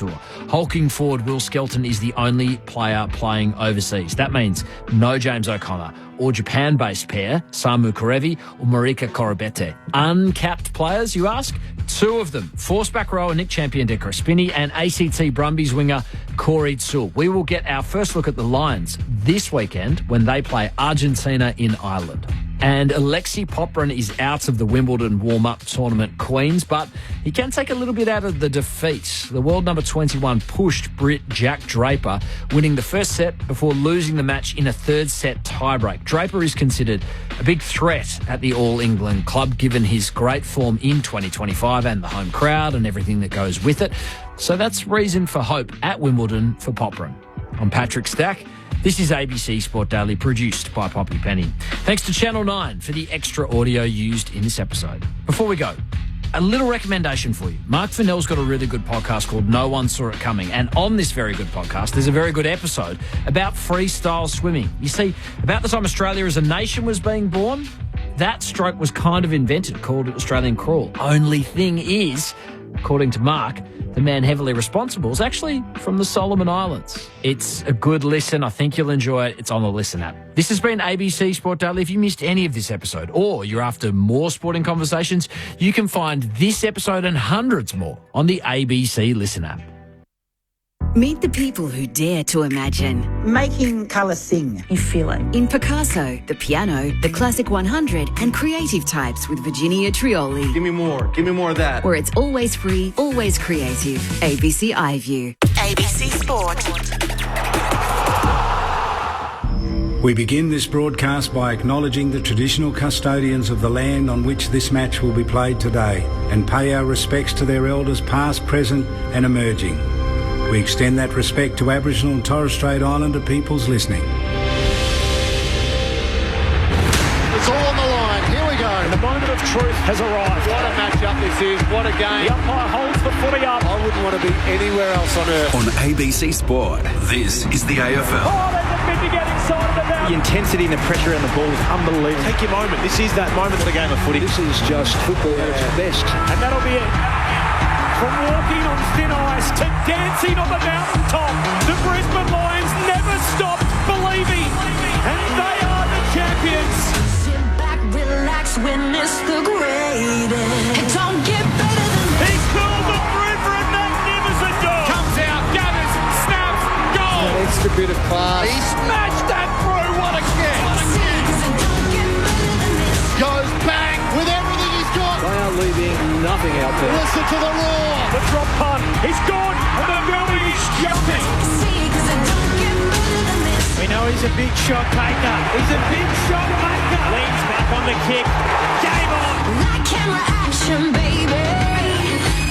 Tour. Hulking forward Will Skelton is the only player playing overseas. That means no James O'Connor or Japan-based pair, Samu Karevi or Marika Korobete. Uncapped players, you ask? Two of them, force back rower Nick Champion de Crespini and ACT Brumbies winger Corey Tsul. We will get our first look at the Lions this weekend when they play Argentina in Ireland. And Alexei Popyrin is out of the Wimbledon warm-up tournament Queens, but he can take a little bit out of the defeat. The world number 21 pushed Brit Jack Draper, winning the first set before losing the match in a third set tiebreak. Draper is considered a big threat at the All England club, given his great form in 2025 and the home crowd and everything that goes with it. So that's reason for hope at Wimbledon for Popyrin. I'm Patrick Stack. This is ABC Sport Daily, produced by Poppy Penny. Thanks to Channel 9 for the extra audio used in this episode. Before we go, a little recommendation for you. Mark Fennell's got a really good podcast called No One Saw It Coming. And on this very good podcast, there's a very good episode about freestyle swimming. You see, about the time Australia as a nation was being born, that stroke was kind of invented, called Australian crawl. Only thing is, according to Mark, the man heavily responsible is actually from the Solomon Islands. It's a good listen. I think you'll enjoy it. It's on the Listen app. This has been ABC Sport Daily. If you missed any of this episode or you're after more sporting conversations, you can find this episode and hundreds more on the ABC Listen app. Meet the people who dare to imagine. Making colour sing. You feel it. In Picasso, the piano, the Classic 100 and creative types with Virginia Trioli. Give me more of that. Where it's always free, always creative. ABC iView. ABC Sport. We begin this broadcast by acknowledging the traditional custodians of the land on which this match will be played today and pay our respects to their elders past, present and emerging. We extend that respect to Aboriginal and Torres Strait Islander peoples listening. It's all on the line. Here we go. And the moment of truth has arrived. What a matchup this is. What a game. The umpire holds the footy up. I wouldn't want to be anywhere else on earth. On ABC Sport, this is the AFL. Oh, there's a bit to get excited about. The intensity and the pressure around the ball is unbelievable. Take your moment. This is that moment of the game of footy. This is just football at its best. And that'll be it. From walking on thin ice to dancing on the mountaintop, the Brisbane Lions never stopped believing. And they are the champions. Sit back, relax, witness the greatest. It don't get better than this. He's called the through for a magnificent goal. Comes out, gathers, snaps, goal. An extra bit of class. He smashed that through. What a kick. Goes bang with everything he's got. They are leaving nothing out there. Listen to the roar. The drop punt. He's gone. And the building is jumping. We know he's a big shot taker. He's a big shot maker. Leans back on the kick. Game on. That camera action, baby.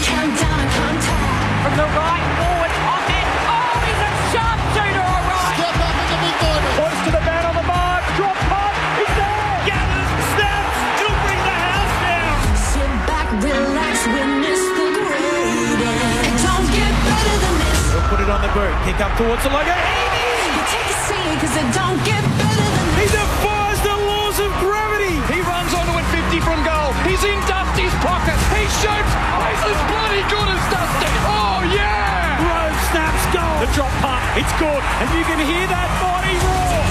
Countdown and contact. From the right forward on it. Oh, he's a sharpshooter, all right. Step up in the big moment. Close to the man on the mark. Drop punt. He's there. Gathers. Snaps. It'll bring the house down. Sit back, relax, witness the greatest. It don't get better than this. He'll put it on the boot. Kick up towards the logo. You take a seat, cause it don't get better than He this. defies the laws of gravity. He runs onto it 50 from goal. He's in Dusty's pocket. He shoots. Oh, he's as bloody good as Dusty. Oh, yeah. Rove snaps goal. The drop punt. It's good. And you can hear that body roar.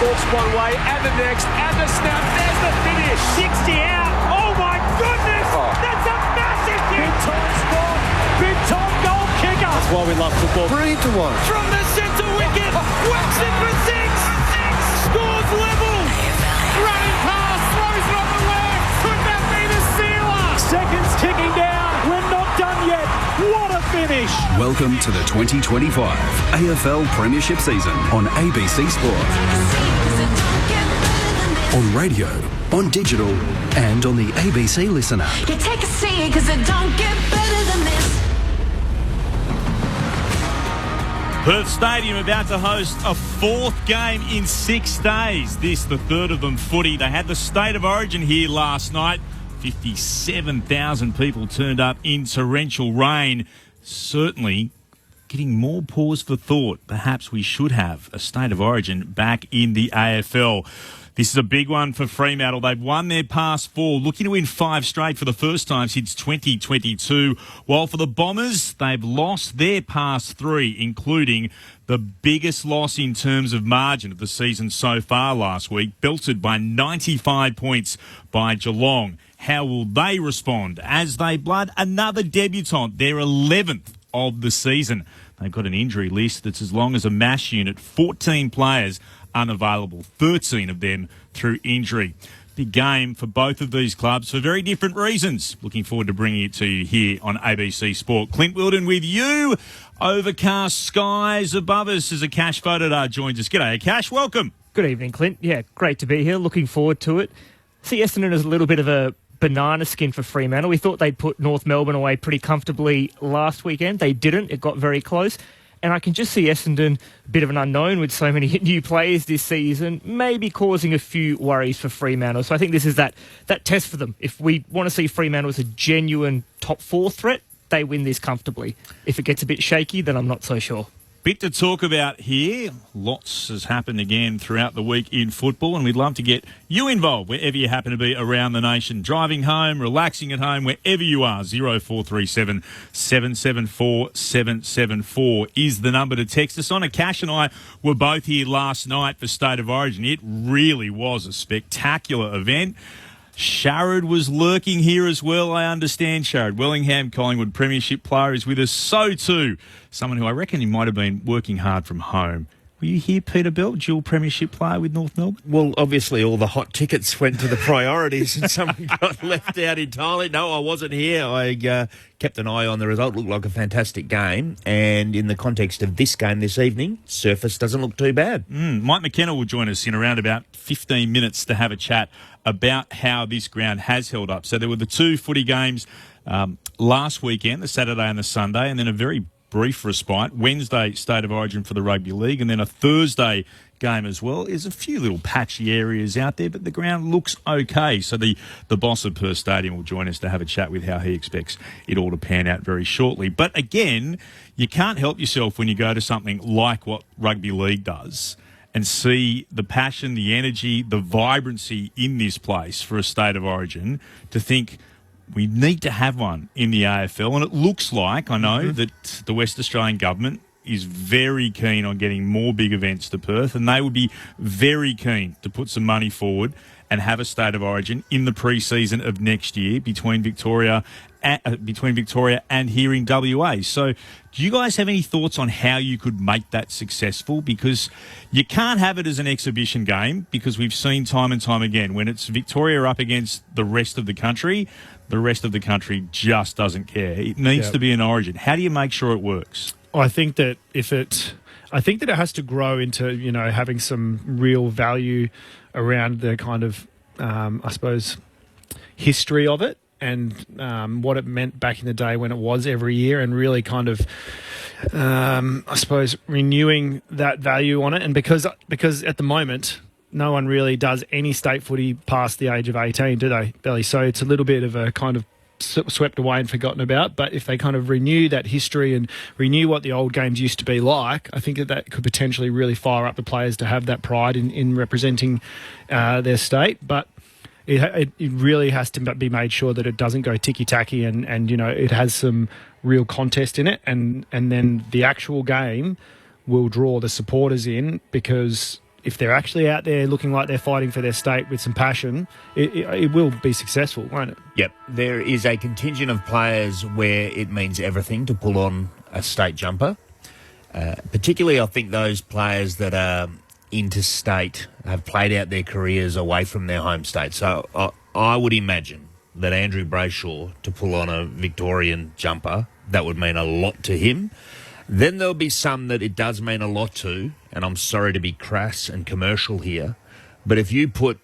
Walks one way and the next and the snap. There's the finish. 60 out. Oh my goodness. Oh. That's a massive kick. Big time spot. Big time goal kicker. That's why we love football. Brilliant to watch. From the centre wicket. Whacks it for six. Scores level. Running pass. Throws it on the left. Could that be the sealer? Seconds ticking down. We're not done yet. What a finish. Welcome to the 2025 AFL Premiership season on ABC Sport. On radio, on digital, and on the ABC Listen app. You take a seat, cause it don't get better than this. Perth Stadium about to host a fourth game in 6 days. This, the third of them, footy. They had the State of Origin here last night. 57,000 people turned up in torrential rain. Certainly getting more pause for thought. Perhaps we should have a State of Origin back in the AFL. This is a big one for Fremantle. They've won their past 4, looking to win 5 straight for the first time since 2022. While for the Bombers, they've lost their past 3, including the biggest loss in terms of margin of the season so far last week, belted by 95 points by Geelong. How will they respond as they blood another debutant, their 11th of the season? They've got an injury list that's as long as a MASH unit, 14 players unavailable, 13 of them through injury. Big game for both of these clubs for very different reasons. Looking forward to bringing it to you here on ABC Sport. Clint Wilden with you. Overcast skies above us as Akash Fodadar joins us. G'day, Akash. Welcome. Good evening, Clint. Yeah, great to be here. Looking forward to it. See Essendon as a little bit of a banana skin for Fremantle. We thought they'd put North Melbourne away pretty comfortably last weekend. They didn't. It got very close. And I can just see Essendon, a bit of an unknown with so many new players this season, maybe causing a few worries for Fremantle. So I think this is that test for them. If we want to see Fremantle as a genuine top 4 threat, they win this comfortably. If it gets a bit shaky, then I'm not so sure. Bit to talk about here. Lots has happened again throughout the week in football, and we'd love to get you involved wherever you happen to be around the nation. Driving home, relaxing at home, wherever you are. 0437 774 774 is the number to text us on. Akash and I were both here last night for State of Origin. It really was a spectacular event. Sharrod was lurking here as well, I understand. Sharrod Wellingham, Collingwood Premiership player, is with us. So too, someone who I reckon he might have been working hard from home. Were you here, Peter Bell, dual Premiership player with North Melbourne? Well, obviously all the hot tickets went to the priorities and someone got left out entirely. No, I wasn't here. I kept an eye on the result. Looked like a fantastic game. And in the context of this game this evening, surface doesn't look too bad. Mike McKenna will join us in around about 15 minutes to have a chat about how this ground has held up. So there were the 2 footy games last weekend, the Saturday and the Sunday, and then a very brief respite. Wednesday, State of Origin for the Rugby League, and then a Thursday game as well. There's a few little patchy areas out there, but the ground looks okay. So the boss of Perth Stadium will join us to have a chat with how he expects it all to pan out very shortly. But again, you can't help yourself when you go to something like what Rugby League does and see the passion, the energy, the vibrancy in this place for a State of Origin, to think we need to have one in the AFL. And it looks like, I know, that the West Australian government is very keen on getting more big events to Perth, and they would be very keen to put some money forward and have a State of Origin in the pre-season of next year between Victoria and here in WA. So do you guys have any thoughts on how you could make that successful? Because you can't have it as an exhibition game, because we've seen time and time again when it's Victoria up against the rest of the country just doesn't care. It needs to be an Origin. How do you make sure it works? I think that it has to grow into, having some real value around the kind of, I suppose, history of it and what it meant back in the day when it was every year, and really kind of, I suppose, renewing that value on it. And because at the moment, no one really does any state footy past the age of 18, do they, Belly? So it's a little bit of a kind of swept away and forgotten about. But if they kind of renew that history and renew what the old games used to be like, I think that could potentially really fire up the players to have that pride in representing their state. But it really has to be made sure that it doesn't go ticky-tacky and it has some real contest in it. And then the actual game will draw the supporters in, because if they're actually out there looking like they're fighting for their state with some passion, it will be successful, won't it? Yep. There is a contingent of players where it means everything to pull on a state jumper. Particularly, I think those players that are interstate have played out their careers away from their home state. So I would imagine that Andrew Brayshaw, to pull on a Victorian jumper, that would mean a lot to him. Then there'll be some that it does mean a lot to, and I'm sorry to be crass and commercial here, but if you put,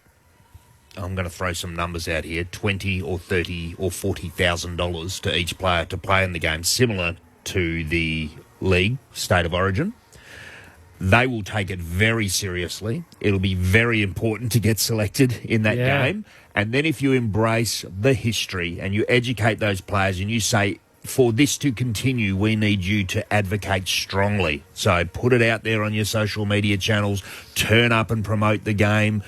I'm going to throw some numbers out here, $20,000 or $30,000 or $40,000 to each player to play in the game, similar to the league, State of Origin, they will take it very seriously. It'll be very important to get selected in that game. And then if you embrace the history and you educate those players and you say, for this to continue, we need you to advocate strongly. So put it out there on your social media channels, turn up and promote the game,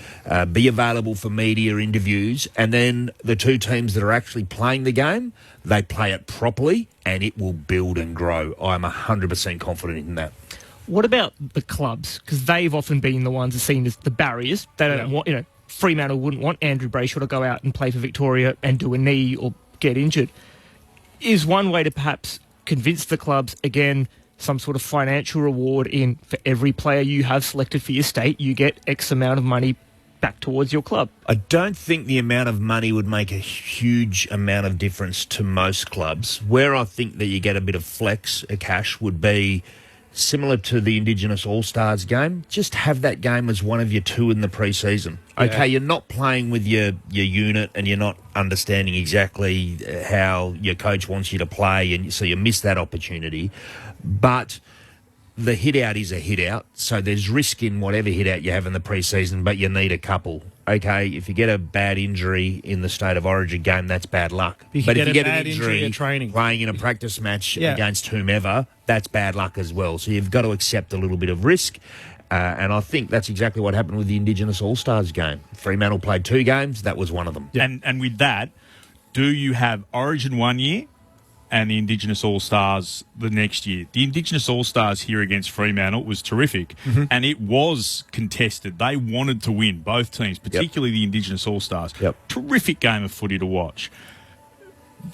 be available for media interviews, and then the two teams that are actually playing the game, they play it properly and it will build and grow. I'm 100% confident in that. What about the clubs? Because they've often been the ones seen as the barriers. They don't want, Fremantle wouldn't want Andrew Brayshaw to go out and play for Victoria and do a knee or get injured. Is one way to perhaps convince the clubs, again, some sort of financial reward in for every player you have selected for your state, you get X amount of money back towards your club? I don't think the amount of money would make a huge amount of difference to most clubs. Where I think that you get a bit of flex, cash, would be similar to the Indigenous All-Stars game. Just have that game as one of your two in the pre-season. Yeah. Okay, you're not playing with your unit and you're not understanding exactly how your coach wants you to play, and so you miss that opportunity. But the hit-out is a hit-out, so there's risk in whatever hit-out you have in the pre-season, but you need a couple. Okay, if you get a bad injury in the State of Origin game, that's bad luck. But if you get an injury in training, playing in a practice match against whomever, that's bad luck as well. So you've got to accept a little bit of risk. And I think that's exactly what happened with the Indigenous All-Stars game. Fremantle played 2 games. That was one of them. Yeah. And with that, do you have Origin one year and the Indigenous All-Stars the next year? The Indigenous All-Stars here against Fremantle was terrific, and it was contested. They wanted to win, both teams, particularly the Indigenous All-Stars. Terrific game of footy to watch.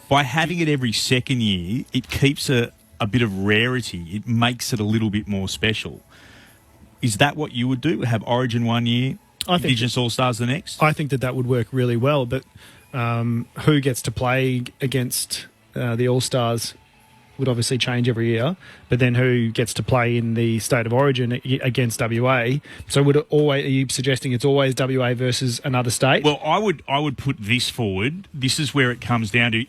By having it every second year, it keeps a bit of rarity. It makes it a little bit more special. Is that what you would do? Have Origin one year, Indigenous All-Stars the next? I think that would work really well, but who gets to play against the All-Stars would obviously change every year, but then who gets to play in the State of Origin against WA? So would it always? Are you suggesting it's always WA versus another state? Well, I would put this forward. This is where it comes down to.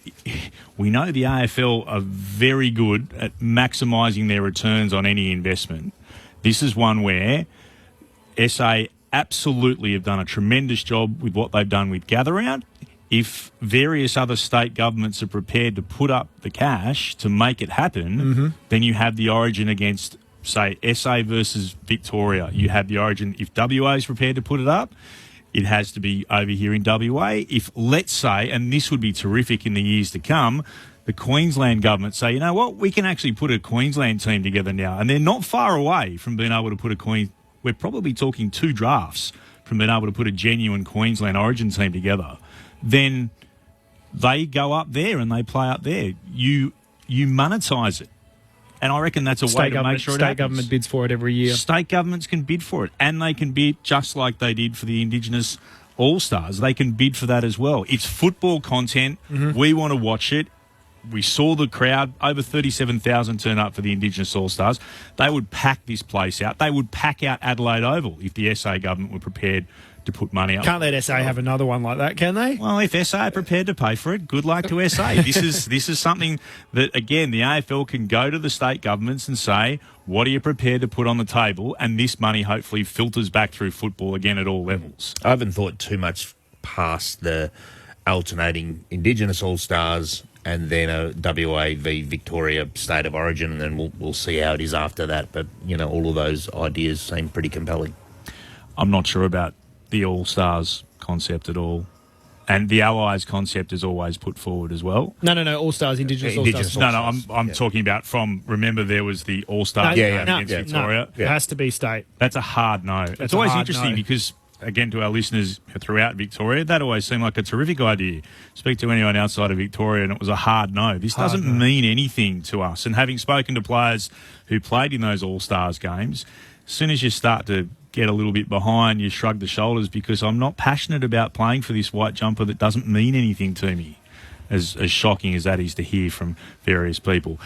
We know the AFL are very good at maximising their returns on any investment. This is one where SA absolutely have done a tremendous job with what they've done with Gather Round. If various other state governments are prepared to put up the cash to make it happen, then you have the Origin against, say, SA versus Victoria. You have the Origin. If WA is prepared to put it up, it has to be over here in WA. If, let's say, and this would be terrific in the years to come, the Queensland government say, you know what, we can actually put a Queensland team together now. And they're not far away from being able to put we're probably talking 2 drafts from being able to put a genuine Queensland Origin team together. Then they go up there and they play up there. You monetise it. And I reckon that's a way to make sure it happens. State government bids for it every year. State governments can bid for it. And they can bid just like they did for the Indigenous All-Stars. They can bid for that as well. It's football content. We want to watch it. We saw the crowd, over 37,000 turn up for the Indigenous All-Stars. They would pack this place out. They would pack out Adelaide Oval if the SA government were prepared to put money up. Can't let SA have another one like that, can they? Well, if SA are prepared to pay for it, good luck to SA. This is something that, again, the AFL can go to the state governments and say, what are you prepared to put on the table? And this money hopefully filters back through football again at all levels. I haven't thought too much past the alternating Indigenous All-Stars and then a WA v Victoria State of Origin, and then we'll see how it is after that. But, all of those ideas seem pretty compelling. I'm not sure about the All-Stars concept at all. And the Allies concept is always put forward as well. No, All-Stars, Indigenous All-Stars. No, I'm talking about from, remember there was the All-Stars game against Victoria. It has to be state. That's a hard no. It's always interesting because, again, to our listeners throughout Victoria, that always seemed like a terrific idea. Speak to anyone outside of Victoria and it was a hard no. This doesn't mean anything to us. And having spoken to players who played in those All-Stars games, as soon as you start to get a little bit behind, you shrug the shoulders because I'm not passionate about playing for this white jumper that doesn't mean anything to me. As shocking as that is to hear from various people.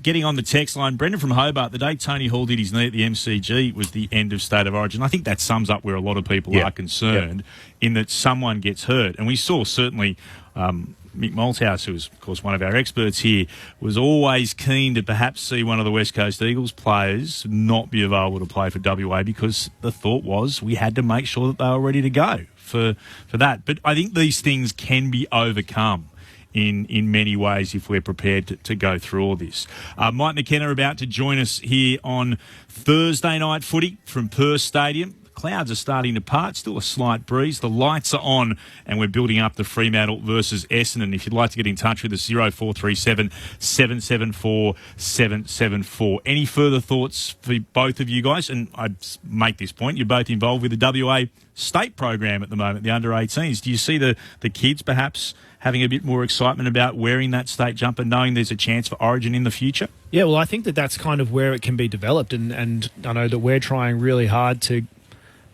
Getting on the text line, Brendan from Hobart, the day Tony Hall did his knee at the MCG was the end of State of Origin. I think that sums up where a lot of people are concerned in that someone gets hurt. And we saw certainly Mick Malthouse, who is, of course, one of our experts here, was always keen to perhaps see one of the West Coast Eagles players not be available to play for WA because the thought was we had to make sure that they were ready to go for that. But I think these things can be overcome. in many ways if we're prepared to go through all this. Mike McKenna about to join us here on Thursday night footy from Perth Stadium. Clouds are starting to part, still a slight breeze. The lights are on, and we're building up the Fremantle versus Essendon. If you'd like to get in touch with us, 0437 774 774. Any further thoughts for both of you guys? And I'd make this point, you're both involved with the WA state program at the moment, the under-18s. Do you see the kids perhaps having a bit more excitement about wearing that state jumper, knowing there's a chance for Origin in the future? Yeah, well, I think that's kind of where it can be developed, and I know that we're trying really hard to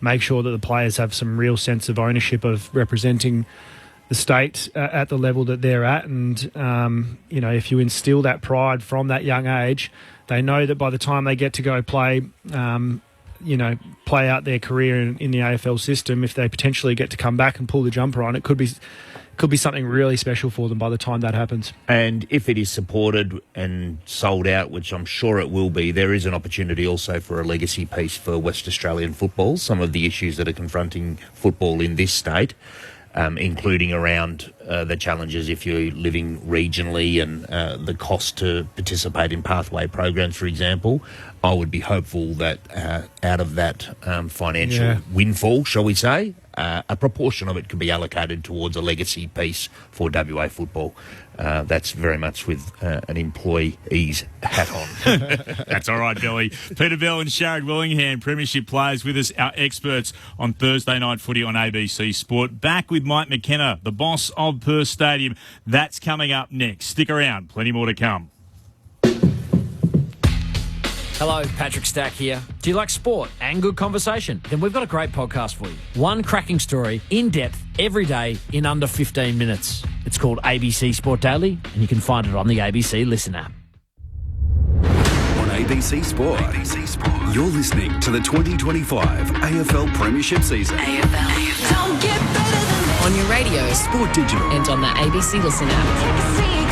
make sure that the players have some real sense of ownership of representing the state at the level that they're at. And, if you instill that pride from that young age, they know that by the time they get to go play out their career in the AFL system, if they potentially get to come back and pull the jumper on, it could be something really special for them by the time that happens. And if it is supported and sold out, which I'm sure it will be, there is an opportunity also for a legacy piece for West Australian football. Some of the issues that are confronting football in this state, including around the challenges if you're living regionally and the cost to participate in pathway programs, for example. I would be hopeful that out of that financial windfall, shall we say, a proportion of it could be allocated towards a legacy piece for WA football. That's very much with an employee's hat on. That's all right, Billy. Peter Bell and Sharad Willingham, Premiership players with us, our experts on Thursday night footy on ABC Sport. Back with Mike McKenna, the boss of Perth Stadium. That's coming up next. Stick around, plenty more to come. Hello, Patrick Stack here. Do you like sport and good conversation? Then we've got a great podcast for you. One cracking story, in depth, every day, in under 15 minutes. It's called ABC Sport Daily, and you can find it on the ABC Listen app. On ABC Sport, you're listening to the 2025 AFL Premiership season. AFL. Don't get better than this. On your radio, Sport Digital, and on the ABC Listen app.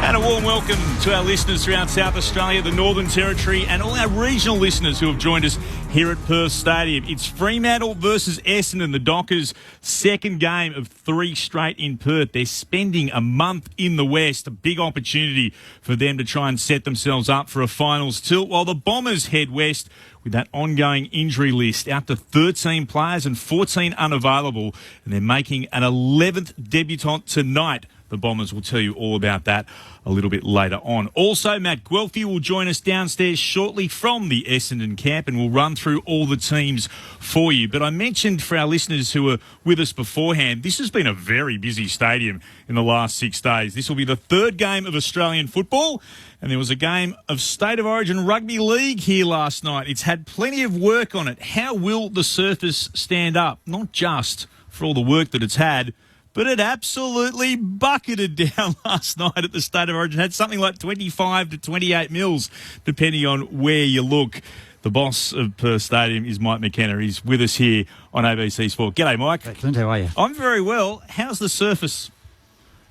And a warm welcome to our listeners throughout South Australia, the Northern Territory, and all our regional listeners who have joined us here at Perth Stadium. It's Fremantle versus Essendon, the Dockers' second game of 3 straight in Perth. They're spending a month in the West, a big opportunity for them to try and set themselves up for a finals tilt, while the Bombers head west with that ongoing injury list, out to 13 players and 14 unavailable, and they're making an 11th debutant tonight. The Bombers will tell you all about that a little bit later on. Also, Matt Guelphy will join us downstairs shortly from the Essendon camp, and we'll run through all the teams for you. But I mentioned for our listeners who were with us beforehand, this has been a very busy stadium in the last 6 days. This will be the third game of Australian football, and there was a game of State of Origin Rugby League here last night. It's had plenty of work on it. How will the surface stand up? Not just for all the work that it's had, but it absolutely bucketed down last night at the State of Origin. Had something like 25 to 28 mils, depending on where you look. The boss of Perth Stadium is Mike McKenna. He's with us here on ABC Sport. G'day, Mike. Excellent. How are you? I'm very well. How's the surface?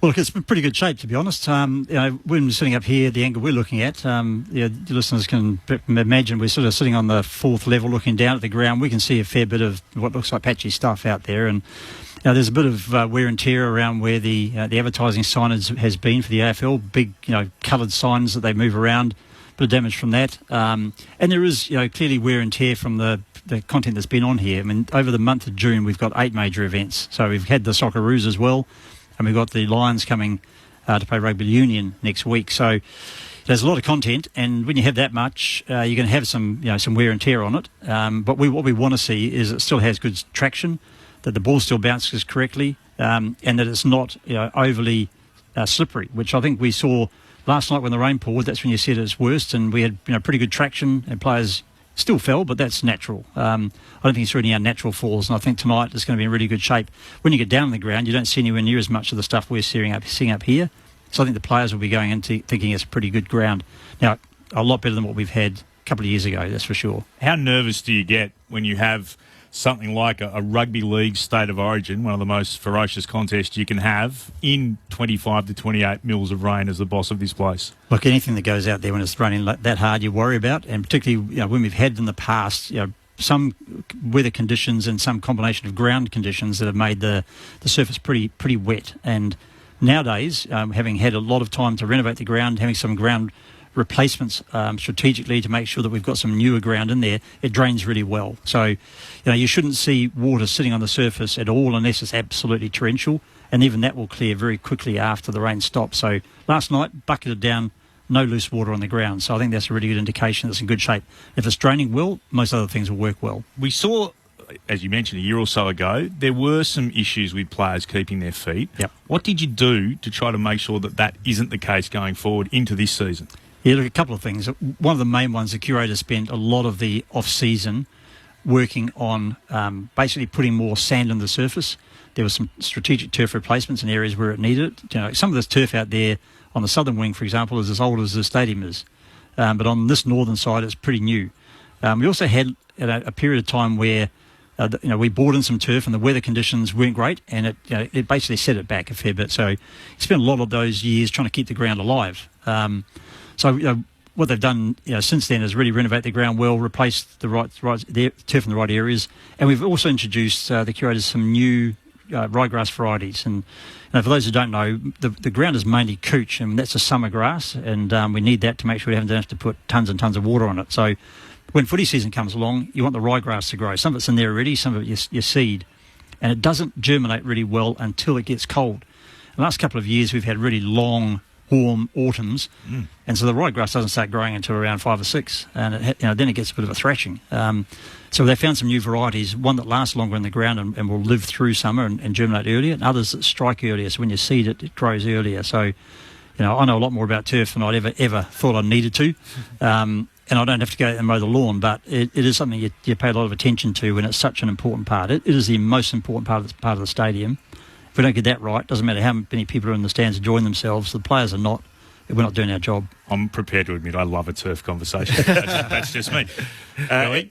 Well, look, it's in pretty good shape, to be honest. When we're sitting up here, the angle we're looking at, the listeners can imagine we're sort of sitting on the 4th level looking down at the ground. We can see a fair bit of what looks like patchy stuff out there, and there's a bit of wear and tear around where the advertising signage has been for the AFL. Big, coloured signs that they move around. Bit of damage from that, and there is, clearly wear and tear from the content that's been on here. I mean, over the month of June, we've got 8 major events. So we've had the Socceroos as well, and we've got the Lions coming to play rugby union next week. So there's a lot of content, and when you have that much, you're going to have some wear and tear on it. But what we want to see is it still has good traction, that the ball still bounces correctly, and that it's not overly slippery, which I think we saw last night when the rain poured. That's when you see it at its worst, and we had pretty good traction, and players still fell, but that's natural. I don't think it's really unnatural falls, and I think tonight it's going to be in really good shape. When you get down on the ground, you don't see anywhere near as much of the stuff we're seeing up here, so I think the players will be going into thinking it's pretty good ground. Now, a lot better than what we've had a couple of years ago, that's for sure. How nervous do you get when you have something like a rugby league State of Origin, one of the most ferocious contests you can have, in 25 to 28 mils of rain as the boss of this place? Look, anything that goes out there when it's raining that hard, you worry about, and particularly when we've had in the past, some weather conditions and some combination of ground conditions that have made the surface pretty wet. And nowadays, having had a lot of time to renovate the ground, having some ground replacements strategically to make sure that we've got some newer ground in there, it drains really well. So, you shouldn't see water sitting on the surface at all unless it's absolutely torrential, and even that will clear very quickly after the rain stops. So last night, bucketed down, no loose water on the ground. So I think that's a really good indication it's in good shape. If it's draining well, most other things will work well. We saw, as you mentioned, a year or so ago, there were some issues with players keeping their feet. Yep. What did you do to try to make sure that that isn't the case going forward into this season? Yeah, look, a couple of things. One of the main ones, the curator spent a lot of the off-season working on basically putting more sand on the surface. There was some strategic turf replacements in areas where it needed it. Some of this turf out there on the southern wing, for example, is as old as the stadium is. But on this northern side, it's pretty new. We also had a period of time where we brought in some turf and the weather conditions weren't great, and it basically set it back a fair bit. So spent a lot of those years trying to keep the ground alive. What they've done since then is really renovate the ground well, replace the turf in the right areas, and we've also introduced the curators some new ryegrass varieties. And for those who don't know, the ground is mainly couch, and that's a summer grass, and we need that to make sure we don't have to put tons and tons of water on it. So when footy season comes along, you want the ryegrass to grow. Some of it's in there already, some of it your seed, and it doesn't germinate really well until it gets cold. The last couple of years we've had really long, warm autumns, and so the ryegrass doesn't start growing until around 5 or 6, and then it gets a bit of a thrashing. So they found some new varieties, one that lasts longer in the ground and will live through summer and germinate earlier, and others that strike earlier. So when you seed it, it grows earlier. So, I know a lot more about turf than I'd ever thought I needed to, and I don't have to go out and mow the lawn, but it is something you pay a lot of attention to when it's such an important part. It is the most important part of the stadium. If we don't get that right, it doesn't matter how many people are in the stands enjoying themselves. The players are not. We're not doing our job. I'm prepared to admit I love a turf conversation. That's just me.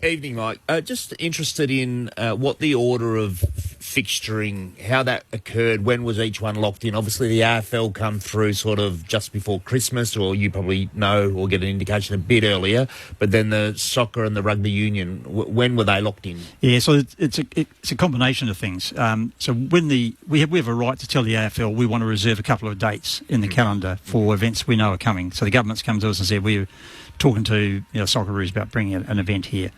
Evening, Mike. Just interested in what the order of fixturing, how that occurred, when was each one locked in? Obviously, the AFL come through sort of just before Christmas, or you probably know or get an indication a bit earlier, but then the soccer and the rugby union, when were they locked in? Yeah, so it's a combination of things. So when we have a right to tell the AFL we want to reserve a couple of dates in the calendar for events we know are coming. So the government's come to us and said we're talking to Socceroos about bringing an event here,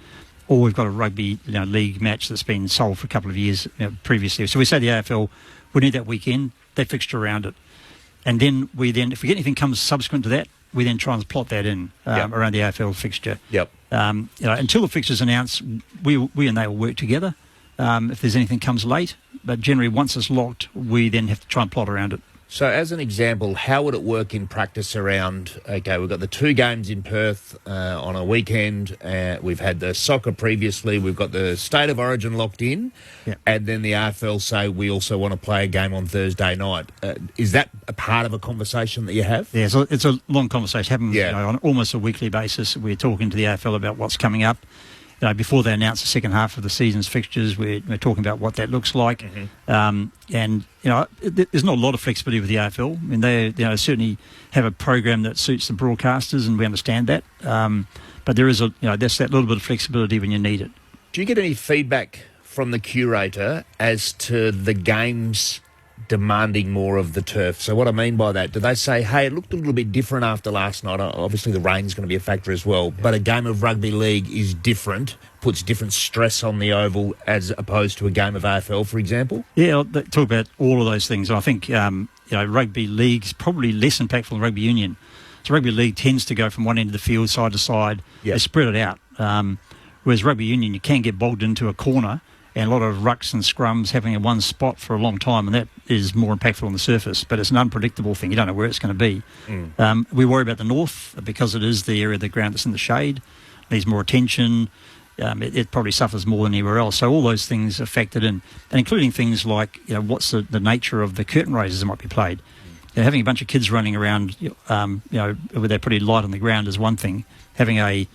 or we've got a rugby league match that's been sold for a couple of years previously. So we say to the AFL, we need that weekend. They fixture around it, and then if we get anything comes subsequent to that, we then try and plot that in around the AFL fixture. Yep. Until the fixture's announced, we and they will work together. If there's anything comes late, but generally once it's locked, we then have to try and plot around it. So as an example, how would it work in practice around, okay, we've got the 2 games in Perth on a weekend, we've had the soccer previously, we've got the State of Origin locked in, and then the AFL say we also want to play a game on Thursday night. Is that a part of a conversation that you have? Yeah, so it's a long conversation. On almost a weekly basis. We're talking to the AFL about what's coming up. Before they announce the second half of the season's fixtures, we're talking about what that looks like. Mm-hmm. There's not a lot of flexibility with the AFL. I mean, they certainly have a program that suits the broadcasters, and we understand that. But there is there's that little bit of flexibility when you need it. Do you get any feedback from the curator as to the games demanding more of the turf? So what I mean by that, do they say, hey, it looked a little bit different after last night? Obviously the rain's going to be a factor as well, but a game of rugby league is different, puts different stress on the oval as opposed to a game of AFL, for example? Yeah, they talk about all of those things. I think rugby league's probably less impactful than rugby union. So rugby league tends to go from one end of the field, side to side. They spread it out. Whereas rugby union, you can get bogged into a corner, and a lot of rucks and scrums happening in one spot for a long time, and that is more impactful on the surface. But it's an unpredictable thing. You don't know where it's going to be. We worry about the north because it is the area of the ground that's in the shade, needs more attention. It probably suffers more than anywhere else. So all those things are factored in, and including things like what's the nature of the curtain raises that might be played. Having a bunch of kids running around, where they're pretty light on the ground is one thing. Having a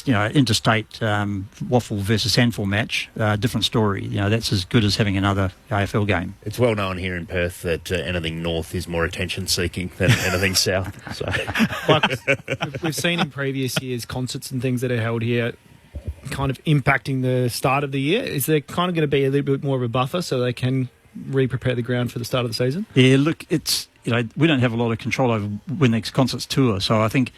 interstate waffle versus sandful match, different story. That's as good as having another AFL game. It's well known here in Perth that anything north is more attention-seeking than anything south. So, we've seen in previous years concerts and things that are held here. kind of impacting the start of the year? Is there kind of going to be a little bit more of a buffer so they can re-prepare the ground for the start of the season? Yeah, look, it's we don't have a lot of control over when the concerts tour, so I think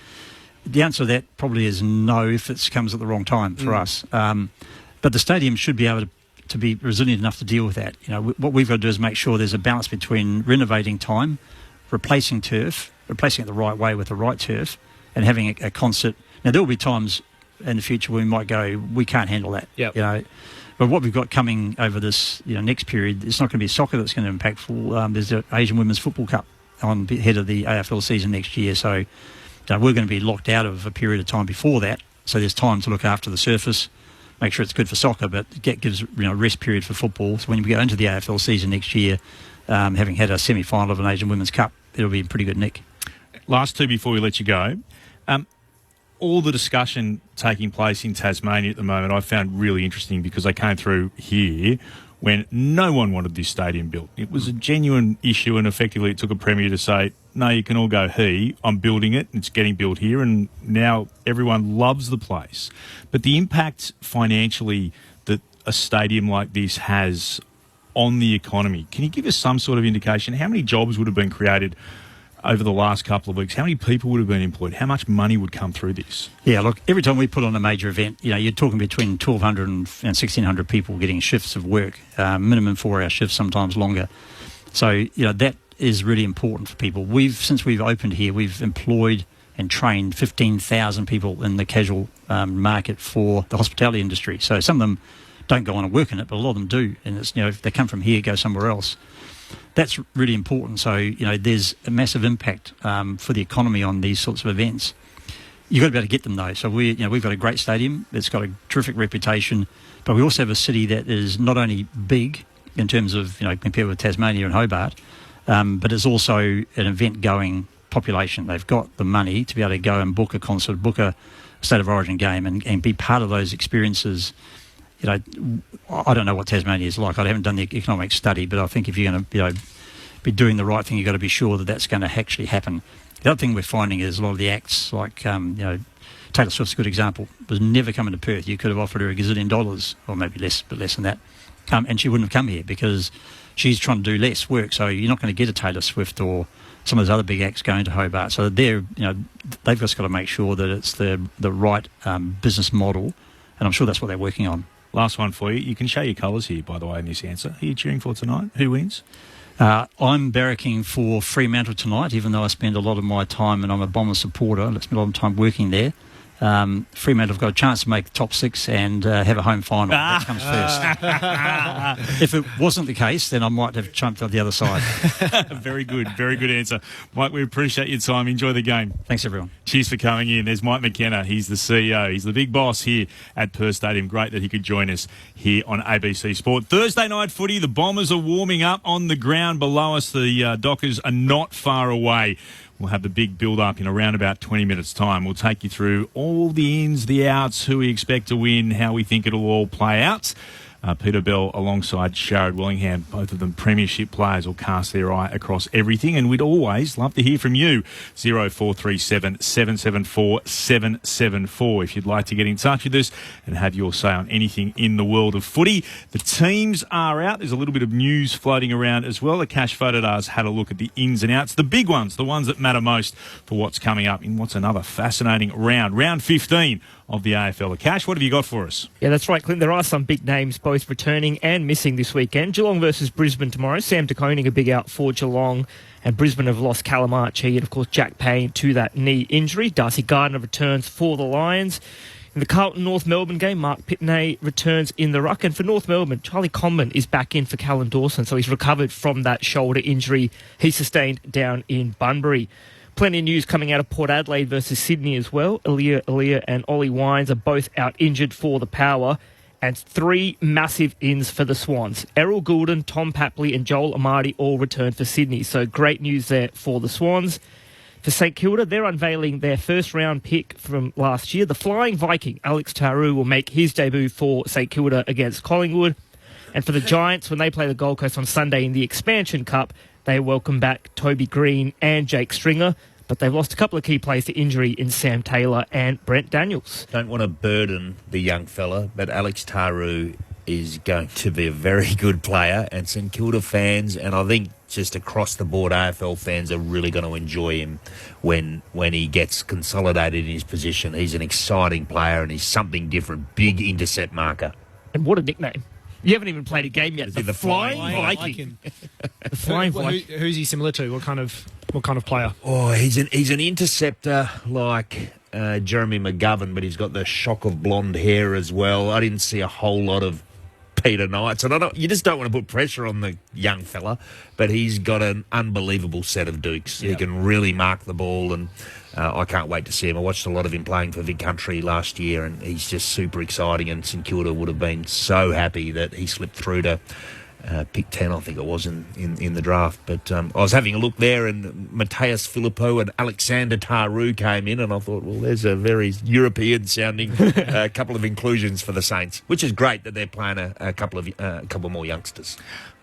the answer to that probably is no if it comes at the wrong time for us. But the stadium should be able to be resilient enough to deal with that. What we've got to do is make sure there's a balance between renovating time, replacing turf, replacing it the right way with the right turf, and having a concert. Now, there will be times in the future where we might go, we can't handle that. Yep. But what we've got coming over this next period, it's not going to be soccer that's going to be impactful. There's the Asian Women's Football Cup on ahead of the AFL season next year, so we're going to be locked out of a period of time before that. So there's time to look after the surface, make sure it's good for soccer, but it gives a rest period for football. So when we go into the AFL season next year, having had a semi-final of an Asian Women's Cup, it'll be in pretty good nick. Last two before we let you go. All the discussion taking place in Tasmania at the moment I found really interesting because they came through here when no one wanted this stadium built. It was a genuine issue, and effectively it took a premier to say, no, you can all go, I'm building it, it's getting built here, and now everyone loves the place. But the impact financially that a stadium like this has on the economy, can you give us some sort of indication? How many jobs would have been created over the last couple of weeks? How many people would have been employed? How much money would come through this? Yeah, look, every time we put on a major event, you're talking between 1,200 and 1,600 people getting shifts of work, minimum 4-hour shifts, sometimes longer. So, that is really important for people. Since we've opened here, we've employed and trained 15,000 people in the casual market for the hospitality industry. So some of them don't go on and work in it, but a lot of them do. And it's, if they come from here, go somewhere else. That's really important. So, there's a massive impact for the economy on these sorts of events. You've got to be able to get them, though. So, we've got a great stadium. It's got a terrific reputation. But we also have a city that is not only big in terms of, compared with Tasmania and Hobart, but it's also an event-going population. They've got the money to be able to go and book a concert, book a State of Origin game and be part of those experiences. I don't know what Tasmania is like. I haven't done the economic study, but I think if you're going to be doing the right thing, you've got to be sure that that's going to actually happen. The other thing we're finding is a lot of the acts, like Taylor Swift's a good example, was never coming to Perth. You could have offered her $1 gazillion, or maybe less, but less than that, and she wouldn't have come here because she's trying to do less work. So you're not going to get a Taylor Swift or some of those other big acts going to Hobart. So they've just got to make sure that it's the right business model, and I'm sure that's what they're working on. Last one for you. You can show your colours here, by the way, in this answer. Who are you cheering for tonight? Who wins? I'm barracking for Fremantle tonight, even though I spend a lot of my time, and I'm a Bombers supporter, I spend a lot of time working there. Fremantle have got a chance to make the top six and have a home final. That comes first. If it wasn't the case, then I might have jumped on the other side. Very good answer. Mike, we appreciate your time. Enjoy the game. Thanks, everyone. Cheers for coming in. There's Mike McKenna. He's the CEO. He's the big boss here at Perth Stadium. Great that he could join us here on ABC Sport. Thursday night footy. The Bombers are warming up on the ground below us. The Dockers are not far away. We'll have the big build-up in around about 20 minutes' time. We'll take you through all the ins, the outs, who we expect to win, how we think it'll all play out. Peter Bell alongside Sharad Willingham, both of them premiership players, will cast their eye across everything. And we'd always love to hear from you. 0437 774 774 if you'd like to get in touch with us and have your say on anything in the world of footy. The teams are out. There's a little bit of news floating around as well. The Cash Photodar's had a look at the ins and outs, the big ones, the ones that matter most for what's coming up in what's another fascinating round 15 of the AFL. Cash, what have you got for us? Yeah, that's right, Clint. There are some big names both returning and missing this weekend. Geelong versus Brisbane tomorrow. Sam de Koning a big out for Geelong, and Brisbane have lost Callum Archie and, of course, Jack Payne to that knee injury. Darcy Gardner returns for the Lions. In the Carlton-North Melbourne game, Mark Pitney returns in the ruck. And for North Melbourne, Charlie Conlon is back in for Callan Dawson, so he's recovered from that shoulder injury he sustained down in Bunbury. Plenty of news coming out of Port Adelaide versus Sydney as well. Aaliyah and Ollie Wines are both out injured for the Power. And 3 massive ins for the Swans. Errol Goulden, Tom Papley and Joel Amadi all return for Sydney. So great news there for the Swans. For St Kilda, they're unveiling their first-round pick from last year. The Flying Viking, Alex Taru, will make his debut for St Kilda against Collingwood. And for the Giants, when they play the Gold Coast on Sunday in the Expansion Cup, they welcome back Toby Green and Jake Stringer. but they've lost a couple of key players to injury in Sam Taylor and Brent Daniels. Don't want to burden the young fella, but Alex Taru is going to be a very good player, and St Kilda fans, and I think just across the board AFL fans, are really going to enjoy him when he gets consolidated in his position. He's an exciting player and he's something different. Big intercept marker. And what a nickname. You haven't even played a game yet. The Flying Viking. The Flying Viking. Who's he similar to? What kind of player? Oh, he's an interceptor like Jeremy McGovern, but he's got the shock of blonde hair as well. I didn't see a whole lot of Peter Knights, and you just don't want to put pressure on the young fella, but he's got an unbelievable set of dukes. Yep. He can really mark the ball, and I can't wait to see him. I watched a lot of him playing for Vic Country last year, and he's just super exciting, and St Kilda would have been so happy that he slipped through to pick 10, I think it was, in the draft. But I was having a look there, and Mateus Filippo and Alexander Taru came in, and I thought, well, there's a very European-sounding couple of inclusions for the Saints, which is great that they're playing a couple more youngsters.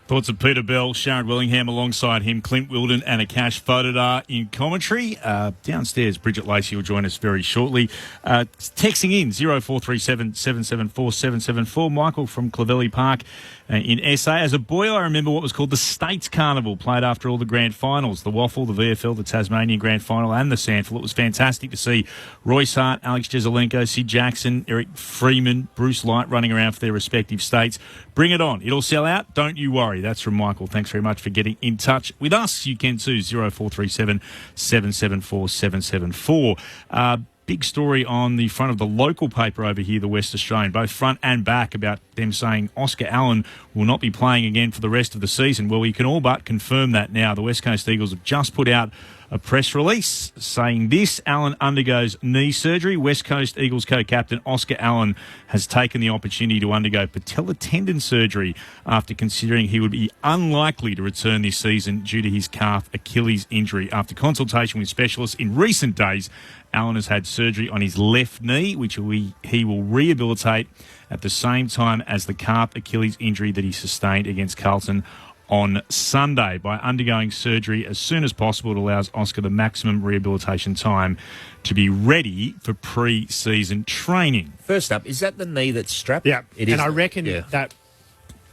Thoughts of Peter Bell, Sharon Willingham alongside him, Clint Wilden and Akash Fodadar in commentary. Downstairs, Bridget Lacey will join us very shortly. Texting in 0437 774 774. Michael from Clavelli Park in SA. As a boy, I remember what was called the States Carnival, played after all the grand finals, the Waffle, the VFL, the Tasmanian Grand Final and the Sandful. It was fantastic to see Royce Hart, Alex Jezelenko, Sid Jackson, Eric Freeman, Bruce Light running around for their respective states. Bring it on. It'll sell out. Don't you worry. That's from Michael. Thanks very much for getting in touch with us. You can too. 0437 774 774. Big story on the front of the local paper over here, the West Australian, both front and back, about them saying Oscar Allen will not be playing again for the rest of the season. Well, we can all but confirm that now. The West Coast Eagles have just put out a press release saying this: Allen undergoes knee surgery. West Coast Eagles co-captain Oscar Allen has taken the opportunity to undergo patella tendon surgery after considering he would be unlikely to return this season due to his calf Achilles injury. After consultation with specialists in recent days, Allen has had surgery on his left knee, which he will rehabilitate at the same time as the calf Achilles injury that he sustained against Carlton on Sunday. By undergoing surgery as soon as possible, it allows Oscar the maximum rehabilitation time to be ready for pre-season training. First up, is that the knee that's strapped? Yeah, it is. And I reckon that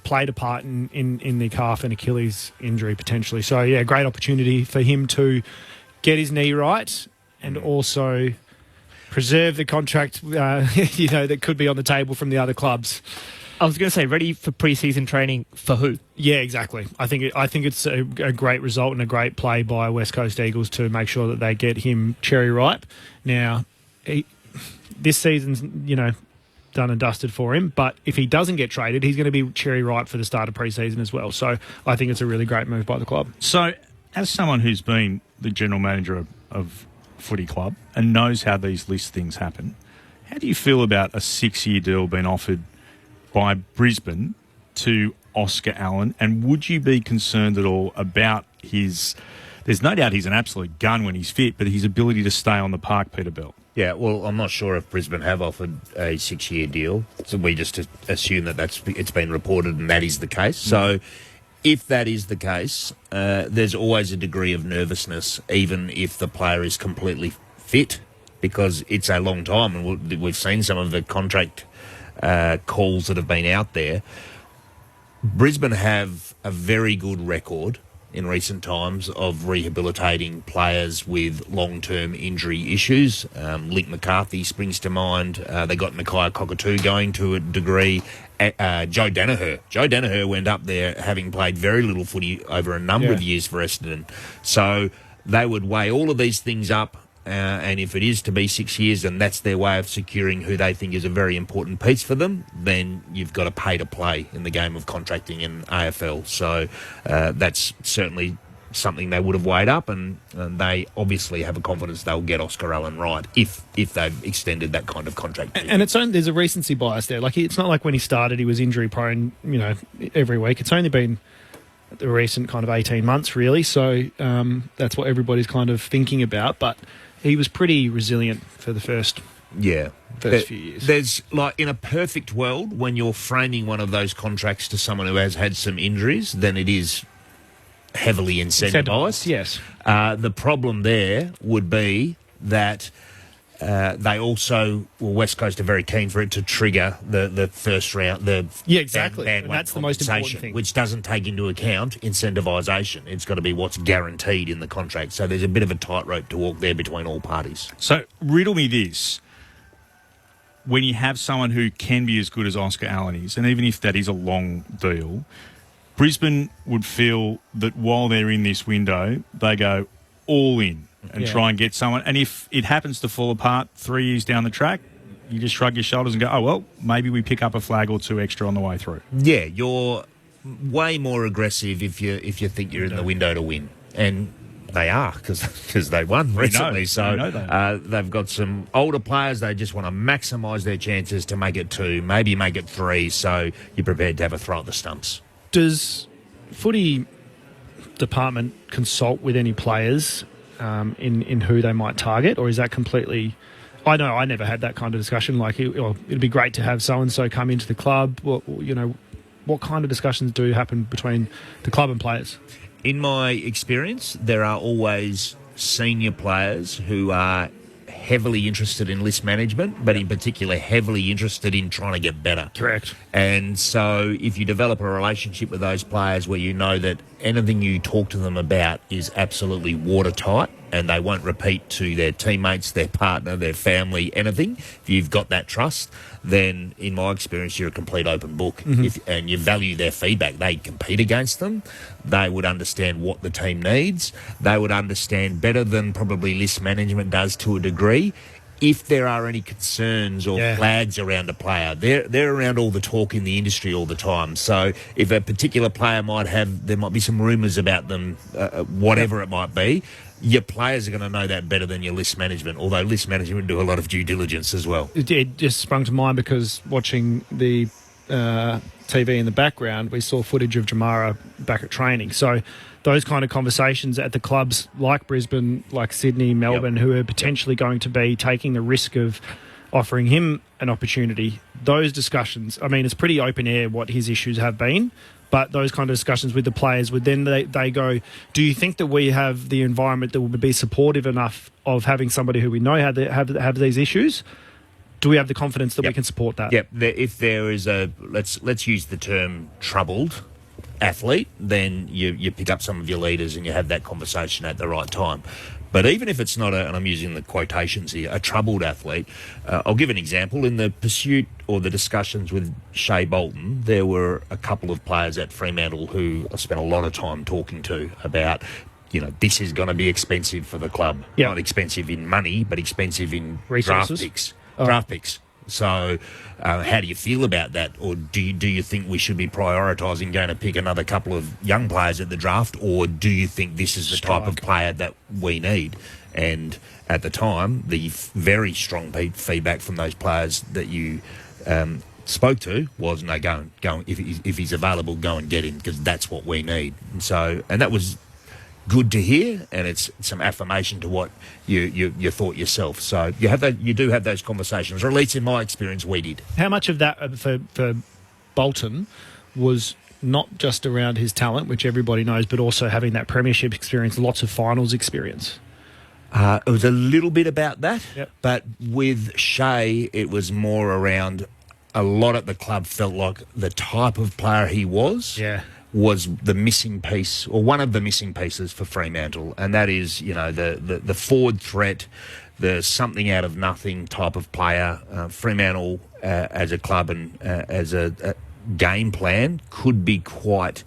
played a part in the calf and Achilles injury potentially. So, yeah, great opportunity for him to get his knee right and also preserve the contract, that could be on the table from the other clubs. I was going to say, ready for pre-season training for who? Yeah, exactly. I think it's a great result and a great play by West Coast Eagles to make sure that they get him cherry ripe. Now, this season's done and dusted for him, but if he doesn't get traded, he's going to be cherry ripe for the start of pre-season as well. So I think it's a really great move by the club. So, as someone who's been the general manager of footy club and knows how these list things happen, how do you feel about a 6-year deal being offered by Brisbane to Oscar Allen, and would you be concerned at all about his... There's no doubt he's an absolute gun when he's fit, but his ability to stay on the park, Peter Bell? Yeah, well, I'm not sure if Brisbane have offered a 6-year deal, so we just assume that it's been reported and that is the case. So if that is the case, there's always a degree of nervousness, even if the player is completely fit, because it's a long time, and we've seen some of the contract calls that have been out there. Brisbane have a very good record in recent times of rehabilitating players with long-term injury issues. Link McCarthy springs to mind. They got Nakia Cockatoo going to a degree. Joe Danaher went up there having played very little footy over a number of years for Essendon. So they would weigh all of these things up. And if it is to be 6 years and that's their way of securing who they think is a very important piece for them, then you've got to pay to play in the game of contracting in AFL. So that's certainly something they would have weighed up, and they obviously have a confidence they'll get Oscar Allen right if they've extended that kind of contract. And there's a recency bias there. Like, it's not like when he started he was injury prone, every week. It's only been the recent kind of 18 months, really. So that's what everybody's kind of thinking about. But he was pretty resilient for the first few years. There's, like, in a perfect world, when you're framing one of those contracts to someone who has had some injuries, then it is heavily incentivised. Yes. The problem there would be that they also, West Coast are very keen for it to trigger the first round, exactly. band And that's the most important compensation, thing. which doesn't take into account incentivisation. It's got to be what's guaranteed in the contract. So there's a bit of a tightrope to walk there between all parties. So riddle me this. When you have someone who can be as good as Oscar Allen is, and even if that is a long deal, Brisbane would feel that while they're in this window, they go all in and try and get someone. And if it happens to fall apart 3 years down the track, you just shrug your shoulders and go, oh, well, maybe we pick up a flag or two extra on the way through. Yeah, you're way more aggressive if you think you're in the window to win. And they are, because they won recently. They've got some older players. They just want to maximise their chances to make it 2, maybe make it 3, so you're prepared to have a throw at the stumps. Does footy department consult with any players in who they might target, or is that completely... I know I never had that kind of discussion, like it'd be great to have so-and-so come into the club. What kind of discussions do happen between the club and players? In my experience, there are always senior players who are heavily interested in list management, but in particular heavily interested in trying to get better. Correct. And so if you develop a relationship with those players where you know that anything you talk to them about is absolutely watertight and they won't repeat to their teammates, their partner, their family, anything, if you've got that trust, then in my experience you're a complete open book. And you value their feedback. They compete against them. They would understand what the team needs. They would understand better than probably list management does to a degree if there are any concerns or flags around a player. They're around all the talk in the industry all the time. So if a particular player there might be some rumours about them, whatever it might be, your players are going to know that better than your list management, although list management do a lot of due diligence as well. It just sprung to mind because watching the TV in the background, we saw footage of Jamara back at training. So those kind of conversations at the clubs like Brisbane, like Sydney, Melbourne, who are potentially going to be taking the risk of offering him an opportunity, those discussions, I mean, it's pretty open air what his issues have been, but those kind of discussions with the players would then they go, do you think that we have the environment that would be supportive enough of having somebody who we know have these issues? Do we have the confidence that we can support that? Yep. If there is let's use the term troubled athlete, then you pick up some of your leaders and you have that conversation at the right time. But even if it's not and I'm using the quotations here, a troubled athlete, I'll give an example. In the pursuit or the discussions with Shea Bolton, there were a couple of players at Fremantle who I spent a lot of time talking to about, this is going to be expensive for the club. Yep. Not expensive in money, but expensive in resources. Draft picks. So how do you feel about that? Or do you think we should be prioritising going to pick another couple of young players at the draft? Or do you think this is the type of player that we need? And at the time, the very strong feedback from those players that you spoke to was, no, go if he's available, go and get him, because that's what we need. And that was good to hear, and it's some affirmation to what you thought yourself. So you do have those conversations, or at least in my experience, we did. How much of that for Bolton was not just around his talent, which everybody knows, but also having that premiership experience, lots of finals experience? It was a little bit about that, yep. But with Shea, it was more around a lot at the club felt like the type of player he was was the missing piece, or one of the missing pieces for Fremantle, and that is, the forward threat, the something out of nothing type of player. Fremantle, as a club and as a game plan, could be quite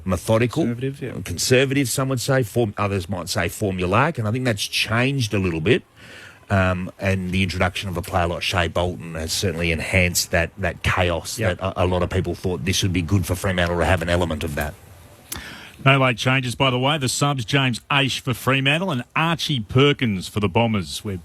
methodical, conservative. Some would say, others might say formulaic, and I think that's changed a little bit. And the introduction of a player like Shea Bolton has certainly enhanced that chaos that a lot of people thought this would be good for Fremantle to have an element of that. No late changes, by the way. The subs, James Aish for Fremantle and Archie Perkins for the Bombers. We're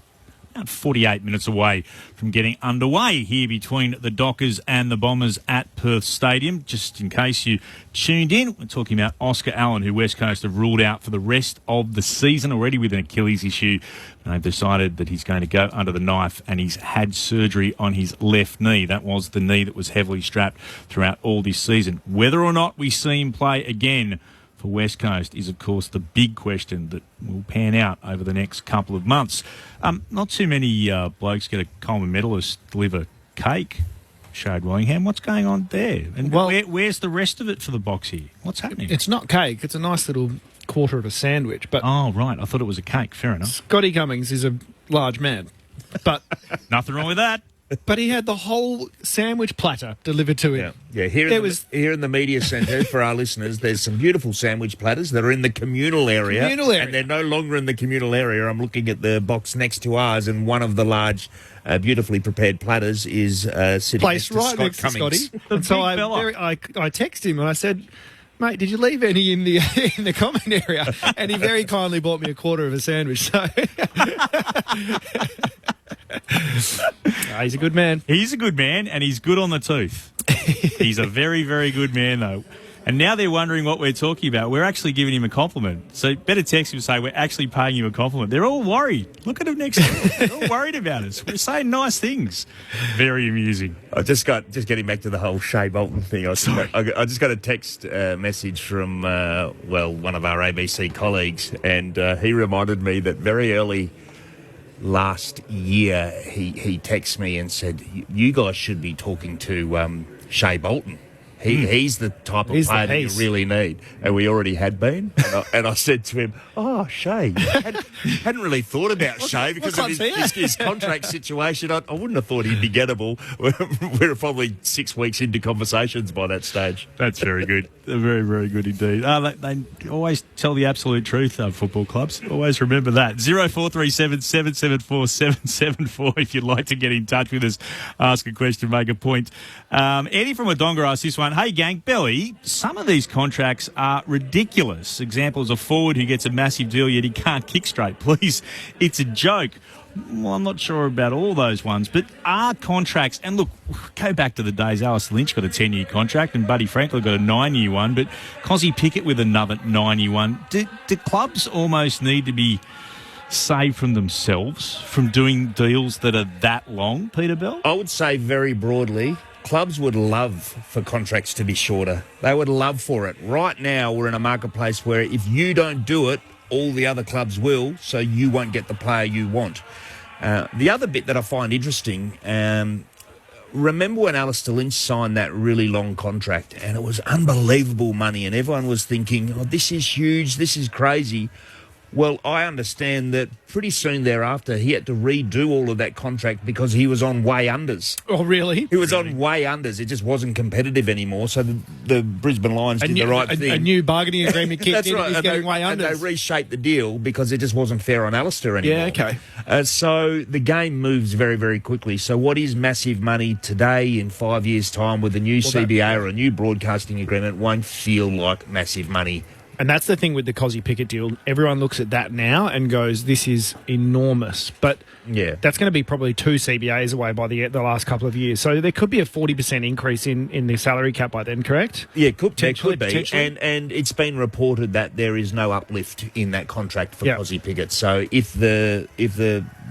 about 48 minutes away from getting underway here between the Dockers and the Bombers at Perth Stadium. Just in case you tuned in, we're talking about Oscar Allen, who West Coast have ruled out for the rest of the season already with an Achilles issue. And they've decided that he's going to go under the knife, and he's had surgery on his left knee. That was the knee that was heavily strapped throughout all this season. Whether or not we see him play again for West Coast is, of course, the big question that will pan out over the next couple of months. Not too many blokes get a Coleman medalist deliver cake. Shade Willingham, what's going on there? And where's the rest of it for the box here? What's happening? It's not cake. It's a nice little quarter of a sandwich. But oh, right. I thought it was a cake. Fair enough. Scotty Cummings is a large man. But nothing wrong with that. But he had the whole sandwich platter delivered to him. Yeah. Here in the media centre, for our listeners, there's some beautiful sandwich platters that are in the communal area. And they're no longer in the communal area. I'm looking at the box next to ours, and one of the large, beautifully prepared platters is sitting placed next to right Scott next Cummings. to Scotty. And so I texted him and I said, mate, did you leave any in the common area? And he very kindly bought me a quarter of a sandwich. So he's a good man. He's a good man, and he's good on the tooth. He's a very, very good man, though. And now they're wondering what we're talking about. We're actually giving him a compliment. So better text him and say we're actually paying him a compliment. They're all worried. Look at him next to They're all worried about us. We're saying nice things. Very amusing. I just getting back to the whole Shea Bolton thing. I just got a text message from one of our ABC colleagues, and he reminded me that very early last year he texted me and said, "You guys should be talking to Shea Bolton. He's the type of player that you really need." And we already had been. And I said to him, "Oh, Shea, hadn't really thought about Shea because of his contract situation. I wouldn't have thought he'd be gettable." We're probably 6 weeks into conversations by that stage. That's very good. Very, very good indeed. They always tell the absolute truth, football clubs. Always remember that. 0437 774 774 if you'd like to get in touch with us, ask a question, make a point. Eddie from Wodonga asked this one. Hey, gang, Belly, some of these contracts are ridiculous. Examples of forward who gets a massive deal yet he can't kick straight. Please, it's a joke. Well, I'm not sure about all those ones, but are contracts, and look, go back to the days Alistair Lynch got a 10-year contract and Buddy Franklin got a 9-year one, but Cozzy Pickett with another 9-year one. Do clubs almost need to be saved from themselves from doing deals that are that long, Peter Bell? I would say very broadly, clubs would love for contracts to be shorter. They would love for it. Right now, we're in a marketplace where if you don't do it, all the other clubs will, so you won't get the player you want. The other bit that I find interesting, remember when Alistair Lynch signed that really long contract, and it was unbelievable money, and everyone was thinking, oh, this is huge, this is crazy. Well, I understand that pretty soon thereafter he had to redo all of that contract because he was on way unders. Oh, really? He was on way unders. It just wasn't competitive anymore. So the Brisbane Lions did the right thing. A new bargaining agreement kicked in and he's getting way unders. And they reshaped the deal because it just wasn't fair on Alistair anymore. Yeah, okay. So the game moves very, very quickly. So what is massive money today in 5 years' time with a new CBA or a new broadcasting agreement won't feel like massive money. And that's the thing with the Cozzy Pickett deal. Everyone looks at that now and goes, this is enormous. But that's going to be probably 2 CBAs away by the last couple of years. So there could be a 40% increase in the salary cap by then, correct? Yeah, could be. And it's been reported that there is no uplift in that contract for Cozzy Pickett. So if the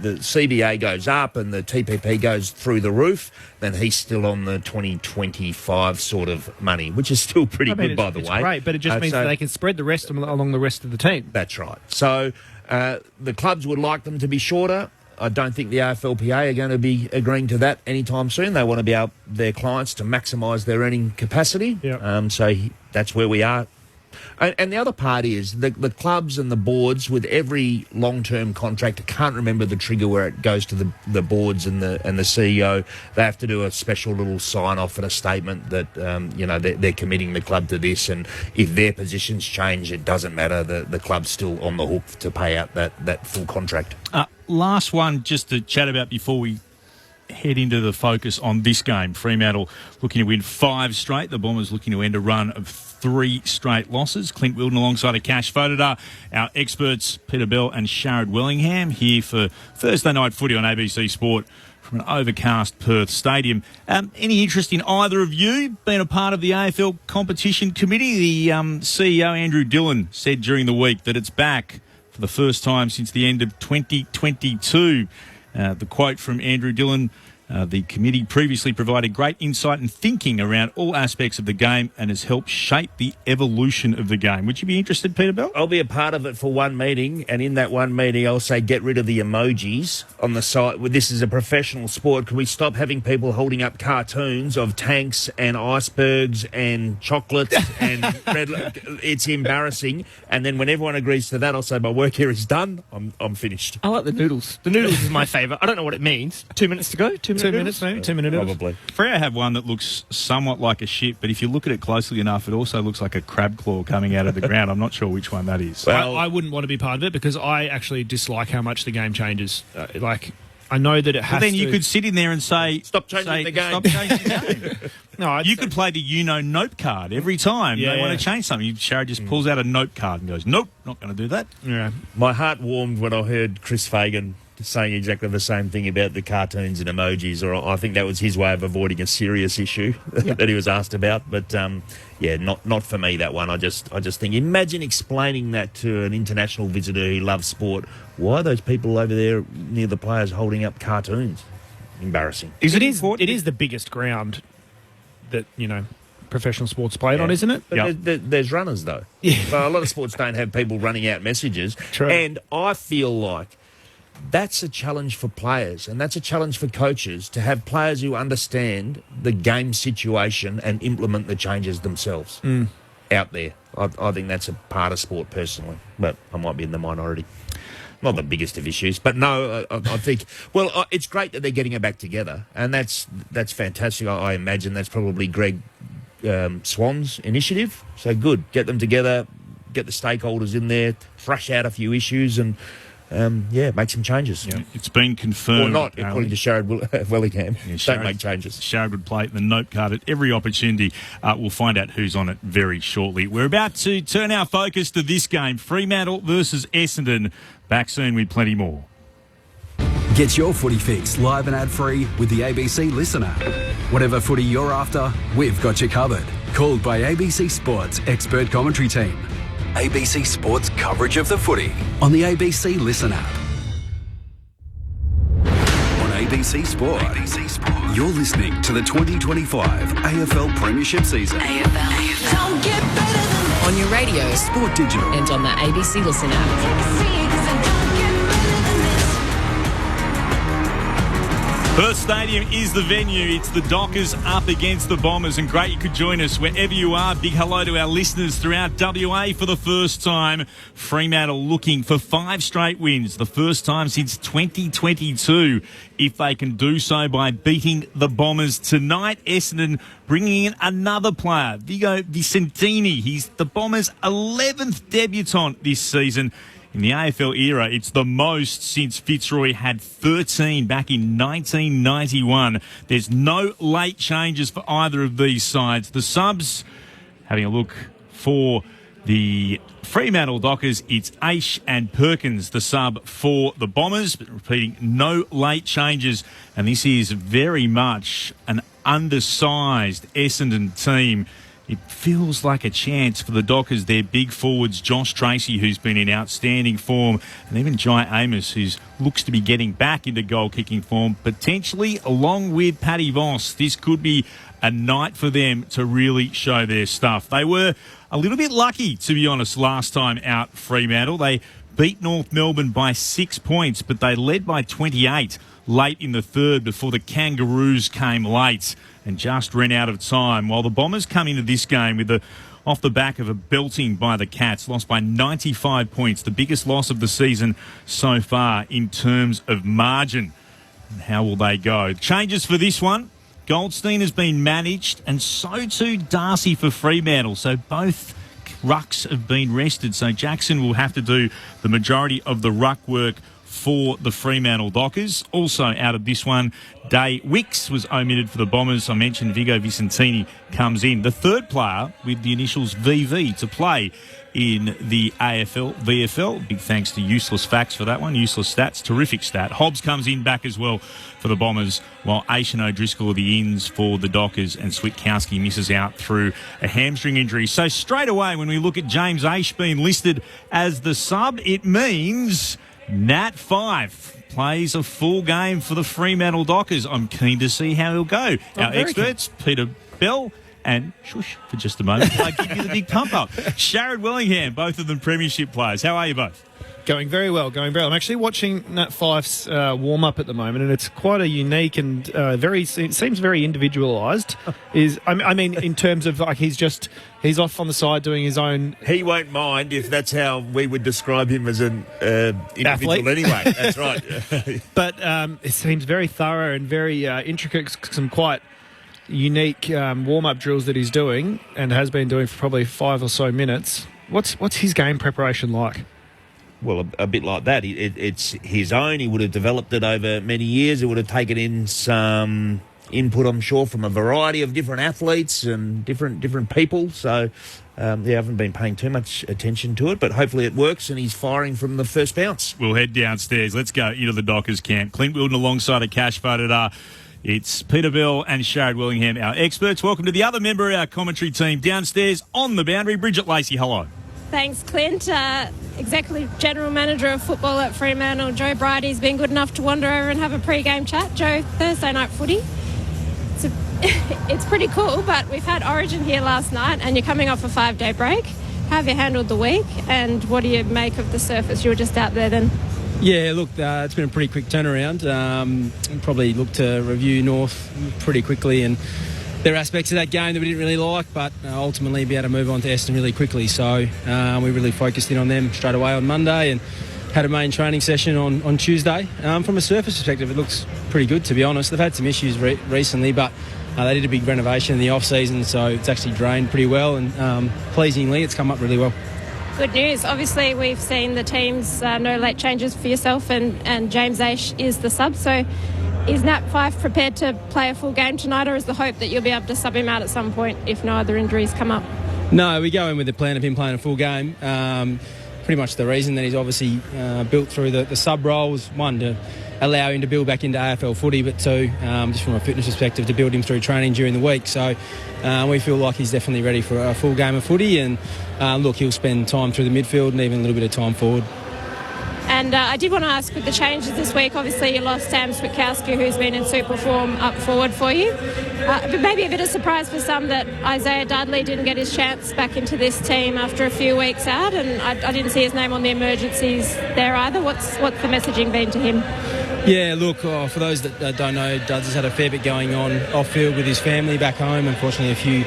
CBA goes up and the TPP goes through the roof, then he's still on the 2025 sort of money, which is still pretty good, by the way. It's great, but it just means that they can spread the rest along the rest of the team. That's right. So the clubs would like them to be shorter. I don't think the AFLPA are going to be agreeing to that anytime soon. They want to be able their clients to maximise their earning capacity. Yep. So that's where we are. And the other part is the clubs and the boards with every long-term contract. I can't remember the trigger where it goes to the boards and the CEO. They have to do a special little sign-off and a statement that they're committing the club to this, and if their positions change, it doesn't matter. The club's still on the hook to pay out that full contract. Last one, just to chat about before we head into the focus on this game. Fremantle looking to win 5 straight. The Bombers looking to end a run of 3 straight losses. Clint Wilden alongside of Cash Fodor, our experts Peter Bell and Sharad Wellingham here for Thursday night footy on ABC Sport from an overcast Perth stadium. Any interest in either of you being a part of the AFL competition committee? The CEO Andrew Dillon said during the week that it's back for the first time since the end of 2022. The quote from Andrew Dillon, The committee previously provided great insight and thinking around all aspects of the game and has helped shape the evolution of the game. Would you be interested, Peter Bell? I'll be a part of it for one meeting, and in that one meeting I'll say get rid of the emojis on the site. This is a professional sport. Can we stop having people holding up cartoons of tanks and icebergs and chocolates and red? It's embarrassing. And then when everyone agrees to that, I'll say my work here is done. I'm finished. I like the noodles. The noodles is my favourite. I don't know what it means. 2 minutes to go? 2 minutes, maybe? 2 minutes. Probably. Freo have one that looks somewhat like a ship, but if you look at it closely enough, it also looks like a crab claw coming out of the ground. I'm not sure which one that is. Well, I wouldn't want to be part of it because I actually dislike how much the game changes. I know that it has then you could sit in there and say, Stop changing the game. Stop changing the game. No, you could play the note card every time they want to change something. Sharad just pulls out a note card and goes, nope, not going to do that. Yeah. My heart warmed when I heard Chris Fagan saying exactly the same thing about the cartoons and emojis, or I think that was his way of avoiding a serious issue that he was asked about. But not for me, that one. I just think, imagine explaining that to an international visitor who loves sport. Why are those people over there near the players holding up cartoons? Embarrassing. It is the biggest ground that professional sports played on, isn't it? But there's runners though. Yeah. So a lot of sports don't have people running out messages. True. And I feel like that's a challenge for players, and that's a challenge for coaches to have players who understand the game situation and implement the changes themselves out there. I think that's a part of sport personally, but I might be in the minority. Not the biggest of issues, but no, I think, it's great that they're getting it back together, and that's fantastic. I imagine that's probably Greg Swan's initiative. So good, get them together, get the stakeholders in there, thrash out a few issues, and make some changes. Yeah. It's been confirmed. Or not, according to Sharad Wellingham. Don't make changes. Sharad would play the note card at every opportunity. We'll find out who's on it very shortly. We're about to turn our focus to this game, Fremantle versus Essendon. Back soon with plenty more. Get your footy fix live and ad-free with the ABC Listen app. Whatever footy you're after, we've got you covered. Called by ABC Sports expert commentary team. ABC Sports coverage of the footy on the ABC Listen app. On ABC Sport, you're listening to the 2025 AFL Premiership season. AFL. Don't get better than this. On your radio, Sport Digital, and on the ABC Listen app. Perth Stadium is the venue. It's the Dockers up against the Bombers, and great you could join us wherever you are. Big hello to our listeners throughout WA for the first time. Fremantle looking for 5 straight wins, the first time since 2022, if they can do so by beating the Bombers tonight. Essendon bringing in another player, Vigo Vicentini. He's the Bombers' 11th debutant this season. In the AFL era, it's the most since Fitzroy had 13 back in 1991. There's no late changes for either of these sides. The subs, having a look for the Fremantle Dockers, it's Aish and Perkins, the sub for the Bombers. But repeating, no late changes. And this is very much an undersized Essendon team. It feels like a chance for the Dockers. Their big forwards, Josh Tracy, who's been in outstanding form, and even Jai Amos, who looks to be getting back into goal-kicking form, potentially along with Paddy Voss. This could be a night for them to really show their stuff. They were a little bit lucky, to be honest, last time out, Fremantle. They beat North Melbourne by 6 points, but they led by 28 late in the third before the Kangaroos came late and just ran out of time, while the Bombers come into this game with off the back of a belting by the Cats, lost by 95 points, the biggest loss of the season so far in terms of margin. And how will they go? Changes for this one. Goldstein has been managed, and so too Darcy for Fremantle. So both rucks have been rested. So Jackson will have to do the majority of the ruck work for the Fremantle Dockers. Also out of this one, Day Wicks was omitted for the Bombers. I mentioned Vigo Vicentini comes in. The third player with the initials VV to play in the AFL, VFL. Big thanks to Useless Facts for that one. Useless Stats, terrific stat. Hobbs comes in back as well for the Bombers, while Aishan O'Driscoll are the ins for the Dockers, and Switkowski misses out through a hamstring injury. So straight away, when we look at James Aish being listed as the sub, it means Nat 5 plays a full game for the Fremantle Dockers. I'm keen to see how he'll go. Our experts, Peter Bell and shush for just a moment. I give you the big pump up. Sharad Willingham, both of them premiership players. How are you both? Going very well, going very well. I'm actually watching Nat 5's warm up at the moment, and it's quite a unique and it seems very individualised. I mean, in terms of like he's off on the side doing his own. He won't mind if that's how we would describe him as an individual athlete. Anyway. That's right. But it seems very thorough and very intricate. Some quite unique warm up drills that he's doing and has been doing for probably 5 or so minutes. What's his game preparation like? Well, a bit like that. It's his own. He would have developed it over many years. He would have taken in some input, I'm sure, from a variety of different athletes and different people. So they haven't been paying too much attention to it, but hopefully it works and he's firing from the first bounce. We'll head downstairs. Let's go into the Dockers camp. Clint Wilden alongside a cash voted it's Peter Bell and Sharad Willingham, our experts. Welcome to the other member of our commentary team downstairs on the boundary, Bridget Lacey. Hello. Thanks, Clint. Executive General Manager of Football at Fremantle, Joe Bridie's been good enough to wander over and have a pre-game chat. Joe, Thursday night footy. It's pretty cool, but we've had Origin here last night and you're coming off a 5-day break. How have you handled the week and what do you make of the surface? You were just out there then. Yeah, look, it's been a pretty quick turnaround. Probably look to review North pretty quickly and there are aspects of that game that we didn't really like, but ultimately be able to move on to Essendon really quickly. So we really focused in on them straight away on Monday and had a main training session on Tuesday. From a surface perspective, it looks pretty good, to be honest. They've had some issues recently, but they did a big renovation in the off-season, so it's actually drained pretty well, and pleasingly, it's come up really well. Good news. Obviously, we've seen the teams, no late changes for yourself, and James Aish is the sub, so is Nat 5 prepared to play a full game tonight, or is the hope that you'll be able to sub him out at some point if no other injuries come up? No, we go in with the plan of him playing a full game. Pretty much the reason that he's obviously built through the sub roles, one, to allow him to build back into AFL footy, but two, just from a fitness perspective, to build him through training during the week. So we feel like he's definitely ready for a full game of footy, and look, he'll spend time through the midfield and even a little bit of time forward. And I did want to ask, with the changes this week, obviously you lost Sam Switkowski, who's been in super form, up forward for you. But maybe a bit of surprise for some that Isaiah Dudley didn't get his chance back into this team after a few weeks out, and I didn't see his name on the emergencies there either. What's the messaging been to him? Yeah, look, for those that don't know, Duds has had a fair bit going on off-field with his family back home. Unfortunately, a few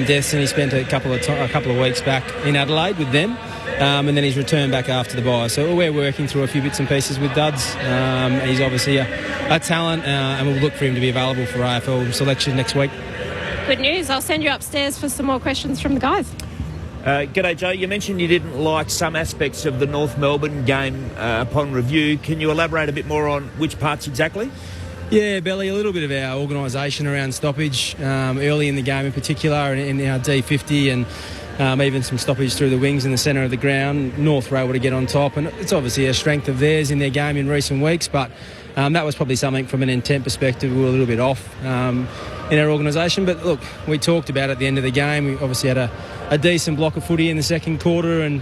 deaths, and he spent a couple of weeks back in Adelaide with them. And then he's returned back after the bye. So we're working through a few bits and pieces with Duds. He's obviously a talent, and we'll look for him to be available for AFL selection next week. Good news. I'll send you upstairs for some more questions from the guys. G'day, Joe. You mentioned you didn't like some aspects of the North Melbourne game upon review. Can you elaborate a bit more on which parts exactly? Yeah, Belly, a little bit of our organisation around stoppage early in the game in particular, in our D50 and even some stoppage through the wings in the centre of the ground. North were able to get on top, and it's obviously a strength of theirs in their game in recent weeks, but that was probably something from an intent perspective we were a little bit off in our organisation. But look, we talked about at the end of the game, we obviously had a decent block of footy in the second quarter, and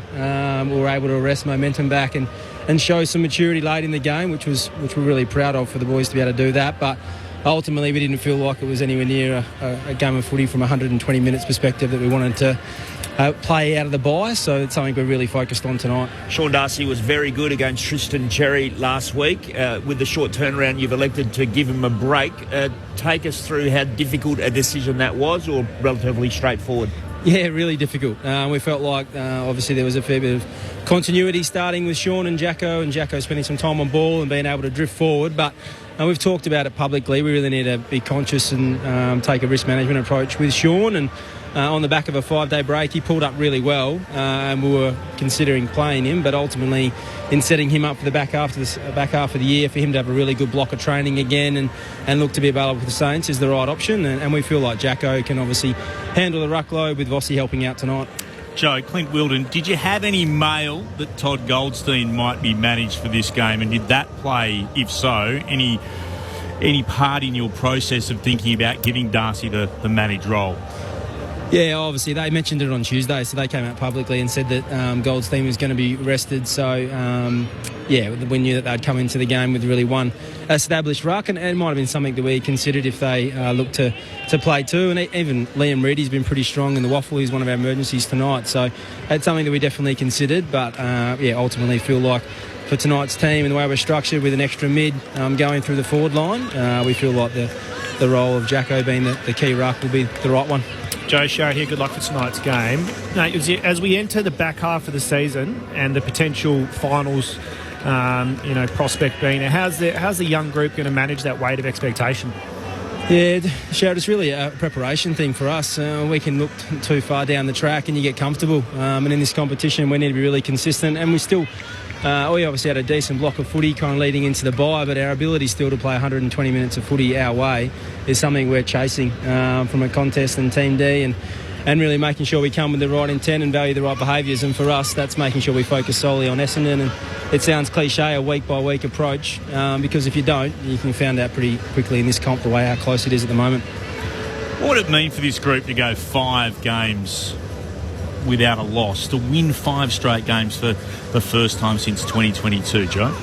we were able to arrest momentum back and show some maturity late in the game, which we're really proud of for the boys to be able to do that. But ultimately we didn't feel like it was anywhere near a game of footy from a 120 minutes perspective that we wanted to play out of the bye, so it's something we're really focused on tonight. Sean Darcy was very good against Tristan Cherry last week. With the short turnaround, you've elected to give him a break. Take us through how difficult a decision that was, or relatively straightforward? Yeah, really difficult. We felt like obviously there was a fair bit of continuity starting with Sean and Jacko spending some time on ball and being able to drift forward, but we've talked about it publicly. We really need to be conscious and take a risk management approach with Sean, and on the back of a 5-day break he pulled up really well, and we were considering playing him, but ultimately in setting him up for the back half of the year, for him to have a really good block of training again and look to be available for the Saints is the right option, and we feel like Jacko can obviously handle the ruck load with Vossi helping out tonight. Joe, Clint Wilden, did you have any mail that Todd Goldstein might be managed for this game, and did that play, if so, any part in your process of thinking about giving Darcy the managed role? Yeah, obviously they mentioned it on Tuesday, so they came out publicly and said that Goldstein was going to be rested. So, we knew that they'd come into the game with really one established ruck, and it might have been something that we considered if they looked to play two. And even Liam Reedy's been pretty strong in the waffle. He's one of our emergencies tonight, so that's something that we definitely considered. But, ultimately feel like for tonight's team and the way we're structured with an extra mid going through the forward line, we feel like the role of Jacko being the key ruck will be the right one. Joe Sharrett here, good luck for tonight's game. Now, as we enter the back half of the season and the potential finals, prospect being, how's the young group going to manage that weight of expectation? Yeah, Sharrett, it's really a preparation thing for us. We can look too far down the track and you get comfortable. And in this competition, we need to be really consistent. And we still... we obviously had a decent block of footy kind of leading into the bye, but our ability still to play 120 minutes of footy our way is something we're chasing from a contest and Team D, and really making sure we come with the right intent and value the right behaviours. And for us, that's making sure we focus solely on Essendon. And it sounds cliche, a week-by-week approach, because if you don't, you can find out pretty quickly in this comp the way how close it is at the moment. What would it mean for this group to go 5 games without a loss, to win 5 straight games for the first time since 2022, Joe?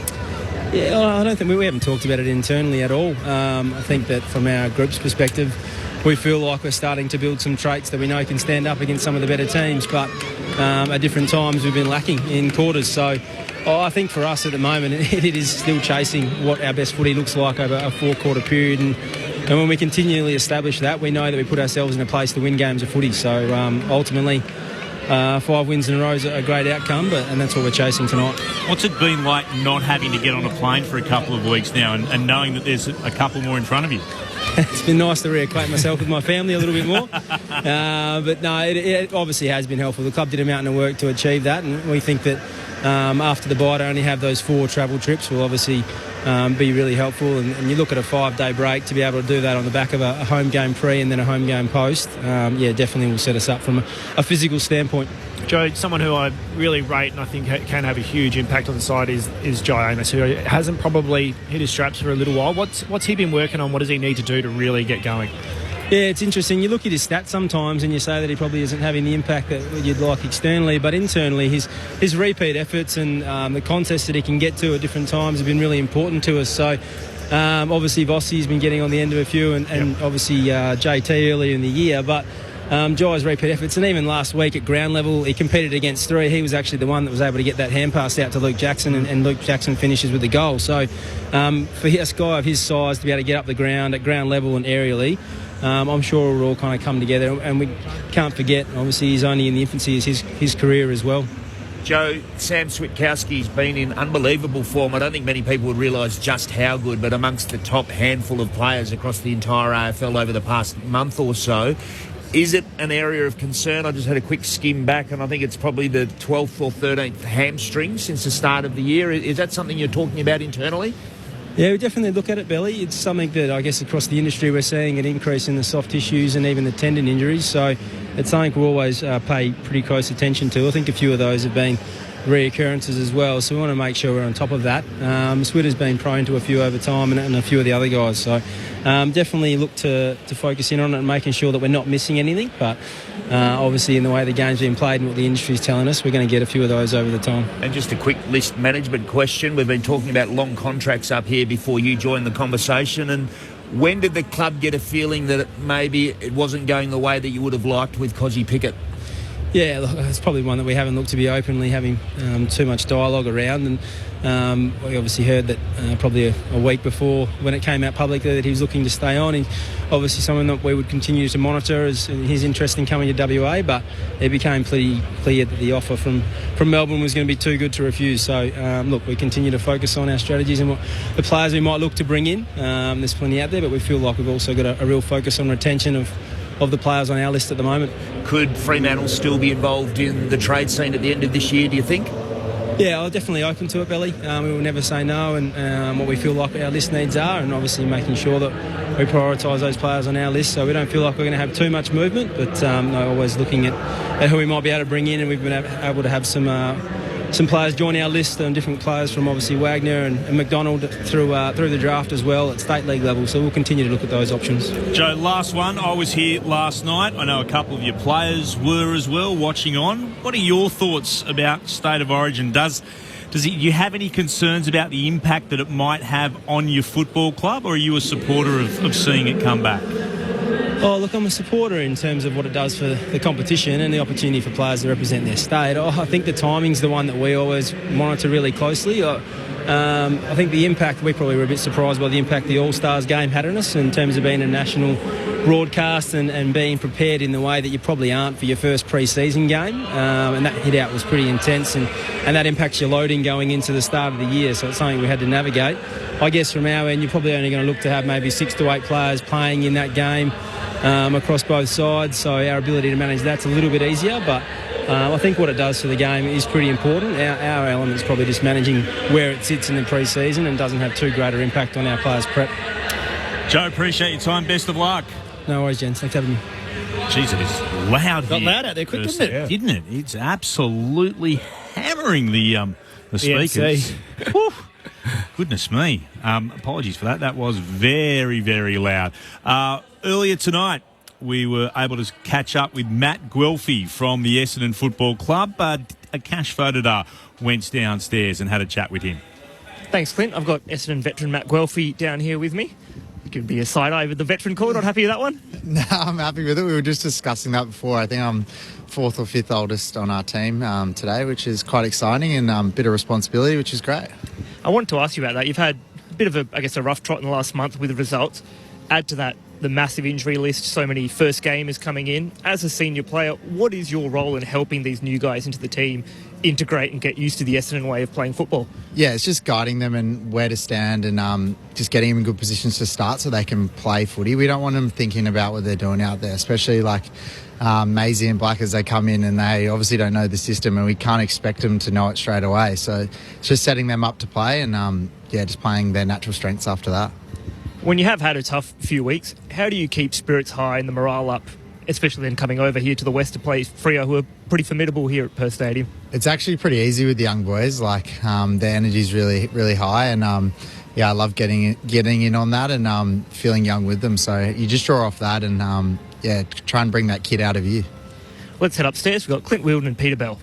Yeah, I don't think we haven't talked about it internally at all. I think that from our group's perspective, we feel like we're starting to build some traits that we know can stand up against some of the better teams, but at different times we've been lacking in quarters. So I think for us at the moment, it is still chasing what our best footy looks like over a 4-quarter period, and when we continually establish that, we know that we put ourselves in a place to win games of footy. So ultimately, 5 wins in a row is a great outcome, and that's what we're chasing tonight. What's it been like not having to get on a plane for a couple of weeks now and knowing that there's a couple more in front of you? It's been nice to reacquaint myself with my family a little bit more. But no, it obviously has been helpful. The club did a mountain of work to achieve that, and we think that after the bye to only have those 4 travel trips will obviously be really helpful. And you look at a 5-day break, to be able to do that on the back of a home game pre and then a home game post, definitely will set us up from a physical standpoint. Joe, someone who I really rate and I think can have a huge impact on the side is Jai Amos, who hasn't probably hit his straps for a little while. What's he been working on? What does he need to do to really get going? Yeah, it's interesting. You look at his stats sometimes and you say that he probably isn't having the impact that you'd like externally, but internally his repeat efforts and the contests that he can get to at different times have been really important to us. So obviously Vossi's been getting on the end of a few, and obviously JT earlier in the year, but Jai's repeat efforts, and even last week at ground level he competed against 3. He was actually the one that was able to get that hand pass out to Luke Jackson, and Luke Jackson finishes with the goal. So for a guy of his size to be able to get up the ground at ground level and aerially, I'm sure it'll all kind of come together, and we can't forget obviously he's only in the infancy of his career as well. Joe, Sam Switkowski's been in unbelievable form. I don't think many people would realise just how good, but amongst the top handful of players across the entire AFL over the past month or so. Is it an area of concern? I just had a quick skim back, and I think it's probably the 12th or 13th hamstring since the start of the year. Is that something you're talking about internally? Yeah, we definitely look at it, Belly. It's something that I guess across the industry we're seeing an increase in the soft tissues and even the tendon injuries. So it's something we'll always pay pretty close attention to. I think a few of those have been reoccurrences as well, so we want to make sure we're on top of that. Switter's been prone to a few over time, and a few of the other guys, so definitely look to focus in on it and making sure that we're not missing anything, but obviously in the way the game's been played and what the industry's telling us, we're going to get a few of those over the time. And just a quick list management question. We've been talking about long contracts up here before you joined the conversation, and when did the club get a feeling that maybe it wasn't going the way that you would have liked with Cozzy Pickett? Yeah, look, it's probably one that we haven't looked to be openly having too much dialogue around, and we obviously heard that probably a week before when it came out publicly that he was looking to stay on. He's obviously someone that we would continue to monitor as his interest in coming to WA, but it became pretty clear that the offer from Melbourne was going to be too good to refuse. So look, we continue to focus on our strategies and what the players we might look to bring in. There's plenty out there, but we feel like we've also got a real focus on retention of the players on our list at the moment. Could Fremantle still be involved in the trade scene at the end of this year, do you think? Yeah, I'm definitely open to it, Belly. We will never say no, and what we feel like our list needs are, and obviously making sure that we prioritise those players on our list so we don't feel like we're going to have too much movement, but always looking at who we might be able to bring in, and we've been able to have some some players join our list, and different players from obviously Wagner and McDonald through the draft as well at state league level. So we'll continue to look at those options. Joe, last one. I was here last night. I know a couple of your players were as well watching on. What are your thoughts about State of Origin? Do you have any concerns about the impact that it might have on your football club, or are you a supporter of seeing it come back? Oh, look, I'm a supporter in terms of what it does for the competition and the opportunity for players to represent their state. I think the timing's the one that we always monitor really closely. I think the impact, we probably were a bit surprised by the impact the All-Stars game had on us in terms of being a national broadcast and being prepared in the way that you probably aren't for your first pre-season game. And that hit-out was pretty intense, and that impacts your loading going into the start of the year, so it's something we had to navigate. I guess from our end, you're probably only going to look to have maybe 6 to 8 players playing in that game across both sides, so our ability to manage that's a little bit easier, but I think what it does for the game is pretty important. Our element's probably just managing where it sits in the pre-season and doesn't have too great an impact on our players' prep. Joe, appreciate your time. Best of luck. No worries, gents. Thanks for having me. Jeez, it is loud. Got here. loud out there quick, didn't it? Yeah. Didn't it? It's absolutely hammering the speakers. Whew. Goodness me. Apologies for that. That was very, very loud. Earlier tonight, we were able to catch up with Matt Guelphy from the Essendon Football Club. A Cash Fodadar went downstairs and had a chat with him. Thanks, Clint. I've got Essendon veteran Matt Guelphy down here with me. It could be a side eye with the veteran call. Not happy with that one? No, I'm happy with it. We were just discussing that before. I think I'm 4th or 5th oldest on our team today, which is quite exciting, and a bit of responsibility, which is great. I wanted to ask you about that. You've had a bit of a rough trot in the last month with the results. Add to that the massive injury list, so many first gamers coming in. As a senior player, what is your role in helping these new guys into the team integrate and get used to the Essendon way of playing football? Yeah, it's just guiding them and where to stand, and just getting them in good positions to start so they can play footy. We don't want them thinking about what they're doing out there, especially like Maisie and Black as they come in, and they obviously don't know the system, and we can't expect them to know it straight away. So it's just setting them up to play, and just playing their natural strengths after that. When you have had a tough few weeks, how do you keep spirits high and the morale up, especially then coming over here to the West to play Freo, who are pretty formidable here at Perth Stadium? It's actually pretty easy with the young boys. Like their energy's really, really high, and I love getting in on that and feeling young with them. So you just draw off that and try and bring that kid out of you. Let's head upstairs. We've got Clint Wheeldon and Peter Bell.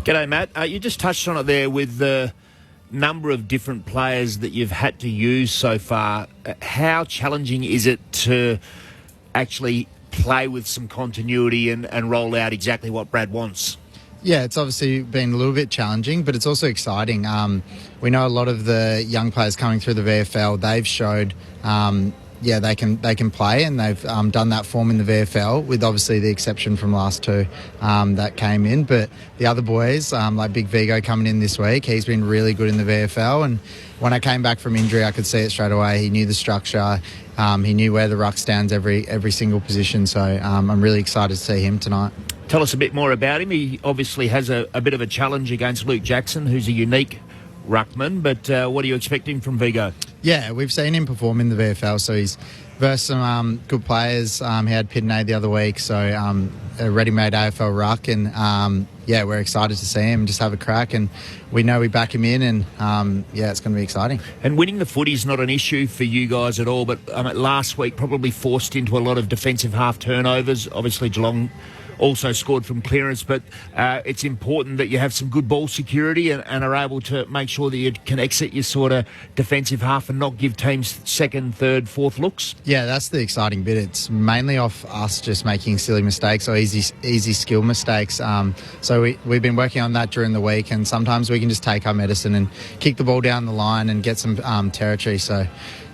G'day, Matt. You just touched on it there with the number of different players that you've had to use so far. How challenging is it to actually play with some continuity and roll out exactly what Brad wants? Yeah, it's obviously been a little bit challenging, but it's also exciting. We know a lot of the young players coming through the VFL, they've showed they can play, and they've done that form in the VFL, with obviously the exception from last two that came in. But the other boys, like Big Vigo coming in this week, he's been really good in the VFL. And when I came back from injury, I could see it straight away. He knew the structure. He knew where the ruck stands every single position. So I'm really excited to see him tonight. Tell us a bit more about him. He obviously has a bit of a challenge against Luke Jackson, who's a unique ruckman, but what are you expecting from Vigo? Yeah, we've seen him perform in the VFL, so he's versed some good players. He had Pitney the other week, so a ready-made AFL ruck, and we're excited to see him just have a crack, and we know we back him in, and it's going to be exciting. And winning the footy is not an issue for you guys at all, but last week probably forced into a lot of defensive half turnovers. Obviously Geelong also scored from clearance, but it's important that you have some good ball security and are able to make sure that you can exit your sort of defensive half and not give teams second, third, fourth looks. Yeah, that's the exciting bit. It's mainly off us just making silly mistakes or easy skill mistakes. So we've been working on that during the week, and sometimes we can just take our medicine and kick the ball down the line and get some territory. So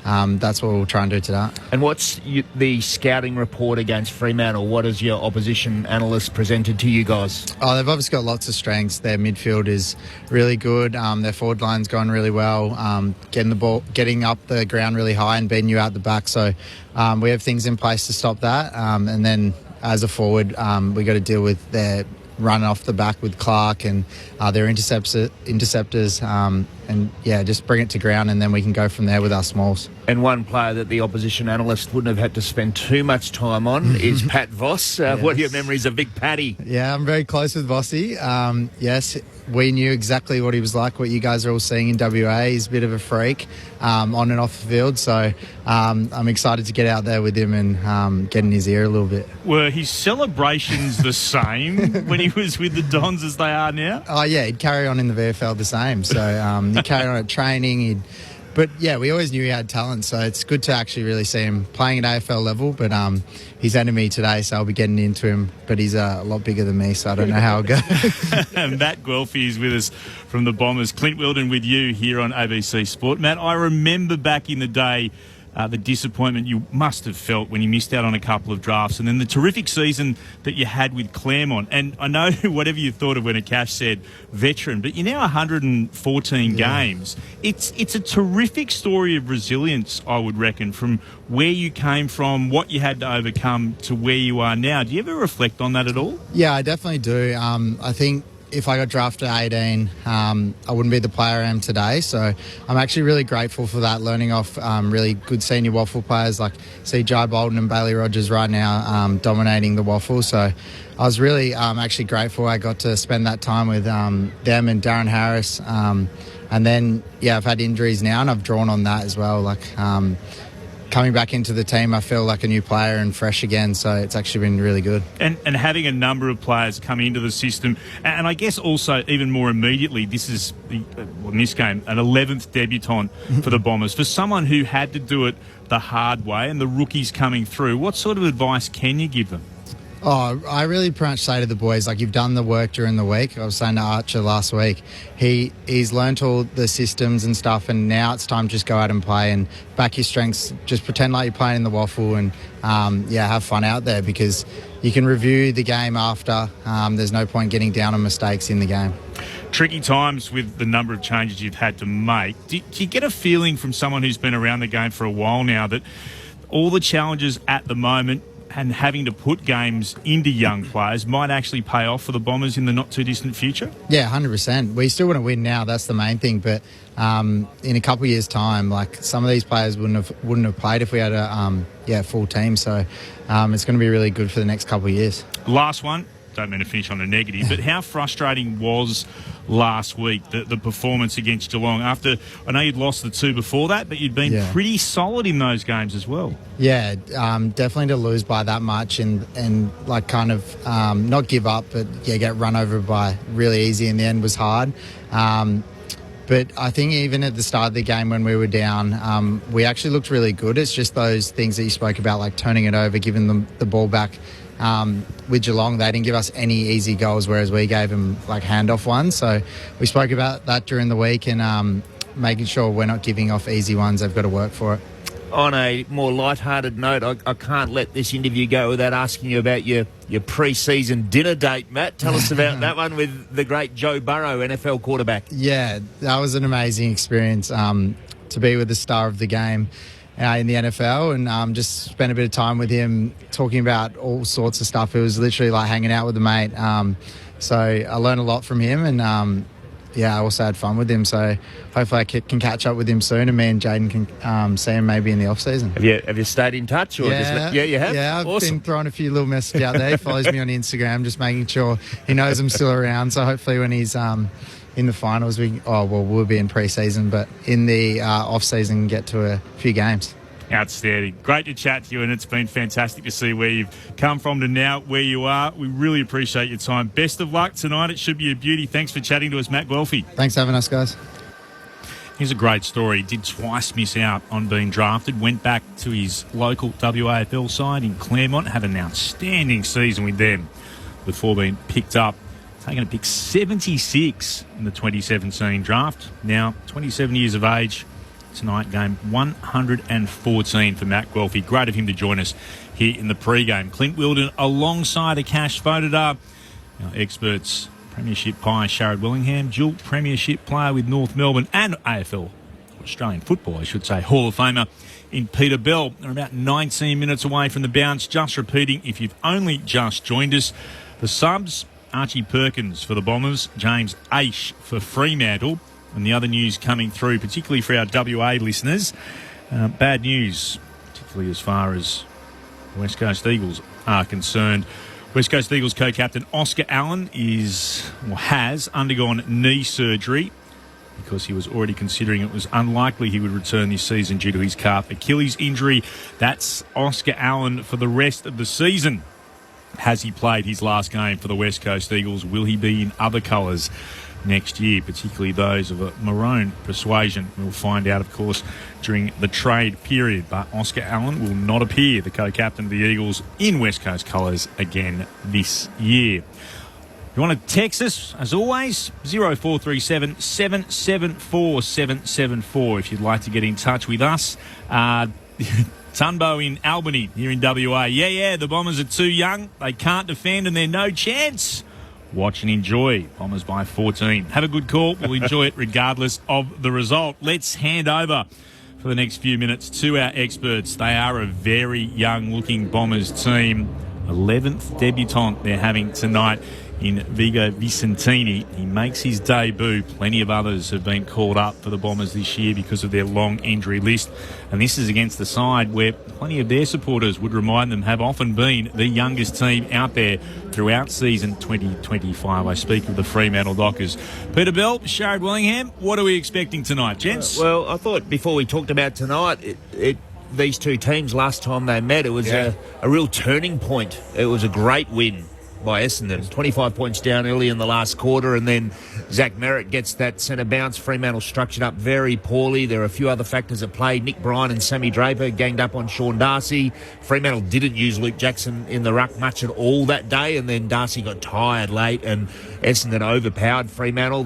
that's what we'll try and do today. And what's the scouting report against Fremantle? What has your opposition analyst presented to you guys? Oh, they've obviously got lots of strengths. Their midfield is really good. Their forward line's going really well. Getting up the ground really high and beating you out the back. So we have things in place to stop that. And then as a forward, we got to deal with their run off the back with Clark and their interceptors. just bring it to ground, and then we can go from there with our smalls. And one player that the opposition analyst wouldn't have had to spend too much time on is Pat Voss. What are your memories of Big Patty? Yeah, I'm very close with Vossy. Yes, we knew exactly what he was like, what you guys are all seeing in WA. He's a bit of a freak on and off the field, so I'm excited to get out there with him and get in his ear a little bit. Were his celebrations the same when he was with the Dons as they are now? Oh, yeah, he'd carry on in the VFL the same. So he'd carry on at training. But, yeah, we always knew he had talent, so it's good to actually really see him playing at AFL level. But he's ahead of me today, so I'll be getting into him. But he's a lot bigger than me, so I don't know how it'll go. Matt Guelphy is with us from the Bombers. Clint Wilden with you here on ABC Sport. Matt, I remember back in the day the disappointment you must have felt when you missed out on a couple of drafts, and then the terrific season that you had with Claremont. And I know whatever you thought of when Akash said veteran, but you're now 114 games. It's a terrific story of resilience, I would reckon, from where you came from, what you had to overcome to where you are now. Do you ever reflect on that at all? Yeah, I definitely do. I think if I got drafted at 18, I wouldn't be the player I am today. So I'm actually really grateful for that, learning off really good senior waffle players like Jai Bolden and Bailey Rogers right now dominating the waffle. So I was really actually grateful I got to spend that time with them and Darren Harris. And then, I've had injuries now and I've drawn on that as well. Coming back into the team, I feel like a new player and fresh again, so it's actually been really good. And having a number of players come into the system, and I guess also even more immediately, this is, in this game, an 11th debutant for the Bombers. For someone who had to do it the hard way and the rookies coming through, what sort of advice can you give them? Oh, I really pretty much say to the boys, you've done the work during the week. I was saying to Archer last week, he's learnt all the systems and stuff, and now it's time to just go out and play and back your strengths. Just pretend like you're playing in the waffle and, have fun out there, because you can review the game after. There's no point getting down on mistakes in the game. Tricky times with the number of changes you've had to make. Do you get a feeling from someone who's been around the game for a while now that all the challenges at the moment and having to put games into young players might actually pay off for the Bombers in the not-too-distant future? Yeah, 100%. We still want to win now. That's the main thing. But in a couple of years' time, some of these players wouldn't have played if we had a full team. So it's going to be really good for the next couple of years. Last one. Don't mean to finish on a negative, but how frustrating was last week the performance against Geelong? After, I know you'd lost the two before that, but you'd been pretty solid in those games as well. Yeah, definitely to lose by that much and not give up, but get run over by really easy in the end was hard. But I think even at the start of the game when we were down, we actually looked really good. It's just those things that you spoke about, like turning it over, giving them the ball back. With Geelong, they didn't give us any easy goals, whereas we gave them handoff ones. So we spoke about that during the week and making sure we're not giving off easy ones. They've got to work for it. On a more light-hearted note, I can't let this interview go without asking you about your pre-season dinner date, Matt. Tell us about that one with the great Joe Burrow, NFL quarterback. Yeah, that was an amazing experience to be with the star of the game in the NFL and just spend a bit of time with him talking about all sorts of stuff. It was literally like hanging out with a mate. So I learned a lot from him and I also had fun with him. So hopefully I can catch up with him soon and me and Jaden can see him maybe in the off-season. Have you stayed in touch? Or you have? Yeah, I've been throwing a few little messages out there. He follows me on Instagram, just making sure he knows I'm still around. So hopefully when he's in the finals, we'll be in pre-season, but in the off-season get to a few games. Outstanding. Great to chat to you, and it's been fantastic to see where you've come from to now where you are. We really appreciate your time. Best of luck tonight. It should be a beauty. Thanks for chatting to us, Matt Guelphy. Thanks for having us, guys. Here's a great story. He did twice miss out on being drafted. Went back to his local WAFL side in Claremont. Had an outstanding season with them before being picked up. Taking a pick 76 in the 2017 draft. Now 27 years of age. Tonight, game 114 for Matt Guelphy. Great of him to join us here in the pre-game. Clint Wilden alongside Akash Vodadar. Our experts, Premiership Pie Sharad Willingham, dual Premiership player with North Melbourne and AFL, Australian football, I should say, Hall of Famer in Peter Bell. They're about 19 minutes away from the bounce. Just repeating, if you've only just joined us, the subs, Archie Perkins for the Bombers, James Aish for Fremantle, And the other news coming through, particularly for our WA listeners, bad news, particularly as far as West Coast Eagles are concerned. West Coast Eagles co-captain Oscar Allen has undergone knee surgery because he was already considering it was unlikely he would return this season due to his calf Achilles injury. That's Oscar Allen for the rest of the season. Has he played his last game for the West Coast Eagles? Will he be in other colours next year, particularly those of a maroon persuasion? We'll find out, of course, during the trade period. But Oscar Allen will not appear, the co-captain of the Eagles, in West Coast colours again this year. If you want to text us, as always, 0437 774 774 if you'd like to get in touch with us. Tunbo in Albany, here in WA. Yeah, the Bombers are too young. They can't defend and they're no chance. Watch and enjoy. Bombers by 14. Have a good call. We'll enjoy it regardless of the result. Let's hand over for the next few minutes to our experts. They are a very young-looking Bombers team. 11th debutant they're having tonight in Vigo Vicentini. He makes his debut. Plenty of others have been called up for the Bombers this year because of their long injury list. And this is against the side where plenty of their supporters would remind them have often been the youngest team out there throughout season 2025. I speak of the Fremantle Dockers. Peter Bell, Sharad Willingham, what are we expecting tonight, gents? Well, I thought before we talked about tonight, these two teams, last time they met, it was a real turning point. It was a great win by Essendon. 25 points down early in the last quarter, and then Zach Merritt gets that centre bounce. Fremantle structured up very poorly. There are a few other factors at play. Nick Bryan and Sammy Draper ganged up on Sean Darcy. Fremantle didn't use Luke Jackson in the ruck much at all that day, and then Darcy got tired late, and Essendon overpowered Fremantle.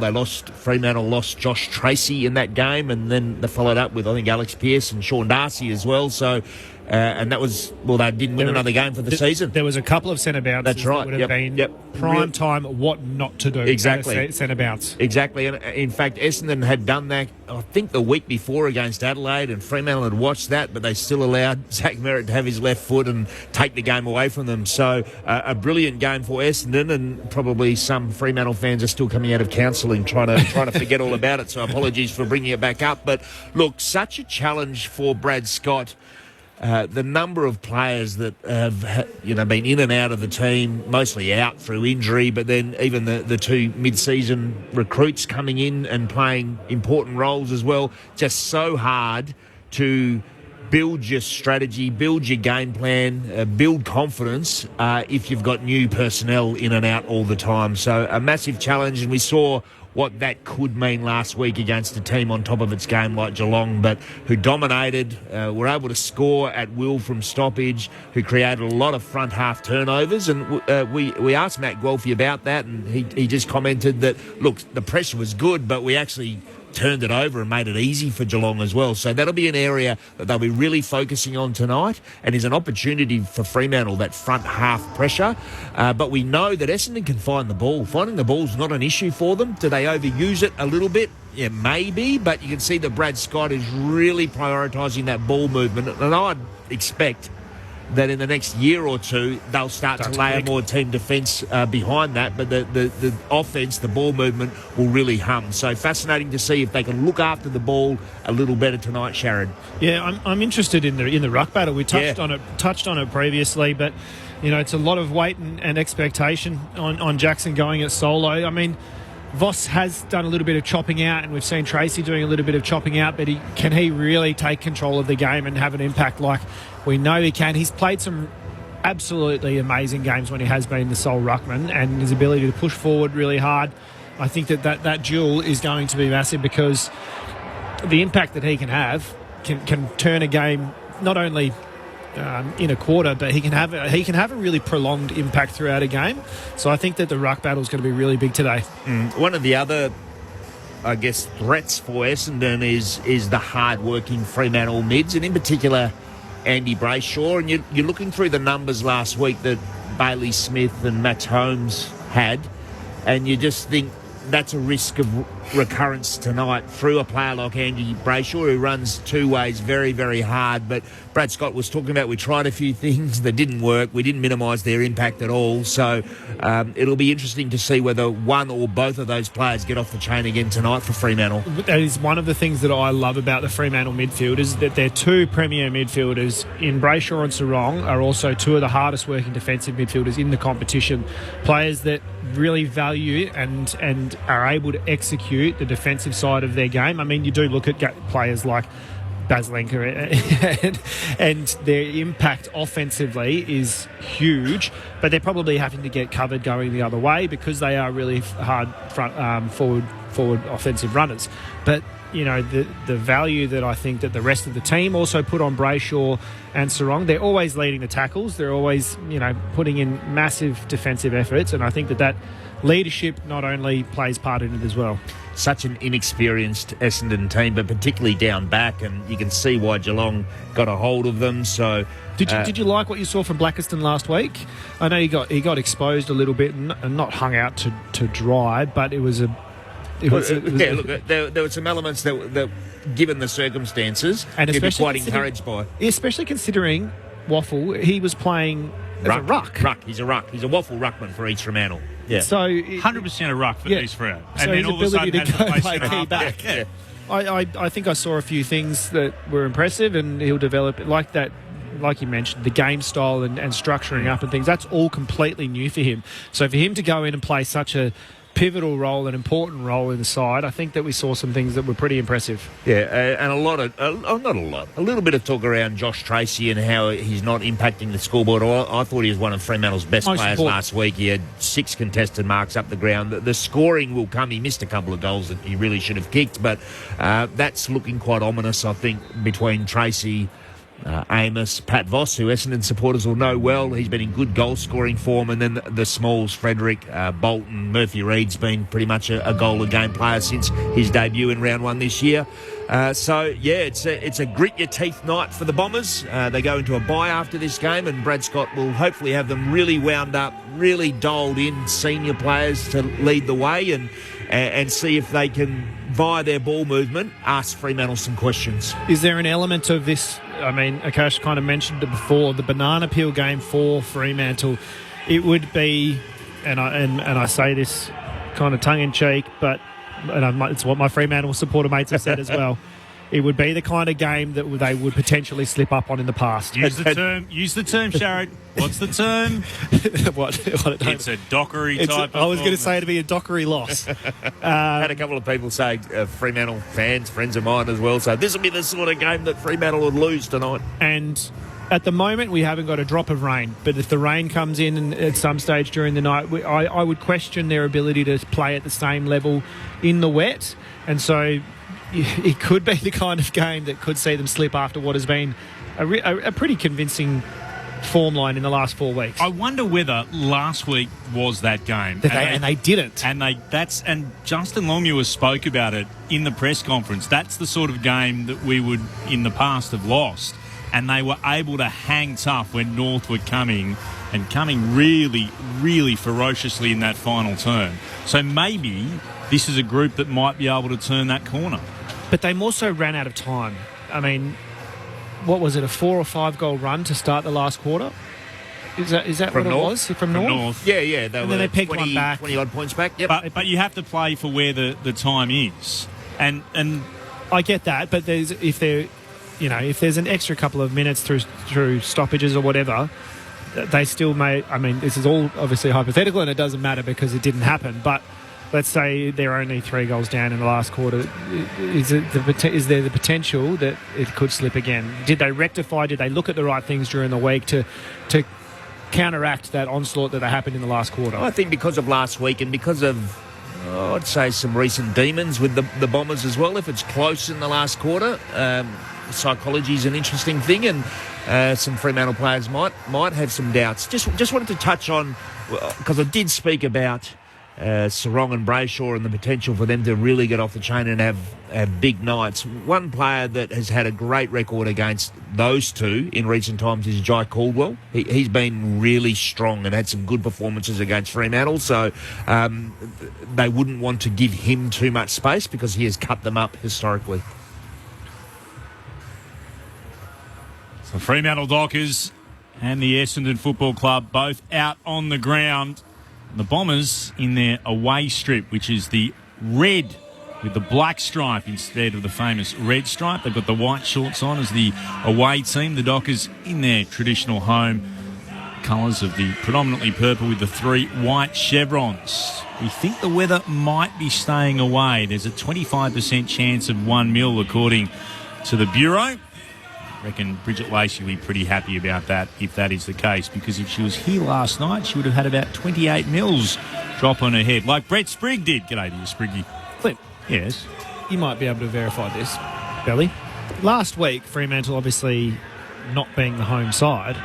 Fremantle lost Josh Tracy in that game, and then they followed up with, I think, Alex Pearce and Sean Darcy as well. So and that was, they didn't win another game for the season. There was a couple of centre bounces. That's right. That would have been prime time what not to do. Exactly. Centre bounce. Exactly. And in fact, Essendon had done that, I think, the week before against Adelaide, and Fremantle had watched that, but they still allowed Zach Merritt to have his left foot and take the game away from them. So a brilliant game for Essendon, and probably some Fremantle fans are still coming out of counselling trying to forget all about it. So apologies for bringing it back up. But look, such a challenge for Brad Scott. The number of players that have been in and out of the team, mostly out through injury, but then even the two mid-season recruits coming in and playing important roles as well. Just so hard to build your strategy, build your game plan, build confidence if you've got new personnel in and out all the time. So a massive challenge, and we saw what that could mean last week against a team on top of its game like Geelong, but who dominated, were able to score at will from stoppage, who created a lot of front half turnovers. And we asked Matt Guelphy about that, and he just commented that, look, the pressure was good, but we actually turned it over and made it easy for Geelong as well. So that'll be an area that they'll be really focusing on tonight, and is an opportunity for Fremantle, that front half pressure. But we know that Essendon can find the ball. Finding the ball's not an issue for them. Do they overuse it a little bit? Yeah, maybe, but you can see that Brad Scott is really prioritising that ball movement, and I'd expect that in the next year or two they'll start to layer more team defence behind that, but the offence, the ball movement will really hum. So fascinating to see if they can look after the ball a little better tonight, Sharad. Yeah, I'm interested in the ruck battle. We touched on it previously, but it's a lot of weight and expectation on Jackson going at solo. I mean, Voss has done a little bit of chopping out, and we've seen Tracy doing a little bit of chopping out, but can he really take control of the game and have an impact like we know he can? He's played some absolutely amazing games when he has been the sole ruckman, and his ability to push forward really hard. I think that duel is going to be massive, because the impact that he can have can turn a game not only in a quarter, but he can have a really prolonged impact throughout a game. So I think that the ruck battle is going to be really big today. One of the other, I guess, threats for Essendon is the hard-working Fremantle mids, and in particular Andy Brayshaw. And you're looking through the numbers last week that Bailey Smith and Matt Holmes had, and you just think that's a risk of recurrence tonight through a player like Andy Brayshaw, who runs two ways very, very hard. But Brad Scott was talking about we tried a few things that didn't work. We didn't minimise their impact at all. So it'll be interesting to see whether one or both of those players get off the chain again tonight for Fremantle. That is one of the things that I love about the Fremantle midfield, is that their two premier midfielders in Brayshaw and Sarong are also two of the hardest working defensive midfielders in the competition. Players that really value and are able to execute the defensive side of their game. I mean, you do look at players like Baslenka and their impact offensively is huge, but they're probably having to get covered going the other way because they are really hard forward offensive runners. But you know, the value that I think that the rest of the team also put on Brayshaw and Sarong, they're always leading the tackles. They're always, you know, putting in massive defensive efforts, and I think that leadership not only plays part in it as well. Such an inexperienced Essendon team, but particularly down back, and you can see why Geelong got a hold of them. So, did you like what you saw from Blackiston last week? I know he got exposed a little bit and not hung out to dry, but it was look, there were some elements that given the circumstances, and you'd be quite encouraged by. Especially considering Waffle, he was playing as a ruck. He's a ruck. He's a Waffle ruckman for East Fremantle. Yeah. So 100% a ruck for East Fremantle. And then all of a sudden to go play key back. Yeah. I think I saw a few things that were impressive, and he'll develop like that. Like you mentioned, the game style and structuring up and things, that's all completely new for him. So for him to go in and play such a pivotal role, an important role in the side, I think that we saw some things that were pretty impressive. Yeah, and a little bit of talk around Josh Tracy and how he's not impacting the scoreboard. I thought he was one of Fremantle's best players last week. He had 6 contested marks up the ground. The scoring will come. He missed a couple of goals that he really should have kicked, but that's looking quite ominous, I think, between Tracy, Amos, Pat Voss, who Essendon supporters will know well. He's been in good goal-scoring form. And then the smalls, Frederick, Bolton, Murphy Reed's been pretty much a goal-a-game player since his debut in round 1 this year. It's a grit-your-teeth night for the Bombers. They go into a bye after this game, and Brad Scott will hopefully have them really wound up, really dialed in senior players to lead the way and see if they can, via their ball movement, ask Fremantle some questions. Is there an element of this? I mean, Akash kind of mentioned it before, the banana peel game for Fremantle. It would be, and I say this kind of tongue-in-cheek, but it's what my Fremantle supporter mates have said as well. It would be the kind of game that they would potentially slip up on in the past. Use the term, Sharad. What's the term? What it's a Dockery type. I was going to say it'd be a Dockery loss. Had a couple of people say, Fremantle fans, friends of mine as well, so this will be the sort of game that Fremantle would lose tonight. And at the moment, we haven't got a drop of rain, but if the rain comes in at some stage during the night, I would question their ability to play at the same level in the wet. And so it could be the kind of game that could see them slip after what has been a pretty convincing form line in the last 4 weeks. I wonder whether last week was that game. And they didn't. And Justin Longmuir spoke about it in the press conference. That's the sort of game that we would in the past have lost. And they were able to hang tough when North were coming really, really ferociously in that final turn. So maybe this is a group that might be able to turn that corner. But they also ran out of time. I mean, what was it, a 4 or 5 goal run to start the last quarter? Is that from what North? It was? From North? Yeah. And then they pegged one back. 20-odd points back. Yep. But you have to play for where the time is. And I get that, but if there's an extra couple of minutes through stoppages or whatever, they still may. I mean, this is all obviously hypothetical, and it doesn't matter because it didn't happen. But let's say they're only 3 goals down in the last quarter. Is there the potential that it could slip again? Did they rectify? Did they look at the right things during the week to counteract that onslaught that happened in the last quarter? I think because of last week and because of, I'd say, some recent demons with the Bombers as well. If it's close in the last quarter, psychology is an interesting thing, and some Fremantle players might have some doubts. Just wanted to touch on, because I did speak about Sarong and Brayshaw and the potential for them to really get off the chain and have big nights. One player that has had a great record against those two in recent times is Jai Caldwell. He's been really strong and had some good performances against Fremantle, so they wouldn't want to give him too much space because he has cut them up historically. So Fremantle Dockers and the Essendon Football Club both out on the ground. The Bombers in their away strip, which is the red with the black stripe instead of the famous red stripe. They've got the white shorts on as the away team. The Dockers in their traditional home colours of the predominantly purple with the 3 white chevrons. We think the weather might be staying away. There's a 25% chance of 1 mil according to the Bureau. I reckon Bridget Lacey will be pretty happy about that if that is the case, because if she was here last night, she would have had about 28 mils drop on her head, like Brett Sprigg did. G'day to you, Spriggy. Clint. Yes? You might be able to verify this, Belly. Last week, Fremantle obviously not being the home side,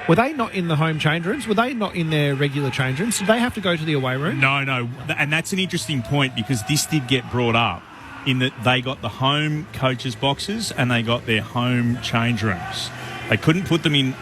were they not in the home change rooms? Were they not in their regular change rooms? Did they have to go to the away room? No. And that's an interesting point, because this did get brought up, in that they got the home coaches' boxes and they got their home change rooms. They couldn't put them in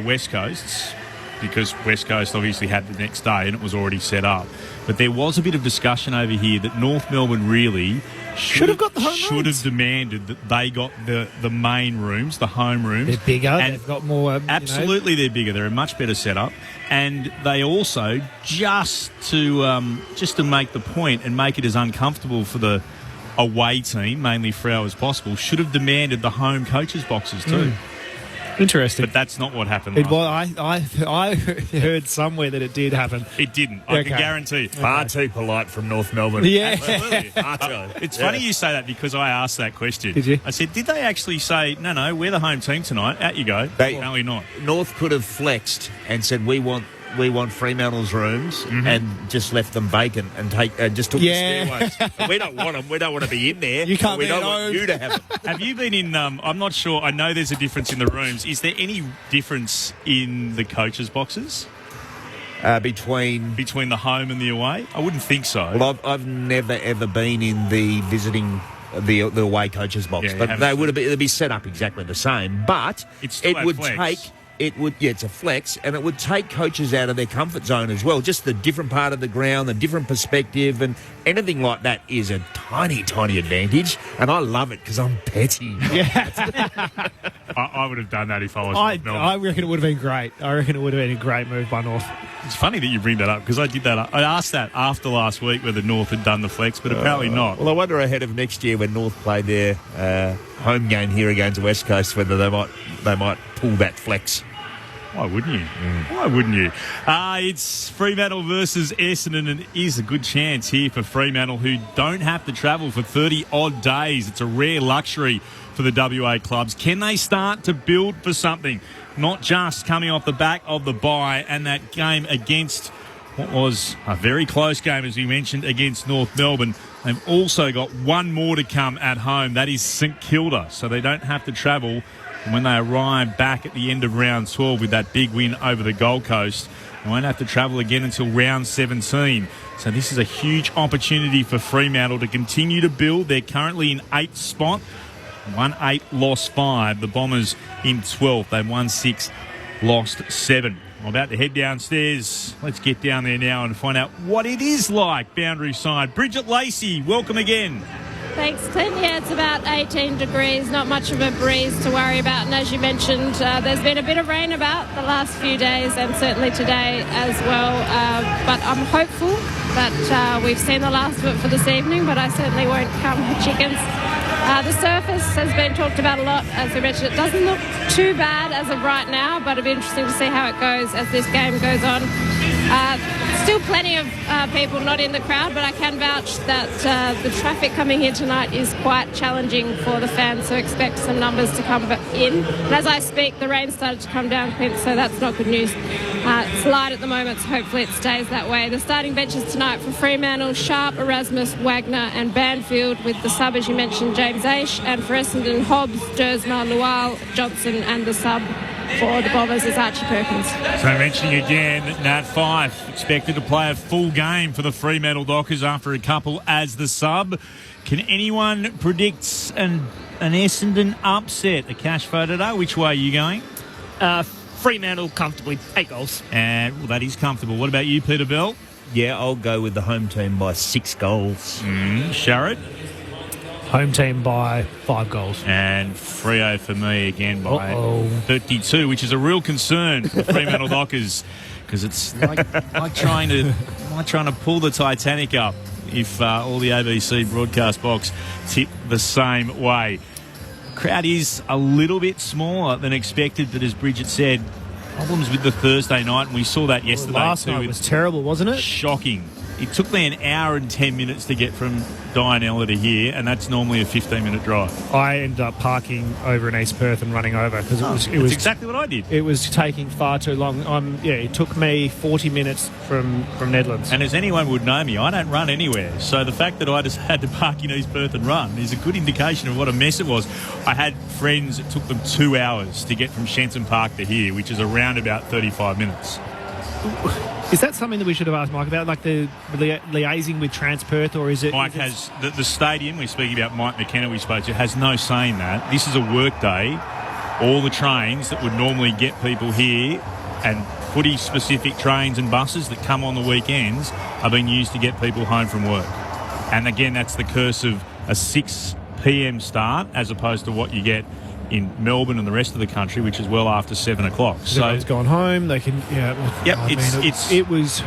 West Coast's, because West Coast obviously had the next day and it was already set up. But there was a bit of discussion over here that North Melbourne really should have got the home should have demanded that they got the main rooms, the home rooms. They're bigger. And they've got more. Absolutely, they're bigger. They're a much better setup, and they also just to make the point and make it as uncomfortable for the away team, mainly Freo, as possible, should have demanded the home coaches' boxes too. Interesting. But that's not what happened. I heard somewhere that it did happen. It didn't. I can guarantee you. Far too polite from North Melbourne. Yeah. Absolutely. It's funny you say that, because I asked that question. Did you? I said, did they actually say, no, we're the home team tonight, out you go? Apparently not. North could have flexed and said, we want Fremantle's rooms, and just left them vacant and just took the stairways. We don't want them. We don't want to be in there. You can't. We don't want you to have them. Have you been in? I'm not sure. I know there's a difference in the rooms. Is there any difference in the coaches' boxes between the home and the away? I wouldn't think so. Well, I've never ever been in the visiting the away coaches' box, but they'd be set up exactly the same. But it would take. It's a flex, and it would take coaches out of their comfort zone as well. Just the different part of the ground, the different perspective, and anything like that is a tiny, tiny advantage. And I love it because I'm petty. Yeah. I would have done that if I was North Melbourne. I reckon it would have been great. I reckon it would have been a great move by North. It's funny that you bring that up, because I did that. I asked that after last week whether North had done the flex, but apparently not. Well, I wonder ahead of next year when North play their home game here against West Coast, whether they might pull that flex. Why wouldn't you? Why wouldn't you? It's Fremantle versus Essendon, and it is a good chance here for Fremantle, who don't have to travel for 30-odd days. It's a rare luxury for the WA clubs. Can they start to build for something? Not just coming off the back of the bye and that game against what was a very close game, as we mentioned, against North Melbourne. They've also got one more to come at home. That is St Kilda, so they don't have to travel. And when they arrive back at the end of round 12 with that big win over the Gold Coast, they won't have to travel again until round 17. So this is a huge opportunity for Fremantle to continue to build. They're currently in 8th spot. Won 8, lost 5. The Bombers in 12th. They've won 6, lost 7. I'm about to head downstairs. Let's get down there now and find out what it is like boundary side. Bridget Lacey, welcome again. Thanks, Clint. Yeah, it's about 18 degrees, not much of a breeze to worry about. And as you mentioned, there's been a bit of rain about the last few days, and certainly today as well. But I'm hopeful that we've seen the last of it for this evening, but I certainly won't count my chickens. The surface has been talked about a lot, as we mentioned. It doesn't look too bad as of right now, but it'll be interesting to see how it goes as this game goes on. Still plenty of people not in the crowd, but I can vouch that the traffic coming here tonight is quite challenging for the fans, so expect some numbers to come in. And as I speak, the rain started to come down, Clint, so that's not good news. It's light at the moment, so hopefully it stays that way. The starting benches tonight for Fremantle: Sharp, Erasmus, Wagner and Banfield, with the sub, as you mentioned, James Aish, and for Essendon, Hobbs, Dersma, Lual, Johnson and the sub, for the Bombers is Archie Perkins. So mentioning again, Nat Fyfe expected to play a full game for the Fremantle Dockers after a couple as the sub. Can anyone predict an Essendon upset? A cash vote today. Which way are you going? Fremantle comfortably, 8 goals. And well, that is comfortable. What about you, Peter Bell? Yeah, I'll go with the home team by 6 goals. Sharrett? Home team by 5 goals. And Freo for me again by 32, which is a real concern for Fremantle Dockers, because it's like trying to pull the Titanic up if all the ABC broadcast box tip the same way. Crowd is a little bit smaller than expected, but as Bridget said, problems with the Thursday night, and we saw that yesterday Last too. night was terrible, wasn't it? Shocking. It took me an hour and 10 minutes to get from Dianella to here, and that's normally a 15-minute drive. I ended up parking over in East Perth and running over because it was exactly what I did. It was taking far too long. It took me 40 minutes from Nedlands. And as anyone would know me, I don't run anywhere. So the fact that I just had to park in East Perth and run is a good indication of what a mess it was. I had friends, it took them 2 hours to get from Shenton Park to here, which is around about 35 minutes. Is that something that we should have asked Mike about, like the liaising with Transperth, or is it... Mike has... The stadium, we're speaking about Mike McKenna we spoke to, has no say in that. This is a work day. All the trains that would normally get people here and footy-specific trains and buses that come on the weekends are being used to get people home from work. And again, that's the curse of a 6 p.m. start as opposed to what you get in Melbourne and the rest of the country, which is well after 7 o'clock. So everyone's gone home. They can, it was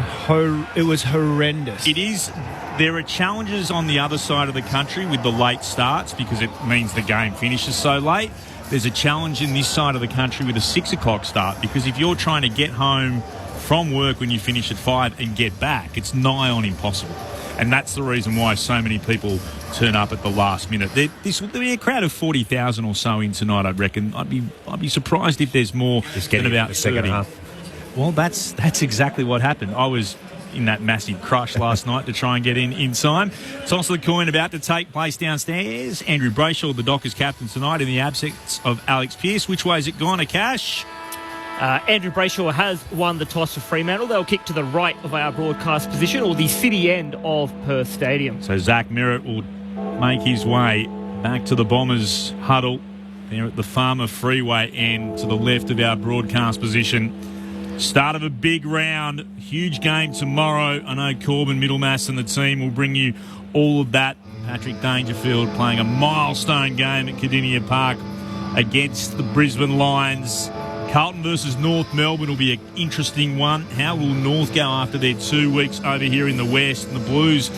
horrendous. It is. There are challenges on the other side of the country with the late starts because it means the game finishes so late. There's a challenge in this side of the country with a 6 o'clock start because if you're trying to get home from work when you finish at 5 and get back, it's nigh on impossible. And that's the reason why so many people turn up at the last minute. There'll be a crowd of 40,000 or so in tonight, I'd reckon. I'd be surprised if there's more than about 30. Well, that's exactly what happened. I was in that massive crush last night to try and get in time. Toss of the coin about to take place downstairs. Andrew Brayshaw, the Dockers captain tonight, in the absence of Alex Pearce. Which way has it gone, Akash? Andrew Brayshaw has won the toss for Fremantle. They'll kick to the right of our broadcast position, or the city end of Perth Stadium. So Zach Merritt will make his way back to the Bombers huddle there at the Farmer Freeway end to the left of our broadcast position. Start of a big round, huge game tomorrow. I know Corbin, Middlemass and the team will bring you all of that. Patrick Dangerfield playing a milestone game at Cardinia Park against the Brisbane Lions. Carlton versus North Melbourne will be an interesting one. How will North go after their 2 weeks over here in the West? And the Blues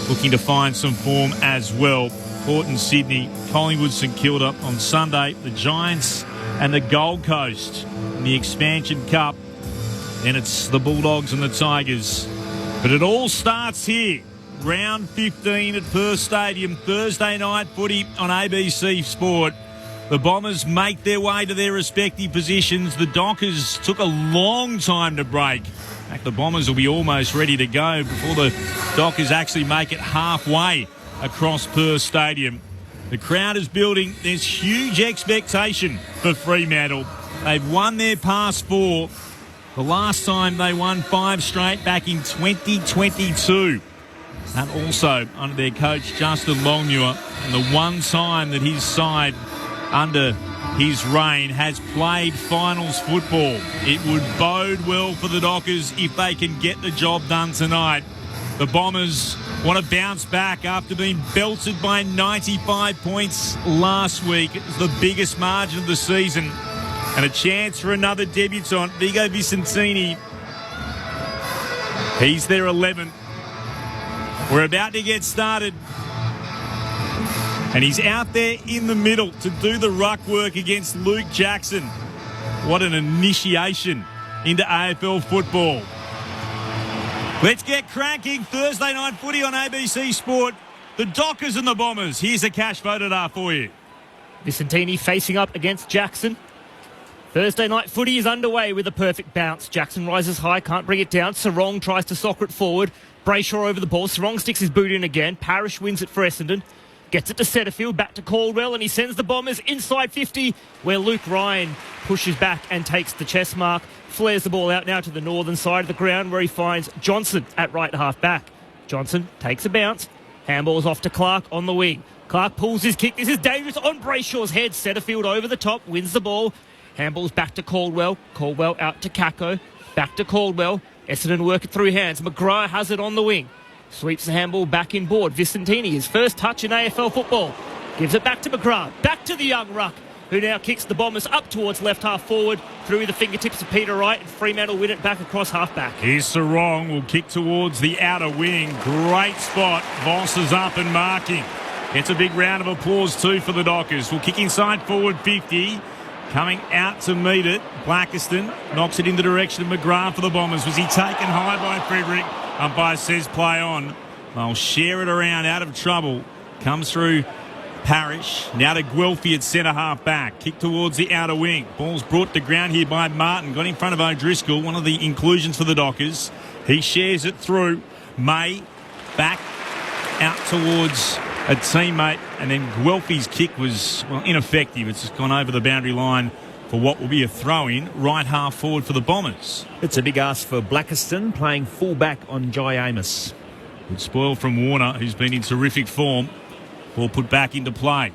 looking to find some form as well. Port and Sydney, Collingwood, St Kilda on Sunday. The Giants and the Gold Coast in the Expansion Cup. Then it's the Bulldogs and the Tigers. But it all starts here. Round 15 at Perth Stadium. Thursday night footy on ABC Sport. The Bombers make their way to their respective positions. The Dockers took a long time to break. In fact, the Bombers will be almost ready to go before the Dockers actually make it halfway across Perth Stadium. The crowd is building. There's huge expectation for Fremantle. They've won their past 4. The last time they won 5 straight back in 2022. And also under their coach, Justin Longmuir. And the one time that his side under his reign has played finals football. It would bode well for the Dockers if they can get the job done tonight. The Bombers want to bounce back after being belted by 95 points last week. It was the biggest margin of the season. And a chance for another debutant, Vigo Vicentini. He's their 11th. We're about to get started. And he's out there in the middle to do the ruck work against Luke Jackson. What an initiation into AFL football. Let's get cranking. Thursday night footy on ABC Sport. The Dockers and the Bombers. Here's a cash voted R for you. Vicentini facing up against Jackson. Thursday night footy is underway with a perfect bounce. Jackson rises high, can't bring it down. Sarong tries to soccer it forward. Brayshaw over the ball. Sarong sticks his boot in again. Parrish wins it for Essendon. Gets it to Setterfield, back to Caldwell, and he sends the Bombers inside 50, where Luke Ryan pushes back and takes the chest mark. Flares the ball out now to the northern side of the ground, where he finds Johnson at right half back. Johnson takes a bounce. Handball's off to Clark on the wing. Clark pulls his kick. This is dangerous on Brayshaw's head. Setterfield over the top, wins the ball. Handball's back to Caldwell. Caldwell out to Kako. Back to Caldwell. Essendon work it through hands. McGrath has it on the wing. Sweeps the handball back inboard. Vicentini, his first touch in AFL football. Gives it back to McGrath. Back to the young ruck, who now kicks the Bombers up towards left half forward through the fingertips of Peter Wright, and Fremantle win it back across half back. Here's Sarong, will kick towards the outer wing. Great spot. Voss is up and marking. It's a big round of applause too for the Dockers. Will kick inside forward 50. Coming out to meet it. Blackiston knocks it in the direction of McGrath for the Bombers. Was he taken high by Frederick? Umpire says play on. They'll share it around, out of trouble. Comes through Parrish. Now to Guelphy at centre half back. Kick towards the outer wing. Ball's brought to ground here by Martin. Got in front of O'Driscoll, one of the inclusions for the Dockers. He shares it through. May back out towards a teammate. And then Guelphy's kick was, well, ineffective. It's just gone over the boundary line for what will be a throw-in, right half forward for the Bombers. It's a big ask for Blackiston, playing full-back on Jai Amos. Good spoil from Warner, who's been in terrific form. Ball put back into play.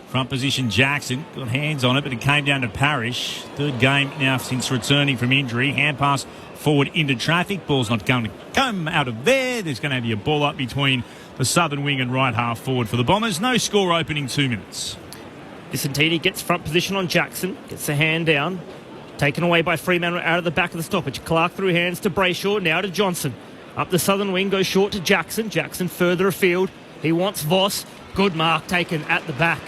Front position Jackson, got hands on it, but it came down to Parrish. Third game now since returning from injury. Hand pass forward into traffic. Ball's not going to come out of there. There's going to be a ball up between the southern wing and right half forward for the Bombers. No score opening 2 minutes. Vicentini gets front position on Jackson, gets the hand down, taken away by Fremantle out of the back of the stoppage. Clark through hands to Brayshaw, now to Johnson. Up the southern wing, goes short to Jackson. Jackson further afield. He wants Voss. Good mark taken at the back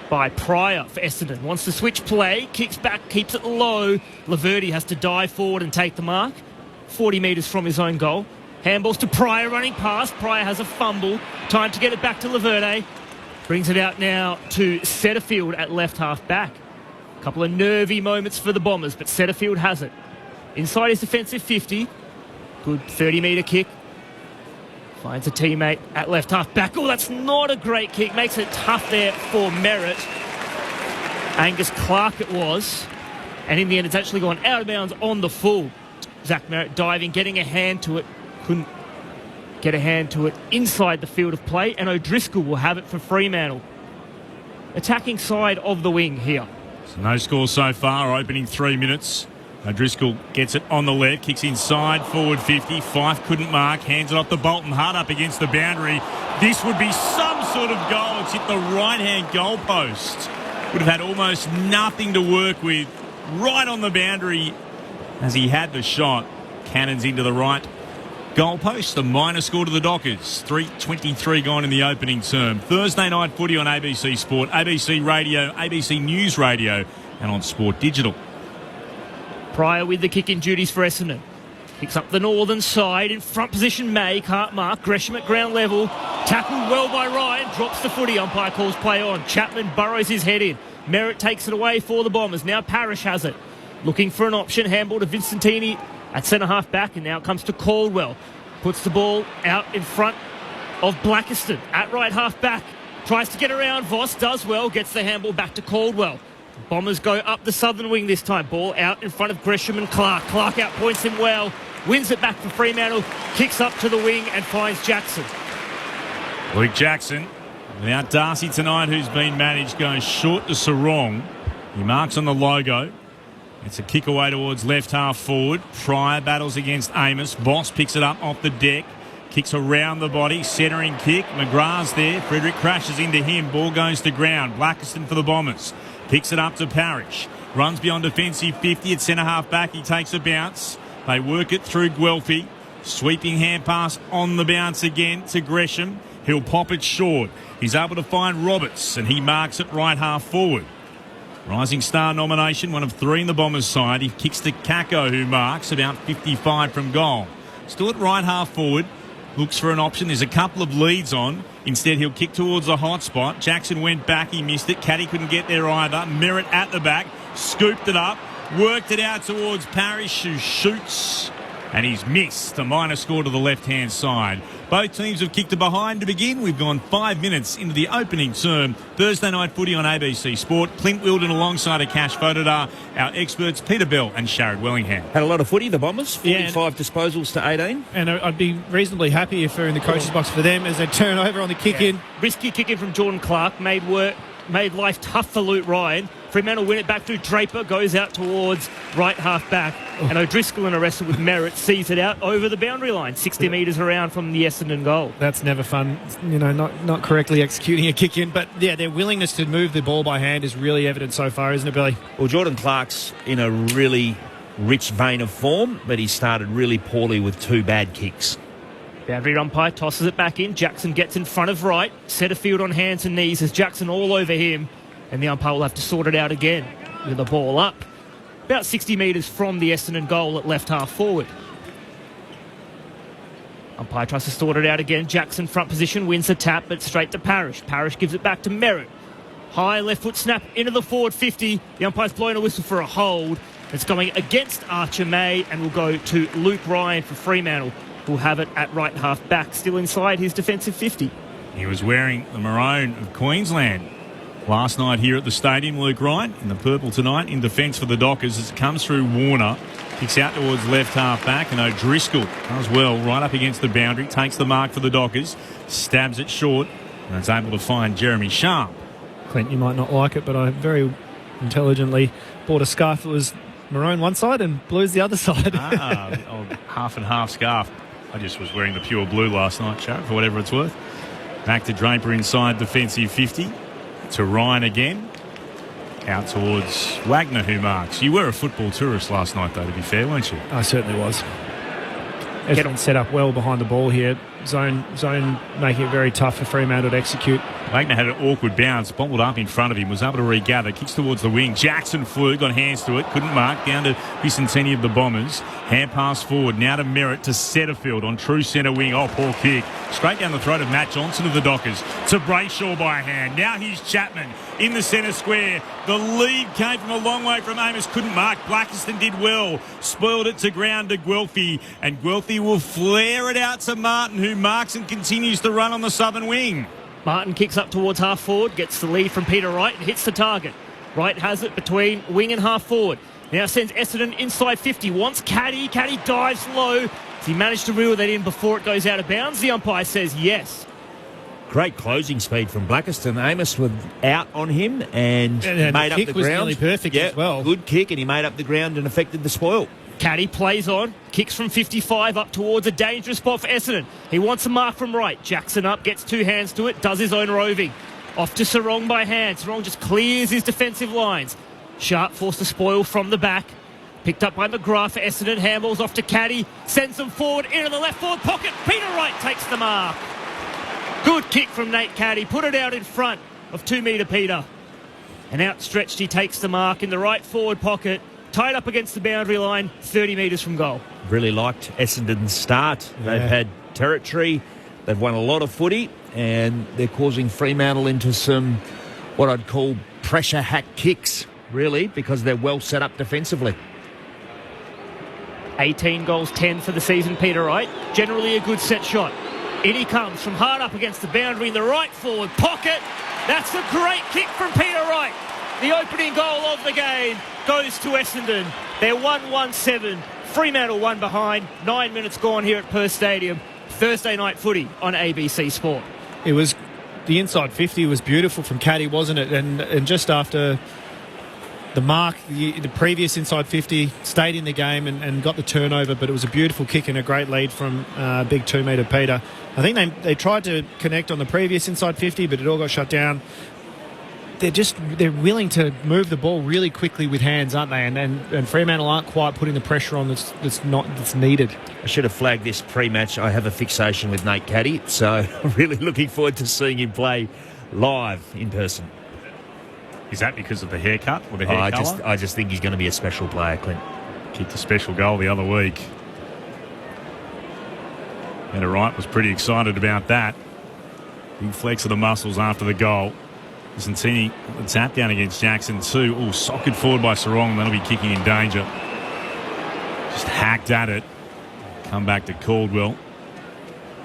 by Pryor for Essendon. Wants to switch play, kicks back, keeps it low. Laverty has to dive forward and take the mark. 40 metres from his own goal. Handballs to Pryor running past. Pryor has a fumble. Time to get it back to Laverty. Brings it out now to Setterfield at left half back. A couple of nervy moments for the Bombers, but Setterfield has it. Inside his defensive 50. Good 30-metre kick. Finds a teammate at left half back. Oh, that's not a great kick. Makes it tough there for Merritt. Angus Clark it was. And in the end, it's actually gone out of bounds on the full. Zach Merritt diving, getting a hand to it. Couldn't get a hand to it inside the field of play, and O'Driscoll will have it for Fremantle. Attacking side of the wing here. So no score so far, opening 3 minutes. O'Driscoll gets it on the left, kicks inside, forward 50. Fife couldn't mark, hands it off to Bolton, hard up against the boundary. This would be some sort of goal. It's hit the right-hand goal post. Would have had almost nothing to work with. Right on the boundary as he had the shot. Cannons into the right goalpost, a minor score to the Dockers. 3:23 gone in the opening term. Thursday night footy on ABC Sport, ABC Radio, ABC News Radio, and on Sport Digital. Pryor with the kick-in duties for Essendon. Kicks up the northern side. In front position, May. Can't mark. Gresham at ground level. Tackled well by Ryan. Drops the footy. Umpire calls play on. Chapman burrows his head in. Merritt takes it away for the Bombers. Now Parrish has it. Looking for an option. Handball to Vicentini at centre half back, and now it comes to Caldwell. Puts the ball out in front of Blackiston at right half back. Tries to get around. Voss does well. Gets the handball back to Caldwell. Bombers go up the southern wing this time. Ball out in front of Gresham and Clark. Clark outpoints him well. Wins it back for Fremantle. Kicks up to the wing and finds Jackson. Luke Jackson, without Darcy tonight, who's been managed, goes short to Sarong. He marks on the logo. It's a kick away towards left half forward. Pryor battles against Amos. Voss picks it up off the deck. Kicks around the body. Centering kick. McGrath's there. Frederick crashes into him. Ball goes to ground. Blackiston for the Bombers. Picks it up to Parrish. Runs beyond defensive 50 at centre half back. He takes a bounce. They work it through Guelphy. Sweeping hand pass on the bounce again to Gresham. He'll pop it short. He's able to find Roberts, and he marks it right half forward. Rising Star nomination, one of three in the Bombers side. He kicks to Kako, who marks about 55 from goal. Still at right half forward. Looks for an option. There's a couple of leads on. Instead, he'll kick towards the hot spot. Jackson went back. He missed it. Caddy couldn't get there either. Merritt at the back. Scooped it up. Worked it out towards Parrish, who shoots. And he's missed. A minor score to the left-hand side. Both teams have kicked a behind to begin. We've gone 5 minutes into the opening term. Thursday night footy on ABC Sport. Clint Wilden alongside Akash Vodadar. Our experts Peter Bell and Sharad Wellingham. Had a lot of footy, the Bombers. 45 disposals to 18. And I'd be reasonably happy if they're in the coach's box for them as they turn over on the kick-in. Risky kick-in from Jordan Clark made life tough for Luke Ryan. Fremantle win it back to Draper, goes out towards right half back. And O'Driscoll in a wrestle with Merritt sees it out over the boundary line, 60 metres around from the Essendon goal. That's never fun, not correctly executing a kick in. But yeah, their willingness to move the ball by hand is really evident so far, isn't it, Billy? Well, Jordan Clark's in a really rich vein of form, but he started really poorly with 2 bad kicks. Boundary umpire tosses it back in. Jackson gets in front of right. Setterfield on hands and knees as Jackson all over him. And the umpire will have to sort it out again with the ball up. About 60 metres from the Essendon goal at left half forward. Umpire tries to sort it out again. Jackson front position, wins the tap, but straight to Parrish. Parrish gives it back to Merritt. High left foot snap into the forward 50. The umpire's blowing a whistle for a hold. It's going against Archer May and will go to Luke Ryan for Fremantle, who'll have it at right half back, still inside his defensive 50. He was wearing the maroon of Queensland last night here at the stadium. Luke Ryan in the purple tonight in defence for the Dockers as it comes through Warner. Kicks out towards left half back, and O'Driscoll does well right up against the boundary, takes the mark for the Dockers, stabs it short, and is able to find Jeremy Sharp. Clint, you might not like it, but I very intelligently bought a scarf that was maroon one side and blue's the other side. Half and half scarf. I just was wearing the pure blue last night, Sharp, for whatever it's worth. Back to Draper inside defensive 50. To Ryan again. Out towards Wagner, who marks. You were a football tourist last night, though, to be fair, weren't you? I certainly was. Essendon set up well behind the ball here. Zone making it very tough for Fremantle to execute. Wagner had an awkward bounce, bobbled up in front of him, was able to regather, kicks towards the wing. Jackson flew, got hands to it, couldn't mark, down to Vicentini of the Bombers. Hand pass forward, now to Merritt to Setterfield on true centre wing. Oh, poor kick. Straight down the throat of Matt Johnson of the Dockers. To Brayshaw by hand. Now here's Chapman in the centre square. The lead came from a long way from Amos, couldn't mark. Blackiston did well. Spoiled it to ground to Guelphy, and Guelphy will flare it out to Martin, who marks and continues to run on the southern wing. Martin kicks up towards half forward, gets the lead from Peter Wright and hits the target. Wright has it between wing and half forward. Now sends Essendon inside 50. Wants Caddy. Caddy dives low. Has he managed to reel that in before it goes out of bounds? The umpire says yes. Great closing speed from Blackiston. Amos was out on him and made up the ground. The kick was nearly perfect as well. Good kick, and he made up the ground and affected the spoil. Caddy plays on, kicks from 55 up towards a dangerous spot for Essendon. He wants a mark from right. Jackson up, gets 2 hands to it, does his own roving. Off to Sarong by hand. Sarong just clears his defensive lines. Sharp forced to spoil from the back. Picked up by McGrath for Essendon. Handballs off to Caddy. Sends them forward into the left forward pocket. Peter Wright takes the mark. Good kick from Nate Caddy. Put it out in front of 2 metre Peter. And outstretched, he takes the mark in the right forward pocket. Tied up against the boundary line, 30 metres from goal. Really liked Essendon's start. They've had territory. They've won a lot of footy, and they're causing Fremantle into some, what I'd call pressure hack kicks, really, because they're well set up defensively. 18 goals, 10 for the season, Peter Wright. Generally a good set shot. In he comes from hard up against the boundary in the right forward pocket. That's a great kick from Peter Wright. The opening goal of the game goes to Essendon. They're 1-1-7. Fremantle 1 behind. 9 minutes gone here at Perth Stadium. Thursday night footy on ABC Sport. It was the inside 50 was beautiful from Caddy, wasn't it? And just after the mark, the previous inside 50 stayed in the game and got the turnover, but it was a beautiful kick and a great lead from big 2 metre Peter. I think they tried to connect on the previous inside 50, but it all got shut down. They're willing to move the ball really quickly with hands, aren't they? And Fremantle aren't quite putting the pressure on that's needed. I should have flagged this pre-match. I have a fixation with Nate Caddy, so I'm really looking forward to seeing him play live in person. Is that because of the haircut or the hair colour? I just think he's going to be a special player, Clint. Kicked a special goal the other week. And Wright was pretty excited about that. Big flex of the muscles after the goal. Santini, the tap down against Jackson too. Oh, socked forward by Sarong. That'll be kicking in danger. Just hacked at it. come back to Caldwell.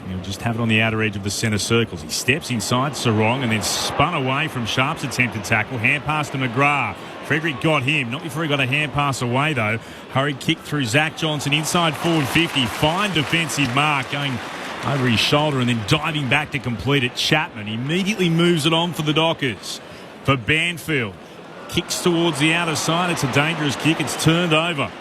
He'll just have it on the outer edge of the centre circles. He steps inside Sarong and then spun away from Sharp's attempted tackle. Hand pass to McGrath. Frederick got him. Not before he got a hand pass away, though. Hurried kick through Zach Johnson inside forward 50. Fine defensive mark going over his shoulder and then diving back to complete it. Chapman immediately moves it on for the Dockers. For Banfield. Kicks towards the outer side. It's a dangerous kick. It's turned over.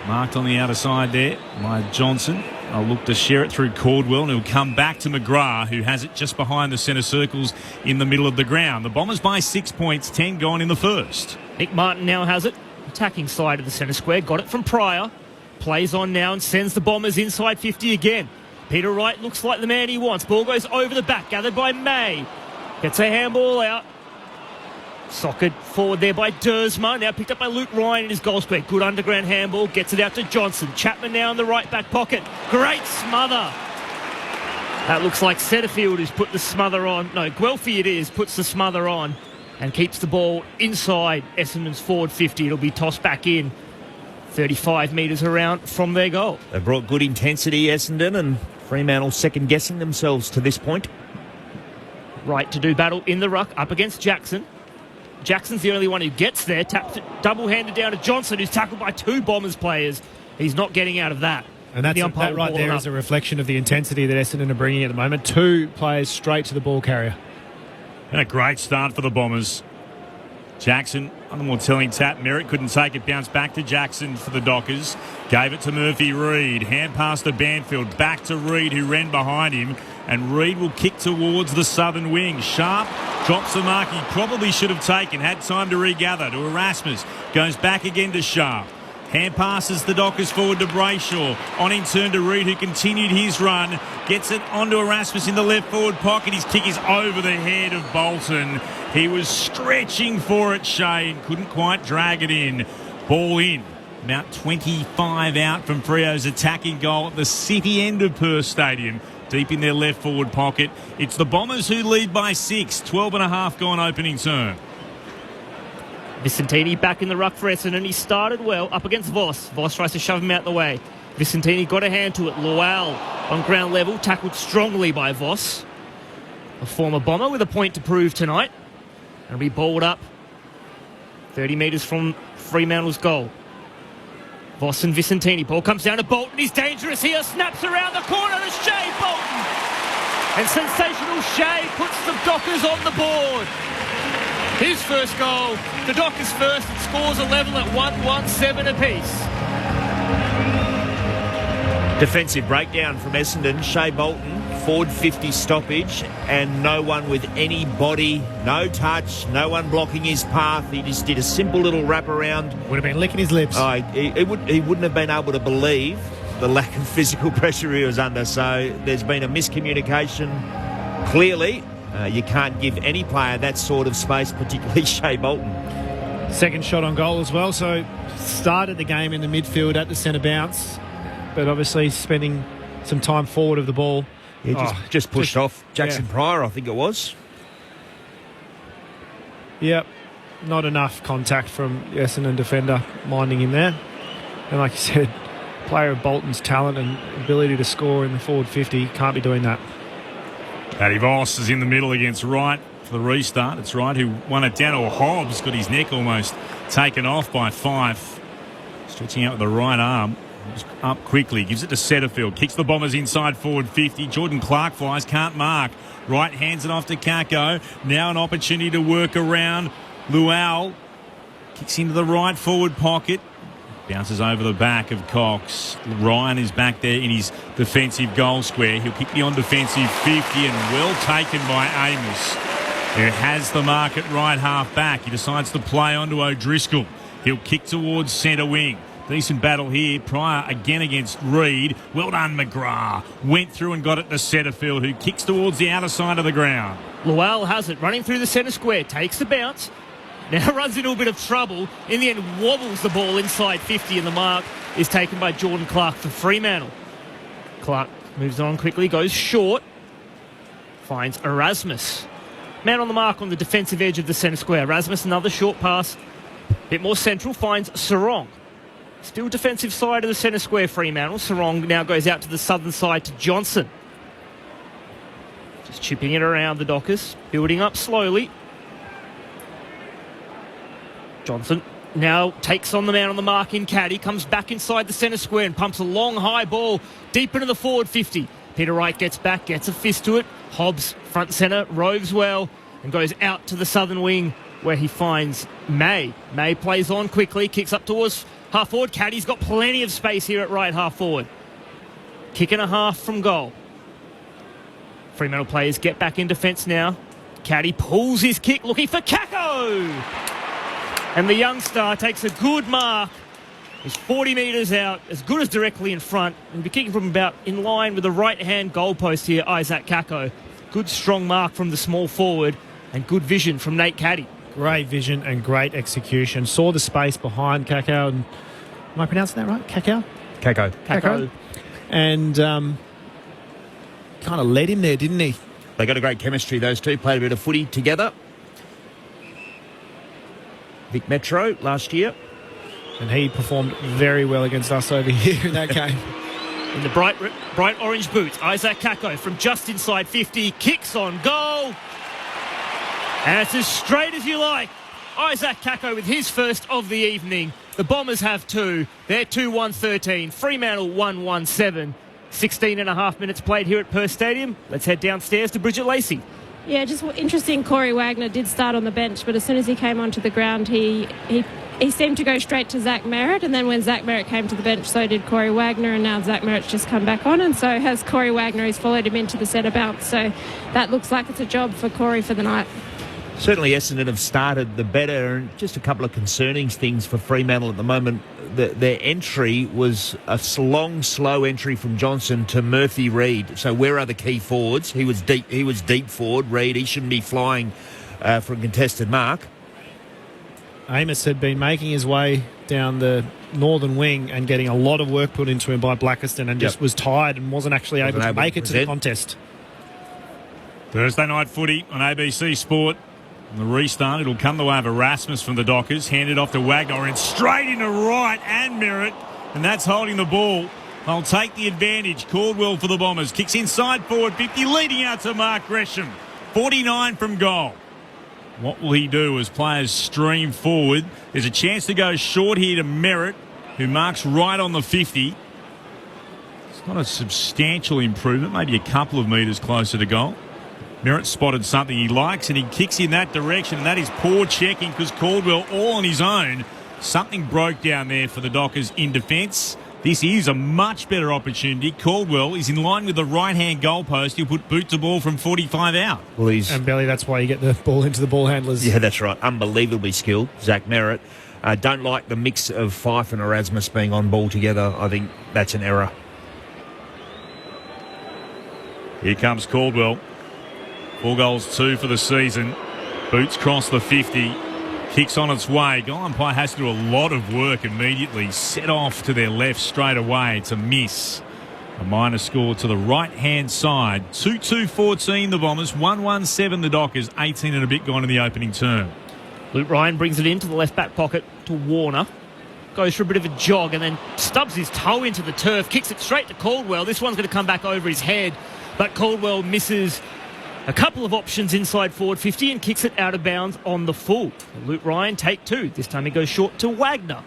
Marked on the outer side there by Johnson. I'll look to share it through Caldwell and he'll come back to McGrath, who has it just behind the centre circles in the middle of the ground. The Bombers by 6 points, 10 gone in the first. Nick Martin now has it. Attacking side of the centre square. Got it from Pryor. Plays on now and sends the Bombers inside 50 again. Peter Wright looks like the man he wants. Ball goes over the back. Gathered by May. Gets a handball out. Socket forward there by Dersma. Now picked up by Luke Ryan in his goal square. Good underground handball. Gets it out to Johnson. Chapman now in the right back pocket. Great smother. That looks like Setterfield who's put the smother on. No, Guelphy it is. Puts the smother on and keeps the ball inside Essendon's forward 50. It'll be tossed back in 35 metres around from their goal. They brought good intensity, Essendon, and Fremantle second-guessing themselves to this point. Right to do battle in the ruck up against Jackson. Jackson's the only one who gets there. Taps it double-handed down to Johnson, who's tackled by two Bombers players. He's not getting out of that. And that right there is a reflection of the intensity that Essendon are bringing at the moment. Two players straight to the ball carrier. And a great start for the Bombers. Jackson on the more telling tap. Merritt couldn't take it. Bounced back to Jackson for the Dockers. Gave it to Murphy Reid. Hand pass to Banfield. Back to Reid, who ran behind him. And Reid will kick towards the southern wing. Sharp drops the mark he probably should have taken. Had time to regather to Erasmus. Goes back again to Sharp. Hand passes the Dockers forward to Brayshaw. On in turn to Reid, who continued his run. Gets it onto Erasmus in the left forward pocket. His kick is over the head of Bolton. He was stretching for it, Shane. Couldn't quite drag it in. Ball in. About 25 out from Freo's attacking goal at the city end of Perth Stadium. Deep in their left forward pocket. It's the Bombers who lead by 6. 12.5 gone opening term. Vicentini back in the ruck for Essendon. He started well up against Voss. Voss tries to shove him out the way. Vicentini got a hand to it. Lual on ground level, tackled strongly by Voss. A former Bomber with a point to prove tonight. And be balled up 30 metres from Fremantle's goal. Voss and Vicentini. Ball comes down to Bolton. He's dangerous here. Snaps around the corner to Shea Bolton. And sensational Shea puts the Dockers on the board. His first goal, the Dockers first, and scores a level at 1-1-7 apiece. Defensive breakdown from Essendon. Shea Bolton, forward 50 stoppage, and no one with any body, no touch, no one blocking his path. He just did a simple little wraparound. Would have been licking his lips. He wouldn't have been able to believe the lack of physical pressure he was under. So there's been a miscommunication, clearly. You can't give any player that sort of space, particularly Shea Bolton. Second shot on goal as well, so started the game in the midfield at the centre bounce, but obviously spending some time forward of the ball. Yeah, just pushed off Jackson Pryor, I think it was. Yep, not enough contact from Essendon defender minding him there. And like you said, player of Bolton's talent and ability to score in the forward 50, can't be doing that. Paddy Voss is in the middle against Wright for the restart. It's Wright who won it down. Or Hobbs got his neck almost taken off by Fife. Stretching out with the right arm. Up quickly. Gives it to Setterfield. Kicks the Bombers inside forward 50. Jordan Clark flies. Can't mark. Wright hands it off to Kako. Now an opportunity to work around. Lual kicks into the right forward pocket. Bounces over the back of Cox. Ryan is back there in his defensive goal square. He'll kick beyond defensive 50 and well taken by Amos, who has the mark at right half back. He decides to play onto O'Driscoll. He'll kick towards centre wing. Decent battle here. Pryor again against Reid. Well done, McGrath. Went through and got it to Setterfield, who kicks towards the outer side of the ground. Lual has it, running through the centre square. Takes the bounce. Now runs into a bit of trouble. In the end, wobbles the ball inside 50, and the mark is taken by Jordan Clark for Fremantle. Clark moves on quickly, goes short. Finds Erasmus. Man on the mark on the defensive edge of the centre square. Erasmus, another short pass. Bit more central, finds Sarong. Still defensive side of the centre square, Fremantle. Sarong now goes out to the southern side to Johnson. Just chipping it around the Dockers. Building up slowly. Johnson now takes on the man on the mark in Caddy. Comes back inside the centre square and pumps a long high ball deep into the forward 50. Peter Wright gets back, gets a fist to it. Hobbs, front centre, roves well and goes out to the southern wing where he finds May. May plays on quickly, kicks up towards half forward. Caddy's got plenty of space here at right half forward. Kick and a half from goal. Fremantle players get back in defence now. Caddy pulls his kick, looking for Kako! And the young star takes a good mark. He's 40 metres out, as good as directly in front. He'll be kicking from about in line with the right-hand goalpost here, Isaac Kako. Good strong mark from the small forward and good vision from Nate Caddy. Great vision and great execution. Saw the space behind Kako. And, am I pronouncing that right? Kako? Kako. And kind of led him there, didn't he? They got a great chemistry, those two. Played a bit of footy together. Vic Metro last year. And he performed very well against us over here in that game. In the bright orange boots, Isaac Kako from just inside 50, kicks on goal. And it's as straight as you like. Isaac Kako with his first of the evening. The Bombers have two. They're 2-1-13. Fremantle 1-1-7. 16 and a half minutes played here at Perth Stadium. Let's head downstairs to Bridget Lacey. Yeah, just interesting. Corey Wagner did start on the bench, but as soon as he came onto the ground, he seemed to go straight to Zach Merritt, and then when Zach Merritt came to the bench, so did Corey Wagner, and now Zach Merritt's just come back on, and so has Corey Wagner. He's followed him into the centre bounce, so that looks like it's a job for Corey for the night. Certainly Essendon have started the better, and just a couple of concerning things for Fremantle at the moment. Their entry was a long, slow entry from Johnson to Murphy Reid. So where are the key forwards? He was deep forward. Reid, he shouldn't be flying for a contested mark. Amos had been making his way down the northern wing and getting a lot of work put into him by Blackiston, and just was tired and wasn't actually able to make it to the contest. Thursday night footy on ABC Sport. On the restart, it'll come the way of Erasmus from the Dockers. Handed off to Wagner and straight into right and Merritt. And that's holding the ball. They'll take the advantage. Caldwell for the Bombers. Kicks inside forward 50, leading out to Mark Gresham. 49 from goal. What will he do as players stream forward? There's a chance to go short here to Merritt, who marks right on the 50. It's not a substantial improvement, maybe a couple of metres closer to goal. Merritt spotted something he likes and he kicks in that direction, and that is poor checking because Caldwell all on his own. Something broke down there for the Dockers in defence. This is a much better opportunity. Caldwell is in line with the right-hand goalpost. He'll put boot to ball from 45 out. Well, and Belly, that's why you get the ball into the ball handlers. Yeah, that's right. Unbelievably skilled, Zach Merritt. Don't like the mix of Fife and Erasmus being on ball together. I think that's an error. Here comes Caldwell. 4 goals, 2 for the season. Boots cross the 50. Kicks on its way. Goal umpire has to do a lot of work immediately. Set off to their left straight away. It's a miss. A minor score to the right-hand side. 2-2-14 the Bombers. 1-1-7 the Dockers. 18 and a bit gone in the opening term. Luke Ryan brings it into the left-back pocket to Warner. Goes for a bit of a jog and then stubs his toe into the turf. Kicks it straight to Caldwell. This one's going to come back over his head. But Caldwell misses a couple of options inside forward 50 and kicks it out of bounds on the full. Luke Ryan, take 2. This time he goes short to Wagner,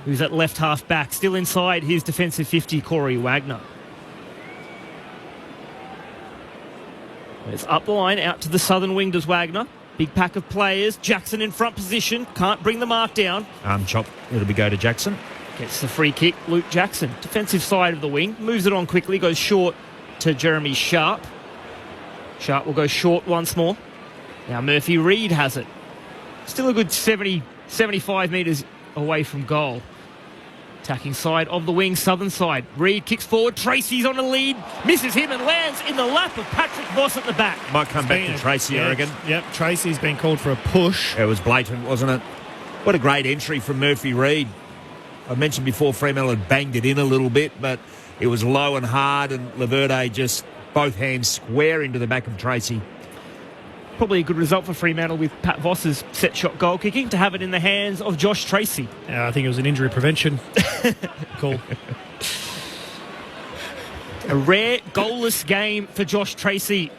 who's at left half back. Still inside his defensive 50, Corey Wagner. It's up the line, out to the southern wing does Wagner. Big pack of players. Jackson in front position. Can't bring the mark down. Arm chop. It'll be go to Jackson. Gets the free kick. Luke Jackson, defensive side of the wing. Moves it on quickly. Goes short to Jeremy Sharp. Sharp will go short once more. Now Murphy Reid has it. Still a good 70, 75 metres away from goal. Attacking side of the wing, southern side. Reid kicks forward. Tracy's on the lead. Misses him and lands in the lap of Patrick Voss at the back. Might come back to Tracy, I reckon. Yep, Tracy's been called for a push. It was blatant, wasn't it? What a great entry from Murphy Reid. I mentioned before Fremantle had banged it in a little bit, but it was low and hard, and Laverde just both hands square into the back of Tracy. Probably a good result for Fremantle with Pat Voss's set shot goal kicking to have it in the hands of Josh Tracy. I think it was an injury prevention call. A rare goalless game for Josh Tracy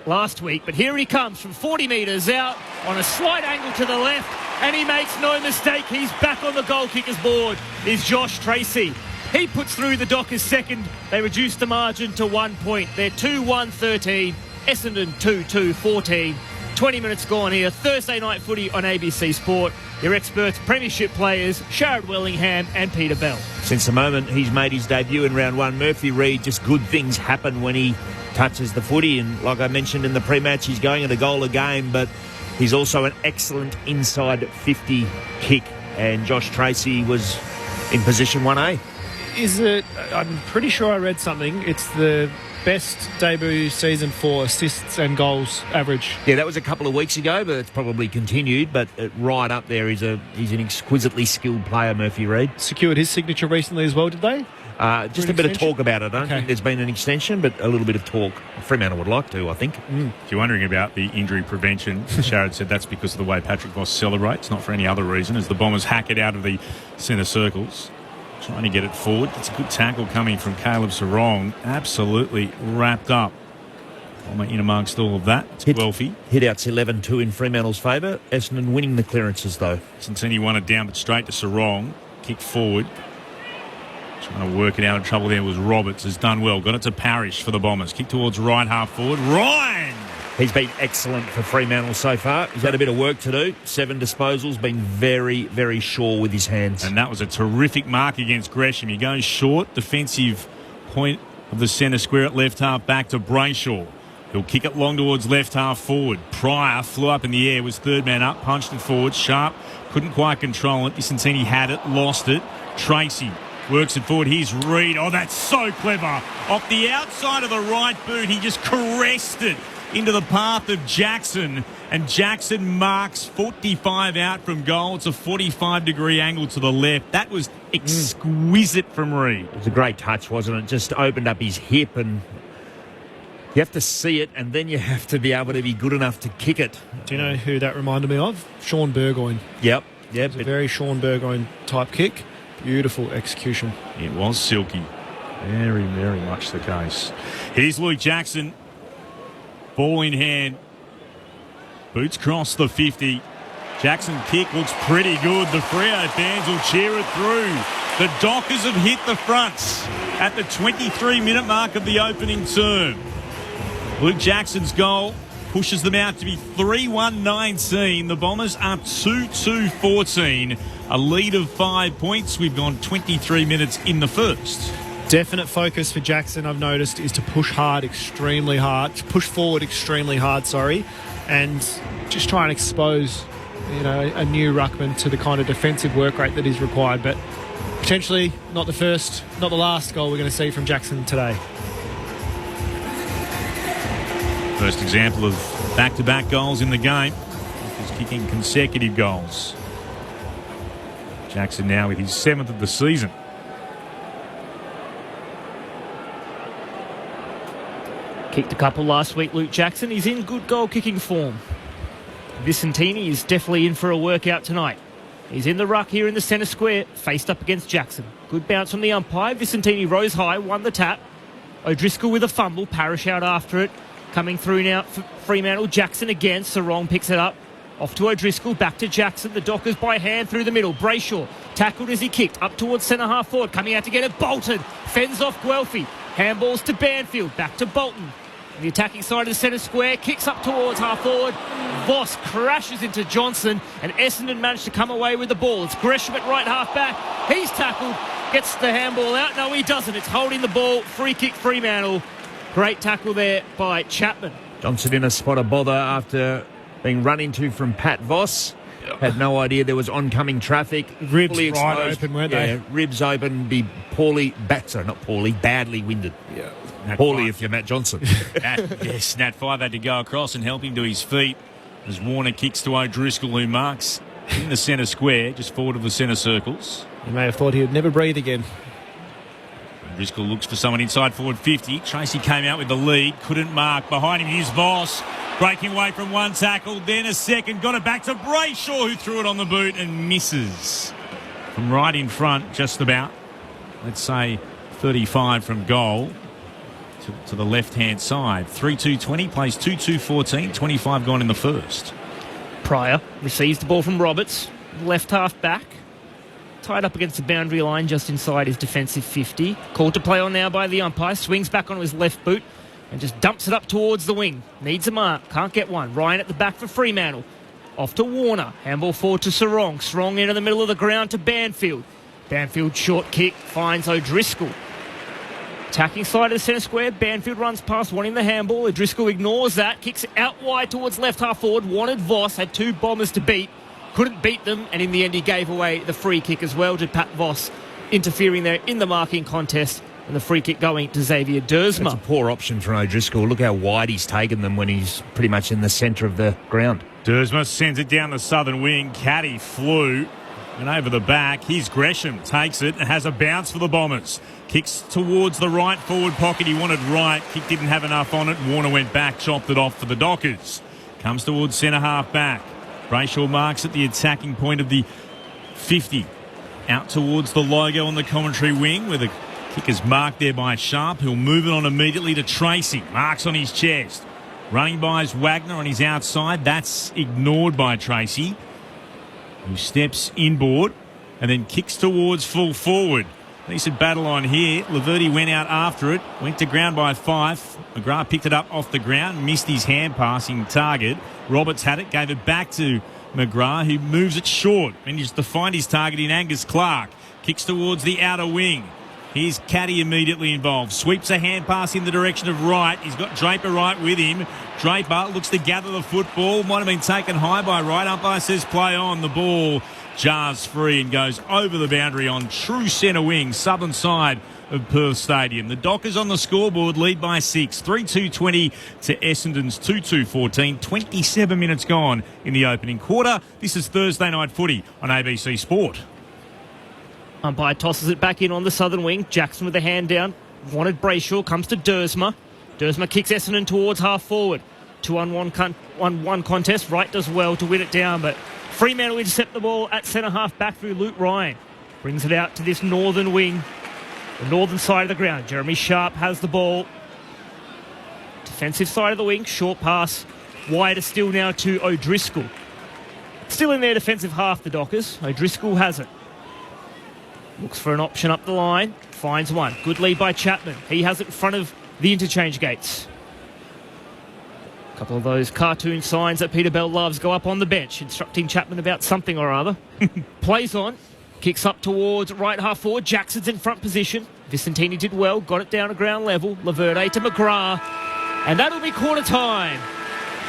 last week, but here he comes from 40 metres out on a slight angle to the left, and he makes no mistake. He's back on the goal kicker's board, is Josh Tracy. He puts through the Dockers second. They reduce the margin to 1 point. They're 2-1-13. Essendon 2-2-14. 20 minutes gone here. Thursday night footy on ABC Sport. Your experts, premiership players, Sharrod Wellingham and Peter Bell. Since the moment he's made his debut in round one, Murphy Reid, just good things happen when he touches the footy. And like I mentioned in the pre-match, he's going at a goal a game, but he's also an excellent inside 50 kick. And Josh Tracy was in position 1A. Is it? I'm pretty sure I read something. It's the best debut season for assists and goals average. Yeah, that was a couple of weeks ago, but it's probably continued. But right up there, he's an exquisitely skilled player, Murphy Reid. Secured his signature recently as well, did they? Just a bit of talk about it. I don't think there's been an extension, but a little bit of talk. Fremantle would like to, I think. If you're wondering about the injury prevention, Sharrod said that's because of the way Patrick Voss celebrates, not for any other reason, as the Bombers hack it out of the centre circles. Trying to get it forward. It's a good tackle coming from Caleb Sarong. Absolutely wrapped up. In amongst all of that, it's Guelphy. Hit-outs 11-2 in Fremantle's favour. Essendon winning the clearances, though. Cincinnati won it down, but straight to Sarong. Kick forward. Trying to work it out. Trouble there was Roberts. Has done well. Got it to Parrish for the Bombers. Kick towards right half forward. Ryan! He's been excellent for Fremantle so far. He's had a bit of work to do. 7 disposals. Been very, very sure with his hands. And that was a terrific mark against Gresham. He goes short. Defensive point of the centre square at left half back to Brayshaw. He'll kick it long towards left half forward. Pryor flew up in the air, was third man up, punched it forward. Sharp couldn't quite control it. Vicentini had it, lost it. Tracy works it forward. Here's Reid. Oh, that's so clever. Off the outside of the right boot, he just caressed it into the path of Jackson, and Jackson marks 45 out from goal. It's a 45-degree angle to the left. That was exquisite from Reid. It was a great touch, wasn't it? Just opened up his hip, and you have to see it, and then you have to be able to be good enough to kick it. Do you know who that reminded me of? Sean Burgoyne. Yep. It was a very Sean Burgoyne type kick. Beautiful execution. It was silky. Very, very much the case. Here's Luke Jackson. Ball in hand. Boots cross the 50. Jackson kick looks pretty good. The Freo fans will cheer it through. The Dockers have hit the fronts at the 23-minute mark of the opening term. Luke Jackson's goal pushes them out to be 3-1-19. The Bombers are 2-2-14. A lead of 5 points. We've gone 23 minutes in the first. Definite focus for Jackson, I've noticed, is to push hard, extremely hard, to push forward extremely hard, and just try and expose, a new ruckman to the kind of defensive work rate that is required. But potentially not the first, not the last goal we're going to see from Jackson today. First example of back-to-back goals in the game. He's kicking consecutive goals. Jackson now with his 7th of the season. Kicked a couple last week, Luke Jackson. He's in good goal-kicking form. Vicentini is definitely in for a workout tonight. He's in the ruck here in the centre square, faced up against Jackson. Good bounce from the umpire. Vicentini rose high, won the tap. O'Driscoll with a fumble, Parrish out after it. Coming through now for Fremantle. Jackson again. Sarong picks it up. Off to O'Driscoll, back to Jackson. The Dockers by hand through the middle. Brayshaw tackled as he kicked up towards centre half forward. Coming out to get it. Bolton fends off Guelphy. Handballs to Banfield. Back to Bolton. The attacking side of the centre square, kicks up towards half forward. Voss crashes into Johnson, and Essendon managed to come away with the ball. It's Gresham at right half back. He's tackled, gets the handball out. No, he doesn't. It's holding the ball. Free kick, Fremantle. Great tackle there by Chapman. Johnson in a spot of bother after being run into from Pat Voss. Had no idea there was oncoming traffic. Ribs right open, weren't they? Ribs open, badly winded. Yeah. Poorly if you're Matt Johnson. Nat 5 had to go across and help him to his feet as Warner kicks to O'Driscoll, who marks in the centre square, just forward of the centre circles. You may have thought he would never breathe again. Driscoll looks for someone inside forward 50. Tracy came out with the lead, couldn't mark. Behind him, here's Voss. Breaking away from one tackle, then a second. Got it back to Brayshaw, who threw it on the boot and misses. From right in front, just about, let's say, 35 from goal to the left-hand side. 3-2-20, plays 2-2-14, 25 gone in the first. Pryor receives the ball from Roberts, left half back. Tied up against the boundary line just inside his defensive 50. Called to play on now by the umpire. Swings back on his left boot and just dumps it up towards the wing. Needs a mark. Can't get one. Ryan at the back for Fremantle. Off to Warner. Handball forward to Sarong. Sarong into the middle of the ground to Banfield. Banfield short kick finds O'Driscoll. Attacking side of the centre square. Banfield runs past, wanting the handball. O'Driscoll ignores that. Kicks out wide towards left half forward. Wanted Voss. Had two Bombers to beat. Couldn't beat them, and in the end he gave away the free kick as well to Pat Voss, interfering there in the marking contest, and the free kick going to Xavier Dersma. That's a poor option for O'Driscoll. Look how wide he's taken them when he's pretty much in the centre of the ground. Dersma sends it down the southern wing. Caddy flew, and over the back, here's Gresham. Takes it and has a bounce for the Bombers. Kicks towards the right forward pocket. He wanted right. Kick didn't have enough on it. Warner went back, chopped it off for the Dockers. Comes towards centre half back. Brayshaw marks at the attacking point of the 50. Out towards the logo on the commentary wing, where the kick is marked there by Sharp. He'll move it on immediately to Tracy. Marks on his chest. Running by is Wagner on his outside. That's ignored by Tracy, who steps inboard and then kicks towards full forward. Decent battle on here. Laverty went out after it. Went to ground by Fife. McGrath picked it up off the ground. Missed his hand passing target. Roberts had it. Gave it back to McGrath, who moves it short. Manages to find his target in Angus Clark. Kicks towards the outer wing. Here's Caddy immediately involved. Sweeps a hand pass in the direction of Wright. He's got Draper right with him. Draper looks to gather the football. Might have been taken high by Wright. Umpire says play on. The ball jars free and goes over the boundary on true centre wing, southern side of Perth Stadium. The Dockers on the scoreboard lead by 6. 3-2-20 to Essendon's 2-2-14. 27 minutes gone in the opening quarter. This is Thursday Night Footy on ABC Sport. Umpire tosses it back in on the southern wing. Jackson with the hand down. Wanted Brayshaw. Comes to Dersma. Dersma kicks Essendon towards half forward. 2-on-1 contest. Wright does well to win it down, but Fremantle intercept the ball at centre half back through Luke Ryan. Brings it out to this northern wing, the northern side of the ground. Jeremy Sharp has the ball. Defensive side of the wing. Short pass. Wider still now to O'Driscoll. Still in their defensive half, the Dockers. O'Driscoll has it. Looks for an option up the line. Finds one. Good lead by Chapman. He has it in front of the interchange gates. A couple of those cartoon signs that Peter Bell loves go up on the bench, instructing Chapman about something or other. Plays on. Kicks up towards right half forward. Jackson's in front position. Vicentini did well. Got it down to ground level. Laverde to McGrath. And that'll be quarter time.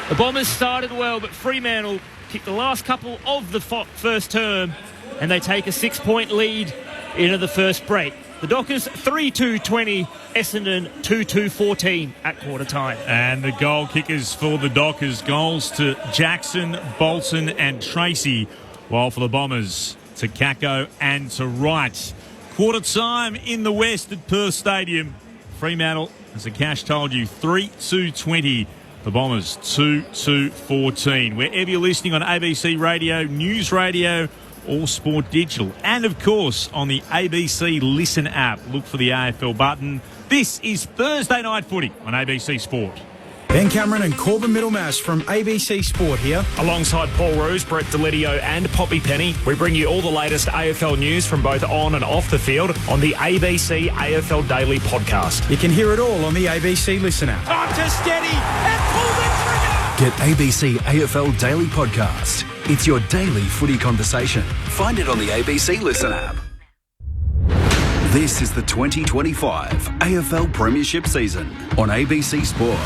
The Bombers started well, but Fremantle kicked the last couple of the first term, and they take a 6-point lead into the first break. The Dockers 3-2-20, Essendon 2-2-14 at quarter time. And the goal kickers for the Dockers, goals to Jackson, Bolton and Tracy, while for the Bombers, to Kako and to Wright. Quarter time in the West at Perth Stadium. Fremantle, as the cash told you, 3-2-20. The Bombers 2-2-14. Wherever you're listening on ABC Radio, News Radio, All Sport Digital, and of course on the ABC Listen app. Look for the AFL button. This is Thursday Night Footy on ABC Sport. Ben Cameron and Corbin Middlemash from ABC Sport here. Alongside Paul Roos, Brett Delidio and Poppy Penny, we bring you all the latest AFL news from both on and off the field on the ABC AFL Daily podcast. You can hear it all on the ABC Listen app. Time to steady and pull the trigger. Get ABC AFL Daily Podcast. It's your daily footy conversation. Find it on the ABC Listen app. This is the 2025 AFL Premiership season on ABC Sport.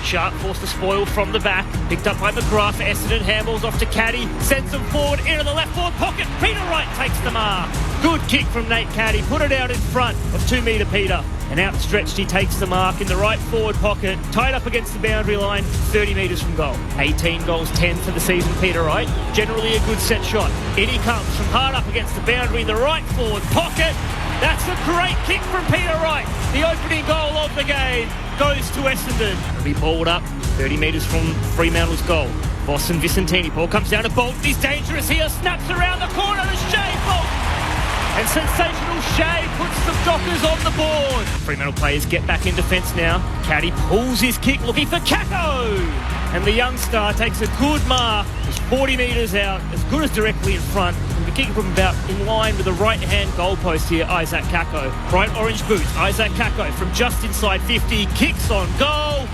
Sharp forced to spoil from the back. Picked up by McGrath. Essendon handballs off to Caddy. Sends them forward into the left forward pocket. Peter Wright takes the mark. Good kick from Nate Caddy. Put it out in front of 2 metre Peter. And outstretched, he takes the mark in the right forward pocket. Tied up against the boundary line, 30 metres from goal. 18 goals, 10 for the season, Peter Wright. Generally a good set shot. In he comes from hard up against the boundary in the right forward pocket. That's a great kick from Peter Wright. The opening goal of the game goes to Essendon. It'll be balled up 30 metres from Fremantle's goal. Boston Vicentini. Ball comes down to Bolton. He's dangerous here. Snaps around the corner to Shea Bolton. And sensational Shea puts the Dockers on the board. Fremantle players get back in defence now. Caddy pulls his kick looking for Kako. And the young star takes a good mark. He's 40 metres out, as good as directly in front. The kick from about in line with the right-hand goalpost here, Isaac Kako. Bright orange boots, Isaac Kako from just inside 50, kicks on goal.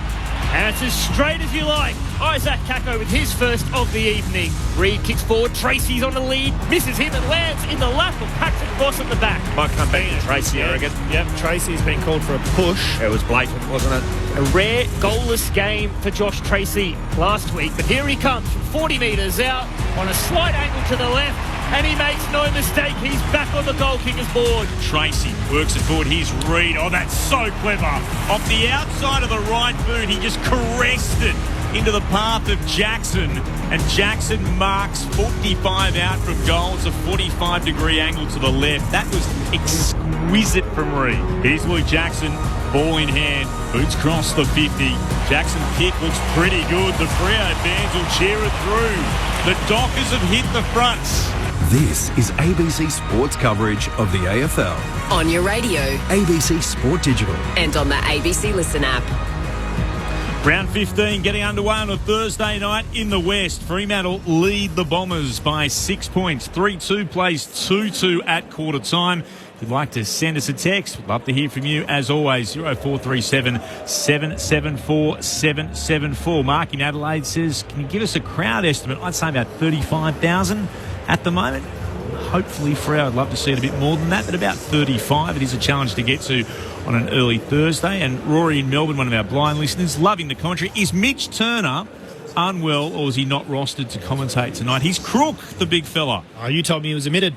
And it's as straight as you like. Isaac Kako with his first of the evening. Reid kicks forward, Tracy's on the lead, misses him and lands in the lap of Patrick Voss at the back. Might come back to Tracy, I reckon. Yep, Tracy's been called for a push. It was blatant, wasn't it? A rare goalless game for Josh Tracy last week, but here he comes from 40 metres out on a slight angle to the left, and he makes no mistake. He's back on the goal kicker's board. Tracy works it forward. Here's Reid. Oh, that's so clever. Off the outside of the right boot, he just caressed it into the path of Jackson, and Jackson marks 45 out from goal. It's a 45-degree angle to the left. That was exquisite from Reid. Here's Luke Jackson, ball in hand, boots cross the 50. Jackson kick looks pretty good. The Freo fans will cheer it through. The Dockers have hit the fronts. This is ABC Sports coverage of the AFL. On your radio. ABC Sport Digital. And on the ABC Listen app. Round 15 getting underway on a Thursday night in the West. Fremantle lead the Bombers by 6 points. 3-2 plays 2-2 at quarter time. If you'd like to send us a text, we'd love to hear from you. As always, 0437 774 774. Mark in Adelaide says, can you give us a crowd estimate? I'd say about 35,000 at the moment. Hopefully, Freo, I'd love to see it a bit more than that, but about 35. It is a challenge to get to on an early Thursday. And Rory in Melbourne, one of our blind listeners, loving the commentary. Is Mitch Turner unwell, or is he not rostered to commentate tonight? He's crook, the big fella. Oh, you told me he was omitted.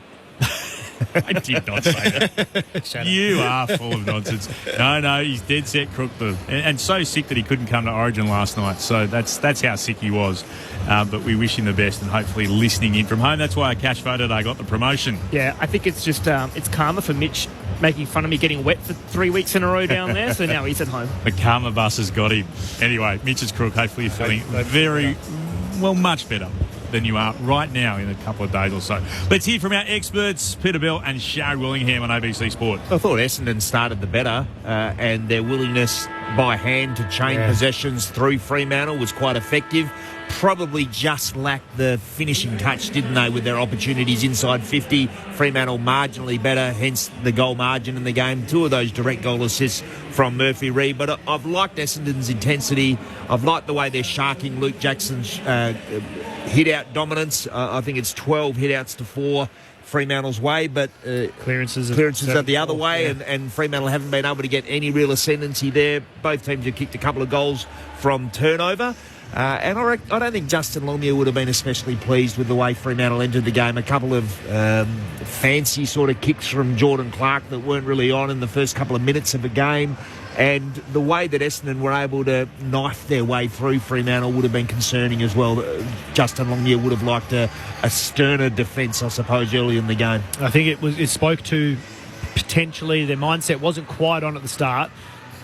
I did not say that. You are full of nonsense. No, he's dead set crook, and so sick that he couldn't come to Origin last night. So that's how sick he was. But we wish him the best, and hopefully listening in from home. That's why Cash voted I got the promotion. Yeah, I think it's just it's karma for Mitch making fun of me getting wet for 3 weeks in a row down there. So now he's at home. The karma bus has got him. Anyway, Mitch is crook. Hopefully you're feeling much better than you are right now in a couple of days or so. Let's hear from our experts, Peter Bell and Sharry Willingham on ABC Sport. I thought Essendon started the better, and their willingness by hand to chain possessions through Fremantle was quite effective. Probably just lacked the finishing touch, didn't they, with their opportunities inside 50. Fremantle marginally better, hence the goal margin in the game. 2 of those direct goal assists from Murphy Reid. But I've liked Essendon's intensity. I've liked the way they're sharking Luke Jackson's hit-out dominance. I think it's 12 hit-outs to 4 Fremantle's way, but clearances are the other way, and Fremantle haven't been able to get any real ascendancy there. Both teams have kicked a couple of goals from turnover. And I don't think Justin Longmuir would have been especially pleased with the way Fremantle entered the game. A couple of fancy sort of kicks from Jordan Clark that weren't really on in the first couple of minutes of the game. And the way that Essendon were able to knife their way through Fremantle would have been concerning as well. Justin Longmuir would have liked a sterner defence, I suppose, early in the game. I think it spoke to potentially their mindset wasn't quite on at the start.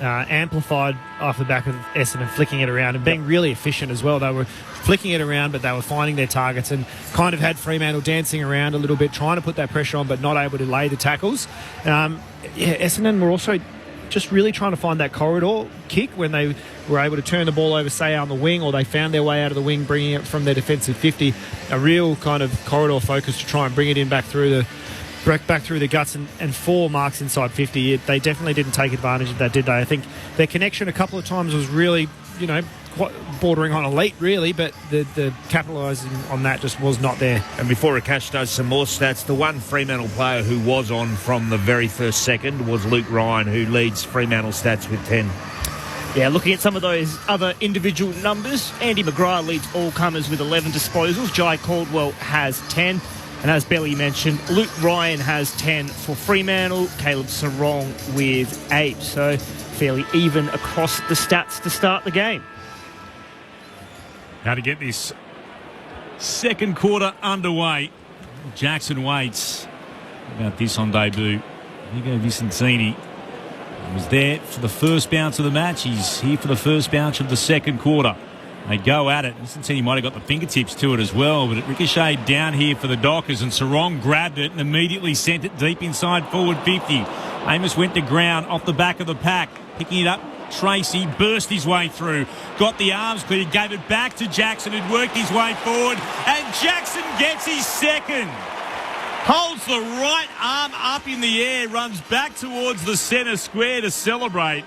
Amplified off the back of Essendon flicking it around and being really efficient as well. They were flicking it around, but they were finding their targets and kind of had Fremantle dancing around a little bit, trying to put that pressure on, but not able to lay the tackles. Essendon were also just really trying to find that corridor kick when they were able to turn the ball over, say, on the wing, or they found their way out of the wing, bringing it from their defensive 50. A real kind of corridor focus to try and bring it in back through the guts and 4 marks inside 50. They definitely didn't take advantage of that, did they? I think their connection a couple of times was really, quite bordering on elite, really, but the capitalising on that just was not there. And before Akash does some more stats, the one Fremantle player who was on from the very first second was Luke Ryan, who leads Fremantle stats with 10. Yeah, looking at some of those other individual numbers, Andy McGrath leads all comers with 11 disposals. Jai Caldwell has 10. And as Belly mentioned, Luke Ryan has 10 for Fremantle, Caleb Sarong with 8. So fairly even across the stats to start the game. Now to get this second quarter underway, Jackson waits. About this on debut. Here go Vicentini. He was there for the first bounce of the match. He's here for the first bounce of the second quarter. They go at it. Vicentini might have got the fingertips to it as well, but it ricocheted down here for the Dockers, and Sarong grabbed it and immediately sent it deep inside forward 50. Amos went to ground off the back of the pack, picking it up. Tracy burst his way through, got the arms cleared, gave it back to Jackson, who'd worked his way forward, and Jackson gets his second. Holds the right arm up in the air, runs back towards the centre square to celebrate,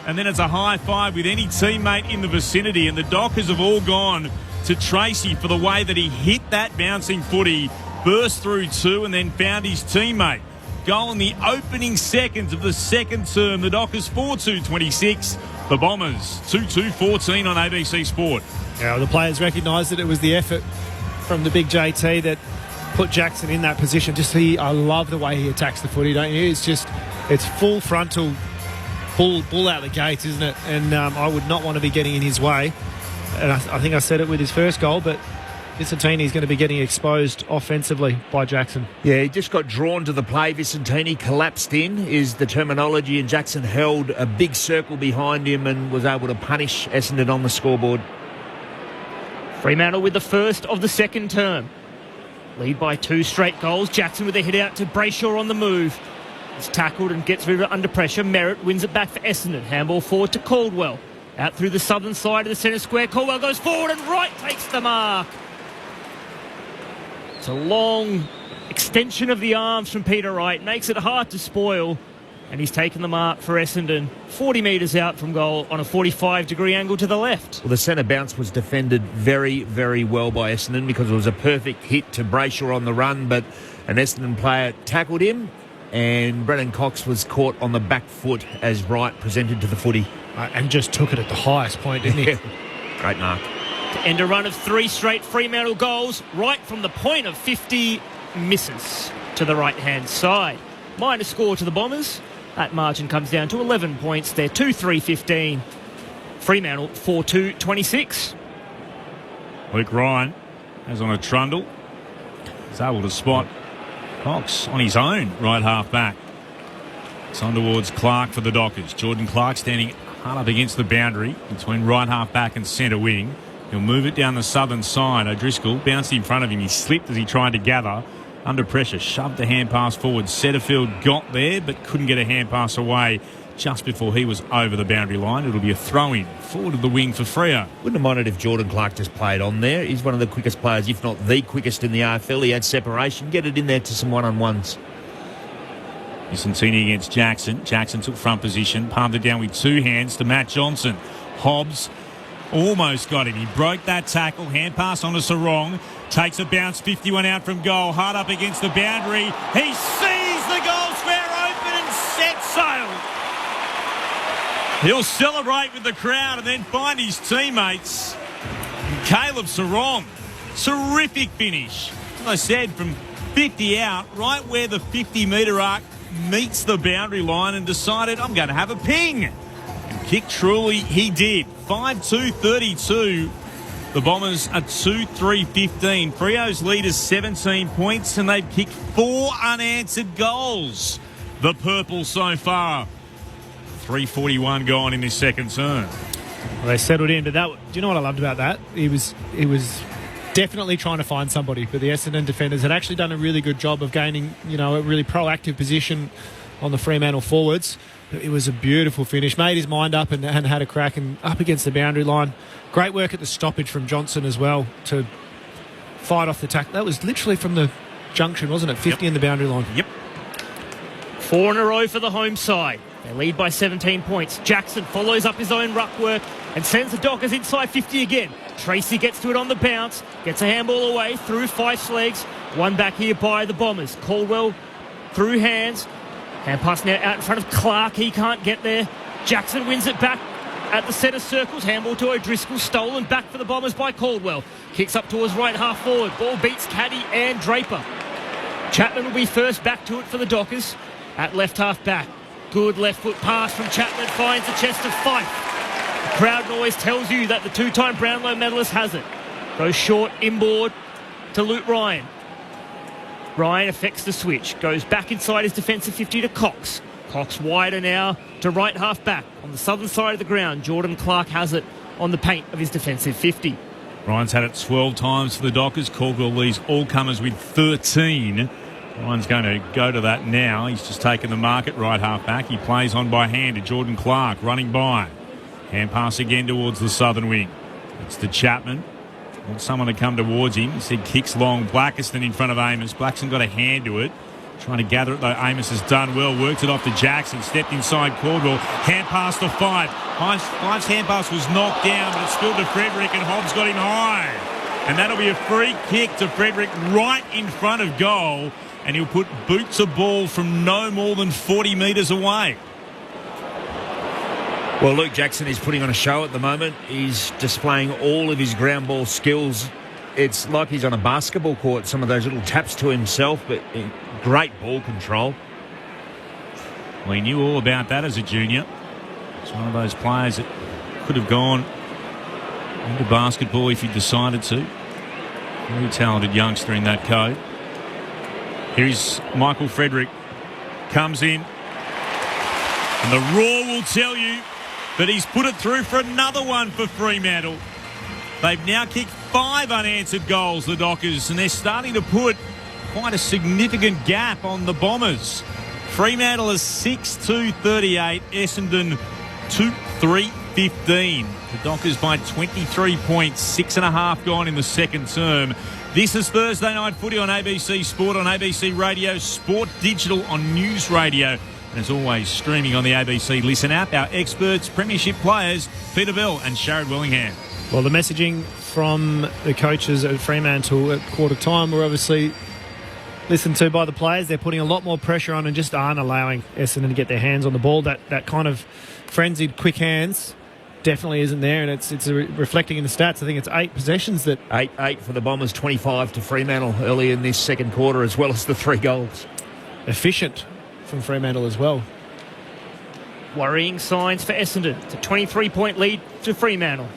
and then it's a high five with any teammate in the vicinity, and the Dockers have all gone to Tracy for the way that he hit that bouncing footy, burst through two, and then found his teammate. Goal in the opening seconds of the second term. The Dockers 4-2-26. The Bombers 2-2-14 on ABC Sport. Yeah, the players recognised that it was the effort from the big JT that put Jackson in that position. I love the way he attacks the footy, don't you? It's full frontal, bull out the gates, isn't it? And I would not want to be getting in his way. And I think I said it with his first goal, but Vicentini is going to be getting exposed offensively by Jackson. Yeah, he just got drawn to the play. Vicentini collapsed in, is the terminology, and Jackson held a big circle behind him and was able to punish Essendon on the scoreboard. Fremantle with the first of the second term. Lead by 2 straight goals. Jackson with a hit out to Brayshaw on the move. It's tackled and gets rid of it under pressure. Merritt wins it back for Essendon. Handball forward to Caldwell. Out through the southern side of the centre square. Caldwell goes forward and right takes the mark. It's a long extension of the arms from Peter Wright. Makes it hard to spoil. And he's taken the mark for Essendon. 40 metres out from goal on a 45-degree angle to the left. Well, the centre bounce was defended very, very well by Essendon because it was a perfect hit to Brayshaw on the run, but an Essendon player tackled him, and Brennan Cox was caught on the back foot as Wright presented to the footy. And just took it at the highest point, didn't he? Great mark. To end a run of 3 straight Fremantle goals, right from the point of 50, misses to the right-hand side. Minor score to the Bombers. That margin comes down to 11 points. They're 2-3-15. Fremantle 4-2-26. Luke Ryan has on a trundle. He's able to spot Cox on his own right half back. It's on towards Clark for the Dockers. Jordan Clark standing hard up against the boundary between right half back and centre wing. He'll move it down the southern side. O'Driscoll bounced in front of him. He slipped as he tried to gather. Under pressure, shoved the hand pass forward. Setterfield got there but couldn't get a hand pass away just before he was over the boundary line. It'll be a throw-in forward of the wing for Freo. Wouldn't have minded if Jordan Clark just played on there. He's one of the quickest players, if not the quickest in the AFL. He had separation. Get it in there to some one-on-ones. Vicentini against Jackson. Jackson took front position, palmed it down with 2 hands to Matt Johnson. Hobbs almost got him. He broke that tackle. Hand pass onto Sarong. Takes a bounce, 51 out from goal. Hard up against the boundary. He sees the goal square open and sets sail. He'll celebrate with the crowd and then find his teammates. And Caleb Sarong. Terrific finish. As I said, from 50 out, right where the 50-metre arc meets the boundary line, and decided, I'm going to have a ping. And kick truly he did. 5-2-32. The Bombers are 2-3-15. Freo's lead is 17 points, and they've kicked 4 unanswered goals. The Purple so far. 3:41 gone in this second term. Well, they settled in, but do you know what I loved about that? He was definitely trying to find somebody, but the Essendon defenders had actually done a really good job of gaining, a really proactive position on the Fremantle forwards. It was a beautiful finish. Made his mind up and had a crack and up against the boundary line. Great work at the stoppage from Johnson as well to fight off the tackle. That was literally from the junction, wasn't it? 50 in the boundary line. Yep. 4 in a row for the home side. They lead by 17 points. Jackson follows up his own ruck work and sends the Dockers inside 50 again. Tracy gets to it on the bounce, gets a handball away through Fife's legs. One back here by the Bombers. Caldwell through hands. Hand pass now out in front of Clark. He can't get there. Jackson wins it back at the centre circles. Handball to O'Driscoll. Stolen back for the Bombers by Caldwell. Kicks up towards right half forward. Ball beats Caddy and Draper. Chapman will be first back to it for the Dockers at left half back. Good left foot pass from Chapman finds the chest of Fife. The crowd noise tells you that the 2-time Brownlow medalist has it. Goes short inboard to Luke Ryan. Ryan affects the switch, goes back inside his defensive 50 to Cox. Cox wider now to right half back. On the southern side of the ground, Jordan Clark has it on the paint of his defensive 50. Ryan's had it 12 times for the Dockers. Caldwell leads all comers with 13. Ryan's going to go to that now. He's just taken the mark at right half back. He plays on by hand to Jordan Clark, running by. Hand pass again towards the southern wing. It's to Chapman. Wants someone to come towards him. He said kicks long. Blackiston in front of Amos. Blackiston got a hand to it. Trying to gather it though. Amos has done well. Worked it off to Jackson. Stepped inside Caldwell. Hand pass to Five. Five's hand pass was knocked down, but it spilled to Frederick, and Hobbs got him high. And that'll be a free kick to Frederick right in front of goal. And he'll put boots a ball from no more than 40 metres away. Well, Luke Jackson is putting on a show at the moment. He's displaying all of his ground ball skills. It's like he's on a basketball court, some of those little taps to himself, but great ball control. Well, he knew all about that as a junior. He's one of those players that could have gone into basketball if he decided to. Very talented youngster in that code. Here's Michael Frederick. Comes in. And the roar will tell you that he's put it through for another one for Fremantle. They've now kicked 5 unanswered goals, the Dockers, and they're starting to put quite a significant gap on the Bombers. Fremantle is 6-2-38, Essendon 2-3-15. The Dockers by 23 points, 6.5 gone in the second term. This is Thursday Night Footy on ABC Sport, on ABC Radio, Sport Digital on News Radio. And as always, streaming on the ABC Listen app, our experts, premiership players, Peter Bell and Sharad Willingham. Well, the messaging from the coaches at Fremantle at quarter time were obviously listened to by the players. They're putting a lot more pressure on and just aren't allowing Essendon to get their hands on the ball. That kind of frenzied, quick hands definitely isn't there, and it's reflecting in the stats. I think it's 8 possessions that... 8 for the Bombers, 25 to Fremantle early in this second quarter, as well as the 3 goals. Efficient from Fremantle as well. Worrying signs for Essendon. It's a 23-point lead to Fremantle.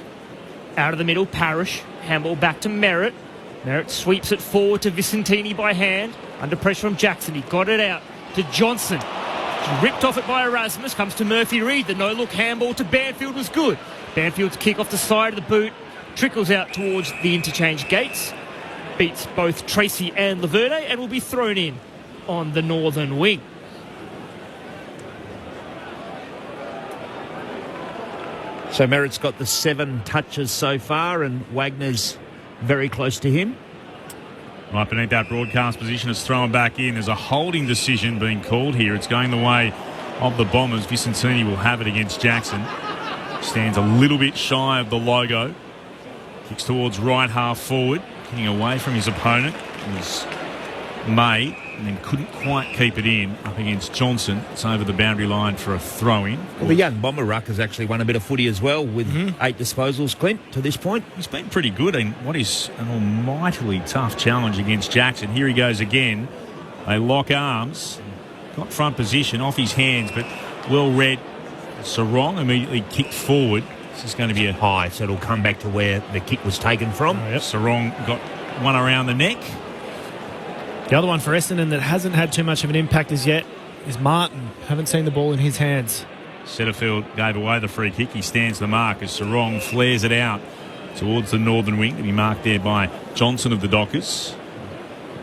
Out of the middle, Parrish. Handball back to Merritt. Merritt sweeps it forward to Vicentini by hand. Under pressure from Jackson. He got it out to Johnson. Ripped off it by Erasmus. Comes to Murphy Reid. The no-look handball to Banfield was good. Banfield's kick off the side of the boot. Trickles out towards the interchange gates. Beats both Tracy and Laverde and will be thrown in on the northern wing. So Merritt's got the 7 touches so far, and Wagner's very close to him. Right beneath that broadcast position, is thrown back in. There's a holding decision being called here. It's going the way of the Bombers. Vicentini will have it against Jackson. Stands a little bit shy of the logo. Kicks towards right half forward, getting away from his opponent. It was May, and then couldn't quite keep it in up against Johnson. It's over the boundary line for a throw-in. Well, the young Bomber ruck has actually won a bit of footy as well with 8 disposals, Clint, to this point. He's been pretty good in what is an almightily tough challenge against Jackson. Here he goes again. They lock arms. Got front position off his hands, but well read. Sarong immediately kicked forward. This is going to be a high, so it'll come back to where the kick was taken from. Yep. Sarong got one around the neck. The other one for Essendon that hasn't had too much of an impact as yet is Martin. Haven't seen the ball in his hands. Setterfield gave away the free kick. He stands the mark as Sarong flares it out towards the northern wing to be marked there by Johnson of the Dockers.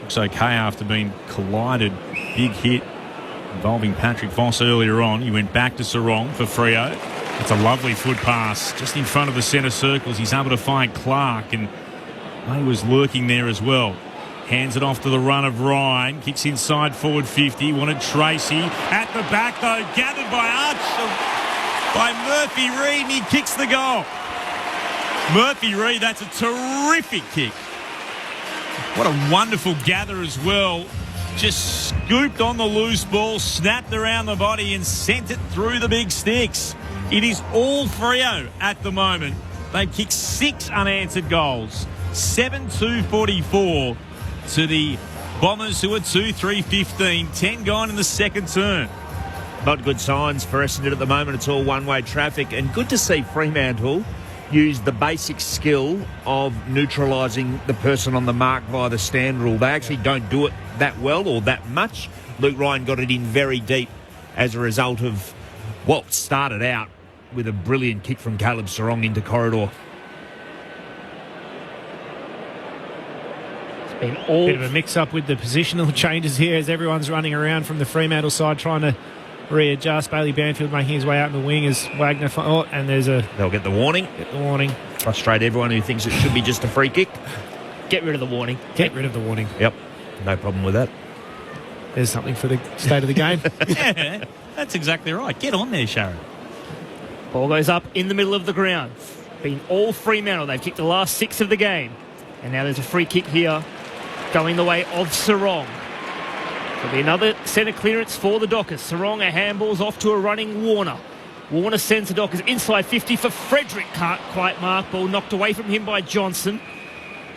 Looks okay after being collided. Big hit involving Patrick Voss earlier on. He went back to Sarong for Freo. It's a lovely foot pass just in front of the centre circles. He's able to find Clark, and he was lurking there as well. Hands it off to the run of Ryan. Kicks inside forward 50. Wanted Tracy. At the back, though. Gathered by by Murphy Reid, and he kicks the goal. Murphy Reid, that's a terrific kick. What a wonderful gather as well. Just scooped on the loose ball, snapped around the body, and sent it through the big sticks. It is all Freo at the moment. They've kicked 6 unanswered goals. 7-2-44. To the Bombers, who are 2-3-15, 10 gone in the second term. Not good signs for Essendon at the moment. It's all one-way traffic, and good to see Fremantle use the basic skill of neutralising the person on the mark via the stand rule. They actually don't do it that well or that much. Luke Ryan got it in very deep as a result of what started out with a brilliant kick from Caleb Sarong into corridor. Bit of a mix-up with the positional changes here as everyone's running around from the Fremantle side trying to readjust. Bailey Banfield making his way out in the wing as Wagner... and there's a... They'll get the warning. Frustrate everyone who thinks it should be just a free kick. Get rid of the warning. Get rid of the warning. Yep, no problem with that. There's something for the state of the game. Yeah, that's exactly right. Get on there, Sharon. Ball goes up in the middle of the ground. Been all Fremantle. They've kicked the last 6 of the game. And now there's a free kick here going the way of Sarong. There'll be another centre clearance for the Dockers. Sarong, a handball's off to a running Warner. Warner sends the Dockers inside 50 for Frederick. Can't quite mark. Ball knocked away from him by Johnson.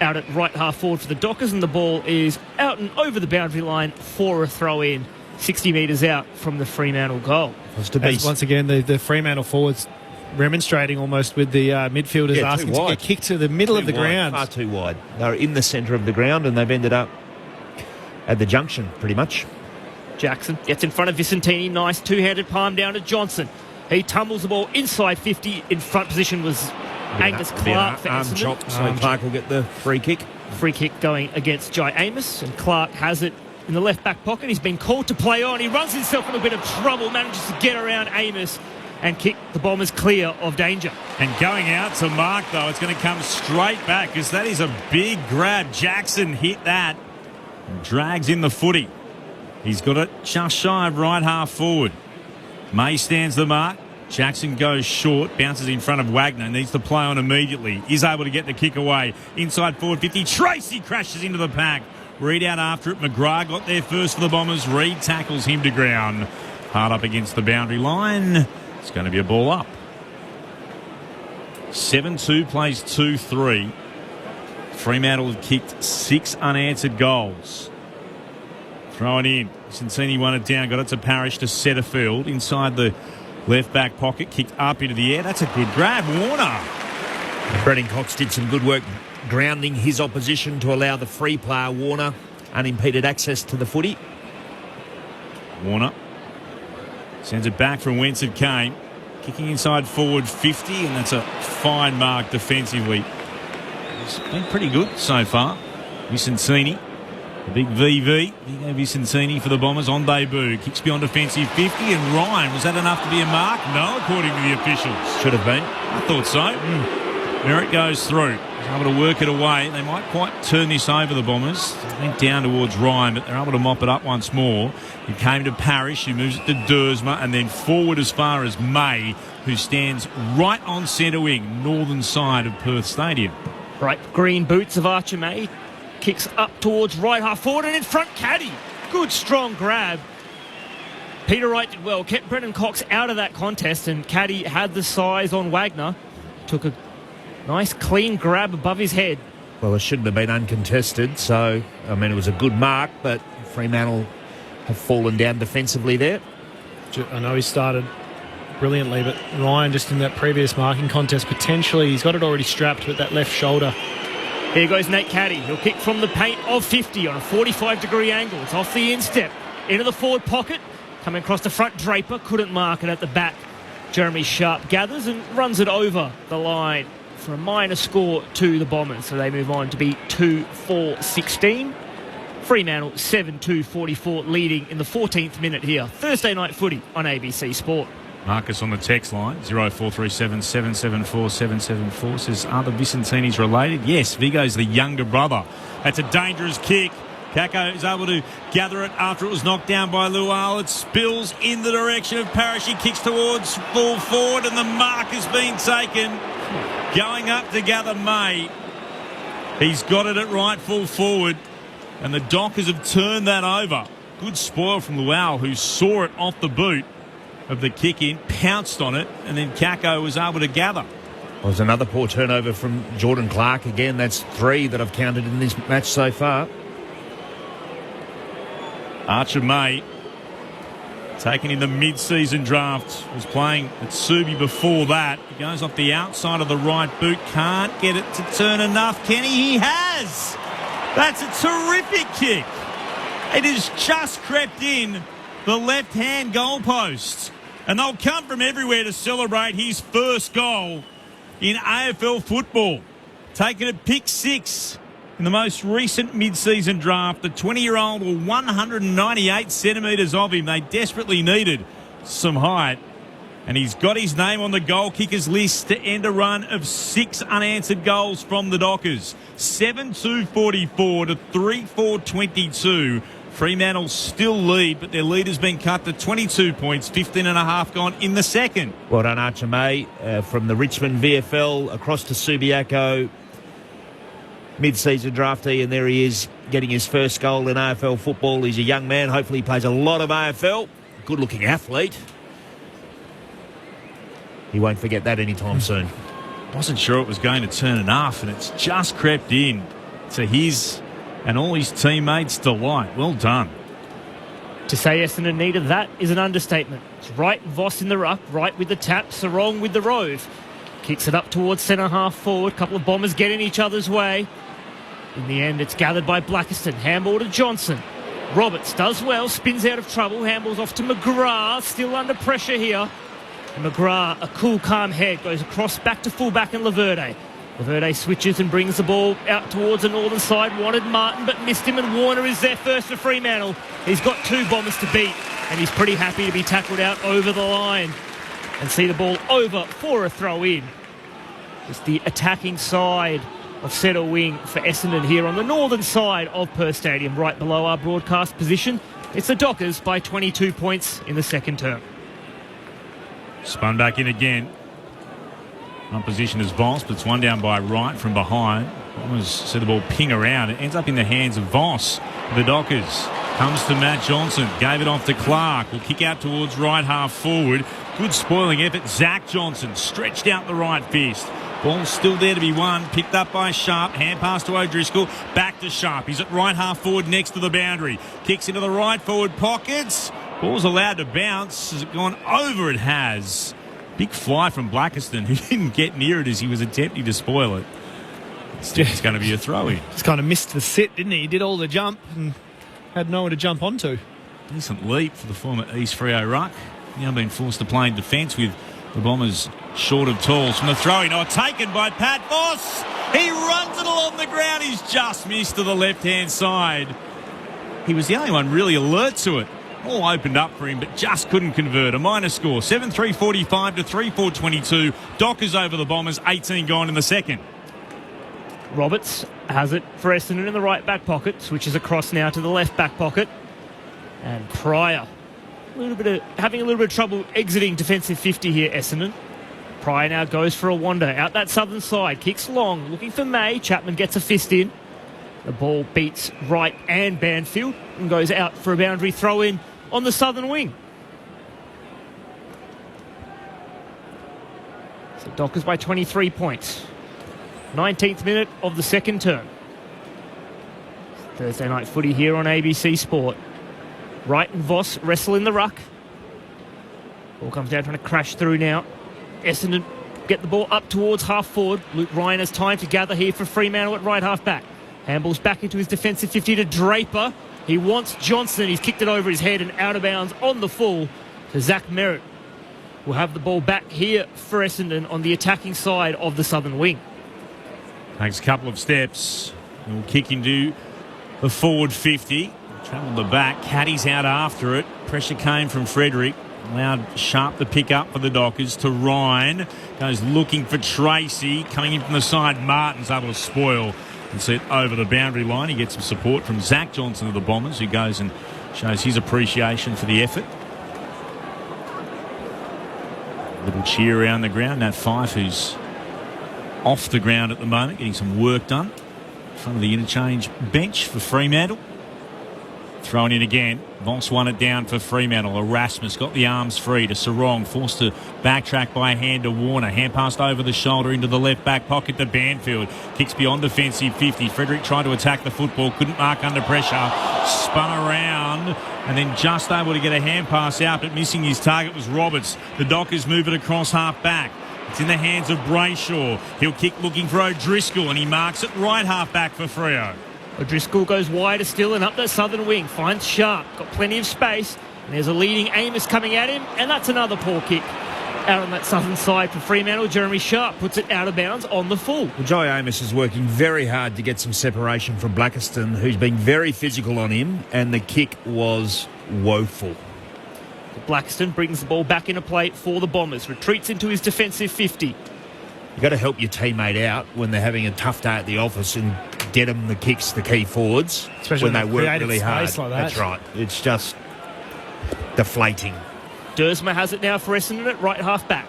Out at right half forward for the Dockers, and the ball is out and over the boundary line for a throw-in. 60 metres out from the Fremantle goal. Once again, the Fremantle forwards remonstrating almost with the midfielders asking to get kicked to the middle of the ground. Far too wide. They're in the centre of the ground and they've ended up at the junction pretty much. Jackson gets in front of Vicentini. Nice two-handed palm down to Johnson. He tumbles the ball inside 50. In front position was Angus Clark for arm Essendon. chop, so Clark will get the free kick. Free kick going against Jai Amos, and Clark has it in the left back pocket. He's been called to play on. He runs himself in a bit of trouble, manages to get around Amos and kick the Bombers clear of danger. And going out to mark, though, it's going to come straight back because that is a big grab. Jackson hit that and drags in the footy. He's got it just shy of right half forward. May stands the mark. Jackson goes short, bounces in front of Wagner, needs to play on immediately. Is able to get the kick away. Inside forward 50. Tracy crashes into the pack. Reid out after it. McGrath got there first for the Bombers. Reid tackles him to ground. Hard up against the boundary line. It's going to be a ball up. 7-2 plays 2-3. Fremantle have kicked 6 unanswered goals. Throw it in. Cincini won it down. Got it to Parrish to Setterfield. Inside the left back pocket. Kicked up into the air. That's a good grab. Warner. Brendan Cox did some good work grounding his opposition to allow the free player Warner unimpeded access to the footy. Warner sends it back from whence it came. Kicking inside forward 50, and that's a fine mark defensively. It's been pretty good so far. Vicentini, the big VV. Vigo Vicentini for the Bombers on debut. Kicks beyond defensive 50, and Ryan, was that enough to be a mark? No, according to the officials. Should have been. I thought so. Merritt goes through. He's able to work it away. They might quite turn this over, the Bombers. They went down towards Ryan, but they're able to mop it up once more. It came to Parrish, who moves it to Dersma, and then forward as far as May, who stands right on centre wing, northern side of Perth Stadium. Right, green boots of Archer May. Kicks up towards right half forward, and in front, Caddy. Good, strong grab. Peter Wright did well. Kept Brendan Cox out of that contest, and Caddy had the size on Wagner. Took a nice clean grab above his head. Well, it shouldn't have been uncontested, so, I mean, it was a good mark, but Fremantle have fallen down defensively there. I know he started brilliantly, but Ryan, just in that previous marking contest, potentially, he's got it already strapped with that left shoulder. Here goes Nate Caddy. He'll kick from the paint of 50 on a 45-degree angle. It's off the instep, into the forward pocket. Coming across the front, Draper couldn't mark it at the back. Jeremy Sharp gathers and runs it over the line for a minor score to the Bombers. So they move on to be 2-4-16. Fremantle 7-2-44 leading in the 14th minute here. Thursday night footy on ABC Sport. Marcus on the text line, 0437 774 774, says, are the Vicentinis related? Yes, Vigo's the younger brother. That's a dangerous kick. Kako is able to gather it after it was knocked down by Lual. It spills in the direction of Parrish. He kicks towards full forward, and the mark has been taken. Going up to gather May. He's got it at right full forward, and the Dockers have turned that over. Good spoil from Lual, who saw it off the boot of the kick in, pounced on it, and then Kako was able to gather. Well, there's another poor turnover from Jordan Clark. Again, that's 3 that I've counted in this match so far. Archer May, taken in the mid-season draft, was playing at Subi before that. He goes off the outside of the right boot, can't get it to turn enough. Kenny, he has! That's a terrific kick. It has just crept in the left-hand goalpost. And they'll come from everywhere to celebrate his first goal in AFL football. Taking a pick 6 in the most recent mid-season draft. The 20-year-old were 198 centimetres of him. They desperately needed some height. And he's got his name on the goal kickers list to end a run of 6 unanswered goals from the Dockers. 7-2-44 to 3-4-22. Fremantle still lead, but their lead has been cut to 22 points, 15 and a half gone in the second. Well done, Archer May, from the Richmond VFL across to Subiaco. Mid-season draftee, and there he is getting his first goal in AFL football. He's a young man. Hopefully he plays a lot of AFL. Good-looking athlete. He won't forget that anytime soon. Wasn't sure it was going to turn enough, and it's just crept in to his and all his teammates' delight. Well done. To say Essendon needed that is an understatement. It's right, Voss in the ruck, right with the tap, Sarong with the rove. Kicks it up towards centre-half forward. Couple of Bombers get in each other's way. In the end, it's gathered by Blackiston. Handball to Johnson. Roberts does well, spins out of trouble. Handballs off to McGrath, still under pressure here. And McGrath, a cool, calm head, goes across back to fullback and Laverde. Laverde switches and brings the ball out towards the northern side. Wanted Martin, but missed him, and Warner is there first for Fremantle. He's got 2 Bombers to beat, and he's pretty happy to be tackled out over the line and see the ball over for a throw-in. It's the attacking side of centre wing for Essendon here on the northern side of Perth Stadium, right below our broadcast position. It's the Dockers by 22 points in the second term. Spun back in again. On position is Voss, but it's one down by right from behind. Almost see the ball ping around. It ends up in the hands of Voss. The Dockers comes to Matt Johnson. Gave it off to Clark. Will kick out towards right half forward. Good spoiling effort. Zach Johnson stretched out the right fist. Ball still there to be won. Picked up by Sharp. Hand pass to O'Driscoll. Back to Sharp. He's at right half forward next to the boundary. Kicks into the right forward pockets. Ball's allowed to bounce. Has it gone over? It has. Big fly from Blackiston, who didn't get near it as he was attempting to spoil it. It's going to be a throw-in. Just kind of missed the sit, didn't he? He did all the jump and had nowhere to jump onto. Decent leap for the former East Freo ruck. Now been forced to play in defence with the Bombers short of tools from the throw-in. Oh, taken by Pat Voss. He runs it along the ground. He's just missed to the left-hand side. He was the only one really alert to it. All opened up for him, but just couldn't convert. A minor score, 7-3-45 to 3-4-22. Dockers over the Bombers, 18 gone in the second. Roberts has it for Essendon in the right back pocket. Switches across now to the left back pocket. And Pryor, having a little bit of trouble exiting defensive 50 here, Essendon. Pryor now goes for a wander out that southern side. Kicks long, looking for May. Chapman gets a fist in. The ball beats Wright and Banfield and goes out for a boundary throw-in on the southern wing. So Dockers by 23 points. 19th minute of the second term. Thursday night footy here on ABC Sport. Wright and Voss wrestle in the ruck. Ball comes down, trying to crash through now. Essendon get the ball up towards half forward. Luke Ryan has time to gather here for Fremantle at right half back. Handballs back into his defensive 50 to Draper. He wants Johnson. He's kicked it over his head and out of bounds on the full to Zach Merritt. We'll have the ball back here for Essendon on the attacking side of the southern wing. Takes a couple of steps. He'll kick into the forward 50. Travelled the back. Caddy's out after it. Pressure came from Frederick. Allowed Sharp to pick up for the Dockers to Ryan. Goes looking for Tracy. Coming in from the side. Martin's able to spoil and set over the boundary line. He gets some support from Zach Johnson of the Bombers, who goes and shows his appreciation for the effort. A little cheer around the ground. Nat Fyfe, who's off the ground at the moment, getting some work done in front of the interchange bench for Fremantle. Thrown in again. Voss won it down for Fremantle. Erasmus got the arms free to Sarong, forced to backtrack by a hand to Warner. Hand passed over the shoulder into the left back pocket to Banfield. Kicks beyond defensive 50. Frederick tried to attack the football, couldn't mark under pressure. Spun around and then just able to get a hand pass out, but missing his target was Roberts. The Dockers move it across half back. It's in the hands of Brayshaw. He'll kick looking for O'Driscoll, and he marks it right half back for Freo. O'Driscoll goes wider still and up the southern wing. Finds Sharp. Got plenty of space. And there's a leading Amos coming at him. And that's another poor kick. Out on that southern side for Fremantle, Jeremy Sharp puts it out of bounds on the full. Well, Joey Amos is working very hard to get some separation from Blackiston, who's been very physical on him, and the kick was woeful. Blackiston brings the ball back into play for the Bombers. Retreats into his defensive 50. You've got to help your teammate out when they're having a tough day at the office and get them the kicks, the key forwards, especially when they work really hard. Like that. That's right. It's just deflating. Dersma has it now for Essendon at right half back.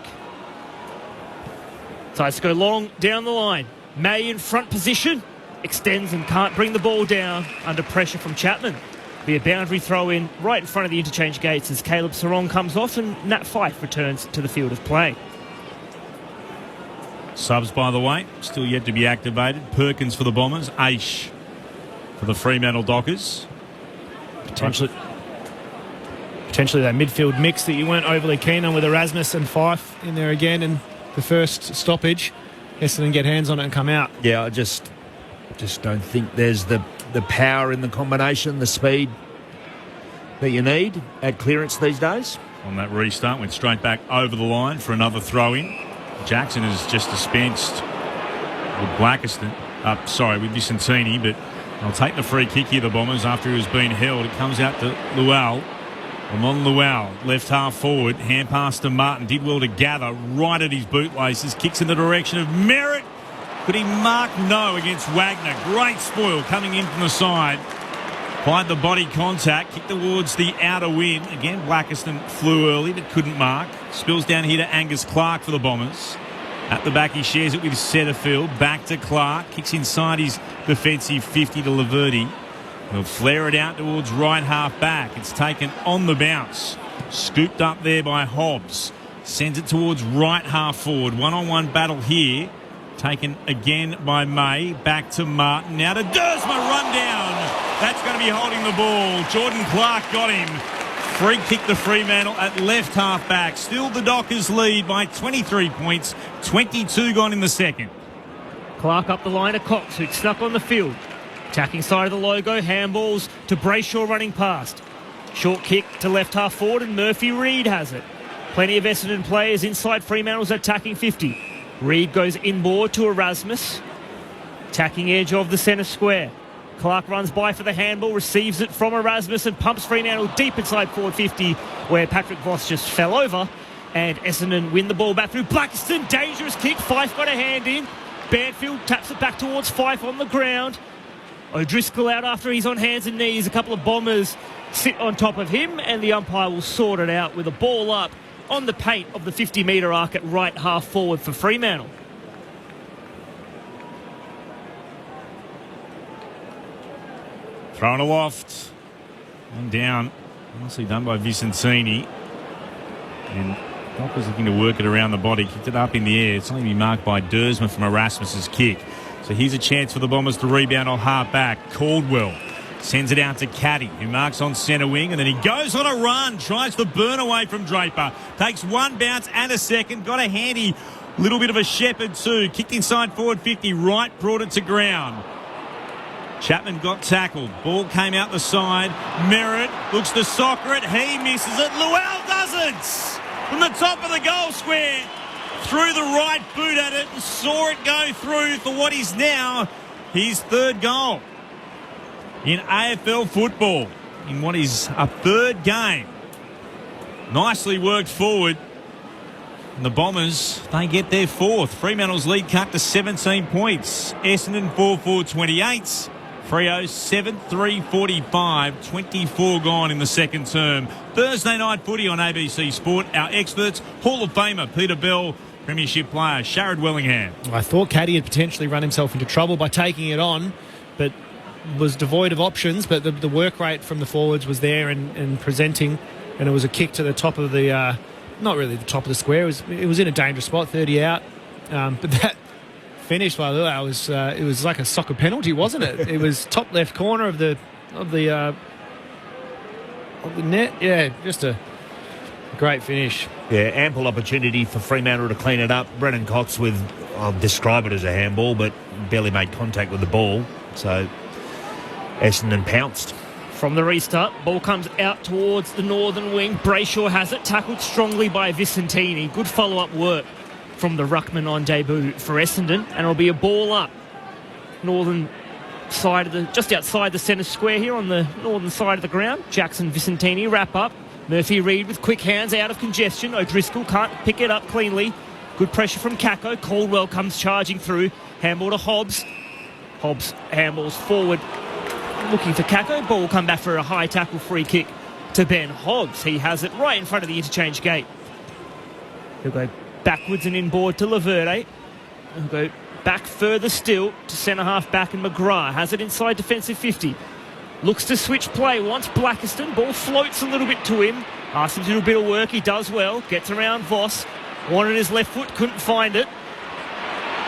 Tries to go long down the line. May in front position. Extends and can't bring the ball down under pressure from Chapman. Be a boundary throw in right in front of the interchange gates as Caleb Sarong comes off and Nat Fyfe returns to the field of play. Subs, by the way, still yet to be activated. Perkins for the Bombers. Aish for the Fremantle Dockers. Potentially that midfield mix that you weren't overly keen on with Erasmus and Fyfe in there again, and the first stoppage, Essendon get hands on it and come out. Yeah, I just don't think there's the power in the combination, the speed that you need at clearance these days. On that restart, went straight back over the line for another throw-in. Jackson has just dispensed with Blackiston. With Vicentini, but they'll take the free kick here, the Bombers, after he was being held. It comes out to Lual. Amon Lual, left half forward, hand pass to Martin, did well to gather right at his bootlaces, kicks in the direction of Merritt. Could he mark? No, against Wagner. Great spoil coming in from the side. Applied the body contact, kicked towards the outer wing. Again, Blackiston flew early but couldn't mark. Spills down here to Angus Clark for the Bombers. At the back, he shares it with Setterfield. Back to Clark, kicks inside his defensive 50 to Laverty. He'll flare it out towards right half back. It's taken on the bounce. Scooped up there by Hobbs. Sends it towards right half forward. One-on-one battle here. Taken again by May. Back to Martin. Now to Dersma. Run down. That's going to be holding the ball. Jordan Clark got him. Free kick to Fremantle at left half back. Still the Dockers lead by 23 points. 22 gone in the second. Clark up the line to Cox, who'd snuck on the field. Attacking side of the logo, handballs to Brayshaw running past. Short kick to left half forward and Murphy Reid has it. Plenty of Essendon players inside Fremantle's attacking 50. Reid goes inboard to Erasmus. Attacking edge of the centre square. Clark runs by for the handball, receives it from Erasmus and pumps Fremantle deep inside forward 50 where Patrick Voss just fell over. And Essendon win the ball back through Blackiston. Dangerous kick. Fyfe got a hand in. Banfield taps it back towards Fyfe on the ground. O'Driscoll out after he's on hands and knees. A couple of Bombers sit on top of him and the umpire will sort it out with a ball up on the paint of the 50-metre arc at right half forward for Fremantle. Thrown aloft. One down. Nicely done by Vicentini. And Doc was looking to work it around the body. Kicked it up in the air. It's only been marked by Dersma from Erasmus's kick. So here's a chance for the Bombers to rebound on half back. Caldwell sends it out to Caddy, who marks on centre wing, and then he goes on a run, tries to burn away from Draper. Takes one bounce and a second. Got a handy little bit of a shepherd too. Kicked inside forward 50. Wright brought it to ground. Chapman got tackled. Ball came out the side. Merritt looks to soccer it. He misses it. Lual doesn't. From the top of the goal square. Threw the right boot at it and saw it go through for what is now his third goal in AFL football in what is a third game. Nicely worked forward. And the Bombers, they get their fourth. Fremantle's lead cut to 17 points. Essendon 4-4-28. Freo 7-3-45. 24 gone in the second term. Thursday night footy on ABC Sport. Our experts, Hall of Famer Peter Bell, Premiership player Sharad Wellingham. I thought Caddy had potentially run himself into trouble by taking it on, but was devoid of options. But the work rate from the forwards was there and presenting, and it was a kick to the top of the, not really the top of the square. It was in a dangerous spot, 30 out. But that finish by Luau was it was like a soccer penalty, wasn't it? It was top left corner of the net. Yeah, just a great finish. Yeah, ample opportunity for Fremantle to clean it up. Brennan Cox with, I'll describe it as a handball, but barely made contact with the ball. So Essendon pounced. From the restart, ball comes out towards the northern wing. Brayshaw has it, tackled strongly by Vicentini. Good follow-up work from the ruckman on debut for Essendon, and it'll be a ball up. Northern side of just outside the centre square here on the northern side of the ground. Jackson Vicentini wrap up. Murphy Reid with quick hands out of congestion. O'Driscoll can't pick it up cleanly. Good pressure from Kako. Caldwell comes charging through. Handball to Hobbs. Hobbs handballs forward, looking for Kako. Ball will come back for a high tackle free kick to Ben Hobbs. He has it right in front of the interchange gate. He'll go backwards and inboard to Laverde. He'll go back further still to centre-half back, and McGrath has it inside defensive 50. Looks to switch play, wants Blackiston. Ball floats a little bit to him. Asks him to do a bit of work. He does well. Gets around Voss. Wanted his left foot, couldn't find it.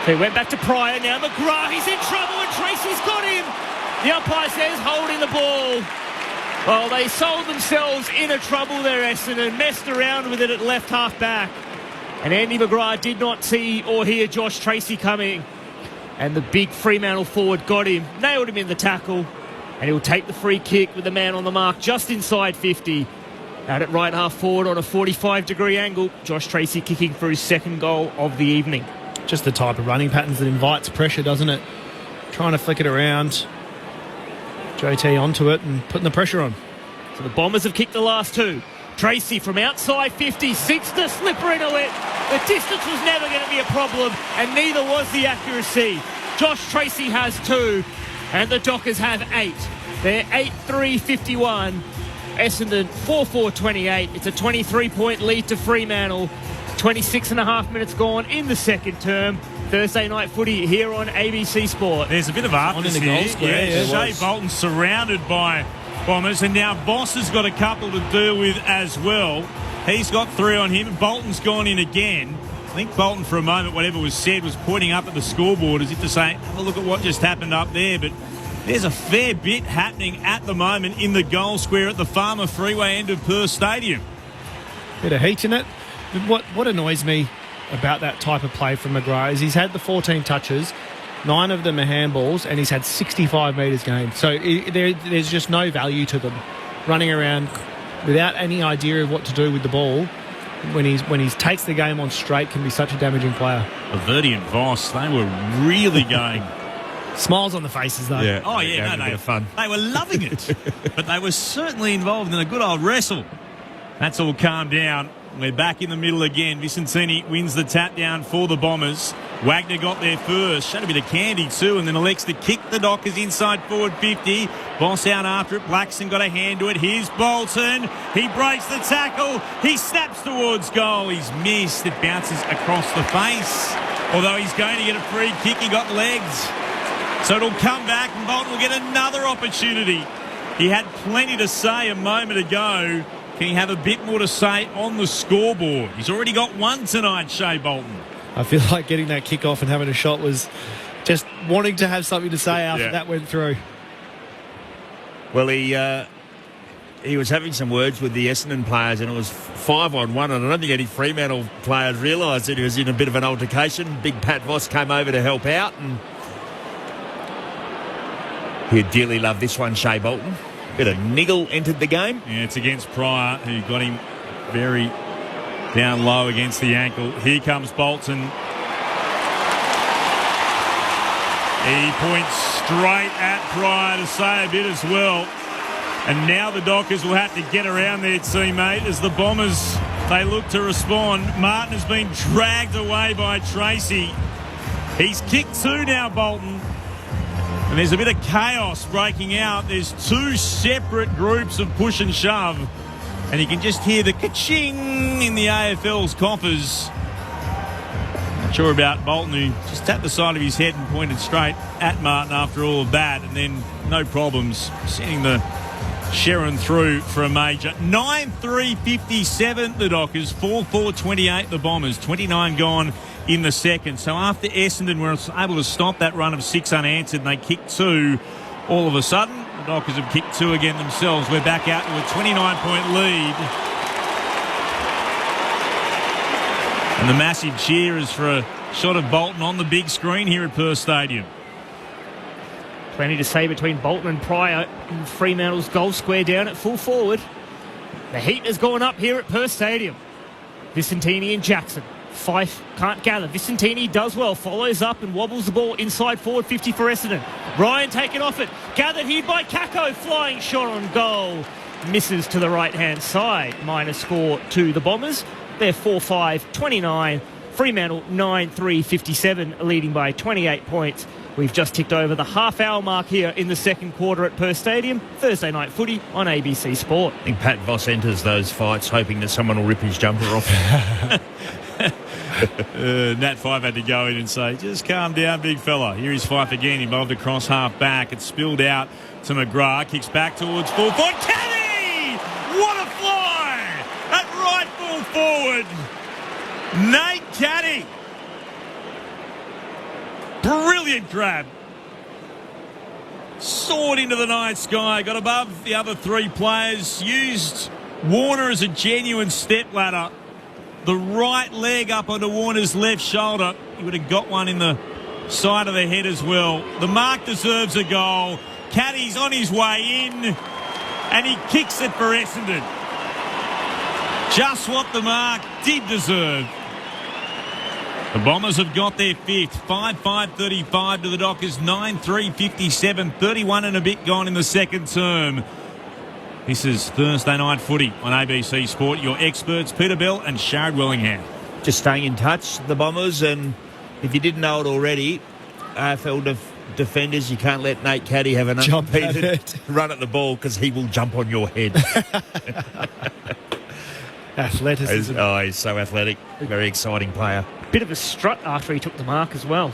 So he went back to Pryor. Now McGrath, he's in trouble, and Tracy's got him. The umpire says holding the ball. Well, they sold themselves into trouble there, Essendon. Messed around with it at left half back. And Andy McGrath did not see or hear Josh Tracy coming. And the big Fremantle forward got him, nailed him in the tackle. And he'll take the free kick with the man on the mark just inside 50. Out at right half forward on a 45-degree angle. Josh Tracy kicking for his second goal of the evening. Just the type of running patterns that invites pressure, doesn't it? Trying to flick it around. JT onto it and putting the pressure on. So the Bombers have kicked the last two. Tracy from outside 50, seeks to slipper into it. The distance was never going to be a problem, and neither was the accuracy. Josh Tracy has 2, and the Dockers have 8. They're 8-3-51. Essendon 4-4-28. It's a 23-point lead to Fremantle. 26 and a half minutes gone in the second term. Thursday night footy here on ABC Sport. There's a bit of after in the goal square. Yeah, Shea Bolton surrounded by Bombers, and now Voss has got a couple to deal with as well. He's got 3 on him. Bolton's gone in again. I think Bolton, for a moment, whatever was said, was pointing up at the scoreboard as if to say, have a look at what just happened up there. But there's a fair bit happening at the moment in the goal square at the Farmer Freeway end of Perth Stadium. Bit of heat in it. What annoys me about that type of play from McGrath is he's had the 14 touches, 9 of them are handballs, and he's had 65 metres gained. So there's just no value to them. Running around without any idea of what to do with the ball when he takes the game on straight can be such a damaging player. Verdi and Voss, they were really going. Smiles on the faces, though. Yeah. Oh, yeah, no, they were fun. They were loving it. But they were certainly involved in a good old wrestle. That's all calmed down. We're back in the middle again. Vicentini wins the tap down for the Bombers. Wagner got there first. Showed a bit of candy too, and then elects to kick the Dockers inside forward 50. Boss out after it. Blackson got a hand to it. Here's Bolton. He breaks the tackle. He snaps towards goal. He's missed. It bounces across the face. Although he's going to get a free kick, he got legs. So it'll come back, and Bolton will get another opportunity. He had plenty to say a moment ago. Can he have a bit more to say on the scoreboard? He's already got 1 tonight, Shea Bolton. I feel like getting that kick off and having a shot was just wanting to have something to say after that went through. Well, he was having some words with the Essendon players, and it was 5-on-1, and I don't think any Fremantle players realised that he was in a bit of an altercation. Big Pat Voss came over to help out, and he'd dearly love this one, Shea Bolton. Bit of niggle entered the game. Yeah, it's against Pryor, who got him very down low against the ankle. Here comes Bolton. He points straight at Pryor to say a bit as well. And now the Dockers will have to get around their teammate as the Bombers, they look to respond. Martin has been dragged away by Tracy. He's kicked 2 now, Bolton. And there's a bit of chaos breaking out. There's 2 separate groups of push and shove. And you can just hear the ka-ching in the AFL's coffers. Not sure about Bolton, who just tapped the side of his head and pointed straight at Martin after all of that. And then no problems, sending the Sharon through for a major. 9-3-57 the Dockers, 4-4-28 the Bombers, 29 gone in the second. So after Essendon were able to stop that run of 6 unanswered and they kicked 2, all of a sudden the Dockers have kicked 2 again themselves. We're back out to a 29-point lead. And the massive cheer is for a shot of Bolton on the big screen here at Perth Stadium. Plenty to say between Bolton and Pryor in Fremantle's goal square down at full forward. The heat has gone up here at Perth Stadium. Vicentini and Jackson. Fife can't gather. Vicentini does well, follows up and wobbles the ball inside forward 50 for Essendon. Ryan taken off it. Gathered here by Kako. Flying shot on goal. Misses to the right-hand side. Minor score to the Bombers. They're 4-5-29. Fremantle 9-3-57, leading by 28 points. We've just ticked over the half-hour mark here in the second quarter at Perth Stadium. Thursday night footy on ABC Sport. I think Pat Voss enters those fights hoping that someone will rip his jumper off. Nat Fife had to go in and say, just calm down, big fella. Here is Fife again. He moved across half back. It's spilled out to McGrath. Kicks back towards full forward. Caddy! What a fly! At right full forward. Nate Caddy. Brilliant grab. Soared into the night sky. Got above the other three players. Used Warner as a genuine step ladder. The right leg up onto Warner's left shoulder. He would have got one in the side of the head as well. The mark deserves a goal. Caddy's on his way in, and he kicks it for Essendon. Just what the mark did deserve. The Bombers have got their fifth. 5-5-35 to the Dockers. 9-3-57. 31 and a bit gone in the second term. This is Thursday night footy on ABC Sport. Your experts, Peter Bell and Sharad Wellingham. Just staying in touch, the Bombers, and if you didn't know it already, AFL defenders, you can't let Nate Caddy have an unimpeded run at the ball because he will jump on your head. Athleticism. He's so athletic. Very exciting player. Bit of a strut after he took the mark as well.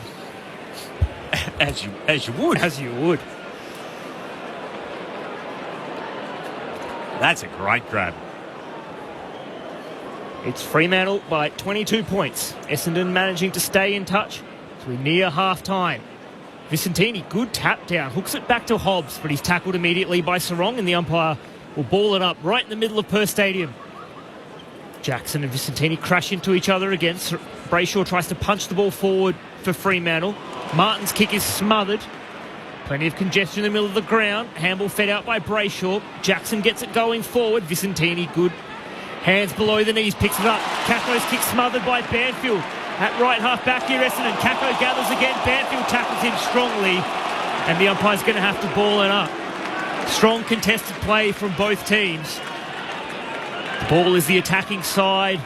As you would. As you would. That's a great grab. It's Fremantle by 22 points. Essendon managing to stay in touch as we near half-time. Vicentini, good tap down. Hooks it back to Hobbs, but he's tackled immediately by Sarong, and the umpire will ball it up right in the middle of Perth Stadium. Jackson and Vicentini crash into each other again. Brayshaw tries to punch the ball forward for Fremantle. Martin's kick is smothered. Plenty of congestion in the middle of the ground. Handball fed out by Brayshaw. Jackson gets it going forward. Vicentini, good. Hands below the knees, picks it up. Caco's kick smothered by Banfield. At right half back here, Essendon. Kako gathers again. Banfield tackles him strongly. And the umpire's going to have to ball it up. Strong contested play from both teams. The ball is the attacking side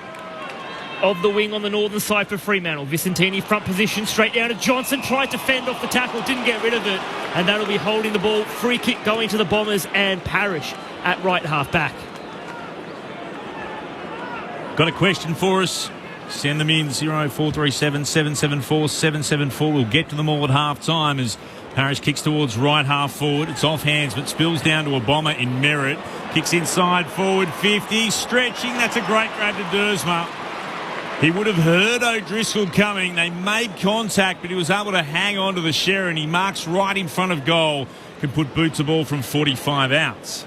of the wing on the northern side for Fremantle. Vicentini front position, straight down to Johnson. Tried to fend off the tackle, didn't get rid of it. And that'll be holding the ball. Free kick going to the Bombers and Parrish at right half back. Got a question for us? Send them in 0437 774 774. We'll get to them all at half time as Parrish kicks towards right half forward. It's off hands but spills down to a Bomber in Merritt. Kicks inside forward 50. Stretching. That's a great grab to Dersma. He would have heard O'Driscoll coming. They made contact, but he was able to hang on to the Sherrin. He marks right in front of goal. Can put boots a ball from 45 outs.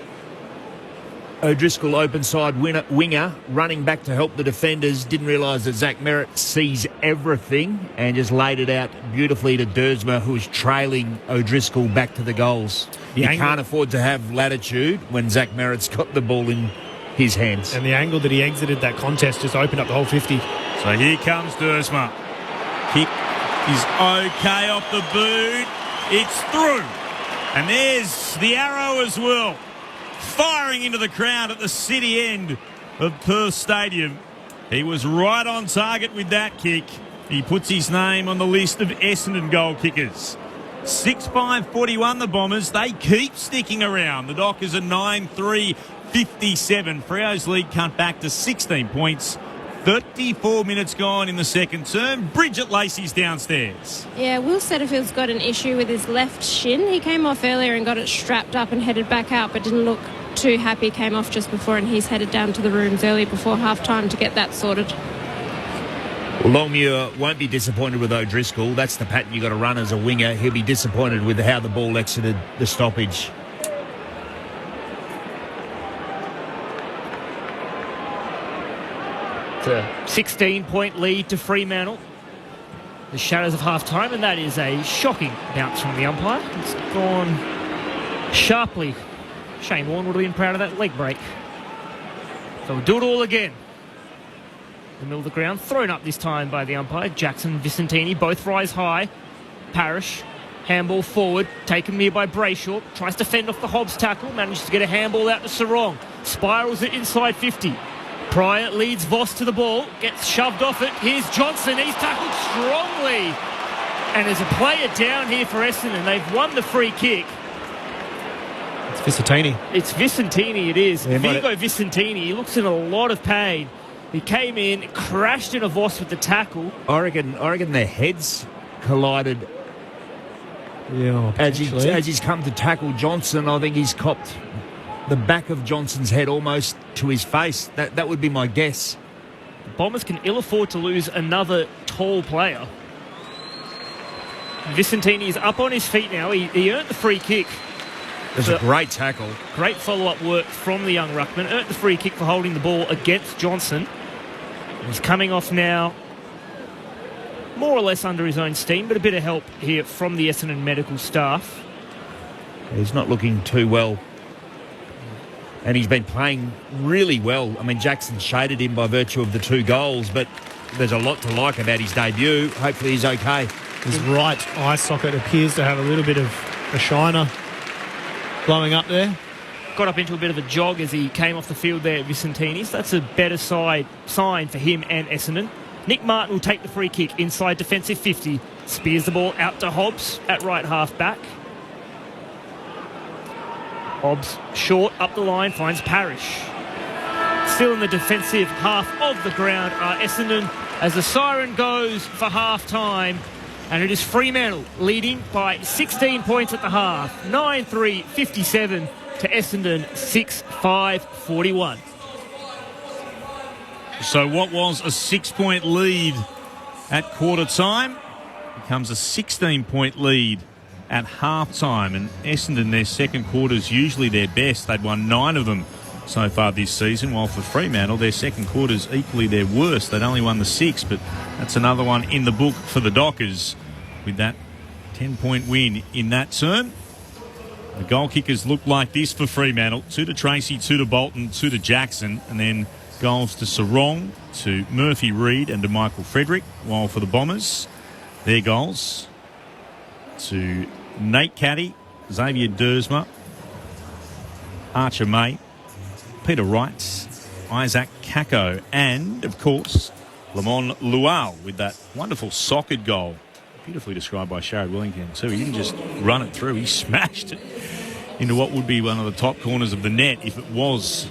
O'Driscoll, open side winger, running back to help the defenders. Didn't realise that Zach Merritt sees everything and just laid it out beautifully to Dersma, who was trailing O'Driscoll back to the goals. You can't afford to have latitude when Zach Merritt's got the ball in his hands. And the angle that he exited that contest just opened up the whole 50. So here comes Dersma. Kick is okay off the boot. It's through. And there's the arrow as well. Firing into the crowd at the city end of Perth Stadium. He was right on target with that kick. He puts his name on the list of Essendon goal kickers. 6-5-41 the Bombers. They keep sticking around. The Dockers are 9-3-57. Freo's lead cut back to 16 points. 34 minutes gone in the second term. Bridget Lacey's downstairs. Yeah, Will Setterfield's got an issue with his left shin. He came off earlier and got it strapped up and headed back out, but didn't look too happy. Came off just before, and he's headed down to the rooms early before half-time to get that sorted. Well, Longmuir won't be disappointed with O'Driscoll. That's the pattern you've got to run as a winger. He'll be disappointed with how the ball exited the stoppage. It's a 16-point lead to Fremantle. the shadows of half-time, and that is a shocking bounce from the umpire. It's gone sharply. Shane Warne would have been proud of that leg break. So we'll do it all again. The middle of the ground, thrown up this time by the umpire. Jackson, Vicentini, both rise high. Parrish, handball forward, taken here by Brayshaw. Tries to fend off the Hobbs tackle, manages to get a handball out to Sarong. Spirals it inside 50. Pryor leads Voss to the ball, gets shoved off it. Here's Johnson, he's tackled strongly. And there's a player down here for Essendon. They've won the free kick. It's Vicentini. It's Vicentini, it is. Vigo Vicentini, he looks in a lot of pain. He came in, crashed into Voss with the tackle. I reckon their heads collided. Yeah, as he's come to tackle Johnson. I think he's copped the back of Johnson's head almost to his face. That would be my guess. The Bombers can ill afford to lose another tall player. Vicentini is up on his feet now. He earned the free kick. It was a great tackle. Great follow-up work from the young ruckman. Earned the free kick for holding the ball against Johnson. He's coming off now, more or less under his own steam, but a bit of help here from the Essendon medical staff. He's not looking too well. And he's been playing really well. I mean, Jackson shaded him by virtue of the 2 goals, but there's a lot to like about his debut. Hopefully he's okay. His right eye socket appears to have a little bit of a shiner blowing up there. Got up into a bit of a jog as he came off the field there at Vicentini's. That's a better sign for him and Essendon. Nick Martin will take the free kick inside defensive 50. Spears the ball out to Hobbs at right half back. Hobbs short up the line, finds Parrish. Still in the defensive half of the ground are Essendon as the siren goes for half time. And it is Fremantle leading by 16 points at the half. 9-3-57 to Essendon 6-5-41. So what was a 6-point lead at quarter time becomes a 16-point lead at half time. And Essendon, their second quarter is usually their best. They'd won 9 of them so far this season, while for Fremantle, their second quarter is equally their worst. They'd only won the 6, but that's another one in the book for the Dockers with that 10-point win in that term. The goal kickers look like this for Fremantle. 2 to Tracy, 2 to Bolton, 2 to Jackson, and then goals to Sarong, to Murphy Reid and to Michael Frederick, while for the Bombers, their goals to Nate Caddy, Xavier Dersma, Archer May, Peter Wright, Isaac Kako, and, of course, Lamont Luau with that wonderful socket goal. Beautifully described by Sharad Wellington too. He didn't just run it through, he smashed it into what would be one of the top corners of the net if it was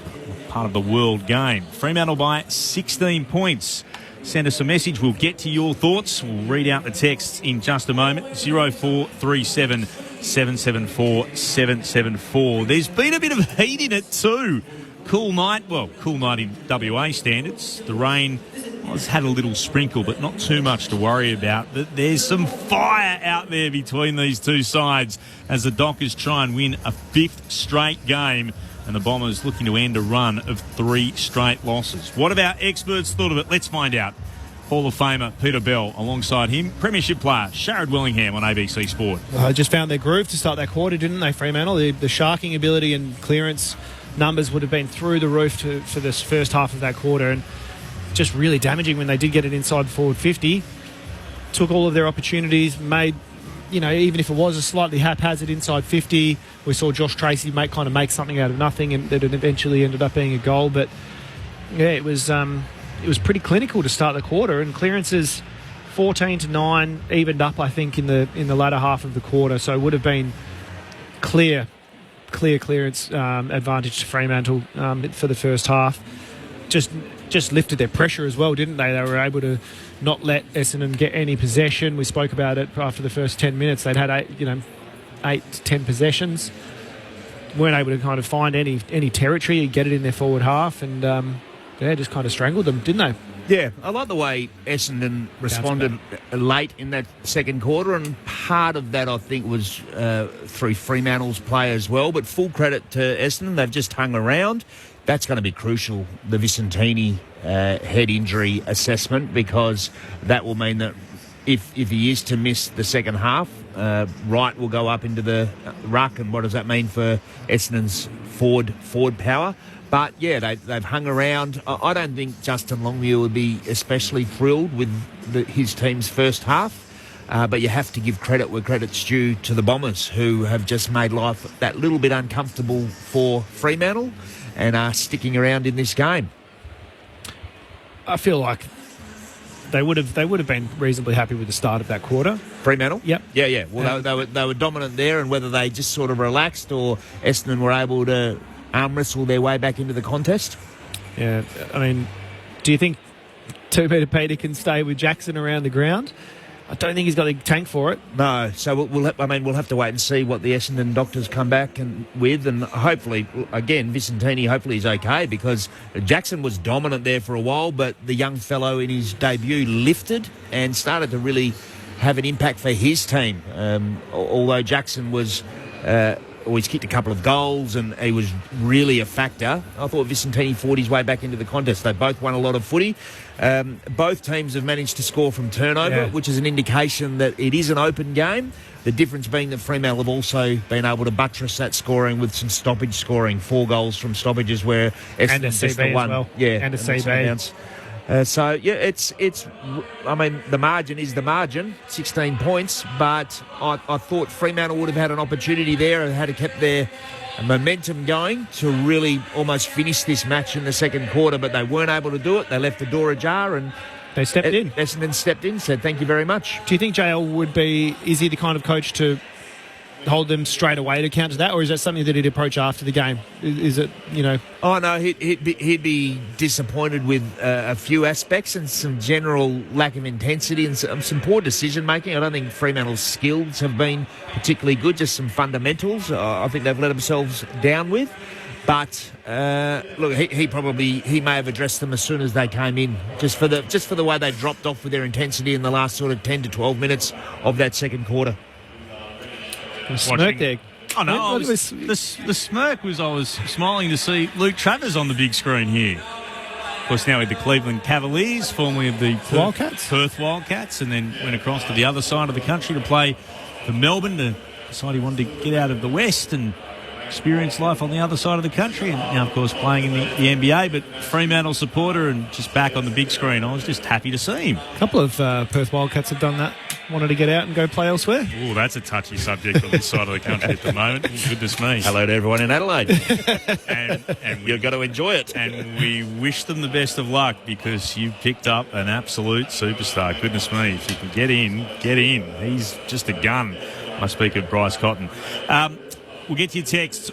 part of the world game. Fremantle by 16 points. Send us a message. We'll get to your thoughts. We'll read out the texts in just a moment. 0437 774 774. There's been a bit of heat in it too. Cool night in WA standards. The rain has had a little sprinkle, but not too much to worry about. There's some fire out there between these two sides as the Dockers try and win a 5th straight game, and the Bombers looking to end a run of 3 straight losses. What have our experts thought of it? Let's find out. Hall of Famer Peter Bell, alongside him, Premiership player Sharad Willingham on ABC Sport. Just found their groove to start that quarter, didn't they, Fremantle? The sharking ability and clearance numbers would have been through the roof for this first half of that quarter, and just really damaging when they did get it inside forward 50. Took all of their opportunities, made, even if it was a slightly haphazard inside 50, we saw Josh Tracy make something out of nothing, and that it eventually ended up being a goal. But yeah, it was pretty clinical to start the quarter, and clearances 14-9 evened up, I think, in the latter half of the quarter. So it would have been clear clearance advantage to Fremantle for the first half. Just lifted their pressure as well, didn't they? They were able to not let Essendon get any possession. We spoke about it after the first 10 minutes. They'd had 8 to 10 possessions. Weren't able to kind of find any territory, get it in their forward half, and just kind of strangled them, didn't they? Yeah, I like the way Essendon responded late in that second quarter, and part of that, I think, was through Fremantle's play as well. But full credit to Essendon, they've just hung around. That's going to be crucial, the Vicentini head injury assessment, because that will mean that if he is to miss the second half, Wright will go up into the ruck, and what does that mean for Essendon's forward power? But, yeah, they've hung around. I don't think Justin Longmuir would be especially thrilled with his team's first half. But you have to give credit where credit's due to the Bombers, who have just made life that little bit uncomfortable for Fremantle and are sticking around in this game. I feel like they would have been reasonably happy with the start of that quarter. Fremantle? Yep. Yeah. Well, they were dominant there, and whether they just sort of relaxed or Essendon were able to arm wrestle their way back into the contest. Yeah, I mean, do you think 2 Metre Peter can stay with Jackson around the ground? I don't think he's got a tank for it. No, so we'll have to wait and see what the Essendon doctors come back with, and hopefully, again, Vicentini hopefully is okay, because Jackson was dominant there for a while, but the young fellow in his debut lifted and started to really have an impact for his team. Although Jackson was always kicked a couple of goals and he was really a factor, I thought Vicentini fought his way back into the contest. They both won a lot of footy. Both teams have managed to score from turnover, which is an indication that it is an open game. The difference being that Fremantle have also been able to buttress that scoring with some stoppage scoring, 4 goals from stoppages where and a Essendon just CB won. as well. Yeah, and a CB. It's. I mean, the margin is the margin, 16 points. But I thought Fremantle would have had an opportunity there and had to kept their momentum going to really almost finish this match in the second quarter. But they weren't able to do it. They left the door ajar and they stepped in. Essendon stepped in, said thank you very much. Do you think JL would be? Is he the kind of coach to hold them straight away to counter that, or is that something that he'd approach after the game? Is it, you know? Oh no, he'd be disappointed with a few aspects and some general lack of intensity and some poor decision making. I don't think Fremantle's skills have been particularly good, just some fundamentals. I think they've let themselves down with. But look, he may have addressed them as soon as they came in, just for the way they dropped off with their intensity in the last sort of 10 to 12 minutes of that second quarter. Smirk there. Oh no, the smirk was I was smiling to see Luke Travers on the big screen here. Of course, now with the Cleveland Cavaliers, formerly of the Perth Wildcats, and then went across to the other side of the country to play for Melbourne, to decide he wanted to get out of the West and experience life on the other side of the country, and now, of course, playing in the NBA, but Fremantle supporter and just back on the big screen. I was just happy to see him. A couple of Perth Wildcats have done that. Wanted to get out and go play elsewhere. Oh, that's a touchy subject on this side of the country at the moment. Goodness me. Hello to everyone in Adelaide. and you've got to enjoy it. And we wish them the best of luck, because you picked up an absolute superstar. Goodness me. If you can get in. He's just a gun. I speak of Bryce Cotton. We'll get to your texts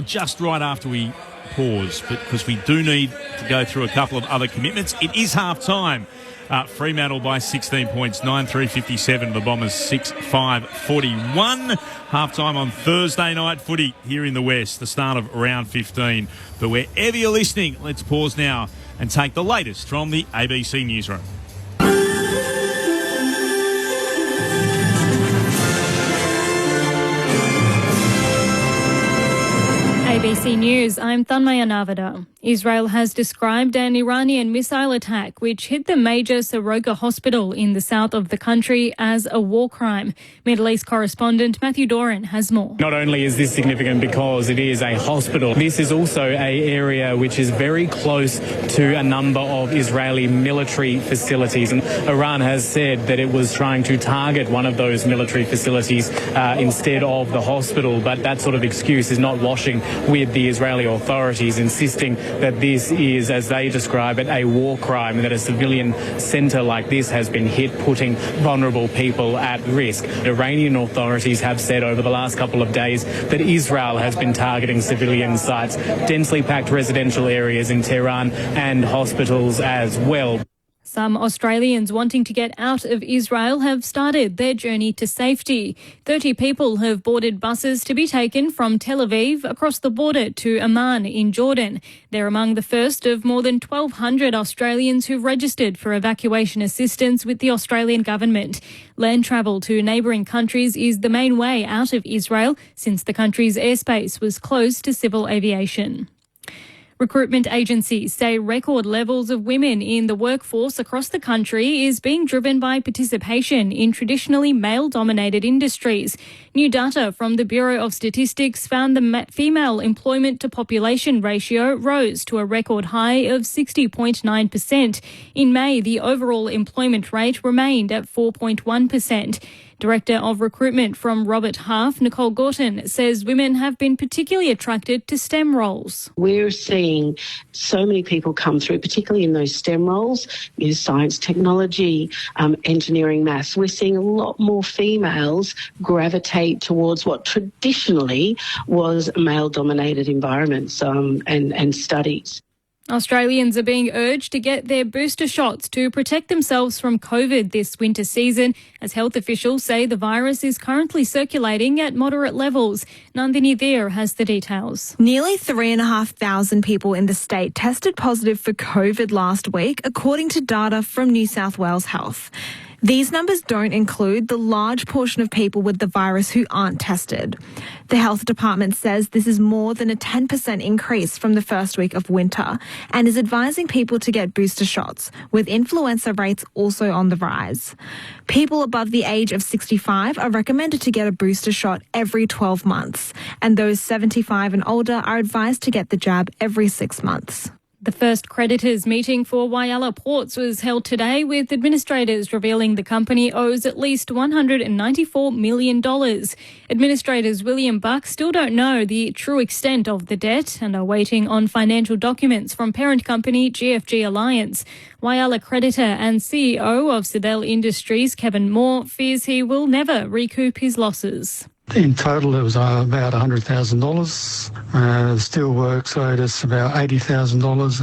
just right after we pause, because we do need to go through a couple of other commitments. It is half-time. Fremantle by 16 points, 9-3-57. The Bombers 6-5-41. Half-time on Thursday night footy here in the West, the start of round 15. But wherever you're listening, let's pause now and take the latest from the ABC Newsroom. ABC News, I'm Thanmaya Navada. Israel has described an Iranian missile attack which hit the major Soroka hospital in the south of the country as a war crime. Middle East correspondent Matthew Doran has more. Not only is this significant because it is a hospital, this is also an area which is very close to a number of Israeli military facilities. And Iran has said that it was trying to target one of those military facilities instead of the hospital, but that sort of excuse is not washing with the Israeli authorities, insisting that this is, as they describe it, a war crime, and that a civilian centre like this has been hit, putting vulnerable people at risk. Iranian authorities have said over the last couple of days that Israel has been targeting civilian sites, densely packed residential areas in Tehran, and hospitals as well. Some Australians wanting to get out of Israel have started their journey to safety. 30 people have boarded buses to be taken from Tel Aviv across the border to Amman in Jordan. They're among the first of more than 1,200 Australians who've registered for evacuation assistance with the Australian government. Land travel to neighbouring countries is the main way out of Israel since the country's airspace was closed to civil aviation. Recruitment agencies say record levels of women in the workforce across the country is being driven by participation in traditionally male-dominated industries. New data from the Bureau of Statistics found the female employment to population ratio rose to a record high of 60.9%. In May, the overall employment rate remained at 4.1%. Director of Recruitment from Robert Half, Nicole Gorton, says women have been particularly attracted to STEM roles. We're seeing so many people come through, particularly in those STEM roles, science, technology, engineering, maths. We're seeing a lot more females gravitate towards what traditionally was male-dominated environments and studies. Australians are being urged to get their booster shots to protect themselves from COVID this winter season, as health officials say the virus is currently circulating at moderate levels. Nandini Veer has the details. Nearly 3,500 people in the state tested positive for COVID last week, according to data from New South Wales Health. These numbers don't include the large portion of people with the virus who aren't tested. The health department says this is more than a 10% increase from the first week of winter and is advising people to get booster shots, with influenza rates also on the rise. People above the age of 65 are recommended to get a booster shot every 12 months, and those 75 and older are advised to get the jab every 6 months. The first creditors meeting for Whyalla Ports was held today, with administrators revealing the company owes at least $194 million. Administrators William Buck still don't know the true extent of the debt and are waiting on financial documents from parent company GFG Alliance. Whyalla creditor and CEO of Sidel Industries, Kevin Moore, fears he will never recoup his losses. In total, it was about $100,000. The steel works owed us about $80,000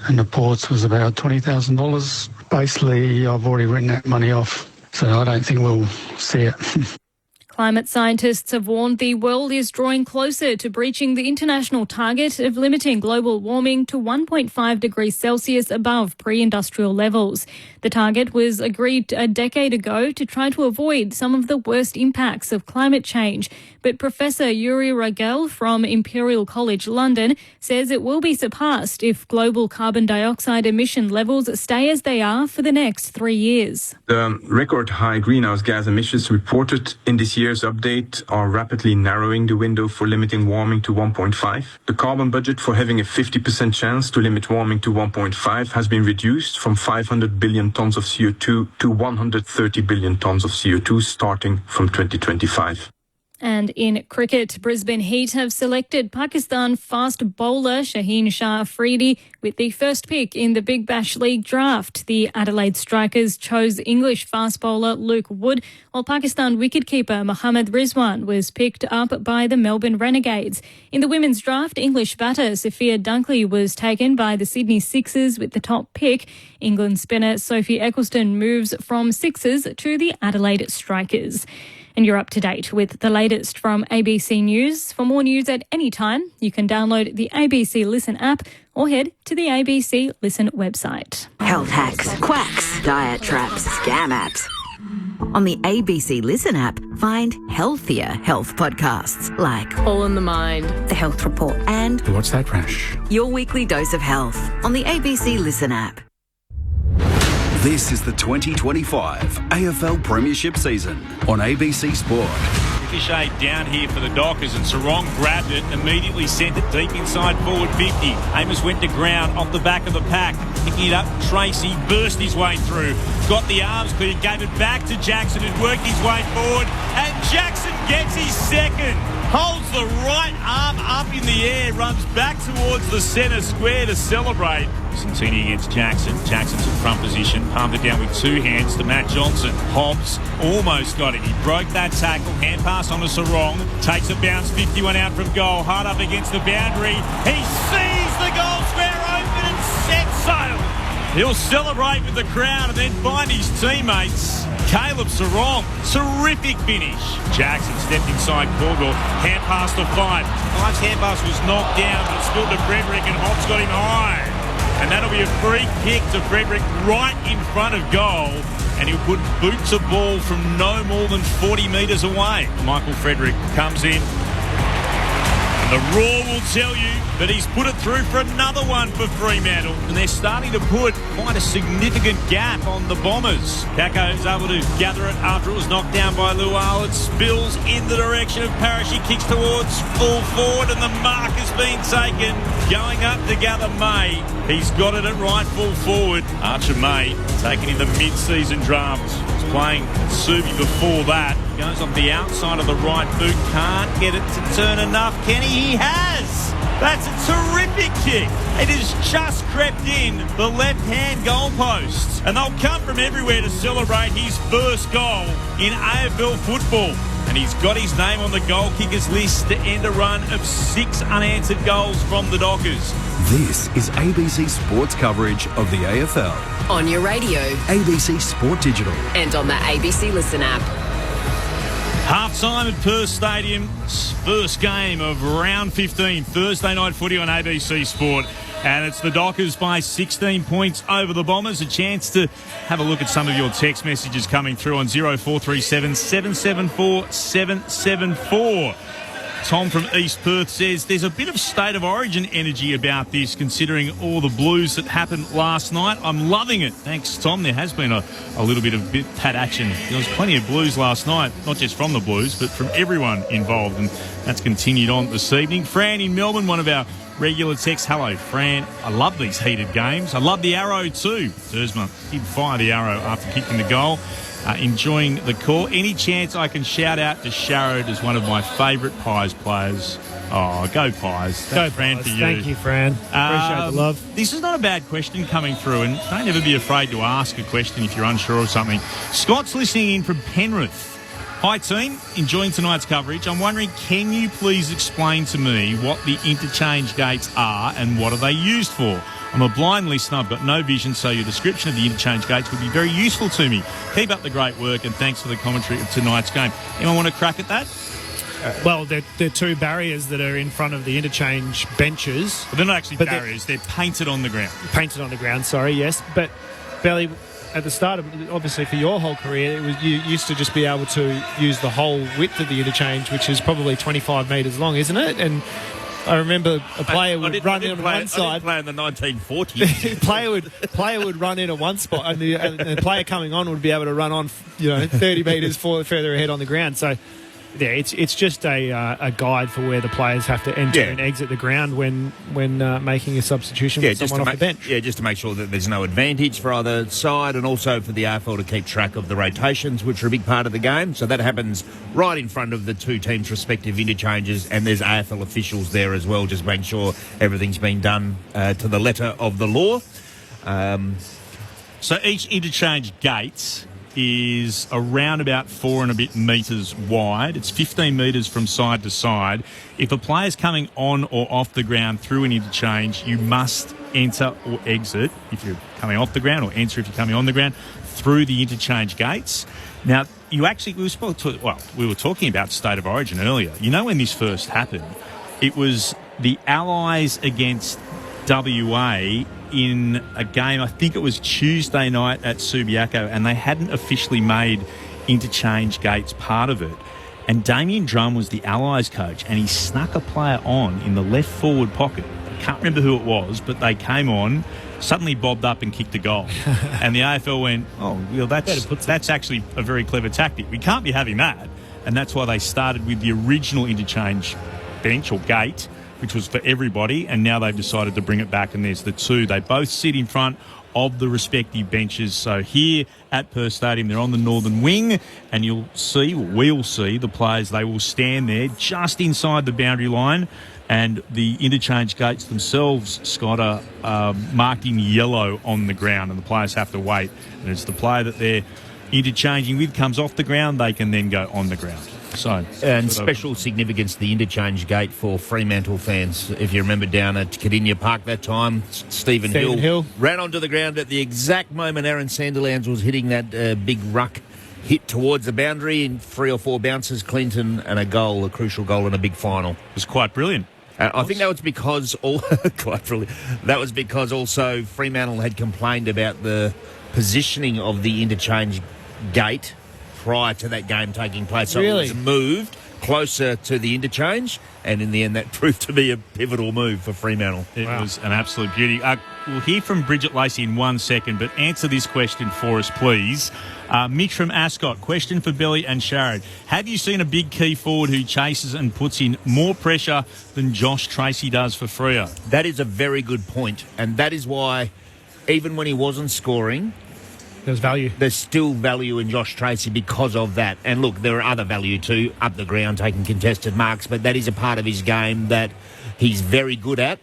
and the ports was about $20,000. Basically, I've already written that money off, so I don't think we'll see it. Climate scientists have warned the world is drawing closer to breaching the international target of limiting global warming to 1.5 degrees Celsius above pre-industrial levels. The target was agreed a decade ago to try to avoid some of the worst impacts of climate change. But Professor Yuri Ragel from Imperial College London says it will be surpassed if global carbon dioxide emission levels stay as they are for the next 3 years. The record high greenhouse gas emissions reported in this year's update are rapidly narrowing the window for limiting warming to 1.5. The carbon budget for having a 50% chance to limit warming to 1.5 has been reduced from 500 billion tonnes of CO2 to 130 billion tonnes of CO2 starting from 2025. And in cricket, Brisbane Heat have selected Pakistan fast bowler Shaheen Shah Afridi with the first pick in the Big Bash League draft. The Adelaide Strikers chose English fast bowler Luke Wood, while Pakistan wicketkeeper Mohammad Rizwan was picked up by the Melbourne Renegades. In the women's draft, English batter Sophia Dunkley was taken by the Sydney Sixers with the top pick. England spinner Sophie Eccleston moves from Sixers to the Adelaide Strikers. And you're up to date with the latest from ABC News. For more news at any time, you can download the ABC Listen app or head to the ABC Listen website. Health hacks, quacks, diet traps, scam apps. On the ABC Listen app, find healthier health podcasts like All in the Mind, The Health Report, and What's That Rash? Your Weekly Dose of Health on the ABC Listen app. This is the 2025 AFL Premiership season on ABC Sport. Ricochet down here for the Dockers, and Sarong grabbed it, immediately sent it deep inside forward 50. Amos went to ground off the back of the pack, picking it up. Tracy burst his way through, got the arms clear, gave it back to Jackson, who worked his way forward, and Jackson gets his second. Holds the right arm up in the air, runs back towards the centre square to celebrate. Santini against Jackson. Jackson's in front position, pumped it down with two hands to Matt Johnson. Hobbs almost got it. He broke that tackle, hand pass on to Sarong, takes a bounce, 51 out from goal, hard up against the boundary. He sees the goal square open and sets sail. He'll celebrate with the crowd and then find his teammates. Caleb Sarong, terrific finish. Jackson stepped inside Corgel, hand pass to Five. Five's hand pass was knocked down, but it's still to Frederick, and Hobbs got him high. And that'll be a free kick to Frederick right in front of goal, and he'll put boot to ball from no more than 40 metres away. Michael Frederick comes in, and the roar will tell you but he's put it through for another one for Fremantle. And they're starting to put quite a significant gap on the Bombers. Kako is able to gather it after it was knocked down by Lual. It spills in the direction of Parrish. He kicks towards full forward, and the mark has been taken. Going up to gather May. He's got it at right full forward. Archer May taken in the mid-season draft. Was playing Subi before that. Goes off the outside of the right boot. Can't get it to turn enough. Kenny, he has. That's a terrific kick. It has just crept in the left-hand goalpost. And they'll come from everywhere to celebrate his first goal in AFL football. And he's got his name on the goal kickers list to end a run of 6 unanswered goals from the Dockers. This is ABC Sports coverage of the AFL. On your radio, ABC Sport Digital. and on the ABC Listen app. Half-time at Perth Stadium. First game of round 15. Thursday night footy on ABC Sport. And it's the Dockers by 16 points over the Bombers. A chance to have a look at some of your text messages coming through on 0437 774 774. Tom from East Perth says there's a bit of state of origin energy about this, considering all the blues that happened last night. I'm loving it. Thanks, Tom. There has been a little bit of that action. There was plenty of blues last night, not just from the blues, but from everyone involved, and that's continued on this evening. Fran in Melbourne, one of our regular texts. Hello, Fran. I love these heated games. I love the arrow too. Thursma did fire the arrow after kicking the goal. Enjoying the call. Any chance I can shout out to Sharrod as one of my favourite Pies players? Oh, go Pies. That's Fran for you. Thank you, Fran. Appreciate the love. This is not a bad question coming through, and don't ever be afraid to ask a question if you're unsure of something. Scott's listening in from Penrith. Hi team, enjoying tonight's coverage. I'm wondering, can you please explain to me what the interchange gates are and what are they used for? I'm a blind listener, I've got no vision, so your description of the interchange gates would be very useful to me. Keep up the great work, and thanks for the commentary of tonight's game. Anyone want to crack at that? Well, they're two barriers that are in front of the interchange benches. But they're not actually barriers, they're painted on the ground. Painted on the ground, sorry, yes. But, Belly, at the start of, obviously for your whole career, you used to just be able to use the whole width of the interchange, which is probably 25 metres long, isn't it? And I remember a player would run in on one side. I didn't play in the 1940s. player would run in at one spot, and the player coming on would be able to run on, 30 metres further ahead on the ground. So, yeah, it's just a guide for where the players have to enter and exit the ground when making a substitution with someone off the bench. Yeah, just to make sure that there's no advantage for either side, and also for the AFL to keep track of the rotations, which are a big part of the game. So that happens right in front of the two teams' respective interchanges, and there's AFL officials there as well, just making sure everything's been done to the letter of the law. So each interchange gate is around about 4 and a bit metres wide. It's 15 metres from side to side. If a player's coming on or off the ground through an interchange, you must enter or exit if you're coming off the ground, or enter if you're coming on the ground, through the interchange gates. Now, we were talking about state of origin earlier. You know, when this first happened, it was the Allies against WA in a game, I think it was Tuesday night at Subiaco, and they hadn't officially made interchange gates part of it. And Damien Drum was the Allies coach, and he snuck a player on in the left forward pocket. I can't remember who it was, but they came on, suddenly bobbed up and kicked a goal. And the AFL went, that's actually a very clever tactic. We can't be having that. And that's why they started with the original interchange bench or gate, which was for everybody, and now they've decided to bring it back, and there's the two. They both sit in front of the respective benches. So here at Perth Stadium, they're on the northern wing, and we'll see the players. They will stand there just inside the boundary line, and the interchange gates themselves, Scott, are marked in yellow on the ground, and the players have to wait. And it's the player that they're interchanging with comes off the ground, they can then go on the ground. So, and special significance, the interchange gate for Fremantle fans. If you remember down at Cardinia Park that time, Stephen Hill ran onto the ground at the exact moment Aaron Sandilands was hitting that big ruck hit towards the boundary, in 3 or 4 bounces, Clinton, and a goal, a crucial goal in a big final. It was quite brilliant. I think that was because also Fremantle had complained about the positioning of the interchange gate prior to that game taking place. So it was moved closer to the interchange, and in the end that proved to be a pivotal move for Fremantle. It was an absolute beauty. We'll hear from Bridget Lacey in 1 second, but answer this question for us, please. Mitch from Ascot, question for Billy and Sharad. Have you seen a big key forward who chases and puts in more pressure than Josh Tracy does for Freo? That is a very good point, and that is why even when he wasn't scoring, there's value. There's still value in Josh Tracy because of that. And look, there are other value too, up the ground, taking contested marks, but that is a part of his game that he's very good at,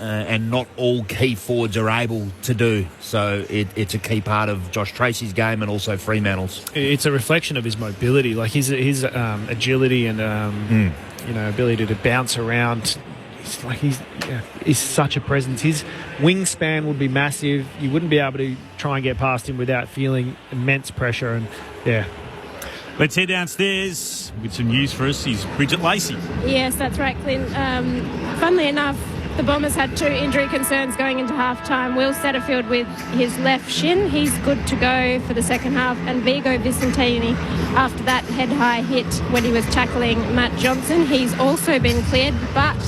and not all key forwards are able to do. So it's a key part of Josh Tracy's game and also Fremantle's. It's a reflection of his mobility, like his agility and ability to bounce around. He's such a presence. His wingspan would be massive. You wouldn't be able to try and get past him without feeling immense pressure. And let's head downstairs with some news for us. Is Bridget Lacey. Yes, that's right, Clint. Funnily enough, the Bombers had 2 injury concerns going into half-time. Will Setterfield with his left shin, he's good to go for the second half. And Vigo Vicentini, after that head-high hit when he was tackling Matt Johnson, he's also been cleared. But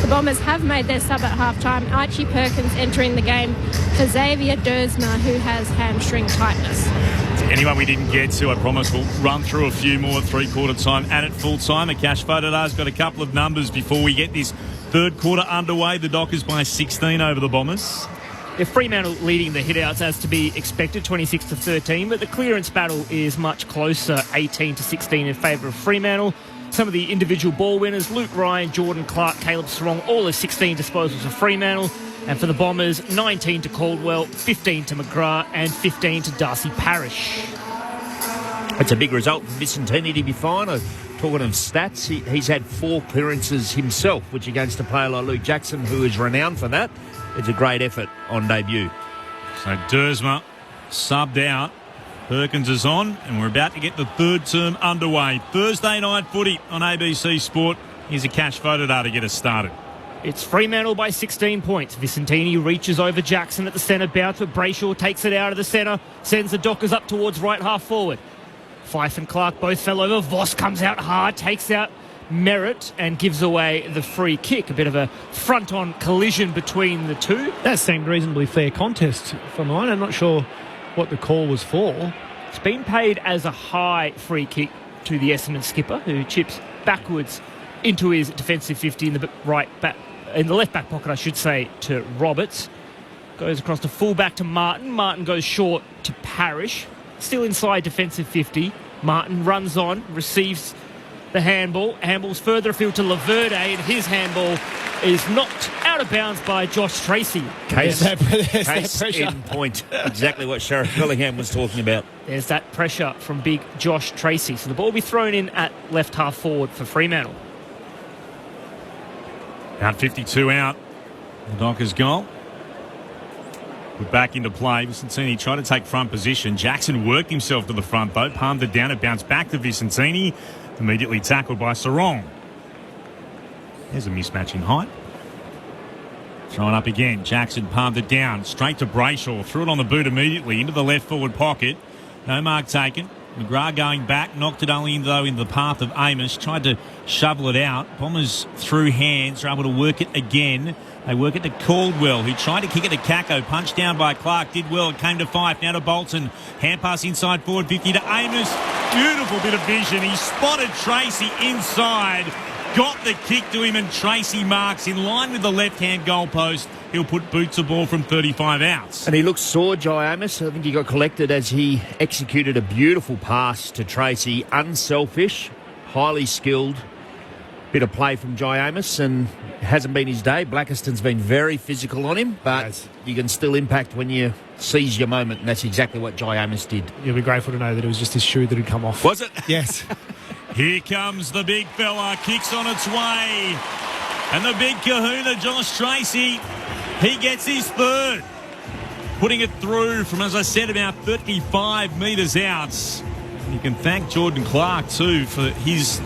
the Bombers have made their sub at half-time. Archie Perkins entering the game for Xavier Dersma, who has hamstring tightness. Anyone we didn't get to, I promise we'll run through a few more at three-quarter time and at full time. Akash Fodadar's got a couple of numbers before we get this third quarter underway. The Dockers by 16 over the Bombers. Fremantle leading the hit-outs as to be expected, 26-13, but the clearance battle is much closer, 18-16 in favour of Fremantle. Some of the individual ball winners, Luke Ryan, Jordan Clark, Caleb Serong, all are 16 disposals for Fremantle. And for the Bombers, 19 to Caldwell, 15 to McGrath and 15 to Darcy Parish. It's a big result for Vicentini to be fine. Talking of stats, he's had 4 clearances himself, which against a player like Luke Jackson, who is renowned for that, it's a great effort on debut. So Dersma subbed out. Perkins is on, and we're about to get the third term underway. Thursday night footy on ABC Sport. Here's Akash Fodadar to get us started. It's Fremantle by 16 points. Vicentini reaches over Jackson at the centre bounce, but Brayshaw takes it out of the centre, sends the Dockers up towards right half forward. Fife and Clark both fell over. Voss comes out hard, takes out Merritt and gives away the free kick. A bit of a front-on collision between the two. That seemed reasonably fair contest for mine. I'm not sure what the call was for. It's been paid as a high free kick to the Essendon skipper, who chips backwards into his defensive 50 in the left back pocket, I should say, to Roberts. Goes across to full-back to Martin. Martin goes short to Parish. Still inside defensive 50. Martin runs on, receives the handball. Handball's further afield to Laverde, and his handball is knocked out of bounds by Josh Tracy. Case in point. Exactly what Sheriff Billingham was talking about. There's that pressure from big Josh Tracy. So the ball will be thrown in at left half forward for Fremantle. Out 52 out. The Dockers goal. Put back into play. Vicentini tried to take front position. Jackson worked himself to the front, though. Palmed it down. It bounced back to Vicentini. Immediately tackled by Serong. There's a mismatch in height. Thrown up again. Jackson palmed it down. Straight to Brayshaw. Threw it on the boot immediately into the left forward pocket. No mark taken. McGrath going back. Knocked it only into the path of Amos. Tried to shovel it out. Bombers through hands. Are able to work it again. They work it to Caldwell, who tried to kick it to Kako. Punched down by Clark. Did well. It came to Fife. Now to Bolton. Hand pass inside forward 50 to Amos. Beautiful bit of vision. He spotted Tracy inside. Got the kick to him, and Tracy marks in line with the left-hand goalpost. He'll put boots a ball from 35 outs. And he looks sore, Jai Amos. I think he got collected as he executed a beautiful pass to Tracy. Unselfish, highly skilled. Bit of play from Jai Amos, and it hasn't been his day. Blackiston's been very physical on him, but you can still impact when you seize your moment, and that's exactly what Jai Amos did. You'll be grateful to know that it was just his shoe that had come off. Was it? Yes. Here comes the big fella. Kicks on its way. And the big kahuna, Josh Tracy, he gets his third. Putting it through from, as I said, about 35 metres out. And you can thank Jordan Clark, too, for his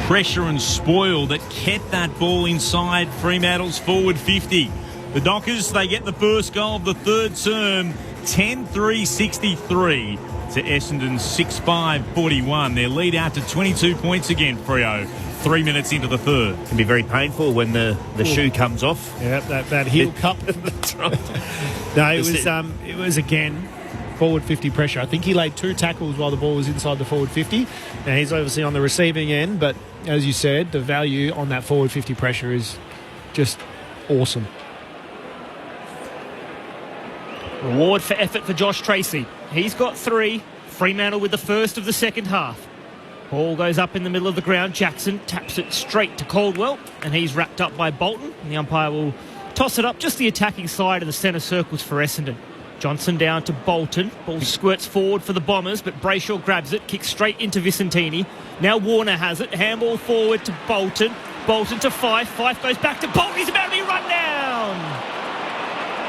pressure and spoil that kept that ball inside Fremantle's forward 50. The Dockers, they get the first goal of the third term, 10-3-63 to Essendon 6-5-41. Their lead out to 22 points again, Freo. 3 minutes into the third. It can be very painful when the shoe comes off. Yeah, that heel cup. That's right. No, it was again forward 50 pressure. I think he laid 2 tackles while the ball was inside the forward 50. Now he's obviously on the receiving end, but as you said, the value on that forward 50 pressure is just awesome. Reward for effort for Josh Tracy. He's got 3. Fremantle with the first of the second half. Ball goes up in the middle of the ground. Jackson taps it straight to Caldwell, and he's wrapped up by Bolton. And the umpire will toss it up just the attacking side of the centre circles for Essendon. Johnson down to Bolton. Ball squirts forward for the Bombers, but Brayshaw grabs it, kicks straight into Vicentini. Now Warner has it. Handball forward to Bolton. Bolton to Fife. Fife goes back to Bolton. He's about to be run down.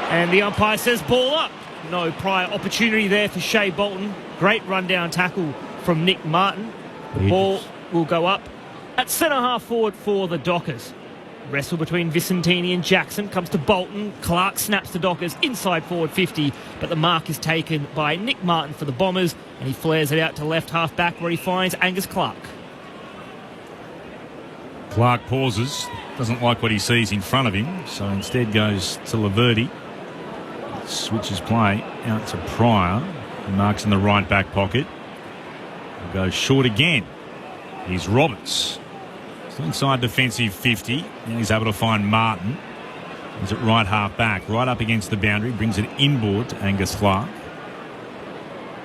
And the umpire says ball up. No prior opportunity there for Shea Bolton. Great rundown tackle from Nick Martin. The ball will go up at centre-half forward for the Dockers. Wrestle between Vicentini and Jackson. Comes to Bolton. Clark snaps the Dockers inside forward 50, but the mark is taken by Nick Martin for the Bombers, and he flares it out to left half-back where he finds Angus Clark. Clark pauses. Doesn't like what he sees in front of him, so instead goes to Laverty. Switches play out to Pryor. He marks in the right back pocket. Goes short again. Here's Roberts. Still inside defensive 50. Now he's able to find Martin. He's at right half back. Right up against the boundary. Brings it inboard to Angus Clark.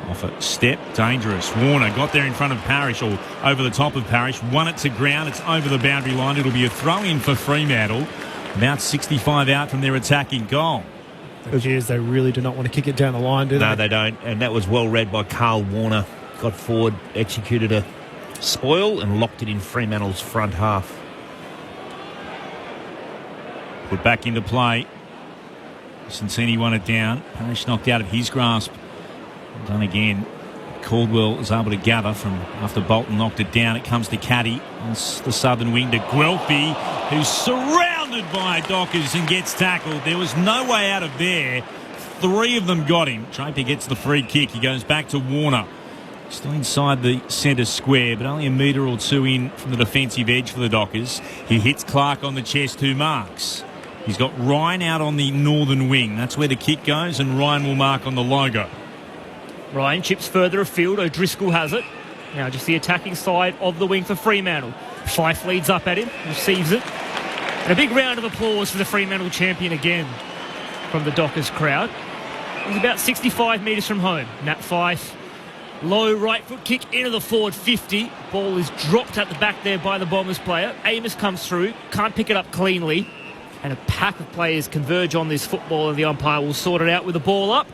Off a step. Dangerous. Warner got there in front of Parrish, or over the top of Parrish. Won it to ground. It's over the boundary line. It'll be a throw-in for Fremantle. About 65 out from their attacking goal. It appears they really do not want to kick it down the line, do they? No, they don't. And that was well read by Carl Warner. Got forward, executed a spoil and locked it in Fremantle's front half. Put back into play. Cincinnati won it down. Parrish knocked out of his grasp. Done again. Caldwell is able to gather from after Bolton knocked it down. It comes to Caddy. It's the southern wing to Guelphy, who's surrounded by Dockers and gets tackled. There was no way out of there. 3 of them got him. Draper gets the free kick. He goes back to Warner. Still inside the centre square, but only a metre or 2 in from the defensive edge for the Dockers. He hits Clark on the chest, who marks. He's got Ryan out on the northern wing. That's where the kick goes, and Ryan will mark on the logo. Ryan chips further afield. O'Driscoll has it. Now just the attacking side of the wing for Fremantle. Fife leads up at him, receives it. And a big round of applause for the Fremantle champion again from the Dockers crowd. He's about 65 metres from home. Nat Fife. Low right foot kick into the forward 50. Ball is dropped at the back there by the Bombers player. Amos comes through, can't pick it up cleanly. And a pack of players converge on this football, and the umpire will sort it out with the ball up.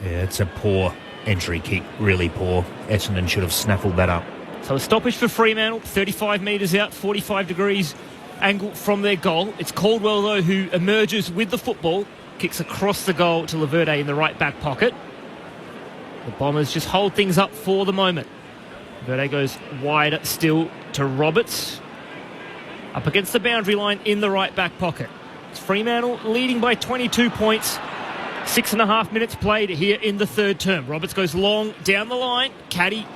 Yeah, it's a poor entry kick, really poor. Essendon should have snaffled that up. So a stoppage for Fremantle, 35 metres out, 45 degrees angle from their goal. It's Caldwell, though, who emerges with the football, kicks across the goal to Laverde in the right back pocket. The Bombers just hold things up for the moment. Verde goes wide still to Roberts. Up against the boundary line in the right back pocket. It's Fremantle leading by 22 points. 6.5 minutes played here in the third term. Roberts goes long down the line. Caddy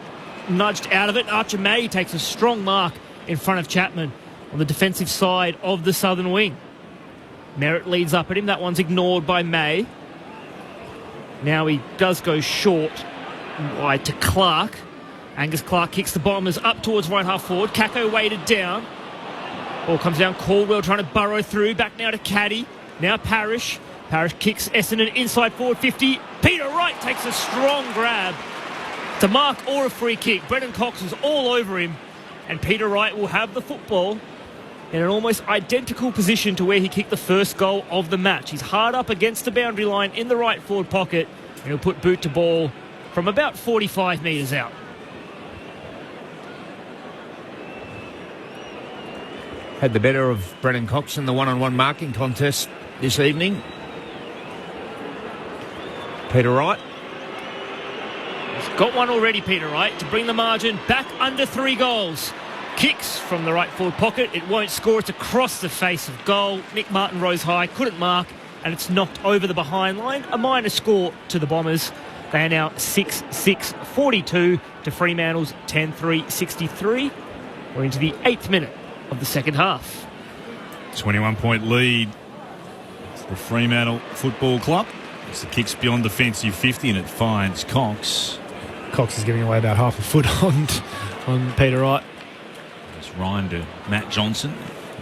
nudged out of it. Archer May takes a strong mark in front of Chapman on the defensive side of the southern wing. Merritt leads up at him. That one's ignored by May. Now he does go short wide to Clark. Angus Clark kicks the Bombers up towards right half forward. Kako weighted down. Ball comes down. Caldwell trying to burrow through. Back now to Caddy. Now Parrish. Parrish kicks Essendon inside forward 50. Peter Wright takes a strong grab to mark or a free kick. Brendan Cox was all over him, and Peter Wright will have the football in an almost identical position to where he kicked the first goal of the match. He's hard up against the boundary line in the right forward pocket, and he'll put boot to ball from about 45 metres out. Had the better of Brennan Cox in the one-on-one marking contest this evening. Peter Wright. He's got one already, Peter Wright, to bring the margin back under 3 goals. kicks from the right forward pocket. It won't score. It's across the face of goal. Nick Martin rose high, couldn't mark, and it's knocked over the behind line. A minor score to the Bombers. They are now 6-6-42 to Fremantle's 10-3-63. We're into the 8th minute of the second half. 21-point lead for the Fremantle Football Club. It's the kicks beyond defensive 50 and it finds Cox. Cox is giving away about half a foot on Peter Wright. It's Ryan to Matt Johnson.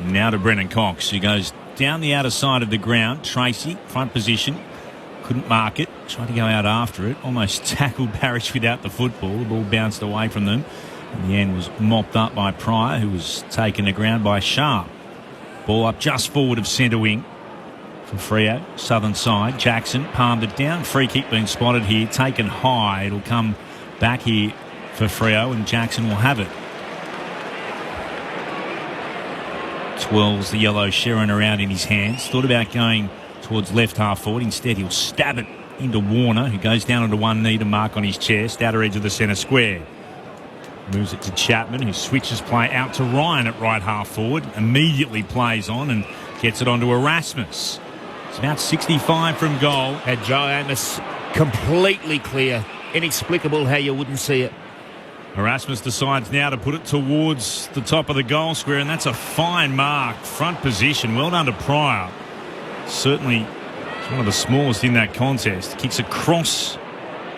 Now to Brennan Cox, who goes down the outer side of the ground. Tracy, front position. Couldn't mark it. Tried to go out after it. Almost tackled Parrish without the football. The ball bounced away from them. In the end was mopped up by Pryor, who was taken to ground by Sharp. Ball up just forward of centre wing from Freo. Southern side. Jackson palmed it down. Free kick being spotted here. Taken high. It'll come back here for Freo and Jackson will have it. Twirls the yellow Sharon around in his hands. Thought about going towards left half forward. Instead he'll stab it into Warner, who goes down onto one knee to mark on his chest. Outer edge of the centre square. Moves it to Chapman, who switches play out to Ryan at right half forward. Immediately plays on and gets it onto Erasmus. It's about 65 from goal. Had Joe Amos completely clear. Inexplicable how you wouldn't see it. Erasmus decides now to put it towards the top of the goal square, and that's a fine mark. Front position. Well done to Pryor. Certainly one of the smallest in that contest. Kicks across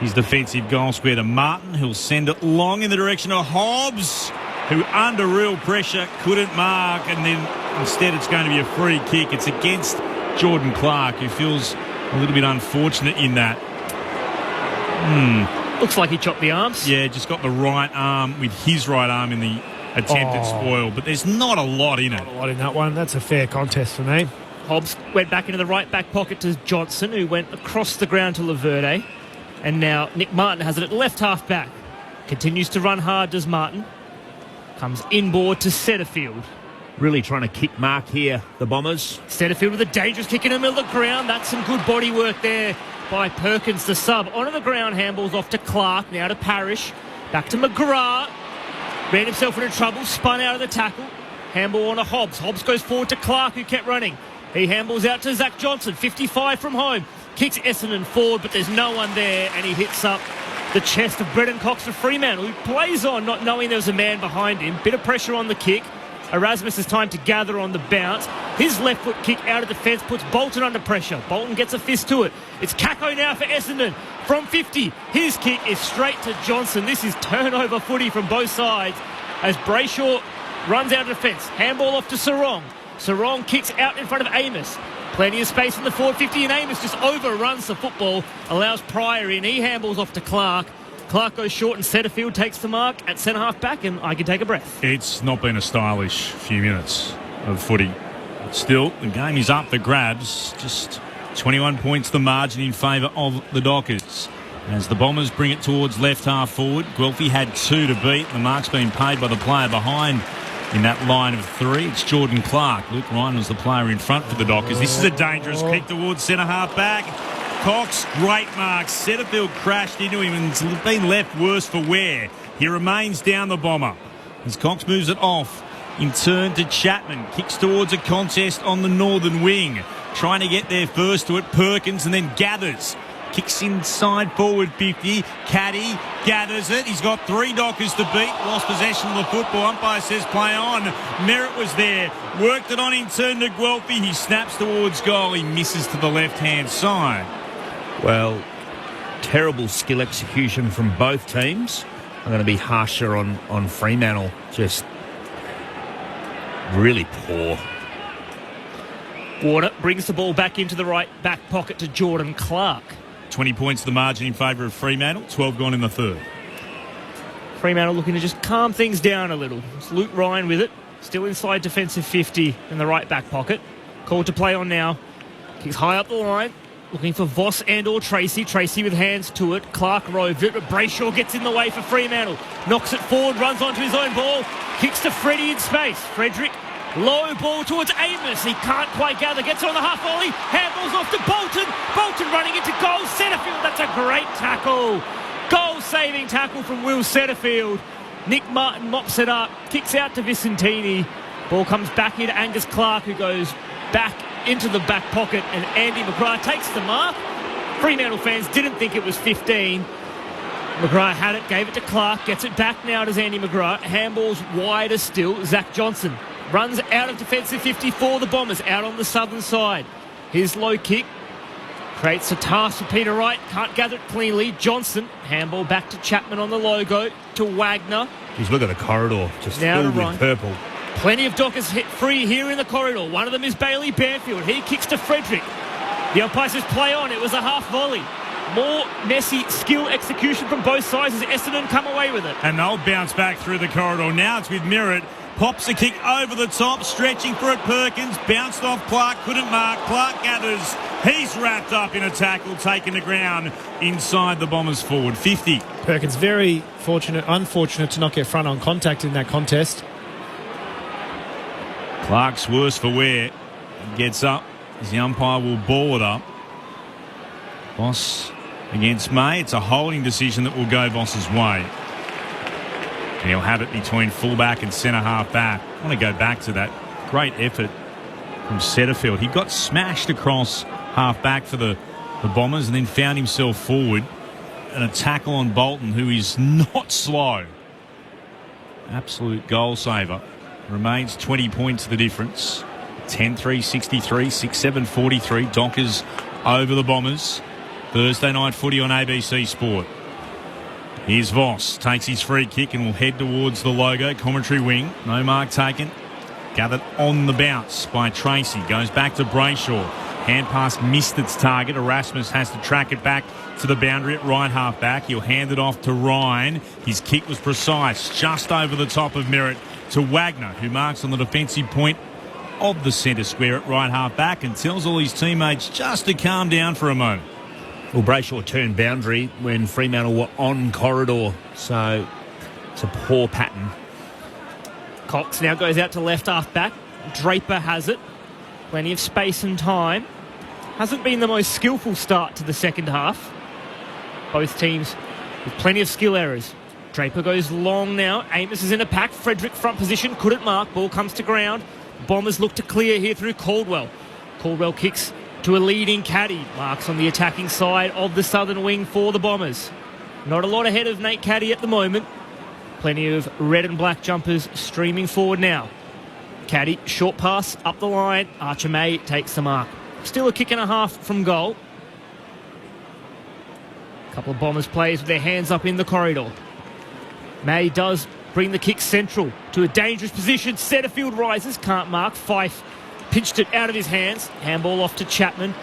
his defensive goal square to Martin, who'll send it long in the direction of Hobbs, who under real pressure couldn't mark, and then instead it's going to be a free kick. It's against Jordan Clark, who feels a little bit unfortunate in that. Looks like he chopped the arms. Yeah, just got the right arm with his right arm in the attempted spoil, but there's not a lot in it. Not a lot in that one. That's a fair contest for me. Hobbs went back into the right back pocket to Johnson, who went across the ground to Laverde. And now Nick Martin has it at left half back. Continues to run hard, does Martin. Comes inboard to Setterfield. Really trying to kick mark here, the Bombers. Setterfield with a dangerous kick in the middle of the ground. That's some good body work there by Perkins, the sub. Onto the ground, handballs off to Clark, now to Parrish. Back to McGrath. Ran himself into trouble, spun out of the tackle. Handball on to Hobbs. Hobbs goes forward to Clark, who kept running. He handballs out to Zach Johnson, 55 from home. Kicks Essendon forward, but there's no one there, and he hits up the chest of Brennan Cox for Fremantle, who plays on, not knowing there's a man behind him. Bit of pressure on the kick. Erasmus has time to gather on the bounce. His left foot kick out of defence puts Bolton under pressure. Bolton gets a fist to it. It's Kako now for Essendon from 50. His kick is straight to Johnson. This is turnover footy from both sides as Brayshaw runs out of defence. Handball off to Sarong. Sarong kicks out in front of Amos. Plenty of space in the forward 50 and Amos just overruns the football, allows Pryor in. He handballs off to Clark. Clark goes short and Setterfield takes the mark at centre-half back, and I can take a breath. It's not been a stylish few minutes of footy. Still, the game is up for grabs. Just 21 points the margin in favour of the Dockers. As the Bombers bring it towards left half forward. Guelphy had 2 to beat. The mark's been paid by the player behind in that line of 3. It's Jordan Clark. Luke Ryan was the player in front for the Dockers. This is a dangerous kick towards centre-half back. Cox, great mark. Setterfield crashed into him and it's been left worse for wear. He remains down the Bomber. As Cox moves it off, in turn to Chapman. Kicks towards a contest on the northern wing. Trying to get there first to it. Perkins and then gathers. Kicks inside forward 50. Caddy gathers it. He's got 3 Dockers to beat. Lost possession of the football. Umpire says play on. Merritt was there. Worked it on in turn to Guelphy. He snaps towards goal. He misses to the left-hand side. Well, terrible skill execution from both teams. I'm going to be harsher on Fremantle. Just really poor. Warner brings the ball back into the right back pocket to Jordan Clark. 20 points the margin in favour of Fremantle. 12 gone in the third. Fremantle looking to just calm things down a little. It's Luke Ryan with it. Still inside defensive 50 in the right back pocket. Called to play on now. Kicks high up the line. Looking for Voss and or Tracy. Tracy with hands to it. Clark roved it, but Brayshaw gets in the way for Fremantle. Knocks it forward, runs onto his own ball. Kicks to Freddie in space. Frederick, low ball towards Amos. He can't quite gather. Gets it on the half volley. Handballs off to Bolton. Bolton running into goal. Setterfield, that's a great tackle. Goal-saving tackle from Will Setterfield. Nick Martin mops it up, kicks out to Vicentini. Ball comes back into Angus Clark, who goes back into the back pocket, and Andy McGrath takes the mark. Fremantle fans didn't think it was 15. McGrath had it, gave it to Clark, gets it back now to Andy McGrath. Handball's wider still. Zach Johnson runs out of defensive 50 for the Bombers, out on the southern side. His low kick creates a task for Peter Wright. Can't gather it cleanly. Johnson, handball back to Chapman on the logo, to Wagner. He's look at the corridor, just Now filled to with Ryan. purple. Plenty of Dockers hit free here in the corridor. One of them is Bailey Banfield. He kicks to Frederick. The umpire says play on. It was a half volley. More messy skill execution from both sides as Essendon come away with it. And they'll bounce back through the corridor. Now it's with Merritt. Pops a kick over the top, stretching for it. Perkins bounced off Clark, couldn't mark. Clark gathers. He's wrapped up in a tackle, taken to ground inside the Bombers forward 50. Perkins very unfortunate to not get front on contact in that contest. Clark's worse for wear. Gets up as the umpire will ball it up. Voss against May. It's a holding decision that will go Voss's way. And he'll have it between fullback and centre half back. I want to go back to that great effort from Setterfield. He got smashed across half back for the Bombers and then found himself forward. And a tackle on Bolton, who is not slow. Absolute goal saver. Remains 20 points the difference. 10-3, 63, 6-7, 43. Dockers over the Bombers. Thursday night footy on ABC Sport. Here's Voss. Takes his free kick and will head towards the logo. Commentary wing. No mark taken. Gathered on the bounce by Tracy. Goes back to Brayshaw. Hand pass missed its target. Erasmus has to track it back to the boundary at right half back. He'll hand it off to Ryan. His kick was precise. Just over the top of Merritt to Wagner, who marks on the defensive point of the centre square at right half back and tells all his teammates just to calm down for a moment. Well, Brayshaw turned boundary when Fremantle were on corridor, so it's a poor pattern. Cox now goes out to left half back. Draper has it. Plenty of space and time. Hasn't been the most skillful start to the second half. Both teams with plenty of skill errors. Draper goes long now. Amos is in a pack. Frederick front position. Couldn't mark. Ball comes to ground. Bombers look to clear here through Caldwell. Caldwell kicks to a leading Caddy. Marks on the attacking side of the southern wing for the Bombers. Not a lot ahead of Nate Caddy at the moment. Plenty of red and black jumpers streaming forward now. Caddy, short pass up the line. Archer May takes the mark. Still a kick and a half from goal. A couple of Bombers players with their hands up in the corridor. May does bring the kick central to a dangerous position. Setterfield rises, can't mark. Fife pinched it out of his hands. Handball off to Chapman.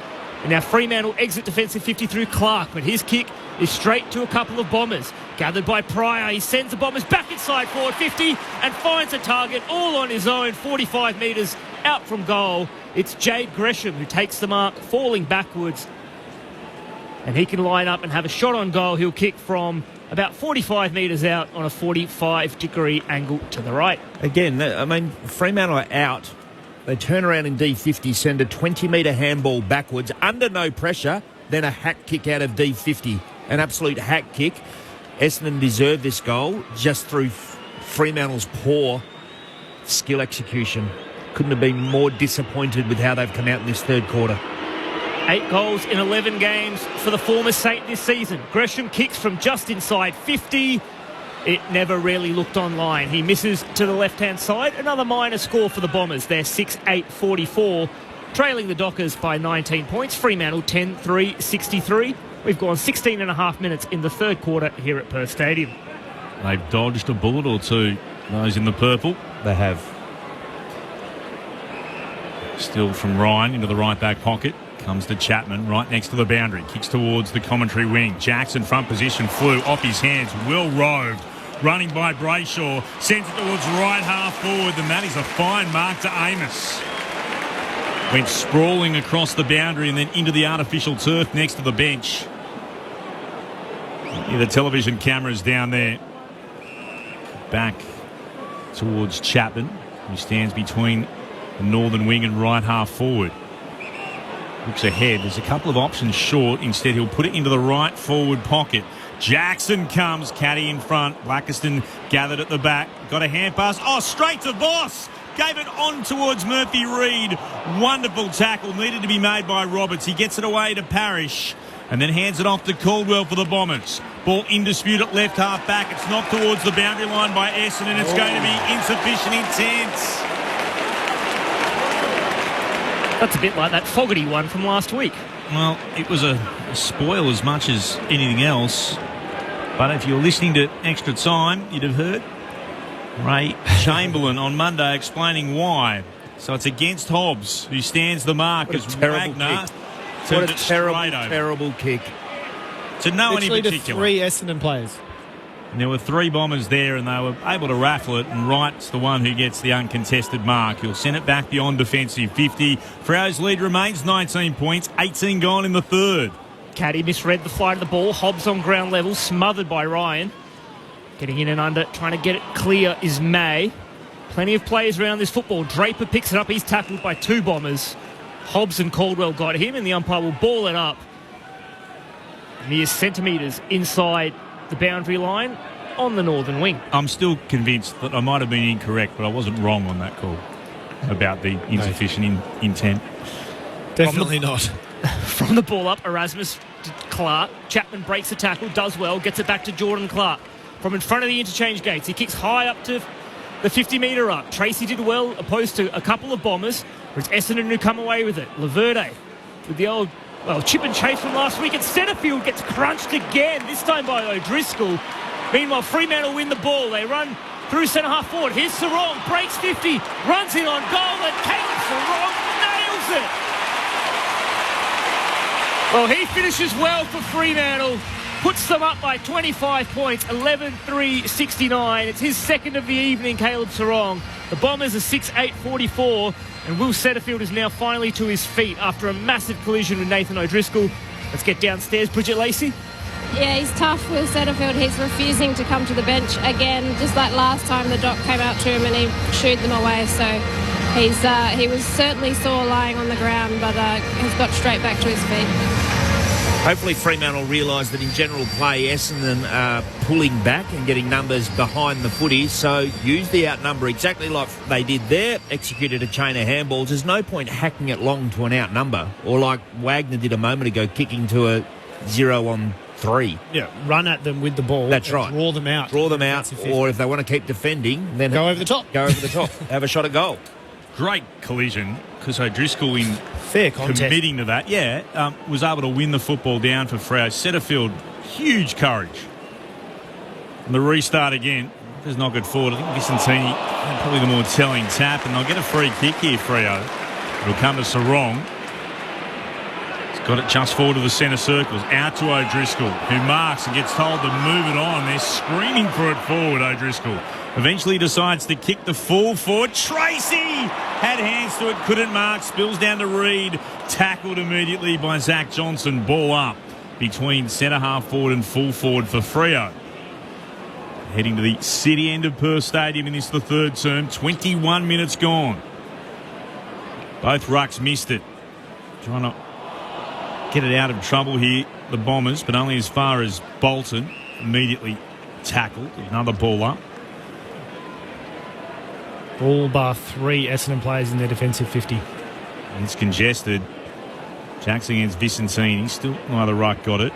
And now Fremantle exit defensive 50 through Clark, but his kick is straight to a couple of Bombers. Gathered by Pryor, he sends the Bombers back inside forward 50 and finds a target all on his own, 45 metres out from goal. It's Jade Gresham who takes the mark, falling backwards. And he can line up and have a shot on goal. He'll kick from about 45 metres out on a 45-degree angle to the right. Again, I mean, Fremantle are out. They turn around in D50, send a 20-metre handball backwards under no pressure, then a hack kick out of D50. An absolute hack kick. Essendon deserved this goal just through Fremantle's poor skill execution. Couldn't have been more disappointed with how they've come out in this third quarter. 8 goals in 11 games for the former Saint this season. Gresham kicks from just inside 50. It never really looked online. He misses to the left-hand side. Another minor score for the Bombers. They're 6-8-44, trailing the Dockers by 19 points. Fremantle 10-3-63. We've gone 16 and a half minutes in the third quarter here at Perth Stadium. They've dodged a bullet or two, those in the purple. They have. Still from Ryan into the right back pocket. Comes to Chapman, right next to the boundary. Kicks towards the commentary wing. Jackson, front position, flew off his hands. Well roved. Running by Brayshaw. Sends it towards right half forward. And that is a fine mark to Amos. Went sprawling across the boundary and then into the artificial turf next to the bench. Yeah, the television cameras down there. Back towards Chapman, who stands between the northern wing and right half forward. Looks ahead. There's a couple of options short. Instead, he'll put it into the right forward pocket. Jackson comes, caddy in front. Blackiston gathered at the back. Got a hand pass. Oh, straight to Voss. Gave it on towards Murphy Reid. Wonderful tackle. Needed to be made by Roberts. He gets it away to Parrish and then hands it off to Caldwell for the Bombers. Ball in dispute at left half back. It's knocked towards the boundary line by Essendon, and it's going to be insufficient intent. That's a bit like that Fogarty one from last week. Well, it was a spoil as much as anything else. But if you're listening to Extra Time, you'd have heard Ray Chamberlain on Monday explaining why. So it's against Hobbs, who stands the mark as Wagner. What a terrible kick. To no one in Literally particular. to 3 Essendon players. And there were 3 Bombers there, and they were able to raffle it, and Wright's the one who gets the uncontested mark. He'll send it back beyond defensive 50. Freo's lead remains 19 points, 18 gone in the third. Caddy misread the flight of the ball. Hobbs on ground level, smothered by Ryan. Getting in and under, trying to get it clear is May. Plenty of players around this football. Draper picks it up. He's tackled by 2 Bombers. Hobbs and Caldwell got him, and the umpire will ball it up mere centimetres inside the boundary line on the northern wing. I'm still convinced that I might have been incorrect, but I wasn't wrong on that call about the insufficient intent. Definitely not. From the ball up, Erasmus to Clark. Chapman breaks the tackle, does well, gets it back to Jordan Clark. From in front of the interchange gates, he kicks high up to the 50-metre arc. Tracy did well, opposed to a couple of Bombers. It's Essendon who come away with it. Laverde with the old chip and chase from last week. And Setterfield gets crunched again, this time by O'Driscoll. Meanwhile, Fremantle win the ball. They run through centre-half forward. Here's Sarong, breaks 50, runs in on goal, and Caleb Sarong nails it. Well, he finishes well for Fremantle. Puts them up by 25 points, 11-3-69. It's his second of the evening, Caleb Sarong. The Bombers are 6-8-44, and Will Setterfield is now finally to his feet after a massive collision with Nathan O'Driscoll. Let's get downstairs. Bridget Lacey. Yeah, he's tough, Will Setterfield. He's refusing to come to the bench again, just like last time the doc came out to him and he shooed them away. So he was certainly sore lying on the ground, but has got straight back to his feet. Hopefully Fremantle realise that in general play Essendon are pulling back and getting numbers behind the footy, so use the outnumber exactly like they did there, executed a chain of handballs. There's no point hacking it long to an outnumber, or like Wagner did a moment ago, kicking to a 0-on-3. Yeah, run at them with the ball. That's right. Draw them out. Or if they want to keep defending, then go over the top. Have a shot at goal. Great collision, because O'Driscoll in fair contest, committing to that, was able to win the football down for Freo. Setterfield, huge courage. And the restart again, does knock it forward. I think Vicentini had probably the more telling tap, and they'll get a free kick here, Freo. It'll come to Sarong. He's got it just forward to the centre circles, out to O'Driscoll, who marks and gets told to move it on. They're screaming for it forward, O'Driscoll. Eventually decides to kick the full forward. Tracy had hands to it, couldn't mark, spills down to Reid, tackled immediately by Zach Johnson. Ball up between centre half forward and full forward for Freo. Heading to the city end of Perth Stadium in this the third term. 21 minutes gone. Both rucks missed it. Trying to get it out of trouble here, the Bombers, but only as far as Bolton. Immediately tackled. Another ball up. All bar 3 Essendon players in their defensive 50. And it's congested. Jackson against Vicentini. Still neither ruck got it.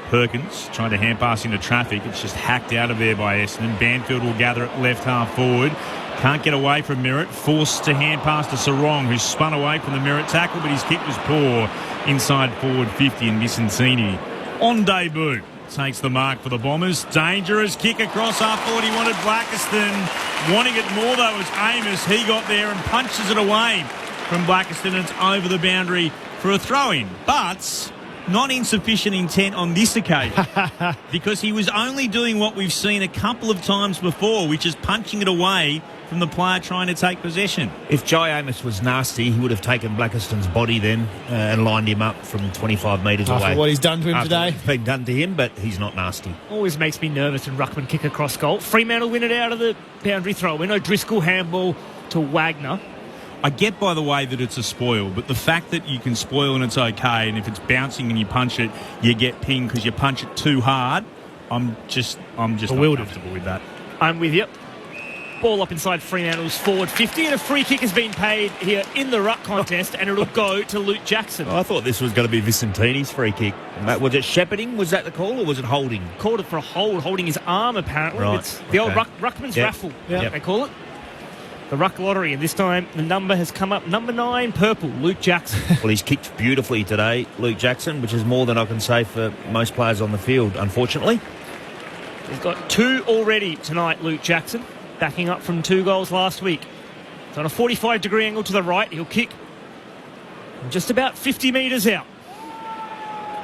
Perkins trying to hand pass into traffic. It's just hacked out of there by Essendon. Banfield will gather it left half forward. Can't get away from Merritt. Forced to hand pass to Sarong, who spun away from the Merritt tackle, but his kick was poor inside forward 50, and Vicentini on debut takes the mark for the Bombers. Dangerous kick across half forward. He wanted Blackiston. Wanting it more, though, was Amos. He got there and punches it away from Blackiston. It's over the boundary for a throw-in. But not insufficient intent on this occasion, because he was only doing what we've seen a couple of times before, which is punching it away from the player trying to take possession. If Jai Amos was nasty, he would have taken Blackiston's body then and lined him up from 25 metres away. After what he's done to him today. It's been done to him, but he's not nasty. Always makes me nervous when ruckman kick across goal. Fremantle win it out of the boundary throw. O'Driscoll handball to Wagner. I get, by the way, that it's a spoil, but the fact that you can spoil and it's okay, and if it's bouncing and you punch it, you get pinged because you punch it too hard, I'm just not comfortable with that. I'm with you. Ball up inside Fremantle's forward 50, and a free kick has been paid here in the ruck contest, and it'll go to Luke Jackson. I thought this was going to be Vicentini's free kick. Was it shepherding? Was that the call, or was it holding? Called it for a hold, holding his arm apparently. Right, It's the old ruckman's raffle, they call it. The ruck lottery, and this time the number has come up. Number 9, purple, Luke Jackson. Well, he's kicked beautifully today, Luke Jackson, which is more than I can say for most players on the field, unfortunately. He's got 2 already tonight, Luke Jackson, backing up from 2 goals last week. It's on a 45-degree angle to the right. He'll kick just about 50 metres out.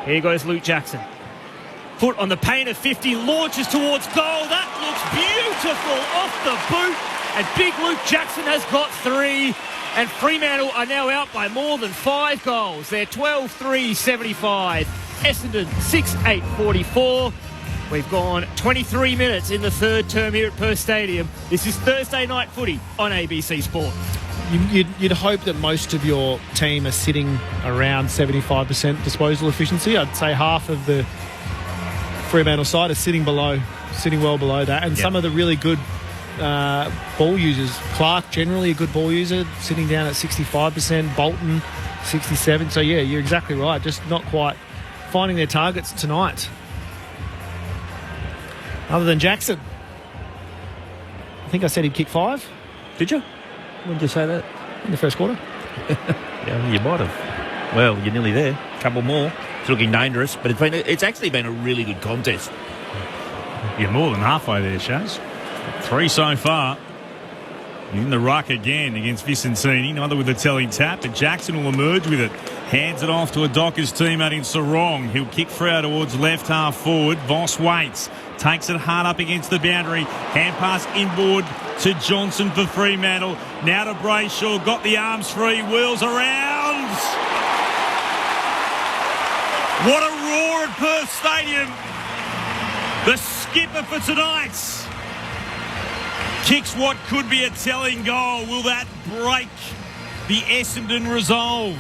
Here goes Luke Jackson. Foot on the paint of 50, launches towards goal. That looks beautiful off the boot. And big Luke Jackson has got 3. And Fremantle are now out by more than 5 goals. They're 12-3-75. Essendon 6-8-44. We've gone 23 minutes in the third term here at Perth Stadium. This is Thursday night footy on ABC Sport. You'd hope that most of your team are sitting around 75% disposal efficiency. I'd say half of the Fremantle side are sitting well below that. And some of the really good ball users, Clark generally a good ball user, sitting down at 65%, Bolton 67%. So yeah, you're exactly right, just not quite finding their targets tonight. Other than Jackson. I think I said he'd kick 5. Did you? When did you say that? In the first quarter. Yeah, you might have. Well, you're nearly there. A couple more. It's looking dangerous, but it's actually been a really good contest. You're more than halfway there, Shaz. 3 so far. In the ruck again against Vicentini, neither with a telling tap, but Jackson will emerge with it. Hands it off to a Dockers teammate in Sarong. He'll kick free out towards left half forward. Voss waits. Takes it hard up against the boundary. Hand pass inboard to Johnson for Fremantle. Now to Brayshaw. Got the arms free. Wheels around. What a roar at Perth Stadium. The skipper for tonight kicks what could be a telling goal. Will that break the Essendon resolve?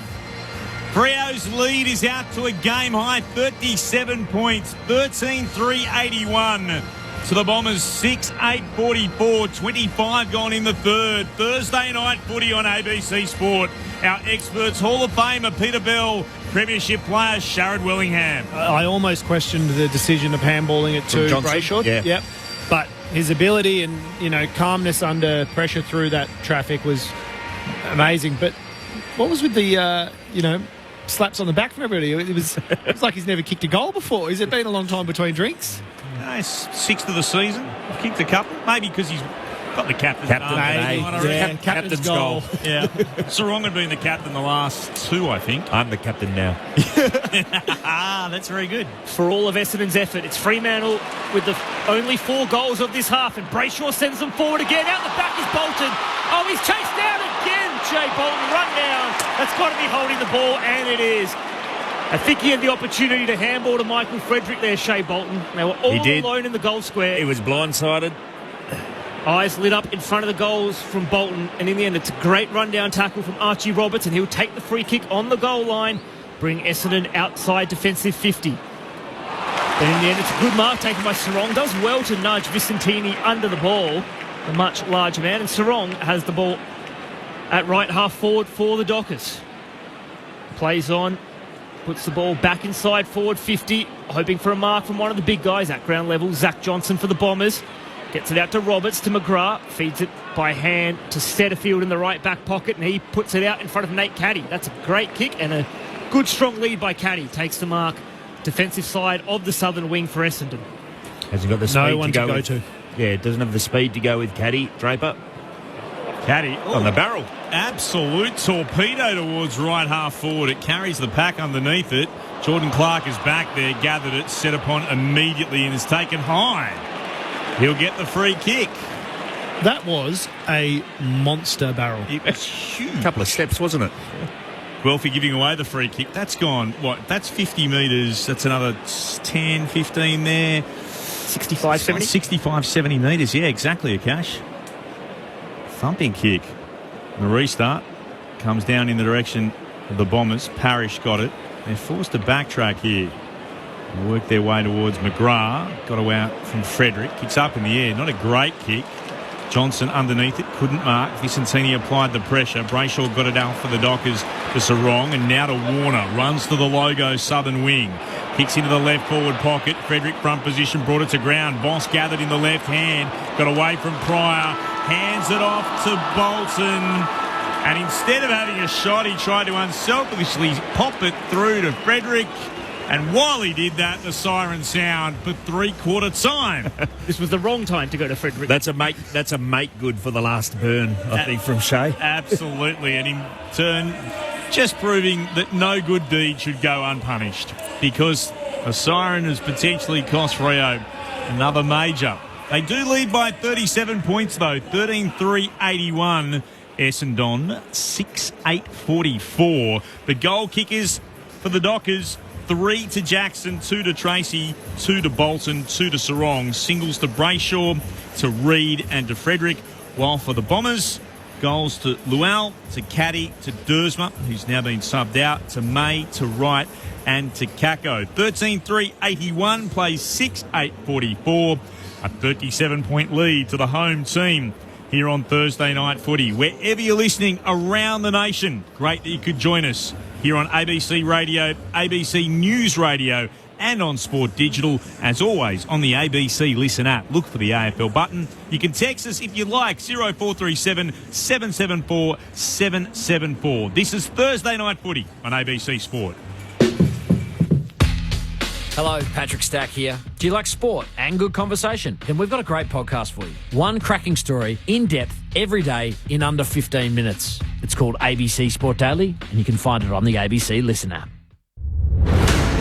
Freo's lead is out to a game-high 37 points, 13-3-81. To the Bombers, 6-8-44, 25 gone in the third. Thursday night footy on ABC Sport. Our experts, Hall of Famer Peter Bell, Premiership player Sharad Wellingham. I almost questioned the decision of handballing it to Brayshaw. Yeah. Yep. But his ability and, calmness under pressure through that traffic was amazing. But what was with the, slaps on the back from everybody? It was like he's never kicked a goal before. Has it been a long time between drinks? No, 6th of the season. Kicked a couple. Maybe because he's got the captain's captain's goal. Yeah. Sarong had been the captain the last 2, I think. I'm the captain now. That's very good. For all of Essendon's effort, it's Fremantle with the only 4 goals of this half, and Brayshaw sends them forward again. Out the back is Bolton. Oh, he's chased down again. Jay Bolton run down. That's got to be holding the ball, and it is. I think he had the opportunity to handball to Michael Frederick there, Shea Bolton. They were all alone in the goal square. He was blindsided. Eyes lit up in front of the goals from Bolton, and in the end it's a great rundown tackle from Archie Roberts, and he'll take the free kick on the goal line, bring Essendon outside defensive 50. But in the end it's a good mark taken by Sarong. Does well to nudge Vicentini under the ball, a much larger man, and Sarong has the ball at right half forward for the Dockers. Plays on, puts the ball back inside forward 50, hoping for a mark from one of the big guys at ground level. Zach Johnson for the Bombers. Gets it out to Roberts, to McGrath. Feeds it by hand to Setterfield in the right back pocket, and he puts it out in front of Nate Caddy. That's a great kick and a good strong lead by Caddy. Takes the mark. Defensive side of the southern wing for Essendon. Hasn't got the speed no one to go with. Yeah, it doesn't have the speed to go with Caddy. Draper. Caddy on the barrel. Absolute torpedo towards right half forward. It carries the pack underneath it. Jordan Clark is back there, gathered it, set upon immediately, and is taken high. He'll get the free kick. That was a monster barrel. It's huge. A couple of steps, wasn't it? Guelphy giving away the free kick. That's gone, That's 50 metres. That's another 10, 15 there. 65, 70? 65, 70 metres. Yeah, exactly, Akash. Thumping kick. The restart. comes down in the direction of the Bombers. Parrish got it. They're forced to backtrack here. They work their way towards McGrath. Got away out from Frederick. Kicks up in the air. Not a great kick. Johnson underneath it, couldn't mark. Vicentini applied the pressure. Brayshaw got it out for the Dockers to Sarong, and now to Warner. Runs to the logo southern wing. Kicks into the left forward pocket. Frederick front position, brought it to ground. Boss gathered in the left hand. Got away from Pryor. Hands it off to Bolton. And instead of having a shot, he tried to unselfishly pop it through to Frederick. And while he did that, the siren sound for three-quarter time. This was the wrong time to go to Frederick. That's a make good for the last burn, I think, from Shea. Absolutely. And in turn, just proving that no good deed should go unpunished, because a siren has potentially cost Rio another major. They do lead by 37 points, though. 13-3-81. Essendon, 6-8-44. The goal kickers for the Dockers, 3 to Jackson, 2 to Tracy, 2 to Bolton, 2 to Sarong. Singles to Brayshaw, to Reid and to Frederick. While for the Bombers, goals to Lual, to Caddy, to Dersma, who's now been subbed out, to May, to Wright and to Kako. 13-3-81, plays 6-8-44. A 37-point lead to the home team here on Thursday Night Footy. Wherever you're listening around the nation, great that you could join us here on ABC Radio, ABC News Radio and on Sport Digital. As always, on the ABC Listen app, look for the AFL button. You can text us if you like, 0437 774 774. This is Thursday Night Footy on ABC Sport. Hello, Patrick Stack here. Do you like sport and good conversation? Then we've got a great podcast for you. One cracking story, in depth, every day, in under 15 minutes. It's called ABC Sport Daily, and you can find it on the ABC Listen app.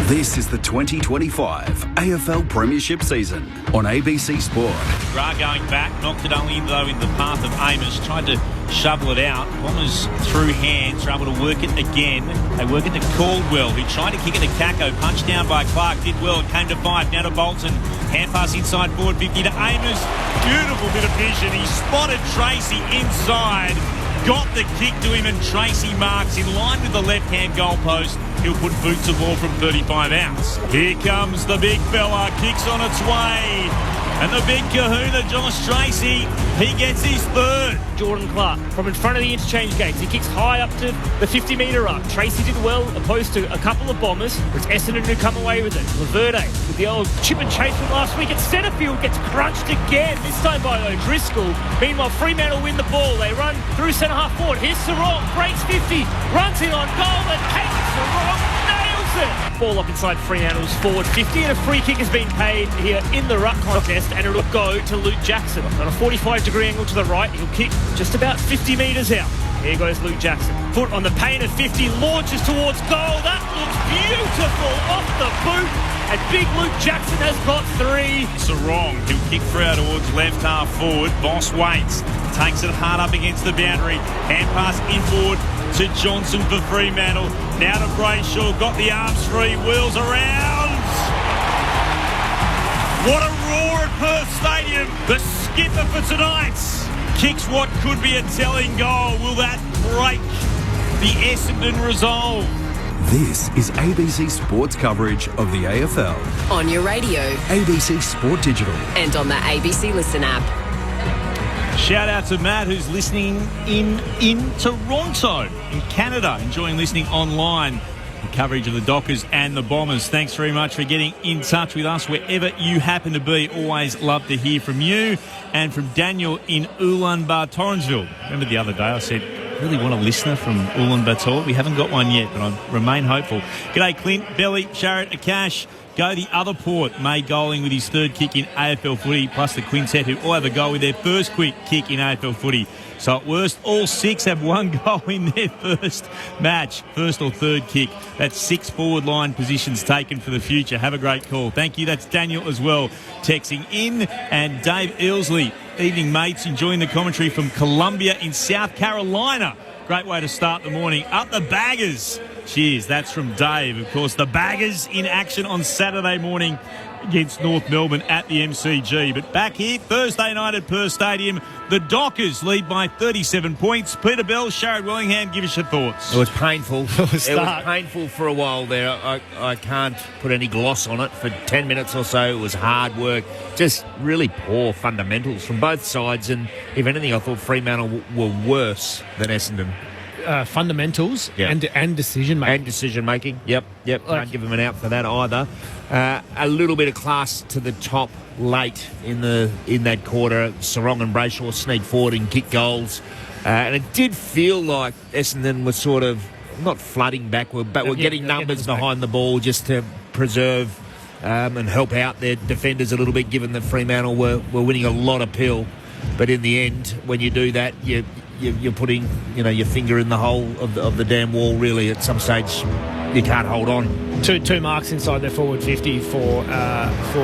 This is the 2025 AFL Premiership season on ABC Sport. Gra going back, knocked it only though in the path of Amos, tried to shovel it out. Bombers through hands, are able to work it again. They work it to Caldwell, who tried to kick it to Kako, punched down by Clark, did well, it came to 5, now to Bolton. Hand pass inside forward 50 to Amos. Beautiful bit of vision. He spotted Tracy inside, got the kick to him, and Tracy marks in line with the left-hand goalpost. He'll put boots of ball from 35 outs. Here comes the big fella, kicks on its way. And the big kahuna, Josh Tracy, he gets his third. Jordan Clark from in front of the interchange gates. He kicks high up to the 50-metre arc. Tracy did well, opposed to a couple of Bombers. It's Essendon who come away with it. Laverde with the old chip and chase from last week at centrefield gets crunched again, this time by O'Driscoll. Meanwhile, Fremantle win the ball. They run through centre-half forward. Here's Sarong, breaks 50, runs in on goal, and Kate Sarong nails it. Ball up inside Fremantle's forward 50, and a free kick has been paid here in the ruck contest, and it'll go to Luke Jackson. On a 45-degree angle to the right, he'll kick just about 50 metres out. Here goes Luke Jackson. Foot on the paint of 50, launches towards goal. That looks beautiful off the boot. And big Luke Jackson has got 3. Sarong, he'll kick through towards left half forward. Boss waits, takes it hard up against the boundary. Hand pass inboard to Johnson for Fremantle. Now to Brayshaw, got the arms free, wheels around. What a roar at Perth Stadium. The skipper for tonight kicks what could be a telling goal. Will that break the Essendon resolve? This is ABC Sports coverage of the AFL. On your radio. ABC Sport Digital. And on the ABC Listen app. Shout out to Matt, who's listening in Toronto, in Canada, enjoying listening online. The coverage of the Dockers and the Bombers. Thanks very much for getting in touch with us wherever you happen to be. Always love to hear from you. And from Daniel in Ulaanbaatar, Torrensville. Remember the other day I said, really want a listener from Ulaanbaatar? We haven't got one yet, but I remain hopeful. G'day, Clint, Belly, Sharrett, Akash. Go the other port. May Goling with his third kick in AFL footy, plus the quintet who all have a goal with their first quick kick in AFL footy. So at worst, all 6 have one goal in their first match, first or third kick. That's 6 forward line positions taken for the future. Have a great call. Thank you. That's Daniel as well, texting in. And Dave Ilsley, evening mates, enjoying the commentary from Columbia in South Carolina. Great way to start the morning. Up the Baggers. Cheers. That's from Dave. Of course, the Baggers in action on Saturday morning against North Melbourne at the MCG. But back here, Thursday night at Perth Stadium, the Dockers lead by 37 points. Peter Bell, Sharad Wellingham, give us your thoughts. It was painful. It was painful for a while there. I can't put any gloss on it. For 10 minutes or so, it was hard work. Just really poor fundamentals from both sides. And if anything, I thought Fremantle were worse than Essendon. Fundamentals and decision making. And decision making. Yep. Can't give them an out for that either. A little bit of class to the top late in that quarter. Sarong and Brayshaw sneaked forward and kicked goals. And it did feel like Essendon was sort of not flooding backward, but were getting numbers behind the ball just to preserve and help out their defenders a little bit, given that Fremantle were winning a lot of pill. But in the end, when you do that, you're putting your finger in the hole of the damn wall. Really, at some stage, you can't hold on. Two marks inside their forward 50 for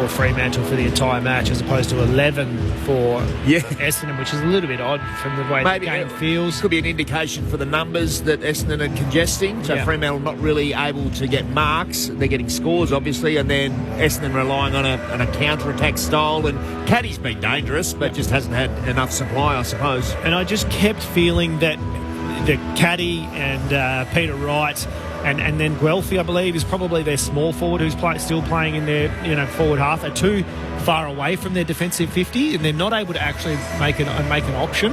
Fremantle for the entire match, as opposed to 11 for Essendon, which is a little bit odd from the way the game feels. Could be an indication for the numbers that Essendon are congesting. So Fremantle not really able to get marks. They're getting scores, obviously, and then Essendon relying on a counter-attack style. And Caddy's been dangerous, but just hasn't had enough supply, I suppose. And I just kept feeling that the Caddy and Peter Wright and then Guelphy, I believe, is probably their small forward who's still playing in their forward half. They're too far away from their defensive 50, and they're not able to actually make an option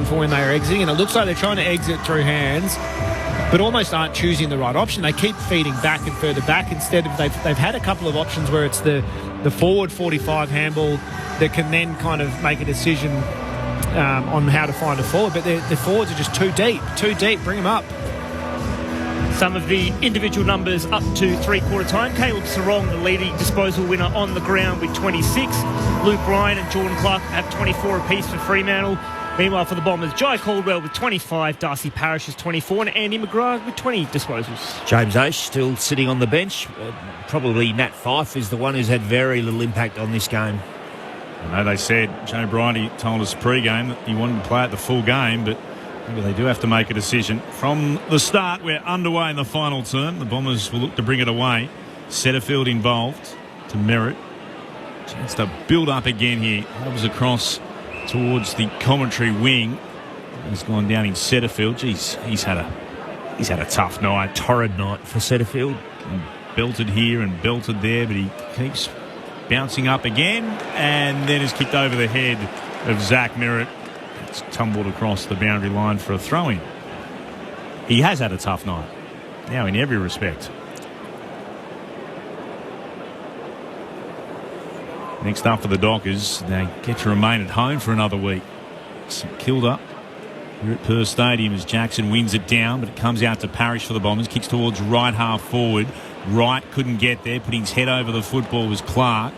for when they are exiting. And it looks like they're trying to exit through hands, but almost aren't choosing the right option. They keep feeding back and further back instead of they've had a couple of options where it's the forward 45 handball that can then kind of make a decision on how to find a forward, but the forwards are just too deep. Bring them up. Some of the individual numbers up to three-quarter time. Caleb Sarong, the leading disposal winner on the ground with 26. Luke Ryan and Jordan Clark have 24 apiece for Fremantle. Meanwhile, for the Bombers, Jai Caldwell with 25, Darcy Parish is 24, and Andy McGrath with 20 disposals. James Aish still sitting on the bench. Probably Nat Fyfe is the one who's had very little impact on this game. I know they said, Joe Bridie told us pre-game that he wanted to play at the full game, but maybe they do have to make a decision. From the start, we're underway in the final term. The Bombers will look to bring it away. Setterfield involved to Merritt. Chance to build up again here. Lobs across towards the commentary wing. He's gone down in Setterfield. Jeez, he's had a tough night. Torrid night for Setterfield. And belted here and belted there, but he keeps bouncing up again, and then is kicked over the head of Zach Merritt. It's tumbled across the boundary line for a throw-in. He has had a tough night, now in every respect. Next up for the Dockers, they get to remain at home for another week. St Kilda here at Perth Stadium as Jackson wins it down, but it comes out to Parish for the Bombers. Kicks towards right half forward. Wright couldn't get there. Putting his head over the football was Clark.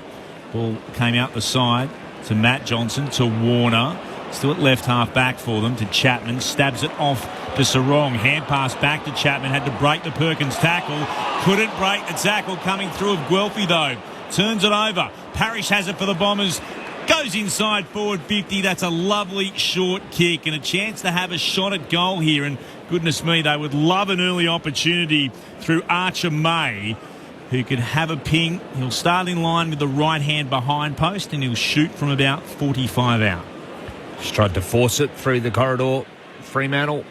Ball came out the side to Matt Johnson, to Warner. Still at left half back for them, to Chapman. Stabs it off to Sarong. Hand pass back to Chapman. Had to break the Perkins tackle. Couldn't break the tackle coming through of Guelphy though. Turns it over. Parish has it for the Bombers. Goes inside forward 50. That's a lovely short kick and a chance to have a shot at goal here. And goodness me, they would love an early opportunity through Archer May, who could have a ping. He'll start in line with the right hand behind post and he'll shoot from about 45 out. Just tried to force it through the corridor, Fremantle.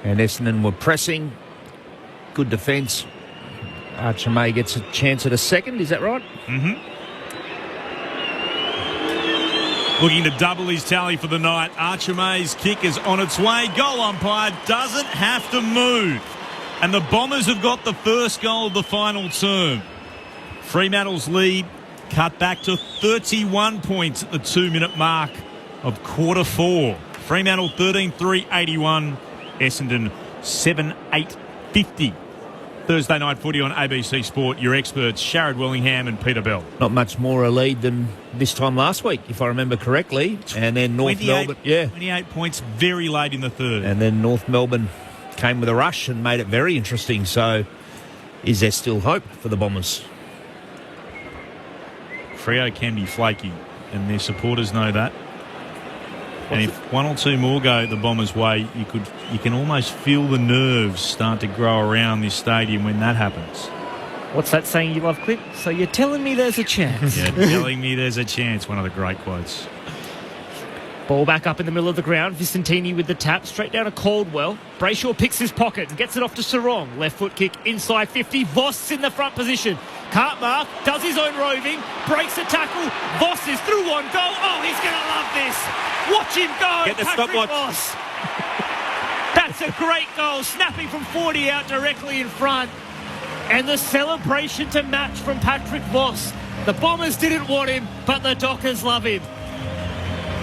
And Essendon were pressing. Good defence. Archer May gets a chance at a second, is that right? Mm-hmm. Looking to double his tally for the night. Archer May's kick is on its way. Goal umpire doesn't have to move. And the Bombers have got the first goal of the final term. Fremantle's lead cut back to 31 points at the 2-minute mark of quarter four. Fremantle 13-3-81. Essendon 7-8-50. Thursday night footy on ABC Sport. Your experts, Sharad Wellingham and Peter Bell. Not much more a lead than this time last week, if I remember correctly. And then North Melbourne. 28 points very late in the third. And then North Melbourne came with a rush and made it very interesting. So is there still hope for the Bombers? Freo can be flaky, and their supporters know that. And if one or two more go the Bombers' way, you can almost feel the nerves start to grow around this stadium when that happens. What's that saying you love, Clint? So you're telling me there's a chance? You're telling me there's a chance. One of the great quotes. Ball back up in the middle of the ground. Vicentini with the tap, straight down to Caldwell. Brayshaw picks his pocket and gets it off to Sarong. Left foot kick inside 50. Voss in the front position. Can't mark, does his own roving, breaks a tackle. Voss is through one goal. Oh, he's going to love this. Watch him go. Get the Patrick stopwatch. Voss. That's a great goal, snapping from 40 out directly in front. And the celebration to match from Patrick Voss. The Bombers didn't want him, but the Dockers love him.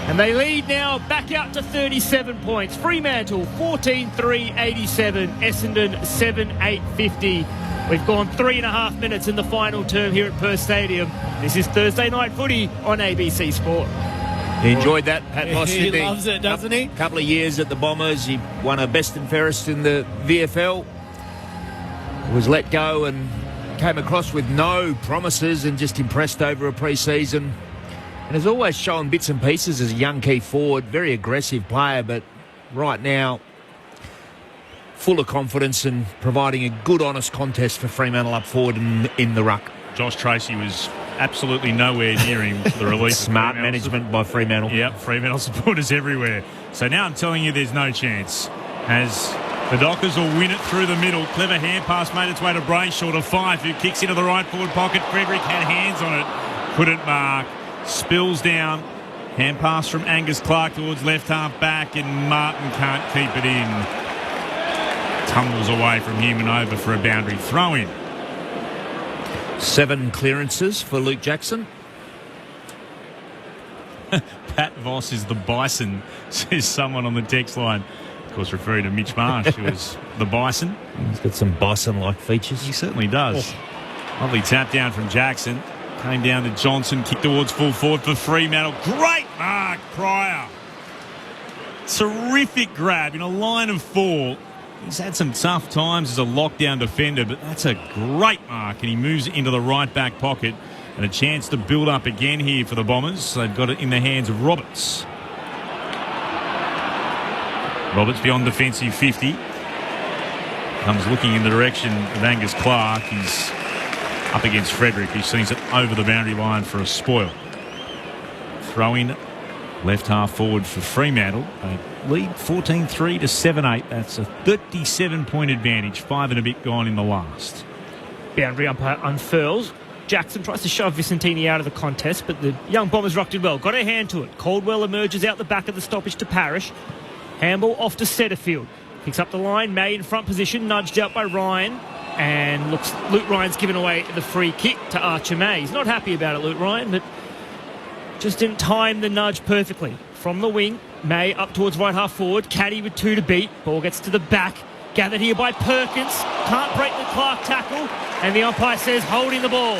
And they lead now back out to 37 points. Fremantle 14-3-87. Essendon 7-8-50. We've gone 3.5 minutes in the final term here at Perth Stadium. This is Thursday Night Footy on ABC Sport. He enjoyed that, Pat Voss. He loves it, doesn't he? A couple of years at the Bombers. He won a best and fairest in the VFL. Was let go and came across with no promises and just impressed over a pre-season. And has always shown bits and pieces as a young key forward. Very aggressive player, but right now full of confidence and providing a good, honest contest for Fremantle up forward in the ruck. Josh Tracy was absolutely nowhere near him for the release. Smart management by Fremantle. Yep, Fremantle supporters everywhere. So now I'm telling you there's no chance. As the Dockers will win it through the middle. Clever hand pass made its way to Brayshaw to Fife, who kicks into the right forward pocket. Frederick had hands on it. Couldn't mark. Spills down. Hand pass from Angus Clark towards left half back, and Martin can't keep it in. Tumbles away from him and over for a boundary throw in. 7 clearances for Luke Jackson. Pat Voss is the bison, says someone on the text line. Of course, referring to Mitch Marsh, who was the bison. He's got some bison-like features. He certainly does. Lovely tap down from Jackson. Came down to Johnson, kicked towards full forward for Fremantle. Great mark, Pryor. Terrific grab in a line of 4. He's had some tough times as a lockdown defender, but that's a great mark, and he moves into the right back pocket. And a chance to build up again here for the Bombers. They've got it in the hands of Roberts. Roberts beyond defensive 50. Comes looking in the direction of Angus Clark. He's up against Frederick, who sees it over the boundary line for a spoil. Throw in left half forward for Fremantle. They lead 14-3 to 7-8. That's a 37-point advantage. 5 and a bit gone in the last. Boundary umpire unfurls. Jackson tries to shove Vicentini out of the contest, but the young Bombers rocked it well. Got a hand to it. Caldwell emerges out the back of the stoppage to Parrish. Handball off to Setterfield. Picks up the line. May in front position. Nudged out by Ryan. And looks, Luke Ryan's given away the free kick to Archer May. He's not happy about it, Luke Ryan, but just didn't time the nudge perfectly. From the wing, May up towards right half forward. Caddy with 2 to beat. Ball gets to the back. Gathered here by Perkins. Can't break the Clark tackle. And the umpire says holding the ball.